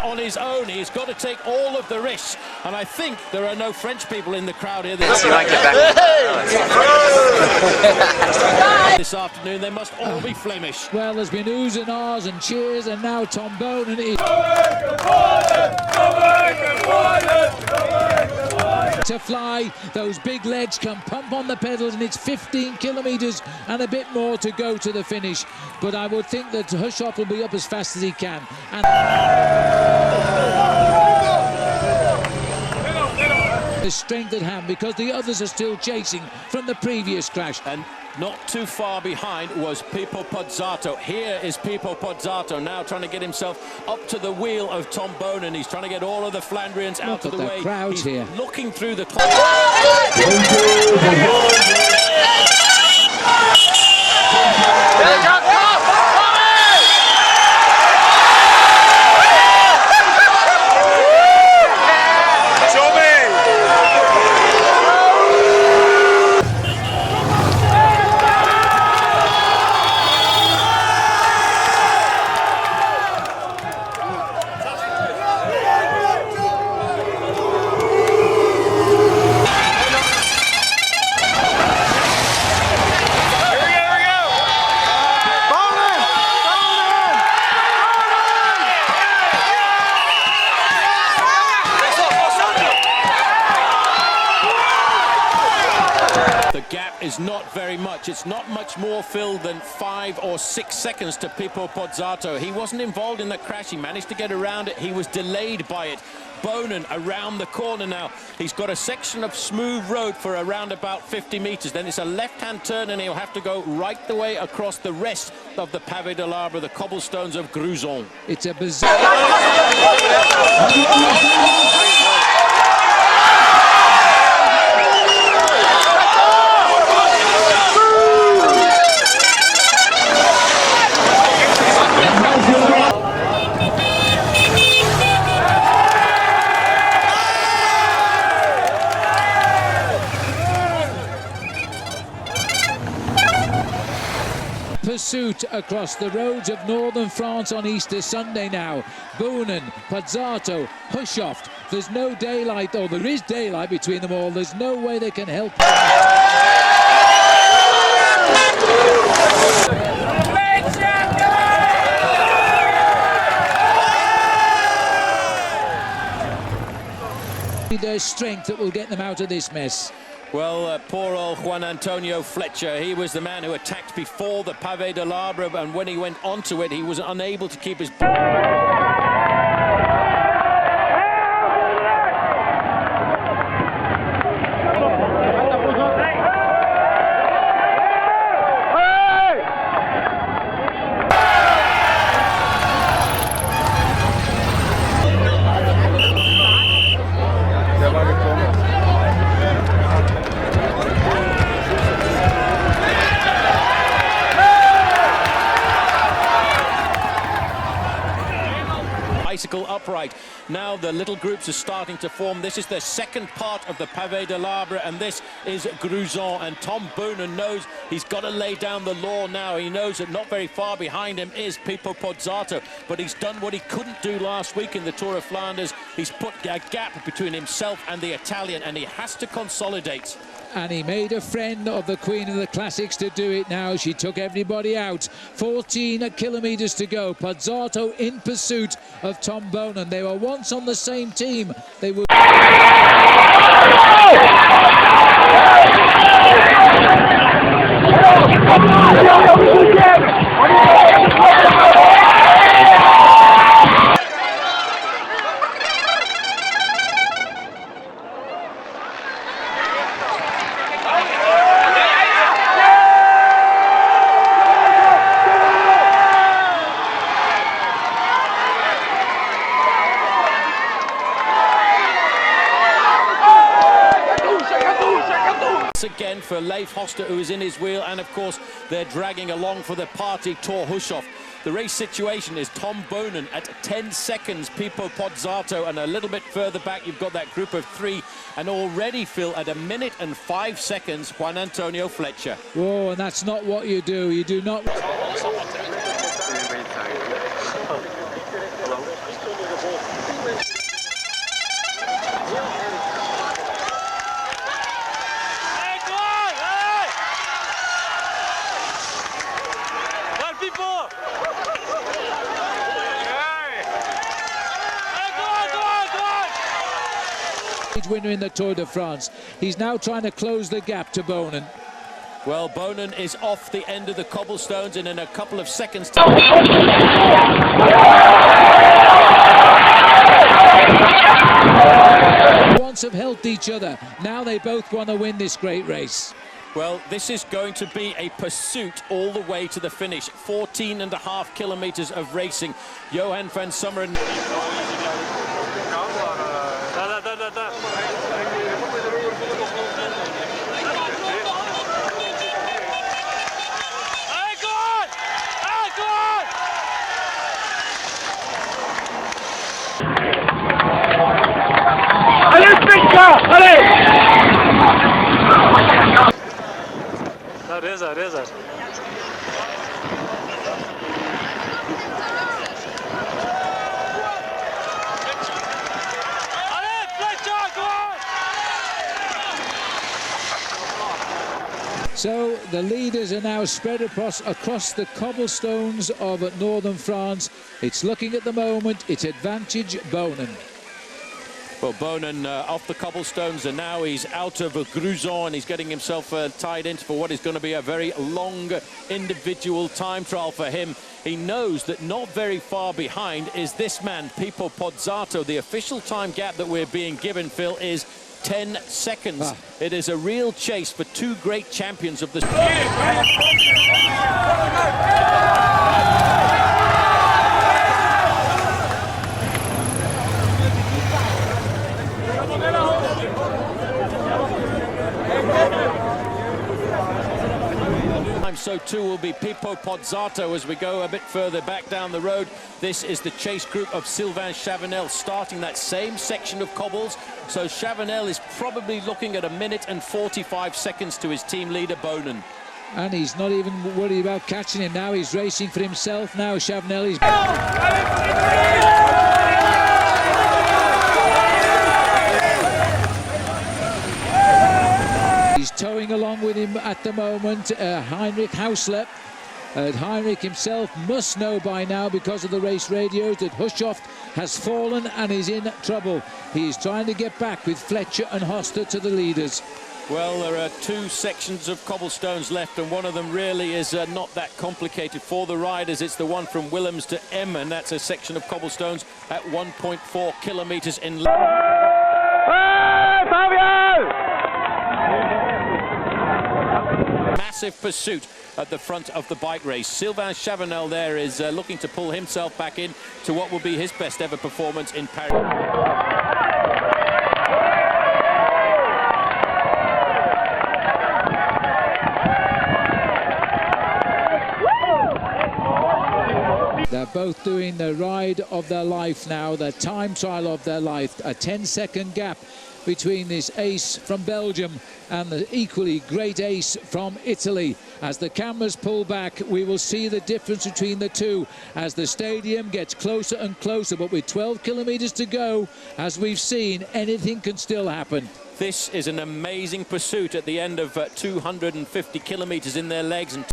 On his own, he's got to take all of the risks, and I think there are no French people in the crowd here. This afternoon, they must all be Flemish. Well, there's been oohs and ahs and cheers, and now Tom Bonen is... to fly, those big legs can pump on the pedals, and it's 15 kilometres and a bit more to go to the finish. But I would think that Hushoff will be up as fast as he can. And the strength at hand, because the others are still chasing from the previous crash. And not too far behind was Pippo Pozzato. Here is Pippo Pozzato now trying to get himself up to the wheel of Tom Bonen. He's trying to get all of the Flandrians out of the way. Crowds He's here. looking through the gap is not very much. It's not much more, Phil, than 5 or 6 seconds to Pippo Pozzato. He wasn't involved in the crash. He managed to get around it. He was delayed by it. Bonin around the corner now. He's got a section of smooth road for around about 50 meters. Then it's a left-hand turn and he'll have to go right the way across the rest of the Pavé de l'Arbre, the cobblestones of Gruson. It's a bizarre... Pursuit across the roads of northern France on Easter Sunday now. Bonin, Pozzato, Hushoft. There's no daylight, or there is daylight between them all. There's no way they can help. Their strength that will get them out of this mess. Well, poor old Juan Antonio Fletcher, he was the man who attacked before the Pavé de l'Arbre, and when he went onto it, he was unable to keep his... upright. Now the little groups are starting to form. This is the second part of the Pavé de l'Arbre, and this is Gruson. And Tom Bonin knows he's got to lay down the law now. He knows that not very far behind him is Pippo Pozzato, but he's done what he couldn't do last week in the Tour of Flanders. He's put a gap between himself and the Italian, and he has to consolidate. And he made a friend of the Queen of the Classics to do it now. She took everybody out. 14 kilometres to go. Pozzato in pursuit of Tom Bonin. They were once on the same team. They were... Again for Leif Hoster, who is in his wheel, and of course they're dragging along for the party Tor Hushoff. The race situation is Tom Bonin at 10 seconds, Pippo Pozzato, and a little bit further back you've got that group of 3, and already, Phil, at 1 minute and 5 seconds, Juan Antonio Fletcher. Oh, and that's not what you do. You do not... winner in the Tour de France. He's now trying to close the gap to Bonin. Well, Bonin is off the end of the cobblestones, and in a couple of seconds... Once have helped each other. Now they both want to win this great race. Well, this is going to be a pursuit all the way to the finish. 14.5 kilometres of racing. Johan van Summeren... Allez, Pekka! Allez! Reza. So the leaders are now spread across the cobblestones of northern France. It's looking at the moment, it's advantage Bonin. Well, Bonin off the cobblestones, and now he's out of Gruson. He's getting himself tied into for what is going to be a very long individual time trial for him. He knows that not very far behind is this man, Pippo Pozzato. The official time gap that we're being given, Phil, is 10 seconds. It is a real chase for two great champions of the So too will be Pippo Pozzato as we go a bit further back down the road. This is the chase group of Sylvain Chavanel starting that same section of cobbles. So Chavanel is probably looking at 1 minute and 45 seconds to his team leader Bonin. And he's not even worried about catching him now. He's racing for himself now. Chavanel is... He's towing along with him at the moment, Heinrich Hausler. Heinrich himself must know by now, because of the race radios, that Hushoft has fallen and is in trouble. He's trying to get back with Fletcher and Hoster to the leaders. Well, there are two sections of cobblestones left, and one of them really is not that complicated for the riders. It's the one from Willems to Emmen. That's a section of cobblestones at 1.4 kilometres in length. Massive pursuit at the front of the bike race. Sylvain Chavanel there is looking to pull himself back in to what will be his best ever performance in Paris. They're both doing the ride of their life now, the time trial of their life. A 10-second gap between this ace from Belgium and the equally great ace from Italy. As the cameras pull back, we will see the difference between the two as the stadium gets closer and closer. But with 12 kilometres to go, as we've seen, anything can still happen. This is an amazing pursuit at the end of 250 kilometres in their legs. And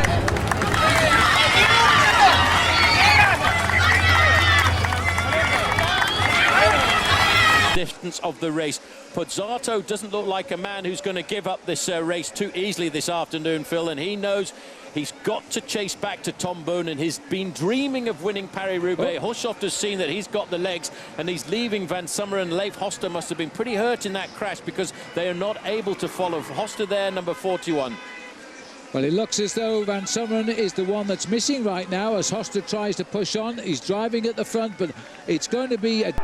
distance of the race. Pozzato doesn't look like a man who's going to give up this race too easily this afternoon, Phil, and he knows he's got to chase back to Tom Bonin. He's been dreaming of winning Paris-Roubaix. Hushoft has seen that he's got the legs, and he's leaving Van Sommer, and Leif Hoster must have been pretty hurt in that crash because they are not able to follow. Hoster there, number 41. Well, it looks as though Van Sommeren is the one that's missing right now as Hoster tries to push on. He's driving at the front, but it's going to be a...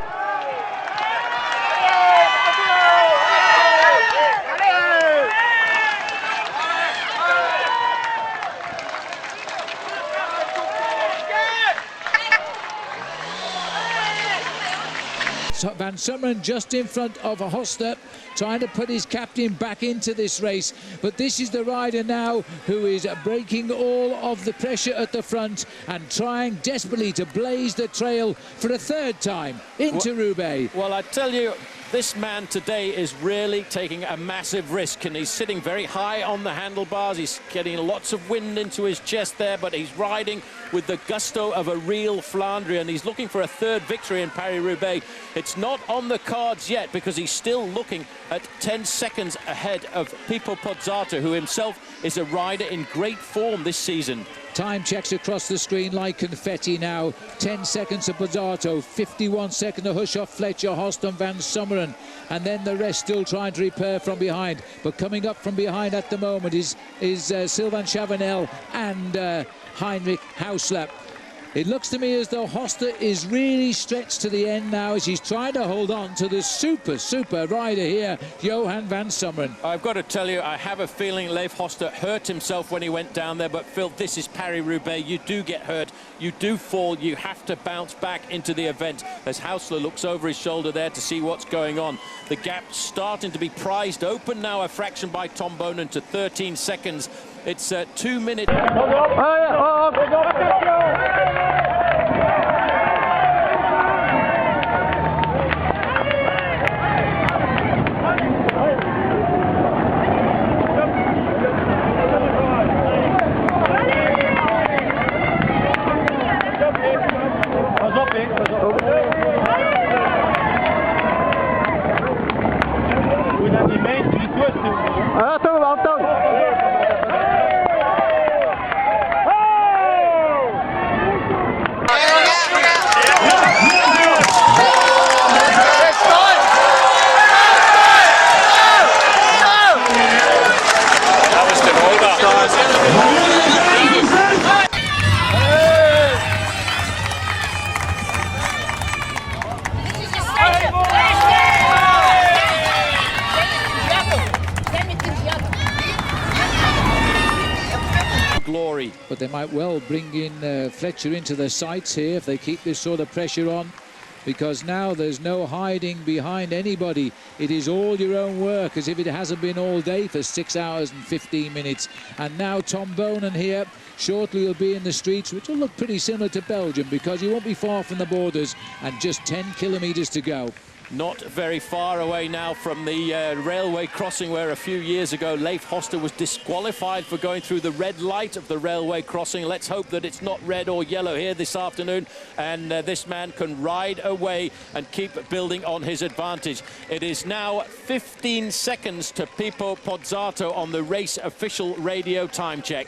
Van Sommeren just in front of Hoster, trying to put his captain back into this race. But this is the rider now who is breaking all of the pressure at the front and trying desperately to blaze the trail for a third time into Roubaix. Well, I tell you, this man today is really taking a massive risk, and he's sitting very high on the handlebars. He's getting lots of wind into his chest there, but he's riding with the gusto of a real Flandrian. He's looking for a third victory in Paris-Roubaix. It's not on the cards yet because he's still looking at 10 seconds ahead of Pippo Pozzato, who himself is a rider in great form this season. Time checks across the screen like confetti now. 10 seconds to Pozzato, 51 seconds to Hushoft, Fletcher, Host and Van Sommeren. And then the rest still trying to repair from behind. But coming up from behind at the moment is Sylvain Chavanel and Heinrich Hausler. It looks to me as though Hoster is really stretched to the end now as he's trying to hold on to the super rider here, Johan Van Sommeren. I've got to tell you, I have a feeling Leif Hoster hurt himself when he went down there, but Phil, this is Paris-Roubaix. You do get hurt, you do fall, you have to bounce back into the event as Hausler looks over his shoulder there to see what's going on. The gap starting to be prized open now, a fraction by Tom Bonin to 13 seconds. It's 2 minutes. Roubaix. But they might well bring in Fletcher into the sights here if they keep this sort of pressure on, because now there's no hiding behind anybody. It is all your own work, as if it hasn't been all day for 6 hours and 15 minutes. And now Tom Bonen here, shortly will be in the streets, which will look pretty similar to Belgium, because he won't be far from the borders, and just 10 kilometres to go. Not very far away now from the railway crossing, where a few years ago Leif Hoster was disqualified for going through the red light of the railway crossing. Let's hope that it's not red or yellow here this afternoon, and this man can ride away and keep building on his advantage. It is now 15 seconds to Pippo Pozzato on the race official radio time check.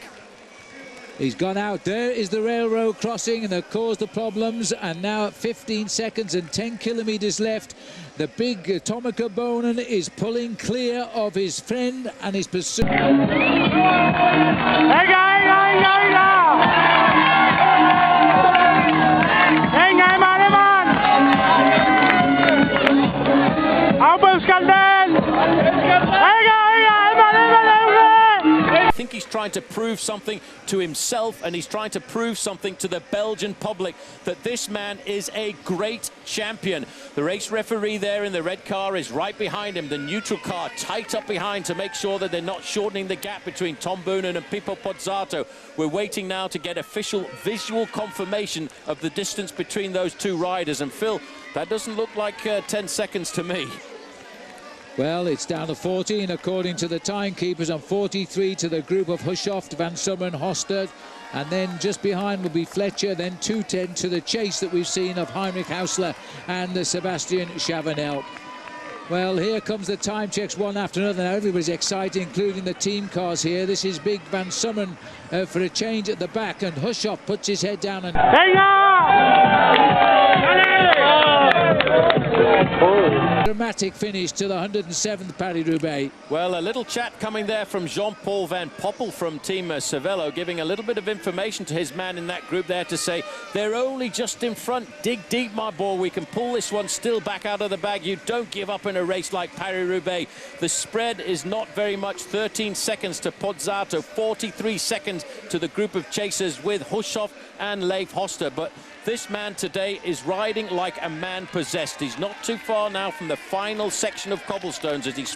He's gone out. There is the railroad crossing, and that caused the problems. And now at 15 seconds and 10 kilometres left, the big Tomica Bonen is pulling clear of his friend and his pursuit. I think he's trying to prove something to himself, and he's trying to prove something to the Belgian public, that this man is a great champion. The race referee there in the red car is right behind him, the neutral car tight up behind to make sure that they're not shortening the gap between Tom Bonen and Pippo Pozzato. We're waiting now to get official visual confirmation of the distance between those two riders, and Phil, that doesn't look like 10 seconds to me. Well, it's down to 14 according to the timekeepers, and 43 to the group of Hushoft, Van Sommer and Hostert. And then just behind will be Fletcher, then 2:10 to the chase that we've seen of Heinrich Hausler and Sebastian Chavanel. Well, here comes the time checks one after another. Now everybody's excited, including the team cars here. This is big Van Sommer for a change at the back, and Hushoft puts his head down and... Dramatic finish to the 107th Paris-Roubaix. Well, a little chat coming there from Jean-Paul Van Poppel from Team Cervelo, giving a little bit of information to his man in that group there to say, they're only just in front. Dig deep, my boy. We can pull this one still back out of the bag. You don't give up in a race like Paris-Roubaix. The spread is not very much. 13 seconds to Pozzato, 43 seconds to the group of chasers with Hushoff and Leif Hoster. But this man today is riding like a man possessed. He's not too far now from the final section of cobblestones as he's...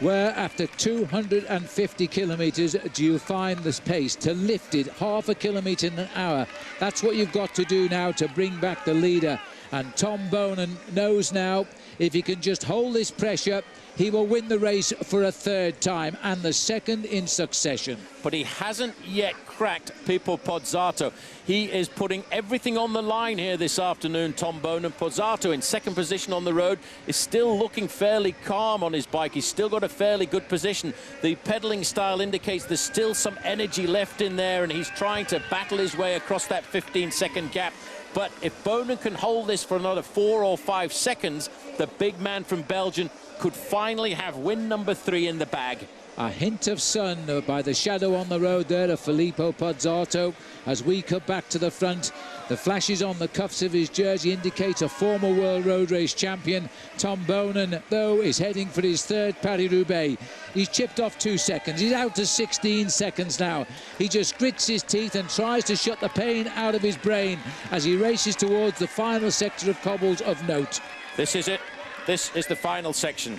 Where after 250 kilometres do you find this pace to lift it half a kilometre in an hour? That's what you've got to do now to bring back the leader. And Tom Bonen knows now if he can just hold this pressure, he will win the race for a third time, and the second in succession. But he hasn't yet cracked Pippo Pozzato. He is putting everything on the line here this afternoon, Tom Bonen. Pozzato in second position on the road is still looking fairly calm on his bike. He's still got a fairly good position. The pedaling style indicates there's still some energy left in there, and he's trying to battle his way across that 15-second gap. But if Bonen can hold this for another 4 or 5 seconds, the big man from Belgium could finally have win number 3 in the bag. A hint of sun by the shadow on the road there of Filippo Pozzato as we cut back to the front. The flashes on the cuffs of his jersey indicate a former World Road Race champion. Tom Bonen, though, is heading for his third Paris-Roubaix. He's chipped off 2 seconds. He's out to 16 seconds now. He just grits his teeth and tries to shut the pain out of his brain as he races towards the final sector of cobbles of note. This is it. This is the final section.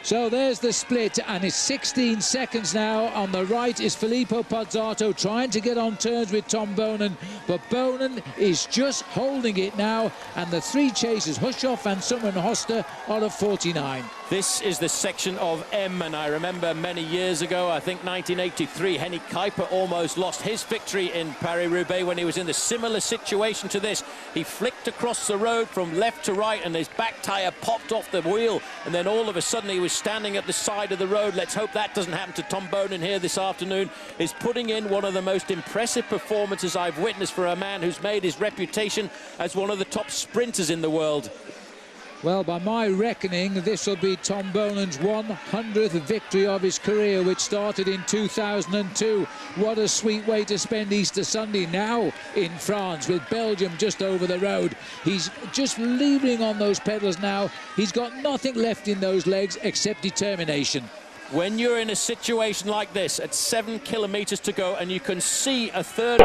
So there's the split, and it's 16 seconds now. On the right is Filippo Pozzato trying to get on terms with Tom Bonen, but Bonen is just holding it now, and the 3 chasers, Hushoff, Van Sommer and Hoster, are at 49. This is the section of M, and I remember many years ago, I think 1983, Henny Kuiper almost lost his victory in Paris-Roubaix when he was in a similar situation to this. He flicked across the road from left to right, and his back tyre popped off the wheel, and then all of a sudden he was standing at the side of the road. Let's hope that doesn't happen to Tom Bonen here this afternoon. Is putting in one of the most impressive performances I've witnessed for a man who's made his reputation as one of the top sprinters in the world. Well, by my reckoning, this will be Tom Bonen's 100th victory of his career, which started in 2002. What a sweet way to spend Easter Sunday now in France, with Belgium just over the road. He's just levering on those pedals now. He's got nothing left in those legs except determination. When you're in a situation like this, at 7 kilometers to go, and you can see a third...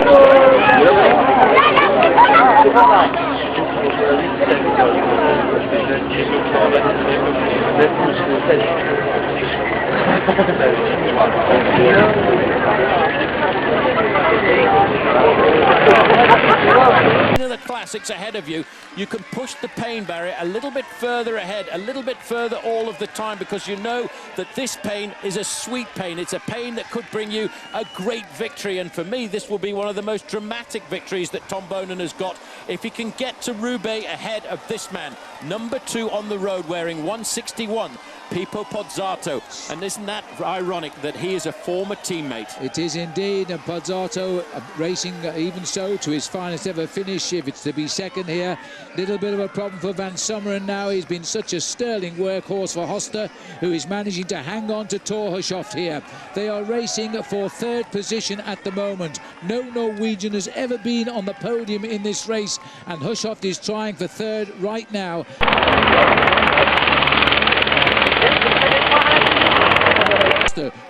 the classics ahead of you, you can push the pain barrier a little bit further ahead, a little bit further all of the time, because you know that this pain is a sweet pain. It's a pain that could bring you a great victory, and for me this will be one of the most dramatic victories that Tom Bonen has got if he can get to Roubaix ahead of this man, number 2 on the road, wearing 161, Pippo Pozzato. And isn't that ironic that he is a former teammate? It is indeed, and Pozzato racing even so to his finest ever finish, if it's to be second here. Little bit of a problem for Van Sommeren now. He's been such a sterling workhorse for Hoster, who is managing to hang on to Thor Hushovd here. They are racing for 3rd position at the moment. No Norwegian has ever been on the podium in this race, and Hushovd is trying for 3rd right now.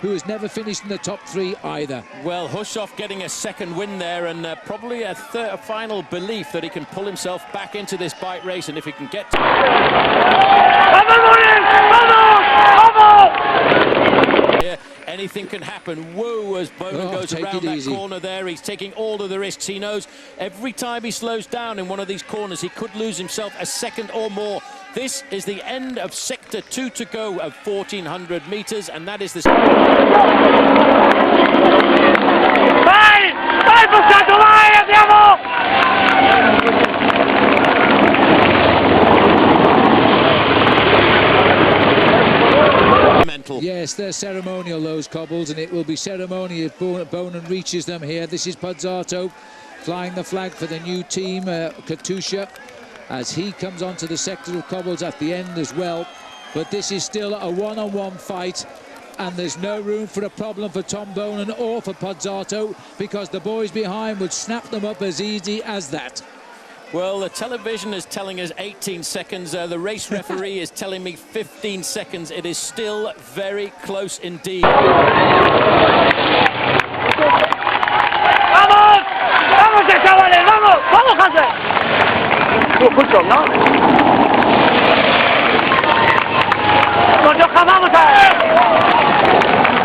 Who has never finished in the top 3 either. Well, Hushovd getting a second win there, and probably a final belief that he can pull himself back into this bike race, and if he can get to... Yeah, anything can happen. Whoa, as Bonen goes around that corner there, he's taking all of the risks. He knows every time he slows down in one of these corners, he could lose himself a second or more. This is the end of Sector 2 to go of 1,400 meters, and that is the... Vai! Vai, Pozzato, vai! Andiamo! Yes, they're ceremonial, those cobbles, and it will be ceremony if Bonen reaches them here. This is Pozzato flying the flag for the new team, Katusha, as he comes onto the sector of cobbles at the end as well. But this is still a one-on-one fight, and there's no room for a problem for Tom Bonen or for Pozzato, because the boys behind would snap them up as easy as that. Well, the television is telling us 18 seconds. The race referee is telling me 15 seconds. It is still very close indeed. ¡Vamos! ¡Vamos, chavales! ¡Vamos! ¡Vamos, José! Good job, no?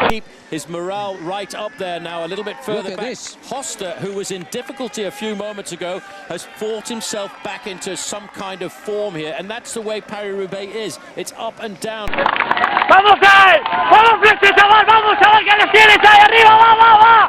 Keep his morale right up there now, a little bit further back. Hoster, who was in difficulty a few moments ago, has fought himself back into some kind of form here, and that's the way Paris-Roubaix is. It's up and down. ¡Vamos, ahí! ¡Vamos, Flex, chaval! ¡Vamos, chaval, que les tienes ahí arriba! ¡Va, va, va!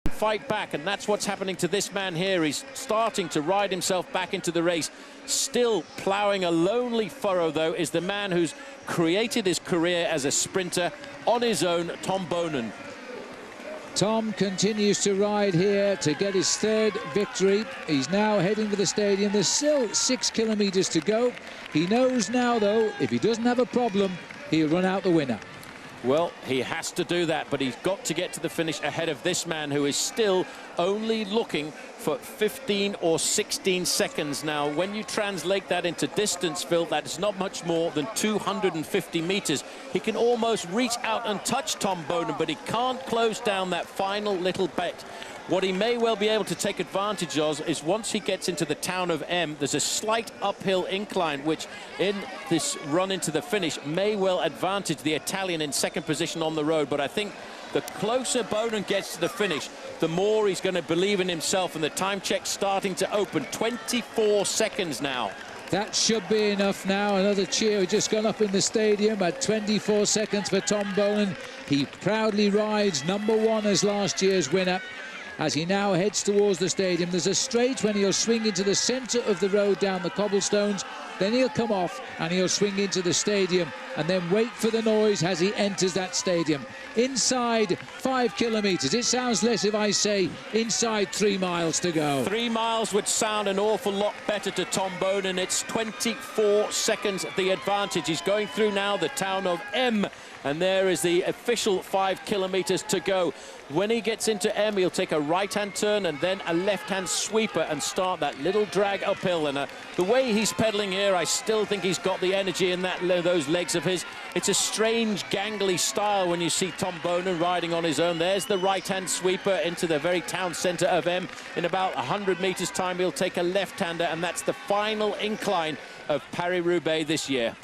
Fight back, and that's what's happening to this man here. He's starting to ride himself back into the race. Still ploughing a lonely furrow, though, is the man who's created his career as a sprinter on his own, Tom Bonen. Tom continues to ride here to get his 3rd victory. He's now heading to the stadium. There's still 6 kilometers to go. He knows now, though, if he doesn't have a problem, he'll run out the winner. Well, he has to do that, but he's got to get to the finish ahead of this man, who is still only looking for 15 or 16 seconds now. When you translate that into distance, Phil, that is not much more than 250 meters. He can almost reach out and touch Tom Bonen, but he can't close down that final little bit. What he may well be able to take advantage of is once he gets into the town of M, there's a slight uphill incline, which in this run into the finish may well advantage the Italian in 2nd position on the road. But I think the closer Bonen gets to the finish, the more he's going to believe in himself, and the time check's starting to open. 24 seconds now. That should be enough now. Another cheer just gone up in the stadium at 24 seconds for Tom Bonen. He proudly rides number 1 as last year's winner. as he now heads towards the stadium. There's a straight when he'll swing into the centre of the road down the cobblestones. Then he'll come off and he'll swing into the stadium and then wait for the noise as he enters that stadium. Inside 5 kilometres. It sounds less if I say inside 3 miles to go. 3 miles would sound an awful lot better to Tom Bonen. It's 24 seconds the advantage. He's going through now the town of M, and there is the official 5 kilometres to go. When he gets into M, he'll take a right-hand turn and then a left-hand sweeper and start that little drag uphill. And the way he's pedalling here, I still think he's got the energy in those legs of his. It's a strange, gangly style when you see Tom Bonen riding on his own. There's the right-hand sweeper into the very town centre of M. In about 100 metres time, he'll take a left-hander, and that's the final incline of Paris-Roubaix this year.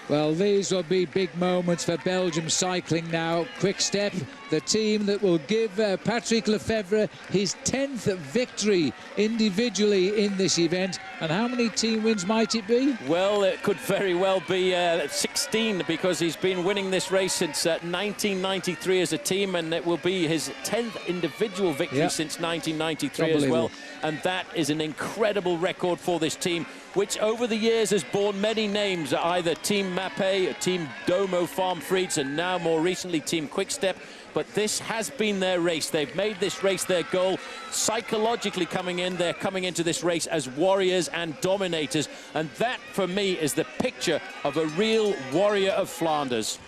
Well, these will be big moments for Belgium cycling now. Quick Step, the team that will give Patrick Lefevre his 10th victory individually in this event. And how many team wins might it be? Well, it could very well be 16, because he's been winning this race since 1993 as a team, and it will be his 10th individual victory since 1993 as well. And that is an incredible record for this team, which over the years has borne many names, either Team Mappé, Team Domo Farm Frieds, and now more recently Team Quickstep. But this has been their race. They've made this race their goal. Psychologically coming in, they're coming into this race as warriors and dominators. And that, for me, is the picture of a real warrior of Flanders.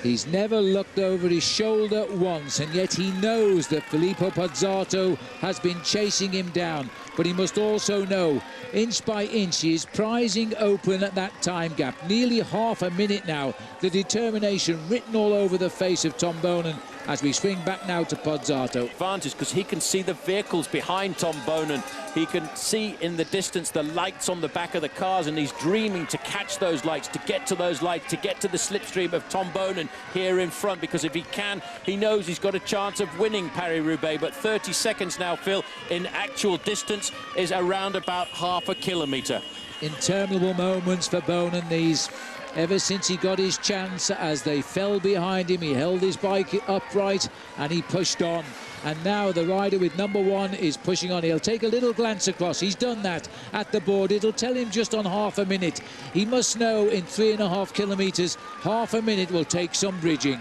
He's never looked over his shoulder once, and yet he knows that Filippo Pozzato has been chasing him down. But he must also know, inch by inch, he is prizing open at that time gap. Nearly half a minute now. The determination written all over the face of Tom Bonen as we swing back now to Pozzato. Advantage, because he can see the vehicles behind Tom Bonen. He can see in the distance the lights on the back of the cars, and he's dreaming to catch those lights, to get to those lights, to get to the slipstream of Tom Bonen here in front, because if he can, he knows he's got a chance of winning Paris-Roubaix. But 30 seconds now, Phil, in actual distance is around about half a kilometre. Interminable moments for Bonen, these. Ever since he got his chance, as they fell behind him, he held his bike upright and he pushed on. And now the rider with number 1 is pushing on. He'll take a little glance across. He's done that at the board. It'll tell him just on half a minute. He must know in 3.5 kilometres, half a minute will take some bridging.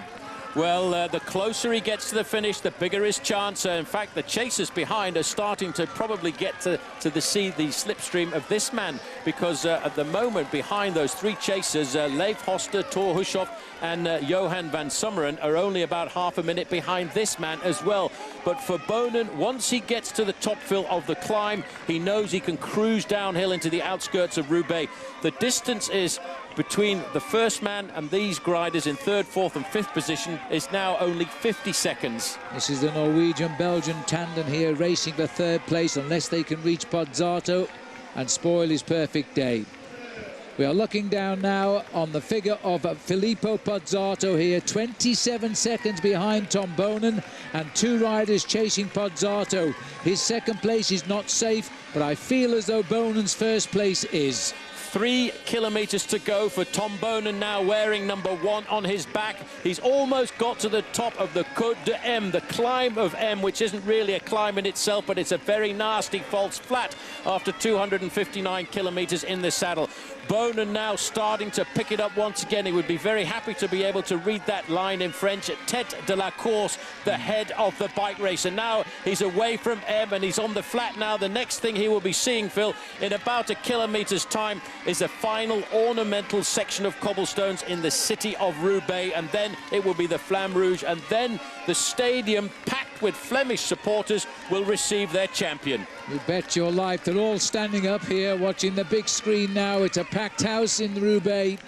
Well, the closer he gets to the finish, the bigger his chance. In fact, the chasers behind are starting to probably get to the slipstream of this man, because at the moment, behind those 3 chasers, Leif Hoster, Thor Hushoff and Johan van Summeren are only about half a minute behind this man as well. But for Bonen, once he gets to the top, Phil, of the climb, he knows he can cruise downhill into the outskirts of Roubaix. The distance is between the first man and these riders in 3rd, 4th and 5th position is now only 50 seconds. This is the Norwegian-Belgian tandem here racing for 3rd place, unless they can reach Pozzato and spoil his perfect day. We are looking down now on the figure of Filippo Pozzato here, 27 seconds behind Tom Bonen, and 2 riders chasing Pozzato. His 2nd place is not safe, but I feel as though Bonen's 1st place is. 3 kilometres to go for Tom Bonen, now wearing number 1 on his back. He's almost got to the top of the Côte de M, the climb of M, which isn't really a climb in itself, but it's a very nasty false flat after 259 kilometres in the saddle. Bonen now starting to pick it up once again. He would be very happy to be able to read that line in French, tête de la course, the head of the bike race. And now he's away from M and he's on the flat now. The next thing he will be seeing, Phil, in about a kilometre's time, is the final ornamental section of cobblestones in the city of Roubaix, and then it will be the Flamme Rouge, and then the stadium packed with Flemish supporters will receive their champion. You bet your life. They're all standing up here watching the big screen now. It's a packed house in Roubaix.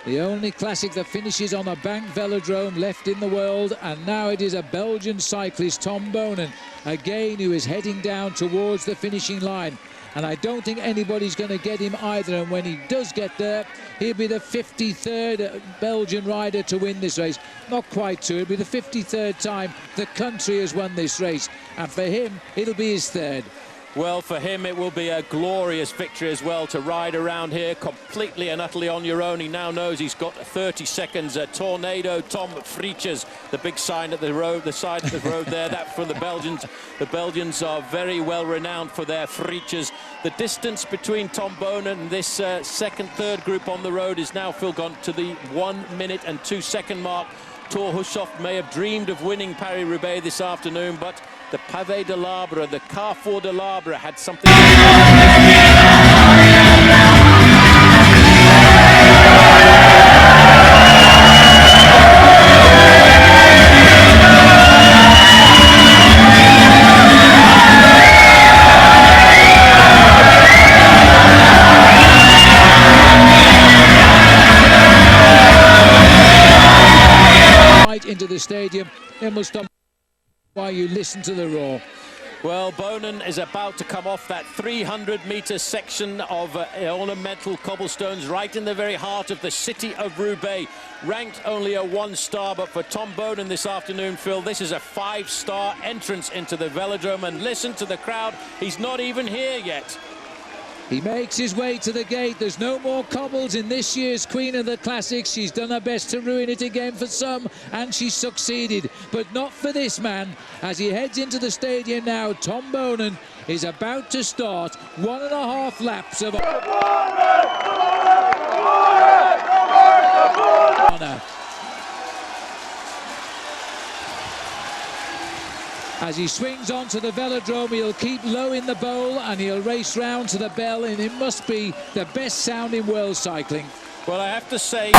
The only classic that finishes on a bank velodrome left in the world, and now it is a Belgian cyclist, Tom Bonen, again, who is heading down towards the finishing line. And I don't think anybody's going to get him either. And when he does get there, he'll be the 53rd Belgian rider to win this race. Not quite so. It'll be the 53rd time the country has won this race. And for him, it'll be his 3rd. Well, for him it will be a glorious victory as well to ride around here completely and utterly on your own. He now knows he's got 30 seconds. Tornado Tom Frietjes, the big sign at the road, the side of the road there, that from the Belgians. The Belgians are very well renowned for their Frietjes. The distance between Tom Bonen and this second, third group on the road is now gone to the 1 minute and 2 second mark. Thor Hushoff may have dreamed of winning Paris-Roubaix this afternoon, but the Pavé de l'Arbre, the Carrefour de l'Arbre had something... into the stadium. It must stop while you listen to the roar. Well, Bonen is about to come off that 300-metre section of ornamental cobblestones right in the very heart of the city of Roubaix. Ranked only a 1-star, but for Tom Bonen this afternoon, Phil, this is a 5-star entrance into the velodrome. And listen to the crowd, he's not even here yet. He makes his way to the gate. There's no more cobbles in this year's Queen of the Classics. She's done her best to ruin it again for some, and she's succeeded, but not for this man. As he heads into the stadium now, Tom Bonen is about to start 1.5 laps of honour. As he swings onto the velodrome, he'll keep low in the bowl and he'll race round to the bell, and it must be the best sound in world cycling. Well, I have to say...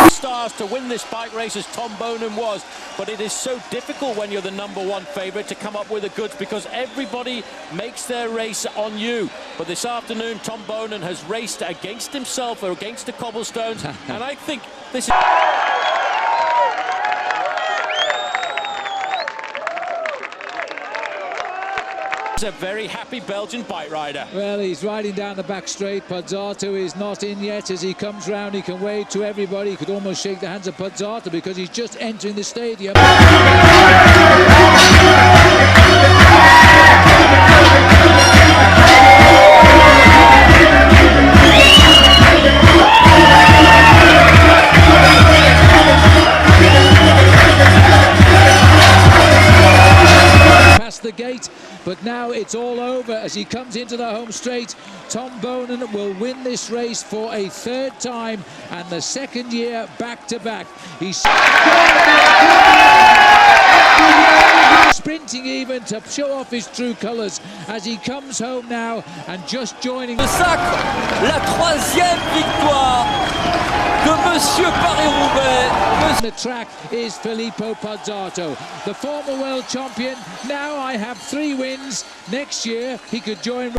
stars to win this bike race as Tom Bonen was, but it is so difficult when you're the #1 favourite to come up with the goods because everybody makes their race on you. But this afternoon Tom Bonen has raced against himself or against the cobblestones, and I think this is... He's a very happy Belgian bike rider. Well, he's riding down the back straight. Pozzato is not in yet. As he comes round, he can wave to everybody. He could almost shake the hands of Pozzato because he's just entering the stadium. Past the gate. But now it's all over as he comes into the home straight. Tom Bonen will win this race for a 3rd time and the 2nd year back-to-back. He's sprinting even to show off his true colours as he comes home now and just joining... Le Sacre, la 3e victoire de Monsieur Paris-Roubaix. The track is Filippo Pozzato, the former world champion. Now I have 3 wins. Next year he could join...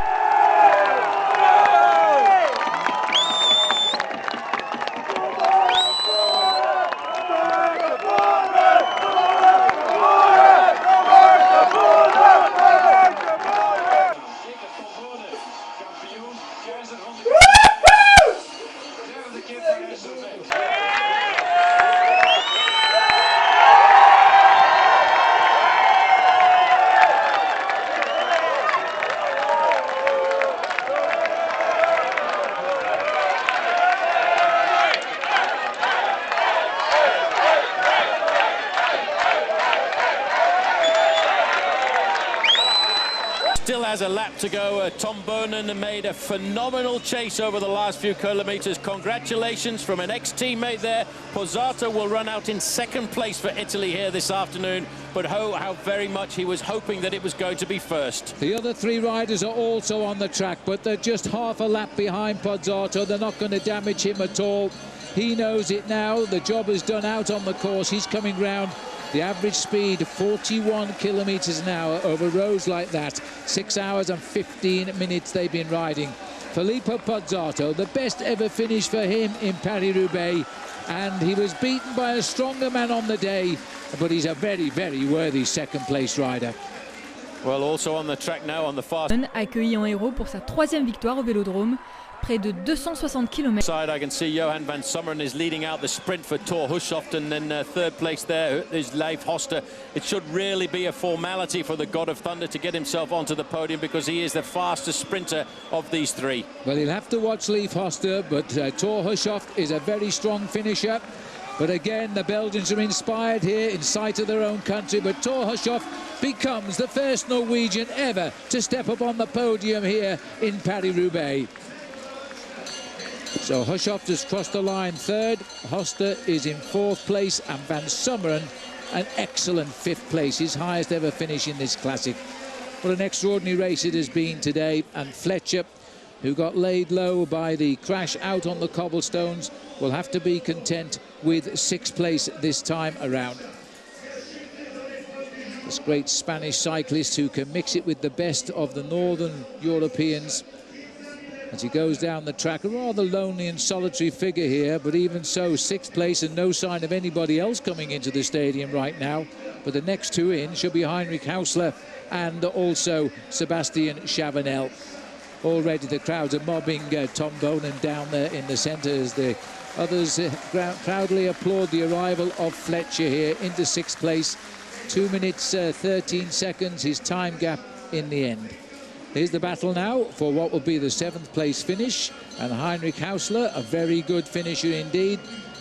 Still has a lap to go. Tom Bonen made a phenomenal chase over the last few kilometres. Congratulations from an ex-teammate there. Pozzato will run out in 2nd place for Italy here this afternoon, but how very much he was hoping that it was going to be 1st. The other 3 riders are also on the track, but they're just half a lap behind Pozzato. They're not going to damage him at all. He knows it now. The job is done out on the course. He's coming round. The average speed, 41 kilometres an hour over roads like that. 6 hours and 15 minutes they've been riding. Filippo Pozzato, the best ever finish for him in Paris-Roubaix. And he was beaten by a stronger man on the day, but he's a very, very worthy 2nd place rider. Well, also on the track now on the far... Accueilli en héros pour sa 3e victoire au Vélodrome. près de 260 km. Side, I can see Johan van Summeren is leading out the sprint for Thor Hushovd, and then third place there is Leif Hoster. It should really be a formality for the God of Thunder to get himself onto the podium, because he is the fastest sprinter of these three. Well, he'll have to watch Leif Hoster, but Thor Hushovd is a very strong finisher. But again, the Belgians are inspired here in sight of their own country, but Thor Hushovd becomes the first Norwegian ever to step up on the podium here in Paris-Roubaix. So Hushovd has crossed the line third, Hoster is in fourth place, and van Summeren an excellent fifth place, his highest ever finish in this classic. What an extraordinary race it has been today, and Fletcher, who got laid low by the crash out on the cobblestones, will have to be content with sixth place this time around. This great Spanish cyclist who can mix it with the best of the Northern Europeans. As he goes down the track, a rather lonely and solitary figure here, but even so, sixth place and no sign of anybody else coming into the stadium right now. But the next two in should be Heinrich Hausler and also Sebastian Chavanel. Already the crowds are mobbing Tom Bonen down there in the centre as the others proudly applaud the arrival of Fletcher here into sixth place. 2 minutes 13 seconds, his time gap in the end. Here's the battle now for what will be the seventh place finish, and Heinrich Hausler, a very good finisher indeed,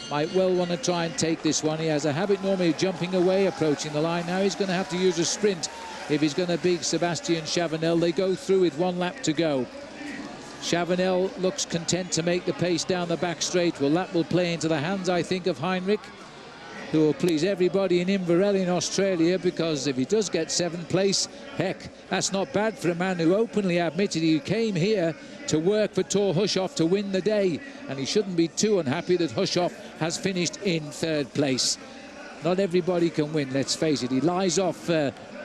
might well want to try and take this one. He has a habit normally of jumping away, approaching the line. Now he's going to have to use a sprint if he's going to beat Sebastian Chavanel. They go through with 1 lap to go. Chavanel looks content to make the pace down the back straight. Well, that will play into the hands, I think, of Heinrich, who will please everybody in Inverell in Australia, because if he does get seventh place, heck, that's not bad for a man who openly admitted he came here to work for Thor Hushovd to win the day, and he shouldn't be too unhappy that Hushovd has finished in third place. Not everybody can win, let's face it. He lies off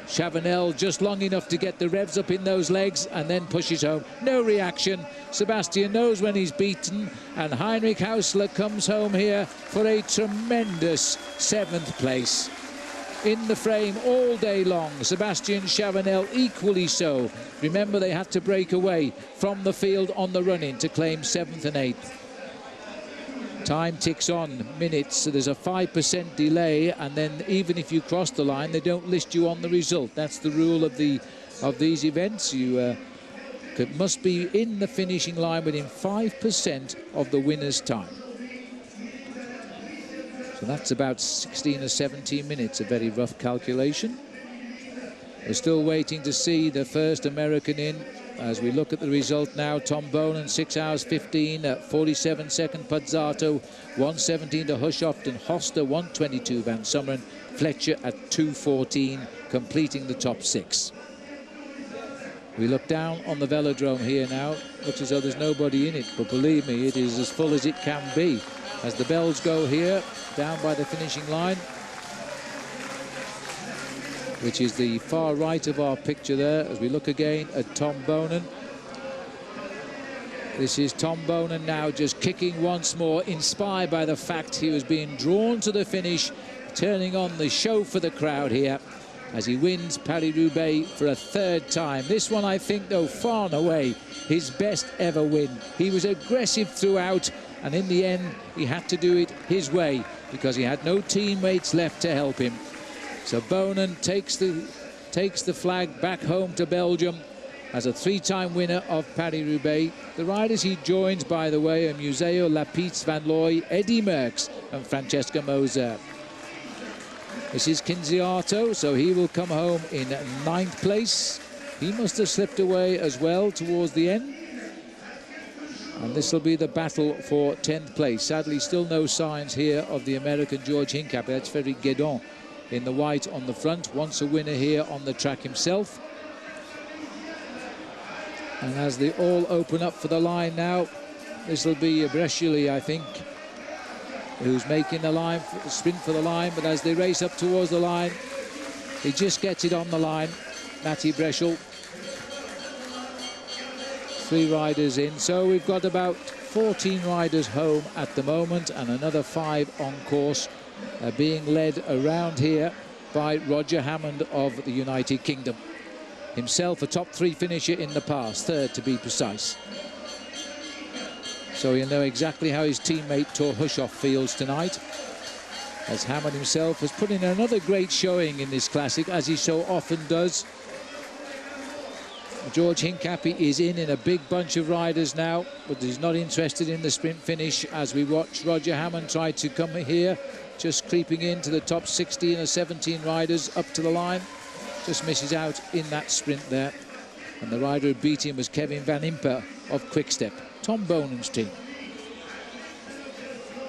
Chavanel just long enough to get the revs up in those legs and then pushes home. No reaction. Sebastian knows when he's beaten, and Heinrich Hausler comes home here for a tremendous seventh place. In the frame all day long, Sebastian Chavanel equally so. Remember, they had to break away from the field on the run-in to claim seventh and eighth. Time ticks on, minutes, so there's a 5% delay, and then even if you cross the line, they don't list you on the result. That's the rule of these events. You must be in the finishing line within 5% of the winner's time. So that's about 16 or 17 minutes, a very rough calculation. We're still waiting to see the first American in. As we look at the result now, Tom Bonen, 6 hours 15, 47 second Pazzato, 1:17 to Hushovd, and Hoster, 1:22 van Summeren, Fletcher at 2:14, completing the top 6. We look down on the velodrome here now. Looks as though there's nobody in it, but believe me, it is as full as it can be. As the bells go here, down by the finishing line, which is the far right of our picture there, as we look again at Tom Bonen. This is Tom Bonen now just kicking once more, inspired by the fact he was being drawn to the finish, turning on the show for the crowd here as he wins Paris-Roubaix for a third time. This one, I think, though, far and away his best ever win. He was aggressive throughout, and in the end he had to do it his way because he had no teammates left to help him. So Bonen takes the flag back home to Belgium as a 3-time winner of Paris-Roubaix. The riders he joins, by the way, are Museo, Lapitz, Van Looy, Eddy Merckx and Francesca Moser. This is Kinziato, so he will come home in 9th place. He must have slipped away as well towards the end. And this will be the battle for 10th place. Sadly, still no signs here of the American George Hincapie. That's Ferry Guédon in the white on the front, once a winner here on the track himself. And as they all open up for the line now, this will be Brescheli, I think, who's making the line, sprint for the line, but as they race up towards the line, he just gets it on the line, Matty Breschel. 3 riders in, so we've got about 14 riders home at the moment, and another 5 on course, being led around here by Roger Hammond of the United Kingdom. Himself a top 3 finisher in the past, 3rd to be precise. so he'll know exactly how his teammate Tor Hushoff feels tonight, as Hammond himself has put in another great showing in this classic, as he so often does. George Hincapie is in a big bunch of riders now, but he's not interested in the sprint finish, as we watch Roger Hammond try to come here, just creeping into the top 16 or 17 riders up to the line. Just misses out in that sprint there. And the rider who beat him was Kevin Van Impe of Quickstep, Tom Bonen's team.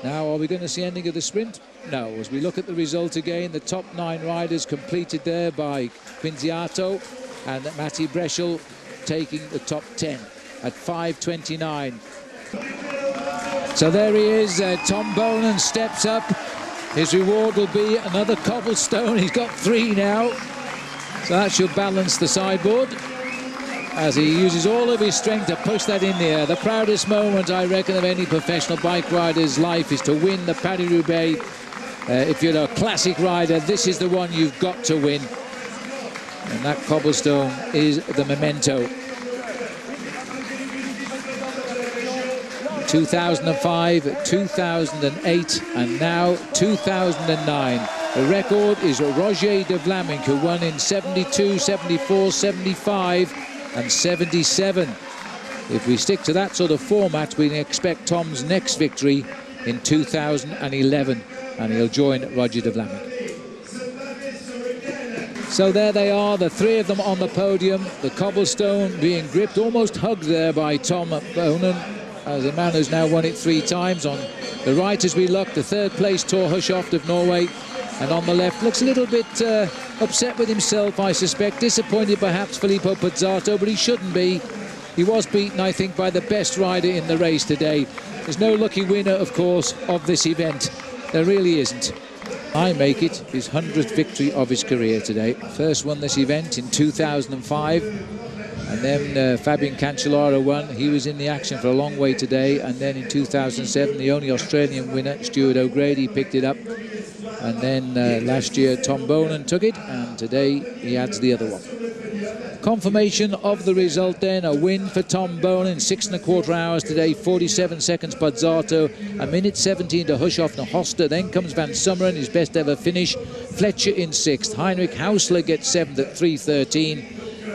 Now, are we going to see ending of the sprint? No. As we look at the result again, the top 9 riders completed there by Quinziato, and Matti Breschel taking the top 10 at 5:29. So there he is, Tom Bonen steps up. His reward will be another cobblestone. He's got 3 now, so that should balance the sideboard, as he uses all of his strength to push that in the air. The proudest moment, I reckon, of any professional bike rider's life is to win the Paris-Roubaix. If you're a classic rider, this is the one you've got to win. And that cobblestone is the memento. 2005, 2008, and now 2009. The record is Roger de Vlamingh, who won in 72, 74, 75, and 77. If we stick to that sort of format, we can expect Tom's next victory in 2011, and he'll join Roger de Vlamingh. So there they are, the 3 of them on the podium, the cobblestone being gripped, almost hugged there by Tom Bonen, as a man who's now won it 3 times. On the right, as we look, the 3rd place Tor Hushoff of Norway, and on the left looks a little bit upset with himself, I suspect, disappointed perhaps Filippo Pozzato, but he shouldn't be. He was beaten, I think, by the best rider in the race today. There's no lucky winner, of course, of this event. There really isn't. I make it his 100th victory of his career today. First won this event in 2005, and then Fabian Cancellara won. He was in the action for a long way today, and then in 2007 the only Australian winner, Stuart O'Grady, picked it up, and then last year Tom Bonen took it, and today he adds the other one. Confirmation of the result then, a win for Tom Bonen, 6 1/4 hours today, 47 seconds Pozzato, 1:17 to Hushoff and Hoster. Then comes Van Summeren, his best ever finish. Fletcher in 6th. Heinrich Hausler gets 7th at 3:13.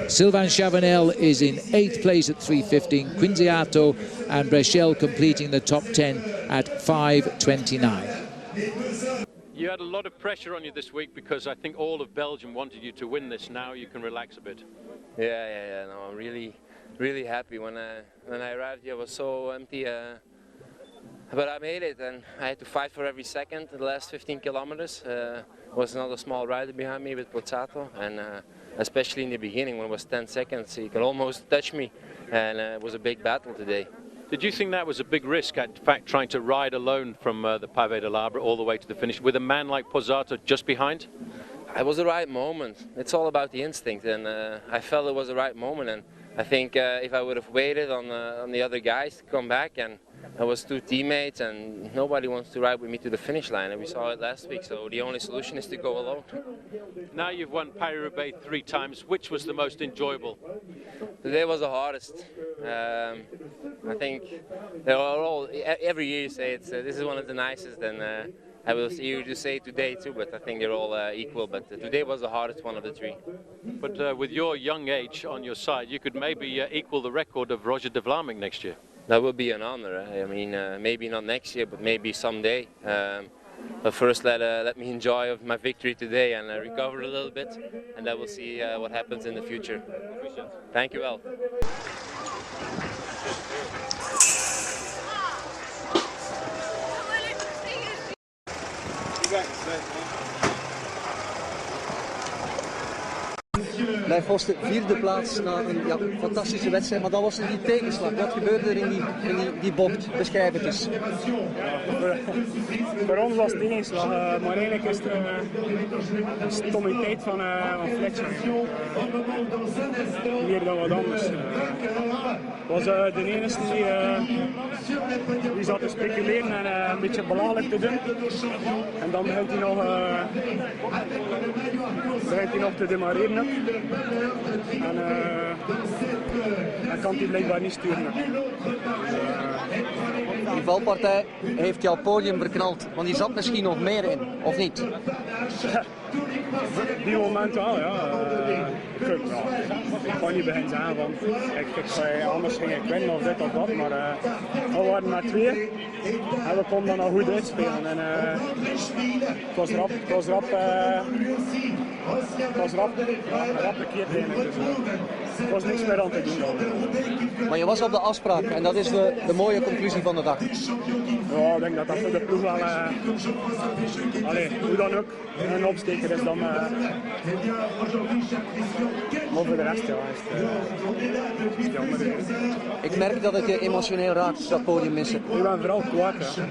Sylvain Chavanel is in 8th place at 3:15. Quinziato and Breschel completing the top 10 at 5:29. You had a lot of pressure on you this week because I think all of Belgium wanted you to win this. Now you can relax a bit. Yeah. No, I'm really happy. When I arrived here, I was so empty. But I made it, and I had to fight for every second. The last 15 kilometers was another small rider behind me with Pozzato, and especially in the beginning when it was 10 seconds, he could almost touch me, and it was a big battle today. Did you think that was a big risk, in fact, trying to ride alone from the Pavé de l'Arbre all the way to the finish with a man like Pozzato just behind? It was the right moment. It's all about the instinct, and I felt it was the right moment. And I think if I would have waited on the other guys to come back, and I was 2 teammates, and nobody wants to ride with me to the finish line, and we saw it last week. So the only solution is to go alone. Now you've won Paris-Roubaix 3 times. Which was the most enjoyable? Today was the hardest. I think they are all. Every year you say this is one of the nicest, and I will see you to say today too. But I think they're all equal. But today was the hardest one of the 3. But with your young age on your side, you could maybe equal the record of Roger de Vlamingh next year. That would be an honor. I mean, maybe not next year, but maybe someday. But first, let me enjoy my victory today and recover a little bit, and then we'll see what happens in the future. Thank you all. Bij Vos de 4e plaats na een fantastische wedstrijd, maar dan was er die tegenslag. Wat gebeurde er in die bocht? Beschrijf het eens. Voor ons was het tegenslag, maar eigenlijk is het een stommiteit van Fletcher. Meer dan wat anders. Was de enige die zat te speculeren en een beetje belachelijk te doen. En dan begint hij nog begint hij nog te demareren. En dan kan hij blijkbaar niet sturen. Die valpartij heeft jouw podium verknald, want die zat misschien nog meer in, of niet? Die moment wel, ja. Ik kan niet beginnen zeggen van anders ging ik winnen of dit of dat, maar we waren met 2 en we konden dan al goed uitspelen. En, het was rap bekeerd eigenlijk, dus er was niks meer aan te doen dan. Maar je was op de afspraak en dat is de mooie conclusie van de dag. Ja, ik denk dat dat voor de ploeg wel, hoe dan ook, een opsteker is dan. Maar voor de rest, ja, is het jammer. Ik merk dat het je emotioneel raakt, dat podium missen. Ik ben vooral kwaad, ja.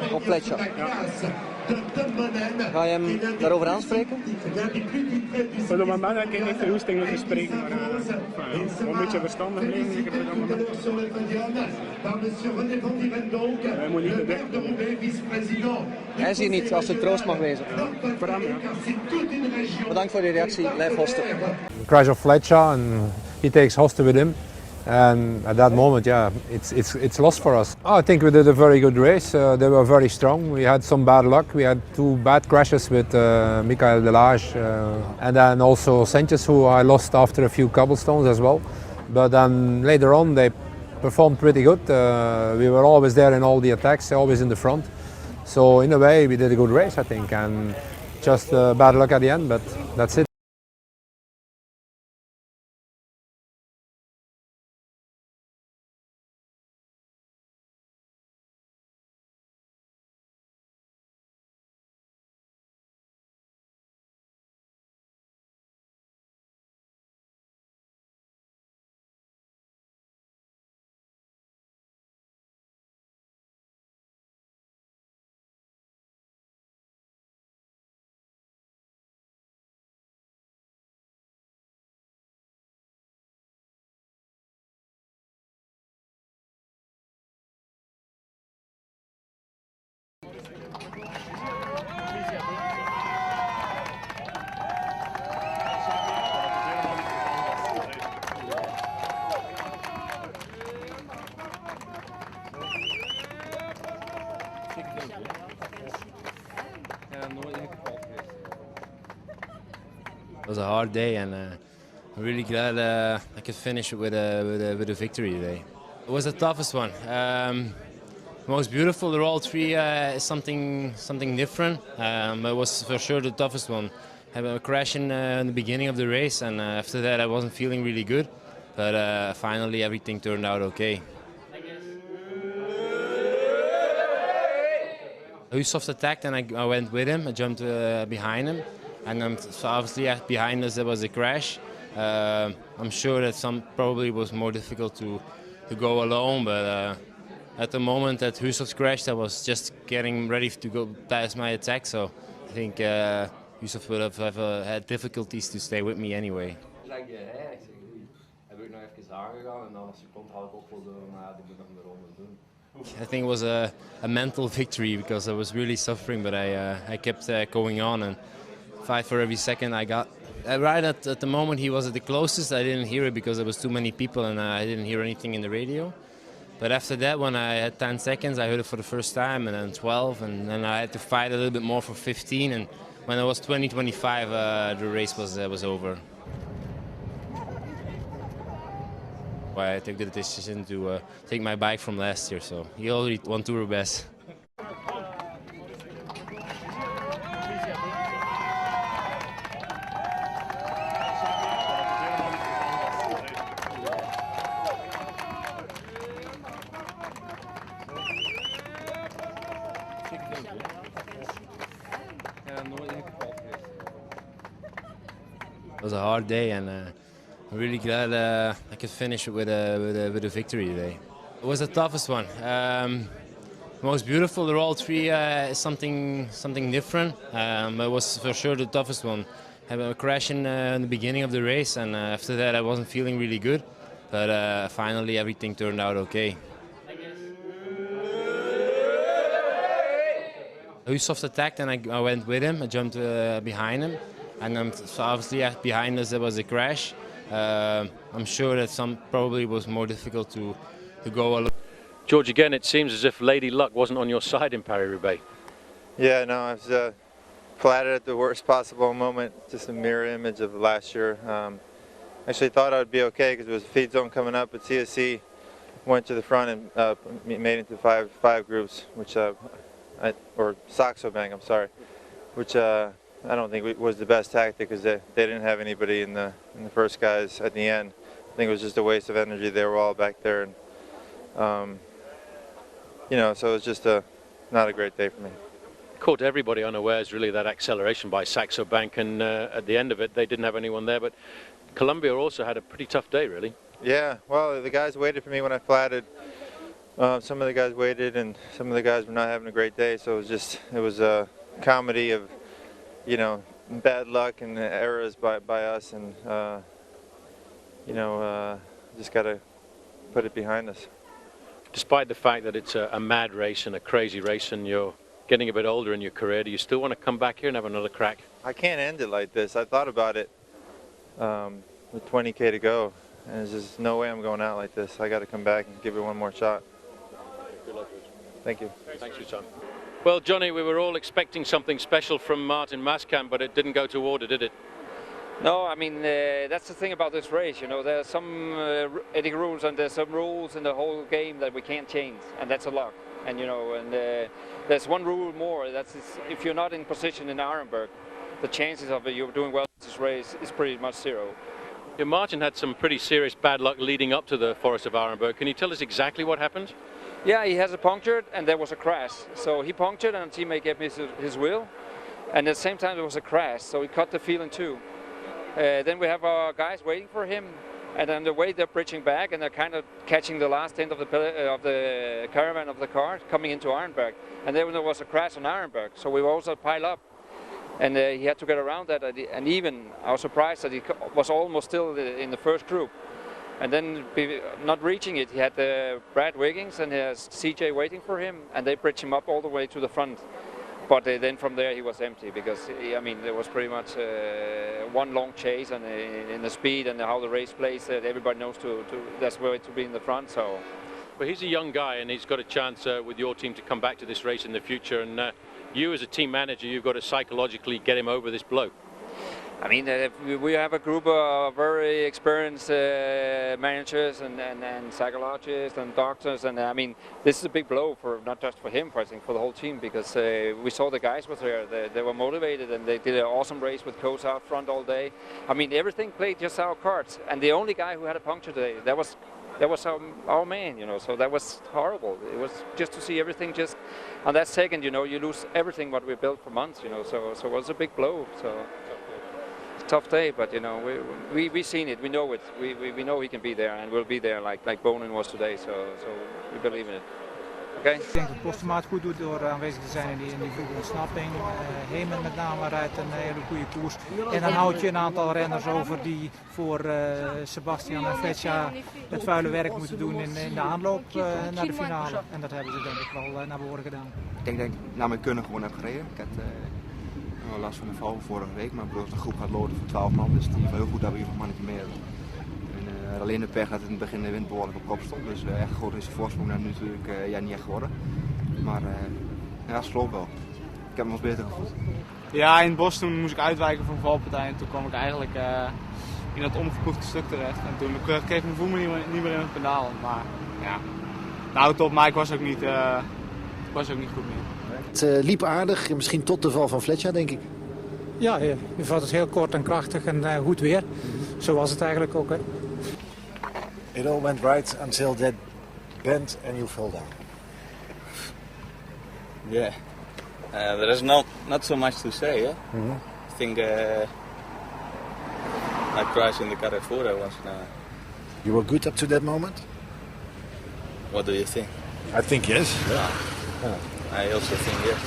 Compleet, ja. Ga je hem daarover aanspreken? Voor het moment heb ik niet de hoesting om te spreken, maar een beetje verstandig leven. Hij moet niet te dicht. Hij is hier niet, als het troost mag wezen. Voor hem, ja. Bedankt voor de reactie, Lijf Hoster. Crash of Fletcher and he takes Hoster with him. And at that moment, yeah, it's lost for us. Oh, I think we did a very good race. They were very strong. We had some bad luck. We had 2 bad crashes with Michael Delage and then also Sanchez, who I lost after a few cobblestones as well. But then later on, they performed pretty good. We were always there in all the attacks, always in the front. So in a way, we did a good race, I think, and just bad luck at the end. But that's it. It was a hard day, and I'm really glad I could finish it with a victory today. It was the toughest one. Most beautiful. They're all 3 something different. It was for sure the toughest one. I had a crash in the beginning of the race, and after that I wasn't feeling really good. But finally everything turned out okay. Husoft attacked, and I went with him. I jumped behind him. And then, so obviously behind us there was a crash. I'm sure that probably was more difficult to go alone, but at the moment that Husoft crashed, I was just getting ready to go past my attack. So I think Husoft would have had difficulties to stay with me anyway. I think it was a mental victory because I was really suffering, but I kept going on and fight for every second I got. Right at the moment he was at the closest, I didn't hear it because there was too many people and I didn't hear anything in the radio. But after that, when I had 10 seconds, I heard it for the first time, and then 12, and then I had to fight a little bit more for 15. And when it was 20-25, the race was over. I took the decision to take my bike from last year, so he already won Roubaix. It was a hard day, and I'm really glad I could finish it with a victory today. It was the toughest one. Most beautiful. They're all 3 something different. It was for sure the toughest one. I had a crash in the beginning of the race, and after that I wasn't feeling really good. But finally everything turned out okay. Husoft attacked and I went with him. I jumped behind him, and so obviously behind us there was a crash. I'm sure that probably was more difficult to go alone. George, again, it seems as if Lady Luck wasn't on your side in Paris-Roubaix. Yeah, no, I was flattered at the worst possible moment, just a mirror image of last year. Actually thought I would be okay because it was a feed zone coming up, but CSC went to the front and made into five groups, which or Saxo-Bank, I'm sorry, which I don't think was the best tactic because they didn't have anybody in the first guys at the end. I think it was just a waste of energy. They were all back there, and you know, so it was just not a great day for me. Caught everybody unawares, really, that acceleration by Saxo-Bank, and at the end of it, they didn't have anyone there. But Columbia also had a pretty tough day, really. Yeah, well, the guys waited for me when I flatted. Some of the guys waited, and some of the guys were not having a great day. So it was a comedy of, you know, bad luck and errors by us, and you know, just got to put it behind us. Despite the fact that it's a mad race and a crazy race, and you're getting a bit older in your career, do you still want to come back here and have another crack? I can't end it like this. I thought about it with 20K to go, and there's just no way I'm going out like this. I got to come back and give it one more shot. Good luck. Thank you. Thanks for your time. Well, Johnny, we were all expecting something special from Martin Maskamp, but it didn't go to order, did it? No, I mean, that's the thing about this race, you know, there's some ethic rules and there's some rules in the whole game that we can't change, and that's a luck. And, you know, and there's one rule more, that's if you're not in position in Arenberg, the chances of you doing well in this race is pretty much zero. Yeah, Martin had some pretty serious bad luck leading up to the Forest of Arenberg. Can you tell us exactly what happened? Yeah, he has a punctured and there was a crash. So he punctured and a teammate gave me his wheel. And at the same time there was a crash, so he cut the field in two. Then we have our guys waiting for him, and on the way they're bridging back and they're kind of catching the last end of the caravan of the car coming into Arenberg. And then there was a crash on Arenberg, so we also piled up. And he had to get around that, and even I was surprised that he was almost still in the first group. And then not reaching it, he had Brad Wiggins and he has CJ waiting for him, and they bridged him up all the way to the front. But then from there he was empty because, I mean, there was pretty much one long chase, and in the speed and how the race plays, everybody knows that's where to be in the front. So, but he's a young guy and he's got a chance with your team to come back to this race in the future. And you as a team manager, you've got to psychologically get him over this blow. I mean, we have a group of very experienced managers and psychologists and doctors, and I mean, this is a big blow for not just for him, I think for the whole team, because we saw the guys were there, they were motivated, and they did an awesome race with coach out front all day. I mean, everything played just our cards, and the only guy who had a puncture today, that was our man, you know, so that was horrible. It was just to see everything just on that second, you know, you lose everything what we built for months, you know, so it was a big blow. So. Tough day, but you know, we've seen it, we know it, we know he can be there, and we'll be there like Bonin was today, so we believe in it. Okay? Ik denk dat Postema het goed doet door aanwezig te zijn in die vroege ontsnapping. Hemen met name rijdt een hele goede koers. En dan houd je een aantal renners over die voor Sebastian en Fletcher het vuile werk moeten doen in de aanloop naar de finale. En dat hebben ze denk ik wel naar behoren gedaan. Ik denk dat ik naar mijn kunnen gewoon heb gereden. Ik had last van de val vorige week, maar als de groep gaat loten van 12 man, dus die heel goed dat we hier nog manipuleren. En alleen de pech dat het in het begin de wind behoorlijk op kop stond, dus echt groot is de voorsprong daar nu natuurlijk niet echt geworden. Maar ja, het sloop wel. Ik heb me ons beter gevoeld. Ja, in het bos toen moest ik uitwijken voor een valpartij en toen kwam ik eigenlijk in dat omgeploegde stuk terecht. En toen kreeg ik mijn voet niet meer in het pedaal. Maar ja, de auto op mij was ook niet goed meer. Het liep aardig, misschien tot de val van Fletcher, denk ik. Ja, je valt het heel kort en krachtig en goed weer. Zo was het eigenlijk ook. Hè. It all went right until that bend and you fell down. Yeah, there is not so much to say. Eh? Mm-hmm. I think I crashed in the Carrefour. You were good up to that moment? What do you think? I think yes. Yeah. I also think yes.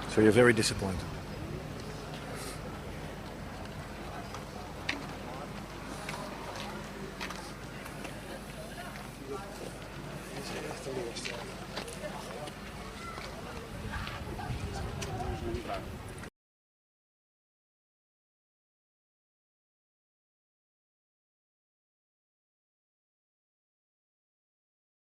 So you're very disappointed?